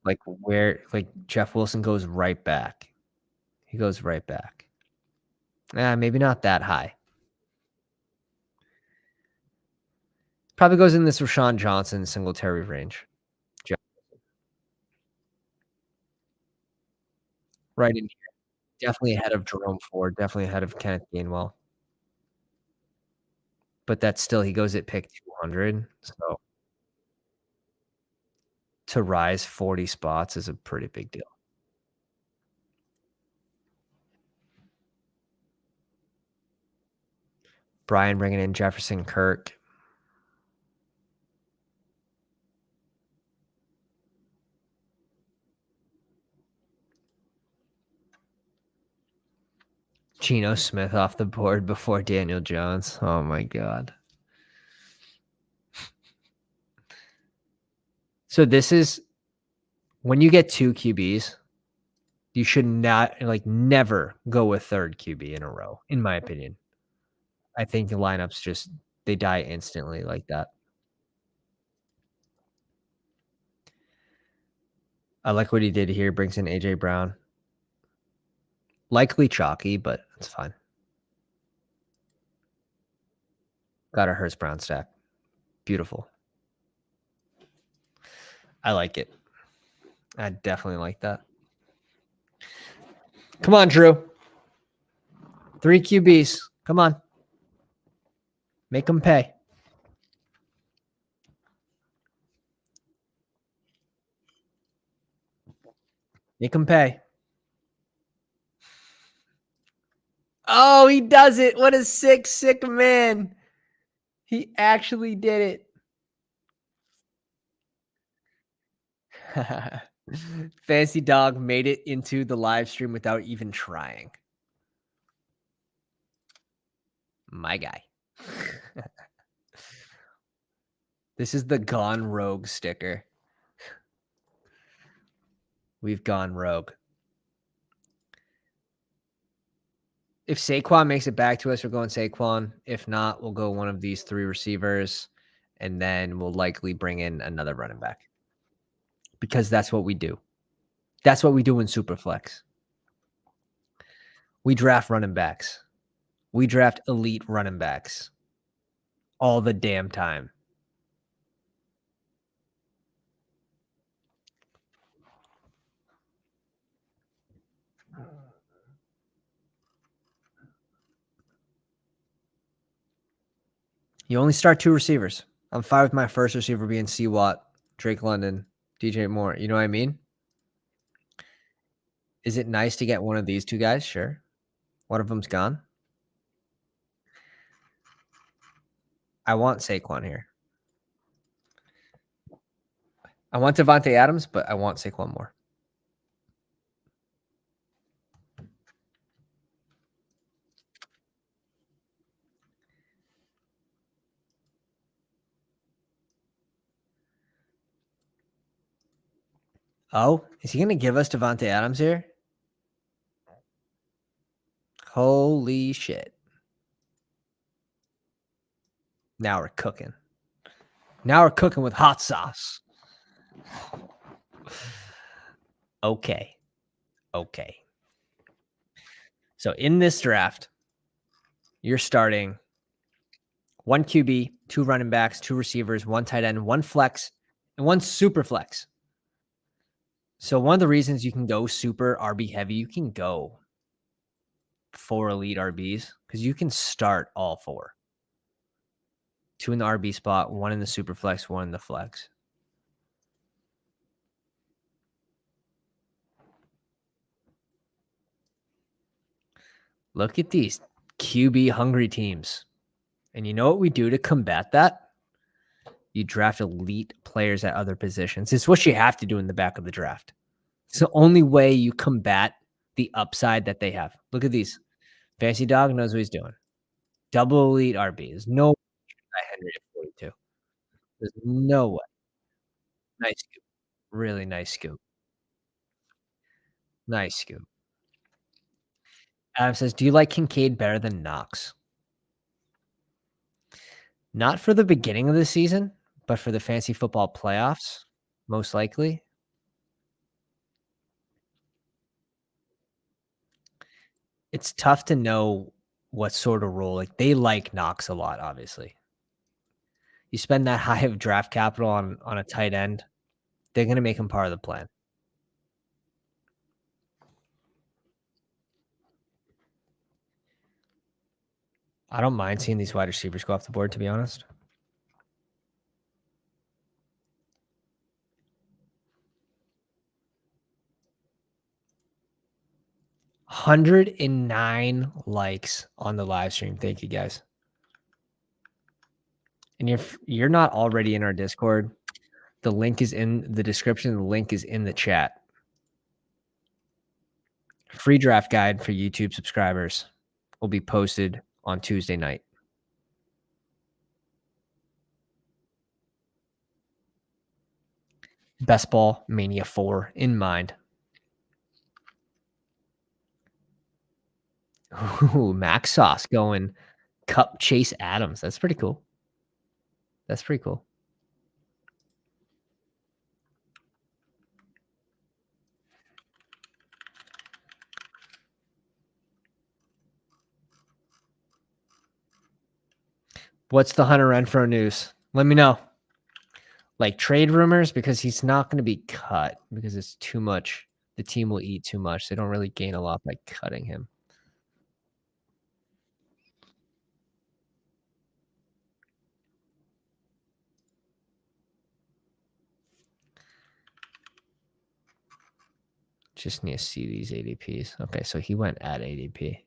Like Jeff Wilson goes right back. He goes right back. Maybe not that high. Probably goes in this Rashawn Johnson Singletary range. Right in here. Definitely ahead of Jerome Ford, definitely ahead of Kenneth Gainwell. But that's still he goes at pick 200, so to rise 40 spots is a pretty big deal. Brian bringing in Jefferson Kirk. Geno Smith off the board before Daniel Jones. Oh my god. So this is when you get 2 QBs, you should not never go a 3rd QB in a row, in my opinion. I think the lineups just they die instantly like that. I like what he did here, brings in AJ Brown. Likely chalky, but it's fine. Got a Hurst Brown stack. Beautiful. I like it. I definitely like that. Come on, Drew. 3 QBs. Come on. Make them pay. Make them pay. Oh, he does it. What a sick man. He actually did it. Fancy Dog made it into the live stream without even trying. My guy. This is the Gone Rogue sticker. We've gone rogue. If Saquon makes it back to us, we're going Saquon. If not, we'll go one of these 3 receivers, and then we'll likely bring in another running back. Because that's what we do. That's what we do in Superflex. We draft running backs. We draft elite running backs all the damn time. You only start 2 receivers. I'm fine with my first receiver being C. Watt, Drake London, DJ Moore. You know what I mean? Is it nice to get one of these 2 guys? Sure. One of them's gone. I want Saquon here. I want Devontae Adams, but I want Saquon more. Oh, is he going to give us Devontae Adams here? Holy shit. Now we're cooking. Now we're cooking with hot sauce. Okay. Okay. So in this draft, you're starting 1 QB, 2 running backs, 2 receivers, 1 tight end, 1 flex, and 1 super flex. So one of the reasons you can go super RB heavy, you can go 4 elite RBs because you can start all 4. 2 in the RB spot, 1 in the super flex, 1 in the flex. Look at these QB hungry teams. And you know what we do to combat that? You draft elite players at other positions. It's what you have to do in the back of the draft. It's the only way you combat the upside that they have. Look at these. Fancy Dog knows what he's doing. Double elite RB. There's no way Henry at 42. There's no way. Nice scoop. Really nice scoop. Nice scoop. Adam says, do you like Kincaid better than Knox? Not for the beginning of the season, but for the fantasy football playoffs, most likely. It's tough to know what sort of role. Like they like Knox a lot, obviously. You spend that high of draft capital on a tight end, they're going to make him part of the plan. I don't mind seeing these wide receivers go off the board, to be honest. $109 likes on the live stream. Thank you, guys. And if you're not already in our Discord, the link is in the description. The link is in the chat. Free draft guide for YouTube subscribers will be posted on Tuesday night. Bestball Mania 4 in mind. Ooh, Max Sauce going Cup Chase Adams. That's pretty cool. That's pretty cool. What's the Hunter Renfro news? Let me know. Like trade rumors, because he's not going to be cut because it's too much. The team will eat too much. They don't really gain a lot by cutting him. Just need to see these ADPs. Okay, so he went at ADP.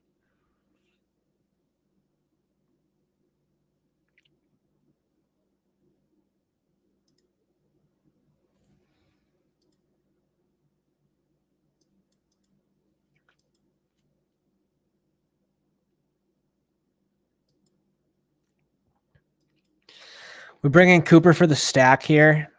We bring in Cooper for the stack here.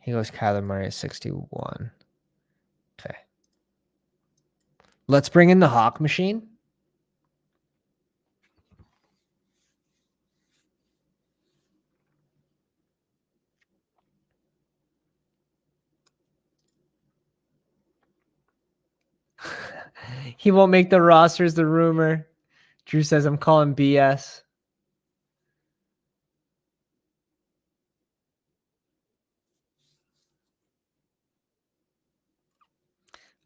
He goes Kyler Murray at 61. Okay. Let's bring in the Hawk machine. He won't make the rosters, the rumor. Drew says I'm calling BS.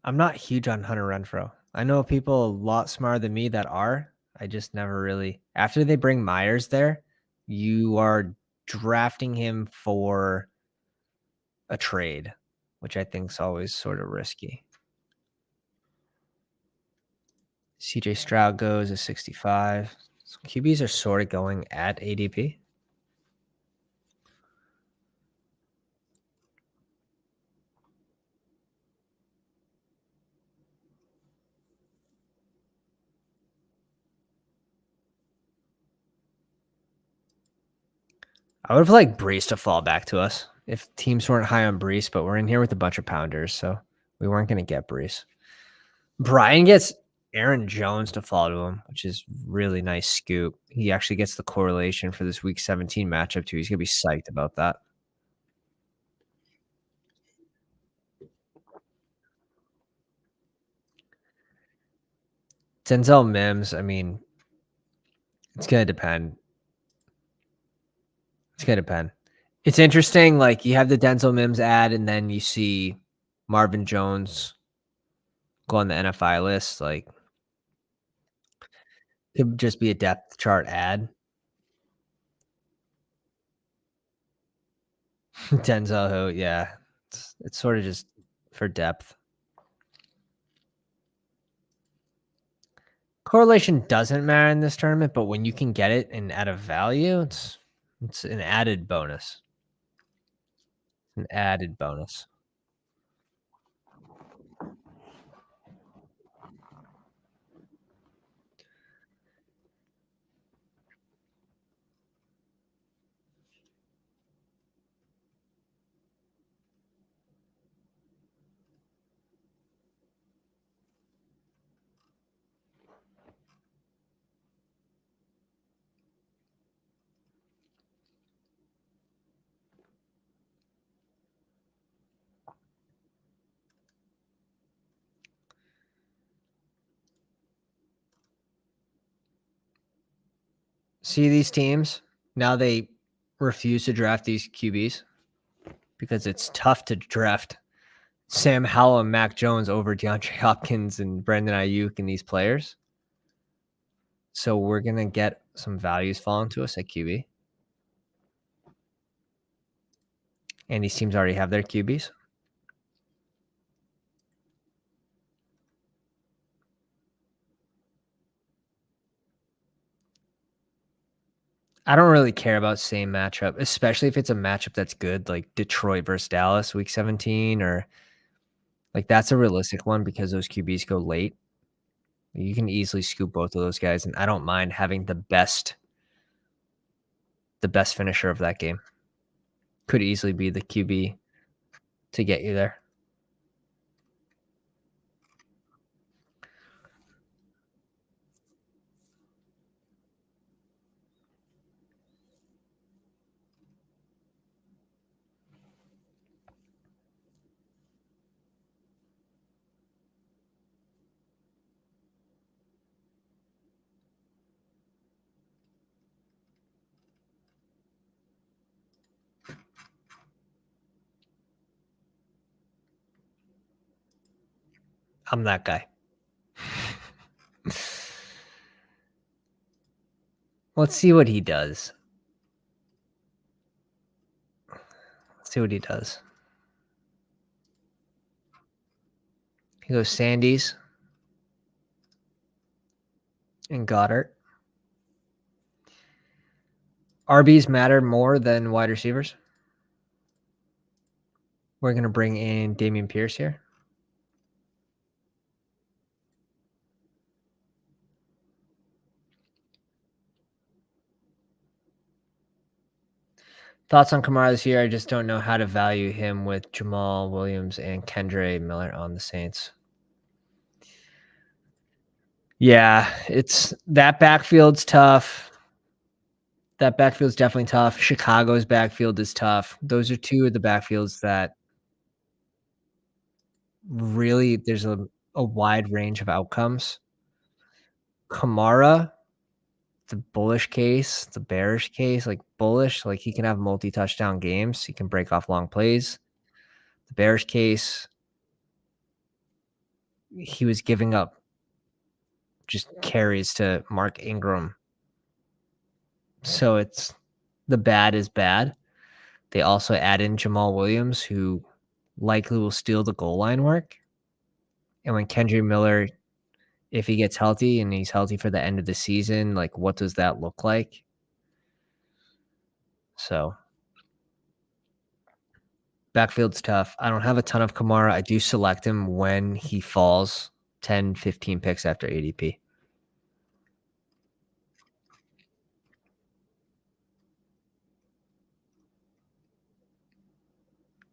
I'm not huge on Hunter Renfrow. I know people a lot smarter than me that are. I just never really. After they bring Myers there, you are drafting him for a trade, which I think is always sort of risky. CJ Stroud goes at 65. So QBs are sort of going at ADP. I would have liked Brees to fall back to us if teams weren't high on Brees, but we're in here with a bunch of pounders, so we weren't going to get Brees. Brian gets Aaron Jones to fall to him, which is really nice scoop. He actually gets the correlation for this week 17 matchup too. He's going to be psyched about that. Denzel Mims, I mean, it's going to depend. It's going to depend. It's interesting. Like you have the Denzel Mims ad, and then you see Marvin Jones go on the NFI list. Like, could just be a depth chart ad. Denzel, who, yeah, it's sort of just for depth. Correlation doesn't matter in this tournament, but when you can get it and at a value, it's an added bonus. An added bonus. See these teams? Now they refuse to draft these QBs because it's tough to draft Sam Howell and Mac Jones over DeAndre Hopkins and Brandon Ayuk and these players. So we're going to get some values falling to us at QB. And these teams already have their QBs. I don't really care about same matchup, especially if it's a matchup that's good, like Detroit versus Dallas, week 17, or like that's a realistic one because those QBs go late. You can easily scoop both of those guys, and I don't mind having the best finisher of that game. Could easily be the QB to get you there. I'm that guy. Let's see what he does. Let's see what he does. He goes Sandys and Goddard. RBs matter more than wide receivers. We're gonna bring in Dameon Pierce here. Thoughts on Kamara this year? I just don't know how to value him with Jamal Williams and Kendre Miller on the Saints. Yeah, it's that backfield's tough. That backfield's definitely tough. Chicago's backfield is tough. Those are 2 of the backfields that really there's a wide range of outcomes. Kamara, the bullish case, the bearish case, like bullish, like he can have multi-touchdown games. He can break off long plays. The bearish case, he was giving up just carries to Mark Ingram. So it's the bad is bad. They also add in Jamal Williams, who likely will steal the goal line work. And when Kendre Miller, if he gets healthy and he's healthy for the end of the season, like what does that look like? So backfield's tough. I don't have a ton of Kamara. I do select him when he falls 10, 15 picks after ADP.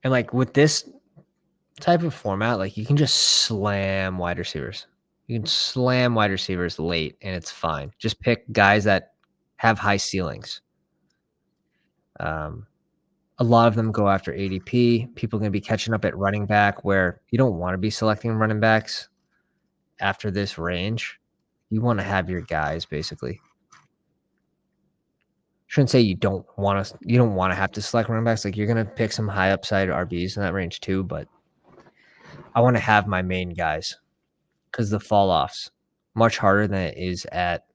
And like with this type of format, like you can just slam wide receivers. You can slam wide receivers late and it's fine. Just pick guys that have high ceilings. Um, a lot of them go after ADP. People are going to be catching up at running back where you don't want to be selecting running backs after this range. You want to have your guys basically. Shouldn't say you don't want to have to select running backs. Like you're going to pick some high upside RBs in that range too, but I want to have my main guys because the fall offs much harder than it is at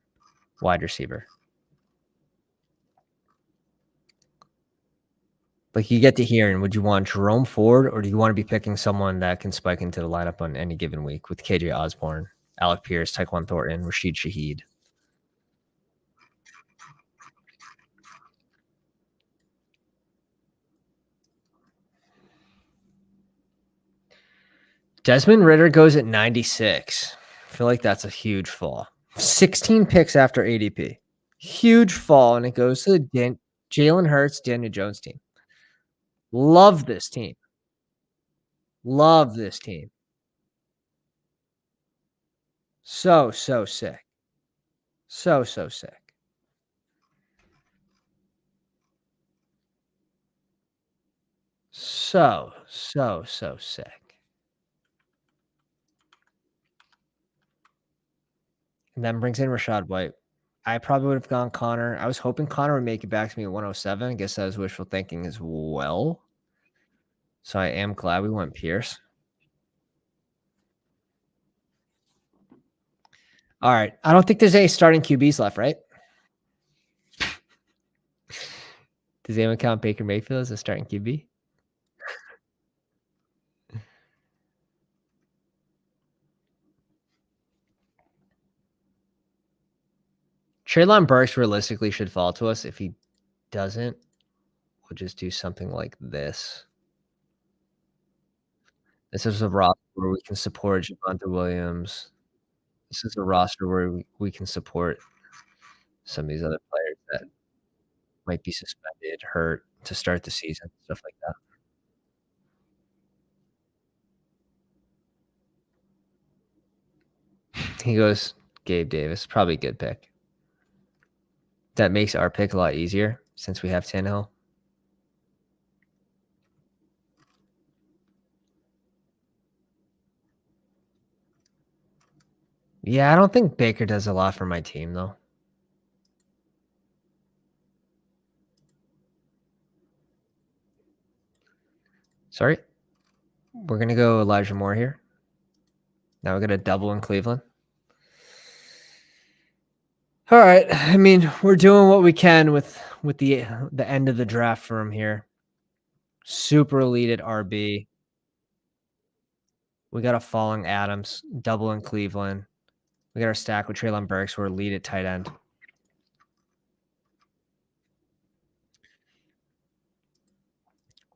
wide receiver. Like you get to hear, and would you want Jerome Ford or do you want to be picking someone that can spike into the lineup on any given week with KJ Osborne, Alec Pierce, Tyquan Thornton, Rashid Shaheed? Desmond Ritter goes at 96. I feel like that's a huge fall. 16 picks after ADP. Huge fall, and it goes to the Jalen Hurts, Daniel Jones team. Love this team. Love this team. So sick. So sick. So sick. And then brings in Rashad White. I probably would have gone Connor. I was hoping Connor would make it back to me at 107. I guess that was wishful thinking as well. So I am glad we went Pierce. All right. I don't think there's any starting QBs left, right? Does anyone count Baker Mayfield as a starting QB? Treylon Burks realistically should fall to us. If he doesn't, we'll just do something like this. This is a roster where we can support Javonte Williams. This is a roster where we can support some of these other players that might be suspended, hurt to start the season, stuff like that. He goes Gabe Davis, probably a good pick. That makes our pick a lot easier since we have Tannehill. Yeah, I don't think Baker does a lot for my team, though. Sorry. We're going to go Elijah Moore here. Now we're going to double in Cleveland. All right. I mean, we're doing what we can with the end of the draft for him here. Super elite at RB. We got a falling Adams, double in Cleveland. We got our stack with Treylon Burks. We're elite at tight end.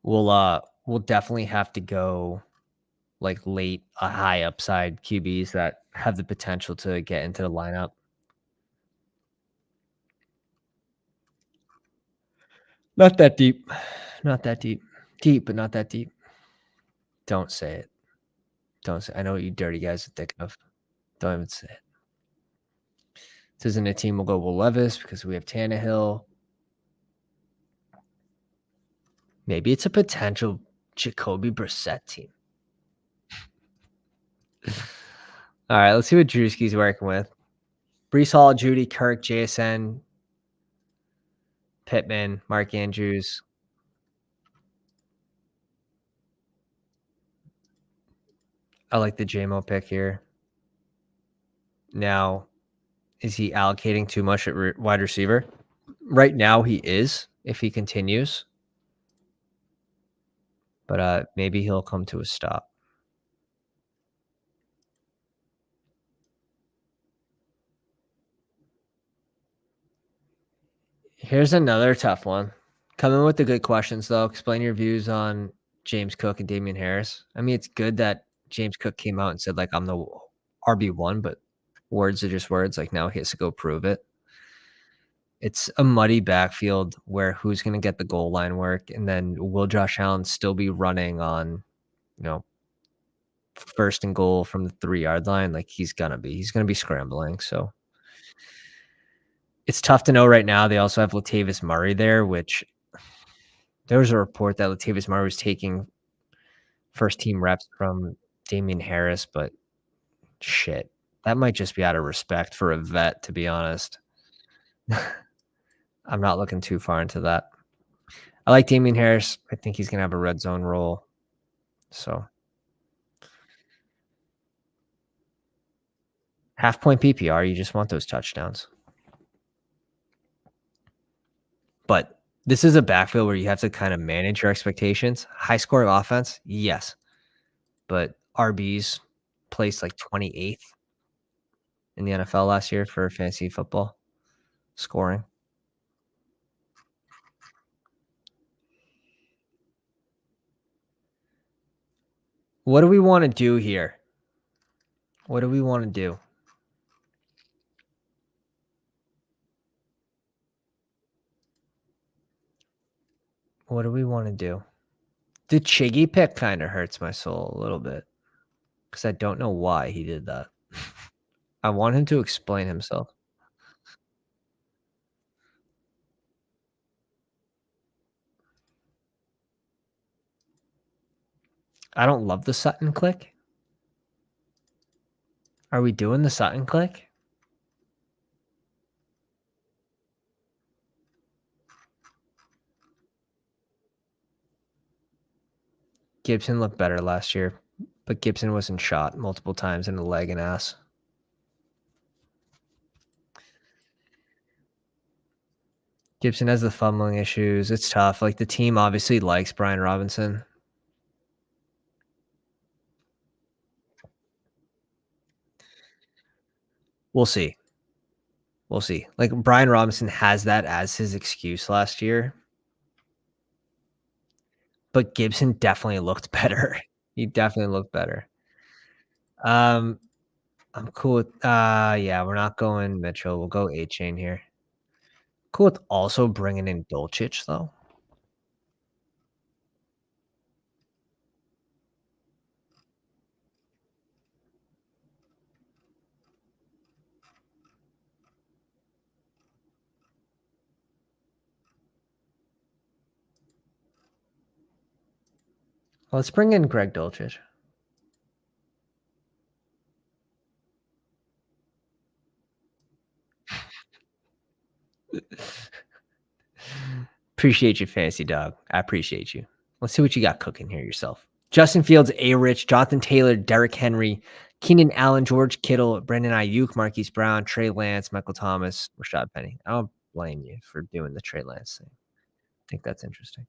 we'll definitely have to go like late, high upside QBs that have the potential to get into the lineup. Not that deep. Not that deep. Deep, but not that deep. Don't say it. Don't say I know what you dirty guys are thinking of. Don't even say it. This isn't a team we'll go Will Levis because we have Tannehill. Maybe it's a potential Jacoby Brissett team. All right, let's see what Drewski's working with. Brees Hall, Judy, Kirk, JSN, Pittman, Mark Andrews. I like the JMO pick here. Now, is he allocating too much at wide receiver? Right now, he is, if he continues. But maybe he'll come to a stop. Here's another tough one. Come in with the good questions, though. Explain your views on James Cook and Damian Harris. I mean, it's good that James Cook came out and said, like, I'm the RB1, but words are just words. Like, now he has to go prove it. It's a muddy backfield where who's going to get the goal line work, and then will Josh Allen still be running on, you know, first and goal from the 3-yard line? Like, he's going to be scrambling. So it's tough to know right now. They also have Latavius Murray there, which there was a report that Latavius Murray was taking first team reps from Damian Harris, but shit, that might just be out of respect for a vet, to be honest. I'm not looking too far into that. I like Damian Harris. I think he's going to have a red zone role. So half point PPR, you just want those touchdowns. But this is a backfield where you have to kind of manage your expectations. High scoring offense, yes. But RBs placed like 28th in the NFL last year for fantasy football scoring. What do we want to do here? What do we want to do? What do we want to do? The Chiggy pick kind of hurts my soul a little bit because I don't know why he did that. I want him to explain himself. I don't love the Sutton click. Are we doing the Sutton click? Gibson looked better last year, but Gibson wasn't shot multiple times in the leg and ass. Gibson has the fumbling issues. It's tough. Like, the team obviously likes Brian Robinson. We'll see. We'll see. Like, Brian Robinson has that as his excuse last year. But Gibson definitely looked better. He definitely looked better. I'm cool with yeah, we're not going Mitchell. We'll go A-Chain here. Cool with also bringing in Dolchich, though. Let's bring in Greg Dolchich. Appreciate you, Fantasy Dog. I appreciate you. Let's see what you got cooking here yourself. Justin Fields, A-Rich, Jonathan Taylor, Derrick Henry, Keenan Allen, George Kittle, Brandon Ayuk, Marquise Brown, Trey Lance, Michael Thomas, Rashad Penny. I don't blame you for doing the Trey Lance thing. I think that's interesting.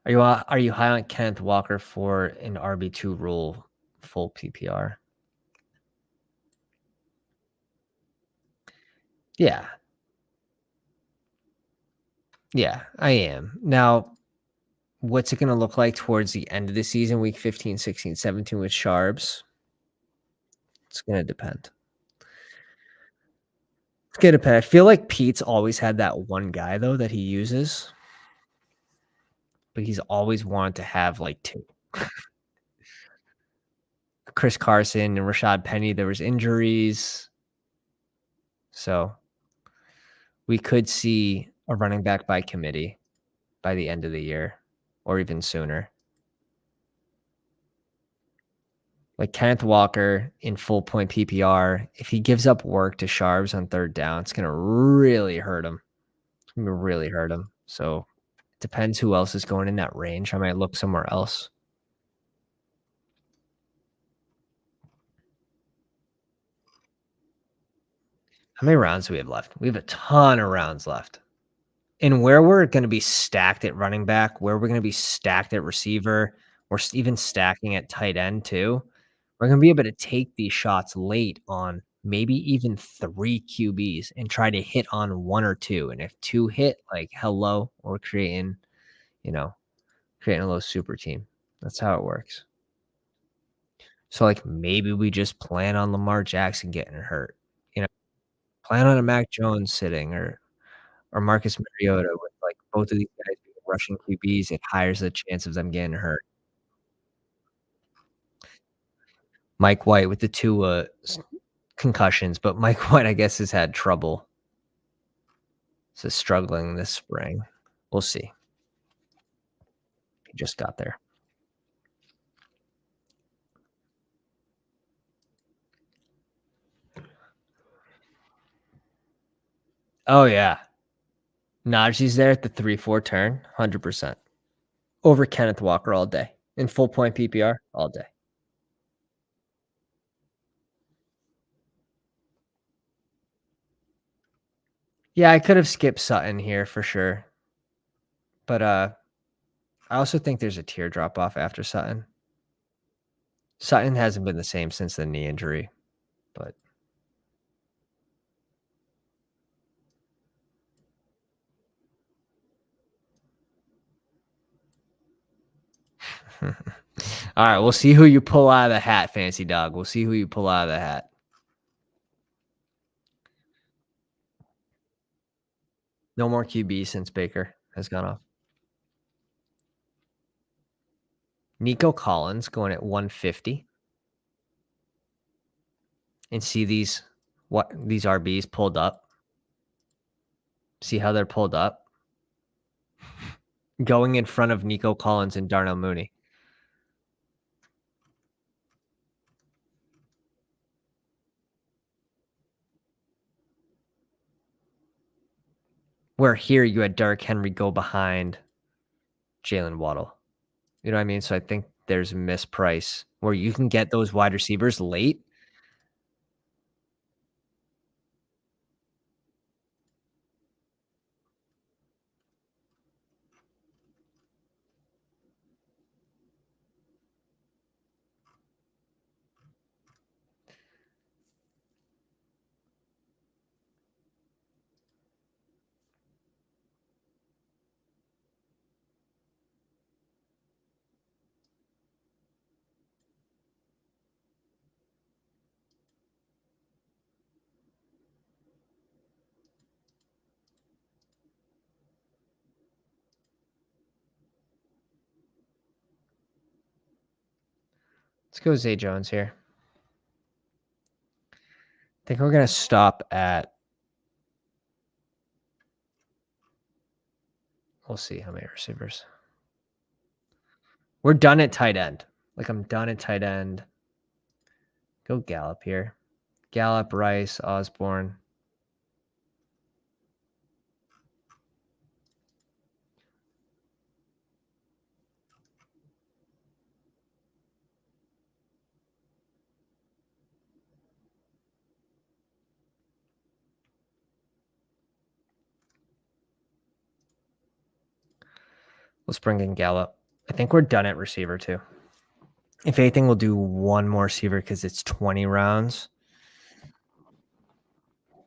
Are you high on Kenneth Walker for an RB2 rule full PPR? Yeah. Yeah, I am. Now, what's it gonna look like towards the end of the season, week 15, 16, 17 with Sharps? It's gonna depend. It's gonna depend. I feel like Pete's always had that one guy though that he uses, but he's always wanted to have like 2. Chris Carson and Rashad Penny, there was injuries, so we could see a running back by committee by the end of the year or even sooner. Like Kenneth Walker in full point PPR, if he gives up work to Sharps on 3rd down, it's gonna really hurt him. It's gonna really hurt him. So, it depends who else is going in that range. I might look somewhere else. How many rounds do we have left? We have a ton of rounds left. And where we're gonna be stacked at running back, where we're gonna be stacked at receiver, we're even stacking at tight end too, we're gonna be able to take these shots late on maybe even 3 QBs and try to hit on 1 or 2, and if 2 hit, like, hello, we're creating, you know, creating a little super team. That's how it works. So, like, maybe we just plan on Lamar Jackson getting hurt, you know, plan on a Mac Jones sitting or Marcus Mariota with, like, both of these guys being rushing QBs, it higher the chance of them getting hurt. Mike White with the 2, concussions, but Mike White, I guess, has had trouble. So struggling this spring. We'll see. He just got there. Oh, yeah. Najee's there at the 3-4 turn, 100%. Over Kenneth Walker all day. In full point PPR, all day. Yeah, I could have skipped Sutton here for sure. But, I also think there's a tear drop off after Sutton. Sutton hasn't been the same since the knee injury, but alright, we'll see who you pull out of the hat, Fancy Dog. We'll see who you pull out of the hat. No more QB since Baker has gone off. Nico Collins going at 150. And see these RBs pulled up. See how they're pulled up? Going in front of Nico Collins and Darnell Mooney. Where here you had Derrick Henry go behind Jalen Waddle. You know what I mean? So I think there's a misprice where you can get those wide receivers late. Let's go Zay Jones here. I think we're going to stop at, we'll see how many receivers. We're done at tight end. Like, I'm done at tight end. Go Gallup here. Gallup, Rice, Osborne. Let's bring in Gallup. I think we're done at receiver too. If anything, we'll do one more receiver because it's 20 rounds.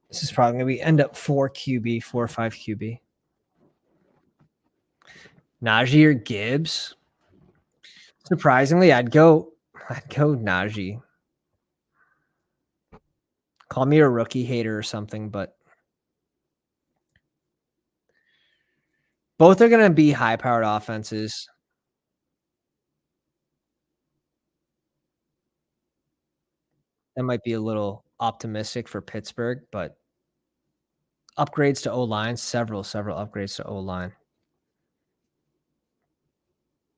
This is probably going to be end up 4 QB, 4 or 5 QB. Najee or Gibbs? Surprisingly, I'd go Najee. Call me a rookie hater or something, but both are going to be high-powered offenses. That might be a little optimistic for Pittsburgh, but upgrades to O-line, several upgrades to O-line.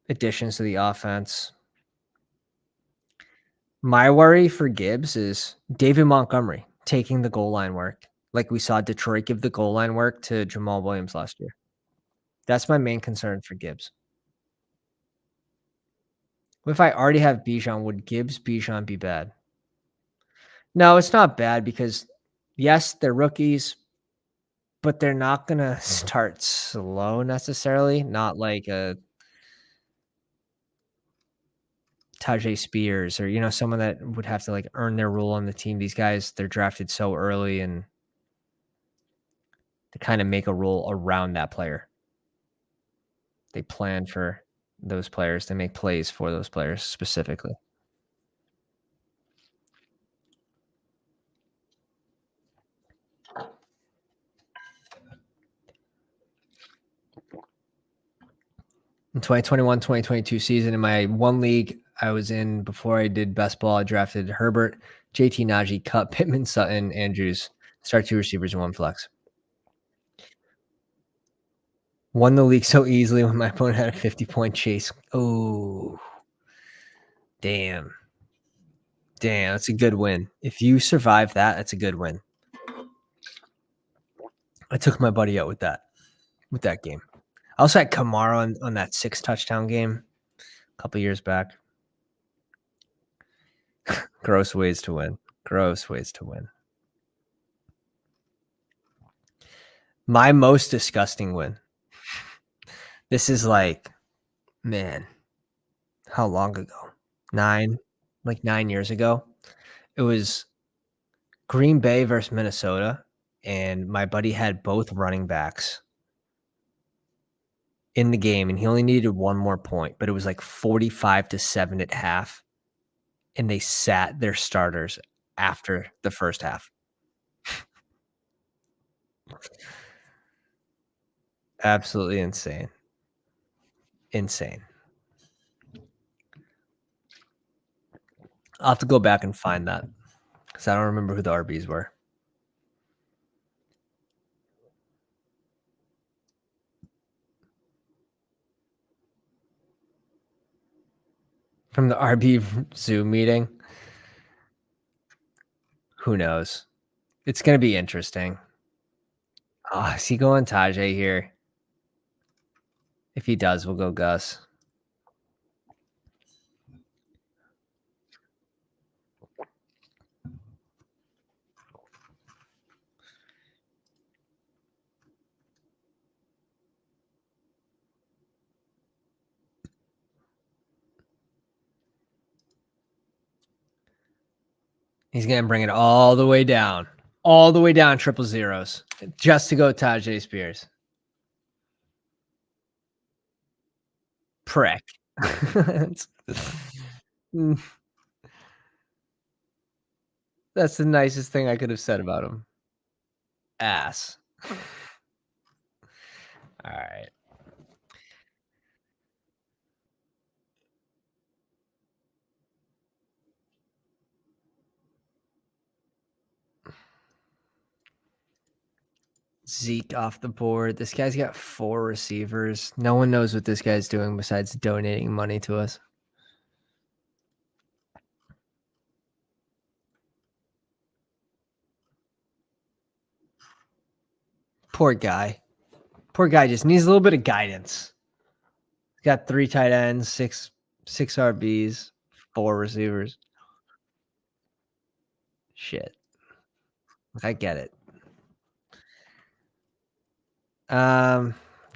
Additions to the offense. My worry for Gibbs is David Montgomery taking the goal line work, like we saw Detroit give the goal line work to Jamal Williams last year. That's my main concern for Gibbs. What if I already have Bijan? Would Bijan be bad? No, it's not bad because, yes, they're rookies, but they're not gonna start slow necessarily, not like a Tajay Spears or, someone that would have to, like, earn their role on the team. These guys, they're drafted so early, and they kinda make a role around that player. They plan for those players. They make plays for those players specifically. In 2021, 2022 season, in my one league I was in before I did Bestball, I drafted Herbert, JT Najee, Cup, Pittman, Sutton, Andrews. Start 2 receivers and 1 flex. Won the league so easily when my opponent had a 50-point chase. Oh, damn. Damn, that's a good win. If you survive that, that's a good win. I took my buddy out with that game. I also had Kamara on that 6 touchdown game a couple years back. Gross ways to win. Gross ways to win. My most disgusting win. This is like, man, how long ago? 9 years ago. It was Green Bay versus Minnesota, and my buddy had both running backs in the game, and he only needed 1 more point, but it was like 45-7 at half, and they sat their starters after the first half. Absolutely insane. Insane. I'll have to go back and find that because I don't remember who the RBs were. From the RB Zoom meeting? Who knows? It's gonna be interesting. Oh, is he going Tajay here? If he does, we'll go Gus. He's gonna bring it all the way down. All the way down, triple zeros. Just to go Tajay Spears. Prick. That's the nicest thing I could have said about him. Ass. All right. Zeke off the board. This guy's got 4 receivers. No one knows what this guy's doing besides donating money to us. Poor guy. Poor guy just needs a little bit of guidance. He's got 3 tight ends, 6 RBs, 4 receivers. Shit. I get it.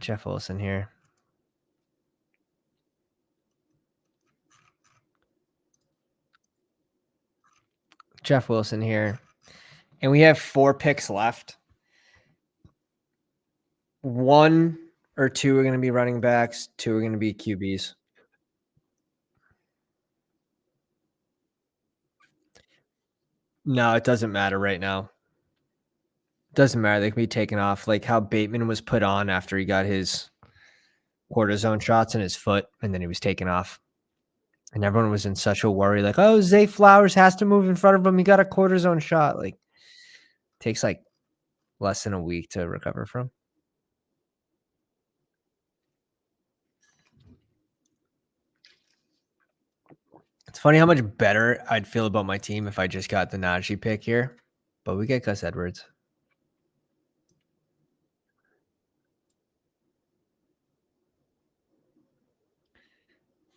Jeff Wilson here. Jeff Wilson here. and we have 4 picks left. 1 or 2 are gonna be running backs, 2 are gonna be QBs. No, it doesn't matter right now. Doesn't matter, they can be taken off, like how Bateman was put on after he got his cortisone shots in his foot, and then he was taken off, and everyone was in such a worry, like, "Oh, Zay Flowers has to move in front of him, he got a cortisone shot," like, takes, like, less than a week to recover from. It's funny how much better I'd feel about my team if I just got the Najee pick here, but we get Gus Edwards.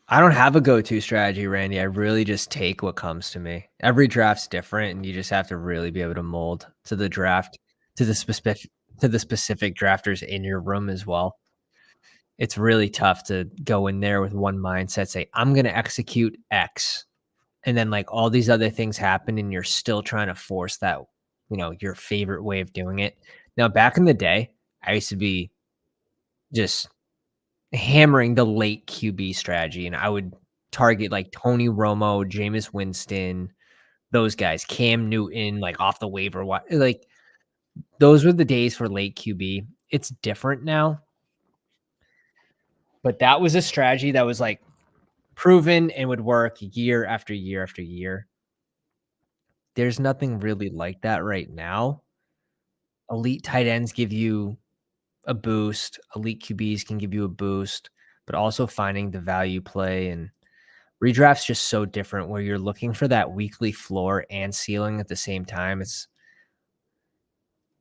I don't have a go-to strategy, Randy. I really just take what comes to me. Every draft's different, and you just have to really be able to mold to the draft, to the specific drafters in your room as well. It's really tough to go in there with one mindset, say, "I'm gonna execute X," and then, like, all these other things happen, and you're still trying to force that, your favorite way of doing it. Now, back in the day, I used to be just hammering the late QB strategy, and I would target, like, Tony Romo, Jameis Winston, those guys, Cam Newton, like, off the waiver like, those were the days for late QB. It's different now, but that was a strategy that was, like, proven and would work year after year after year. There's nothing really like that right now. Elite tight ends give you a boost, elite QBs can give you a boost, but also finding the value play and redraft's just so different where you're looking for that weekly floor and ceiling at the same time. It's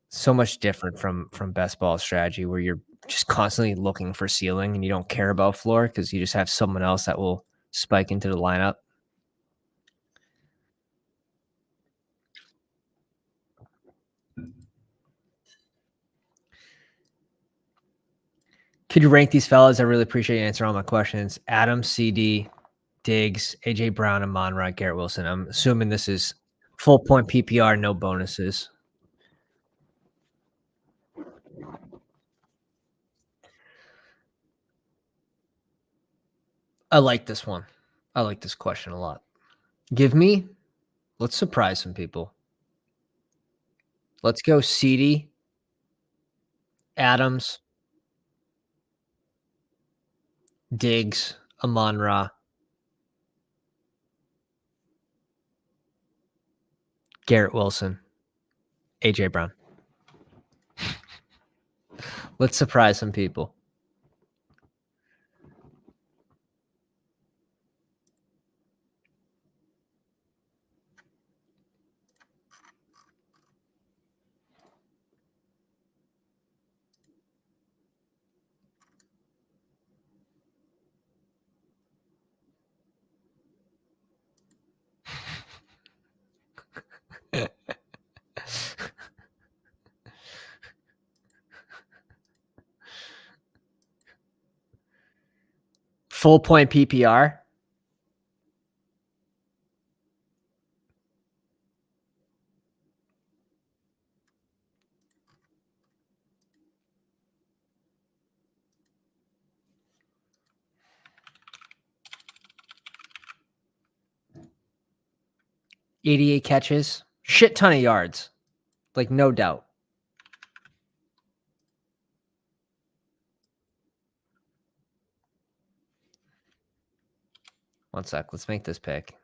so much different from best ball strategy where you're just constantly looking for ceiling and you don't care about floor because you just have someone else that will spike into the lineup. Could you rank these fellas? I really appreciate you answering all my questions. Adam, CD, Diggs, AJ Brown, and Monra, Garrett Wilson. I'm assuming this is full point PPR, no bonuses. I like this one. I like this question a lot. Let's surprise some people. Let's go CD, Adams, Diggs, Amon-Ra, Garrett Wilson, AJ Brown. Let's surprise some people. Full point PPR. $88 catches, shit ton of yards, like no doubt. One sec, let's make this pick.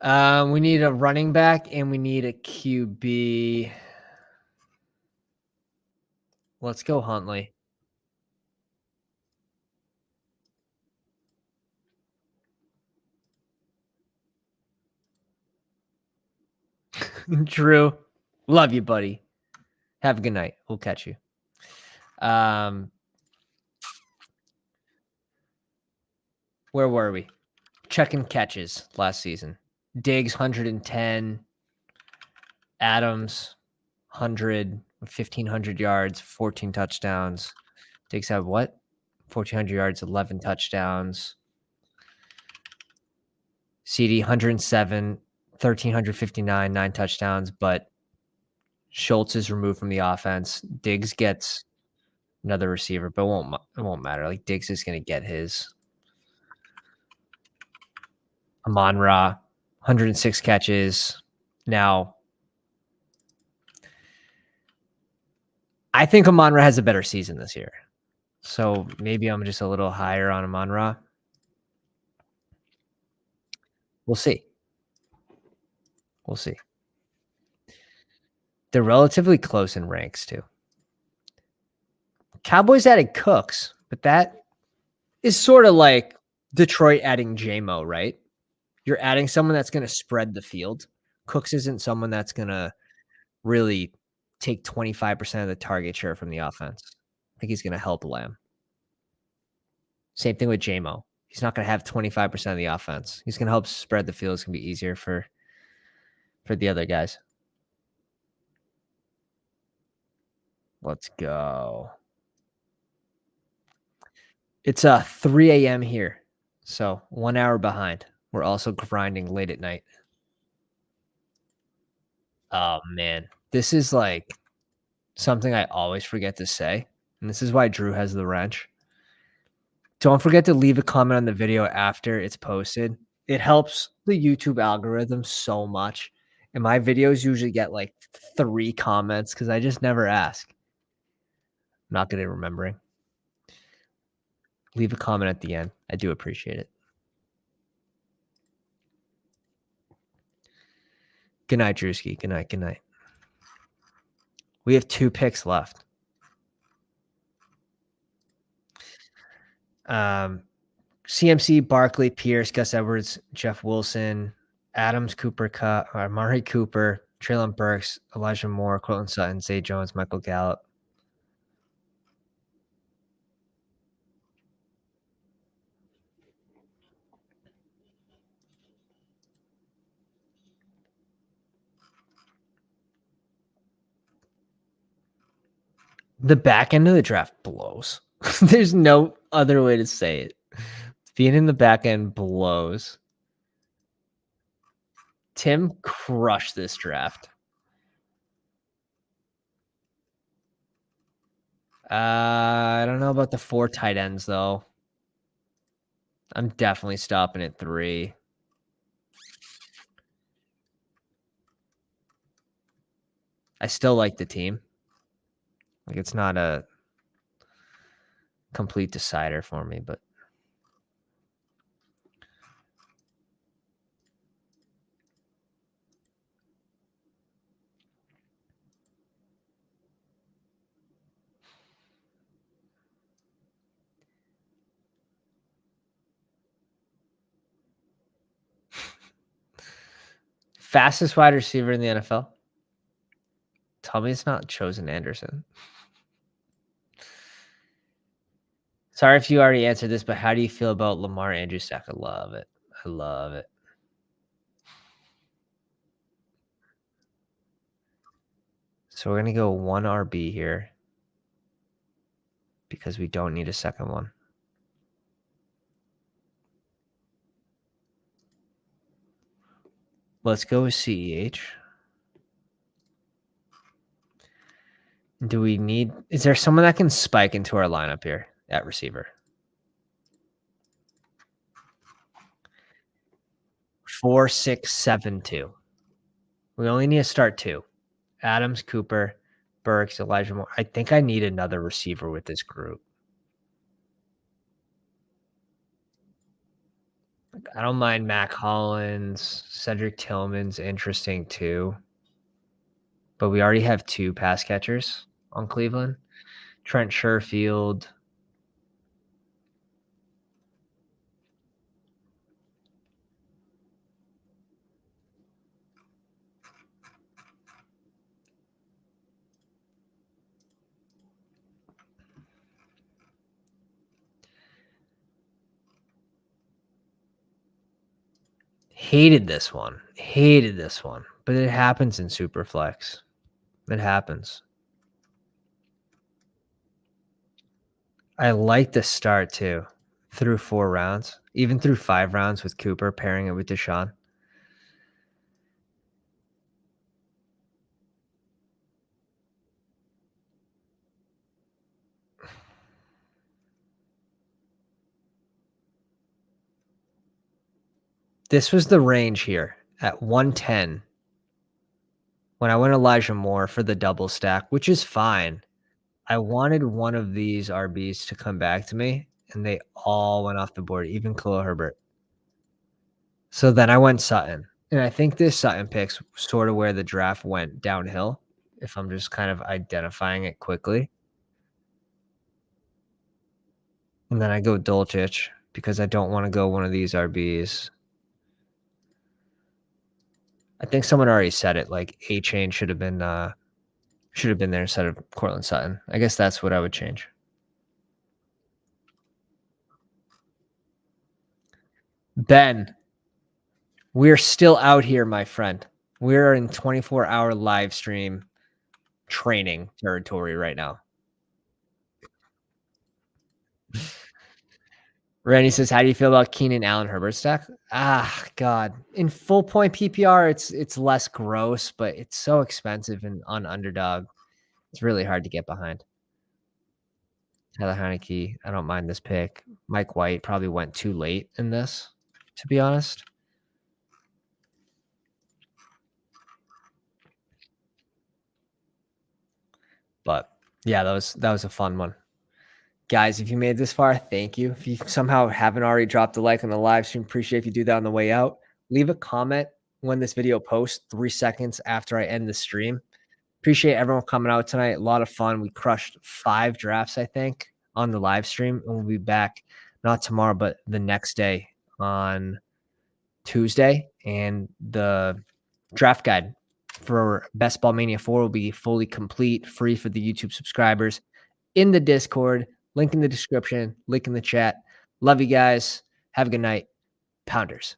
We need a running back and we need a QB. Let's go Huntley. Drew, love you, buddy. Have a good night. We'll catch you. Where were we? Checking catches last season. Diggs 110, Adams 100, 1,500 yards, 14 touchdowns. Diggs have what? 1,400 yards, 11 touchdowns. CD 107, 1,359, 9 touchdowns, but Schultz is removed from the offense. Diggs gets another receiver, but it won't matter. Like, Diggs is gonna get his. Amon-Ra, 106 catches. Now, I think Amon-Ra has a better season this year. So maybe I'm just a little higher on Amon-Ra. We'll see. We'll see. They're relatively close in ranks too. Cowboys added Cooks, but that is sort of like Detroit adding JMO, right? You're adding someone that's going to spread the field. Cooks isn't someone that's going to really take 25% of the target share from the offense. I think he's going to help Lamb. Same thing with JMO. He's not going to have 25% of the offense. He's going to help spread the field. It's going to be easier for the other guys. Let's go. It's 3 a.m. here, so 1 hour behind. We're also grinding late at night. Oh, man. This is like something I always forget to say, and this is why Drew has the wrench. Don't forget to leave a comment on the video after it's posted. It helps the YouTube algorithm so much, and my videos usually get like 3 comments because I just never ask. I'm not good at remembering. Leave a comment at the end. I do appreciate it. Good night, Drewski. Good night. Good night. We have 2 picks left. CMC, Barkley, Pierce, Gus Edwards, Jeff Wilson, Adams, Cooper, Amari Cooper, Treylon Burks, Elijah Moore, Cortland Sutton, Zay Jones, Michael Gallup. The back end of the draft blows. There's no other way to say it. Being in the back end blows. Tim crushed this draft. I don't know about the 4 tight ends, though. I'm definitely stopping at 3. I still like the team. Like, it's not a complete decider for me, but fastest wide receiver in the NFL? Tell me it's not Chosen Anderson. Sorry if you already answered this, but how do you feel about Lamar Andrew stack? I love it. I love it. So we're going to go 1 RB here because we don't need a second one. Let's go with CEH. Do we need... Is there someone that can spike into our lineup here at receiver? 4, 6, 7, 2. We only need to start 2. Adams, Cooper, Burks, Elijah Moore. I think I need another receiver with this group. I don't mind Mac Hollins. Cedric Tillman's interesting too. But we already have 2 pass catchers on Cleveland. Trent Sherfield. Hated this one. Hated this one. But it happens in Superflex. It happens. I like the start too. through 4 rounds, even through 5 rounds with Cooper, pairing it with Deshaun. This was the range here at 110 when I went Elijah Moore for the double stack, which is fine. I wanted one of these RBs to come back to me, and they all went off the board, even Khalil Herbert. So then I went Sutton, and I think this Sutton pick's sort of where the draft went downhill, if I'm just kind of identifying it quickly. And then I go Dulcich because I don't wanna go one of these RBs. I think someone already said it, like, A-Chain should have been there instead of Courtland Sutton. I guess that's what I would change. Ben, we're still out here, my friend. We're in 24-hour live stream training territory right now. Randy says, "How do you feel about Keenan Allen Herbert stack?" Ah, God. In full point PPR, it's less gross, but it's so expensive and on Underdog. It's really hard to get behind. Tyler Heineke, I don't mind this pick. Mike White probably went too late in this, to be honest. But yeah, that was a fun one. Guys, if you made this far, thank you. If you somehow haven't already dropped a like on the live stream, appreciate if you do that on the way out. Leave a comment when this video posts 3 seconds after I end the stream. Appreciate everyone coming out tonight. A lot of fun. We crushed 5 drafts, I think, on the live stream, and we'll be back not tomorrow, but the next day on Tuesday. And the draft guide for Best Ball Mania 4 will be fully complete, free for the YouTube subscribers in the Discord. Link in the description, link in the chat. Love you guys. Have a good night. Pounders.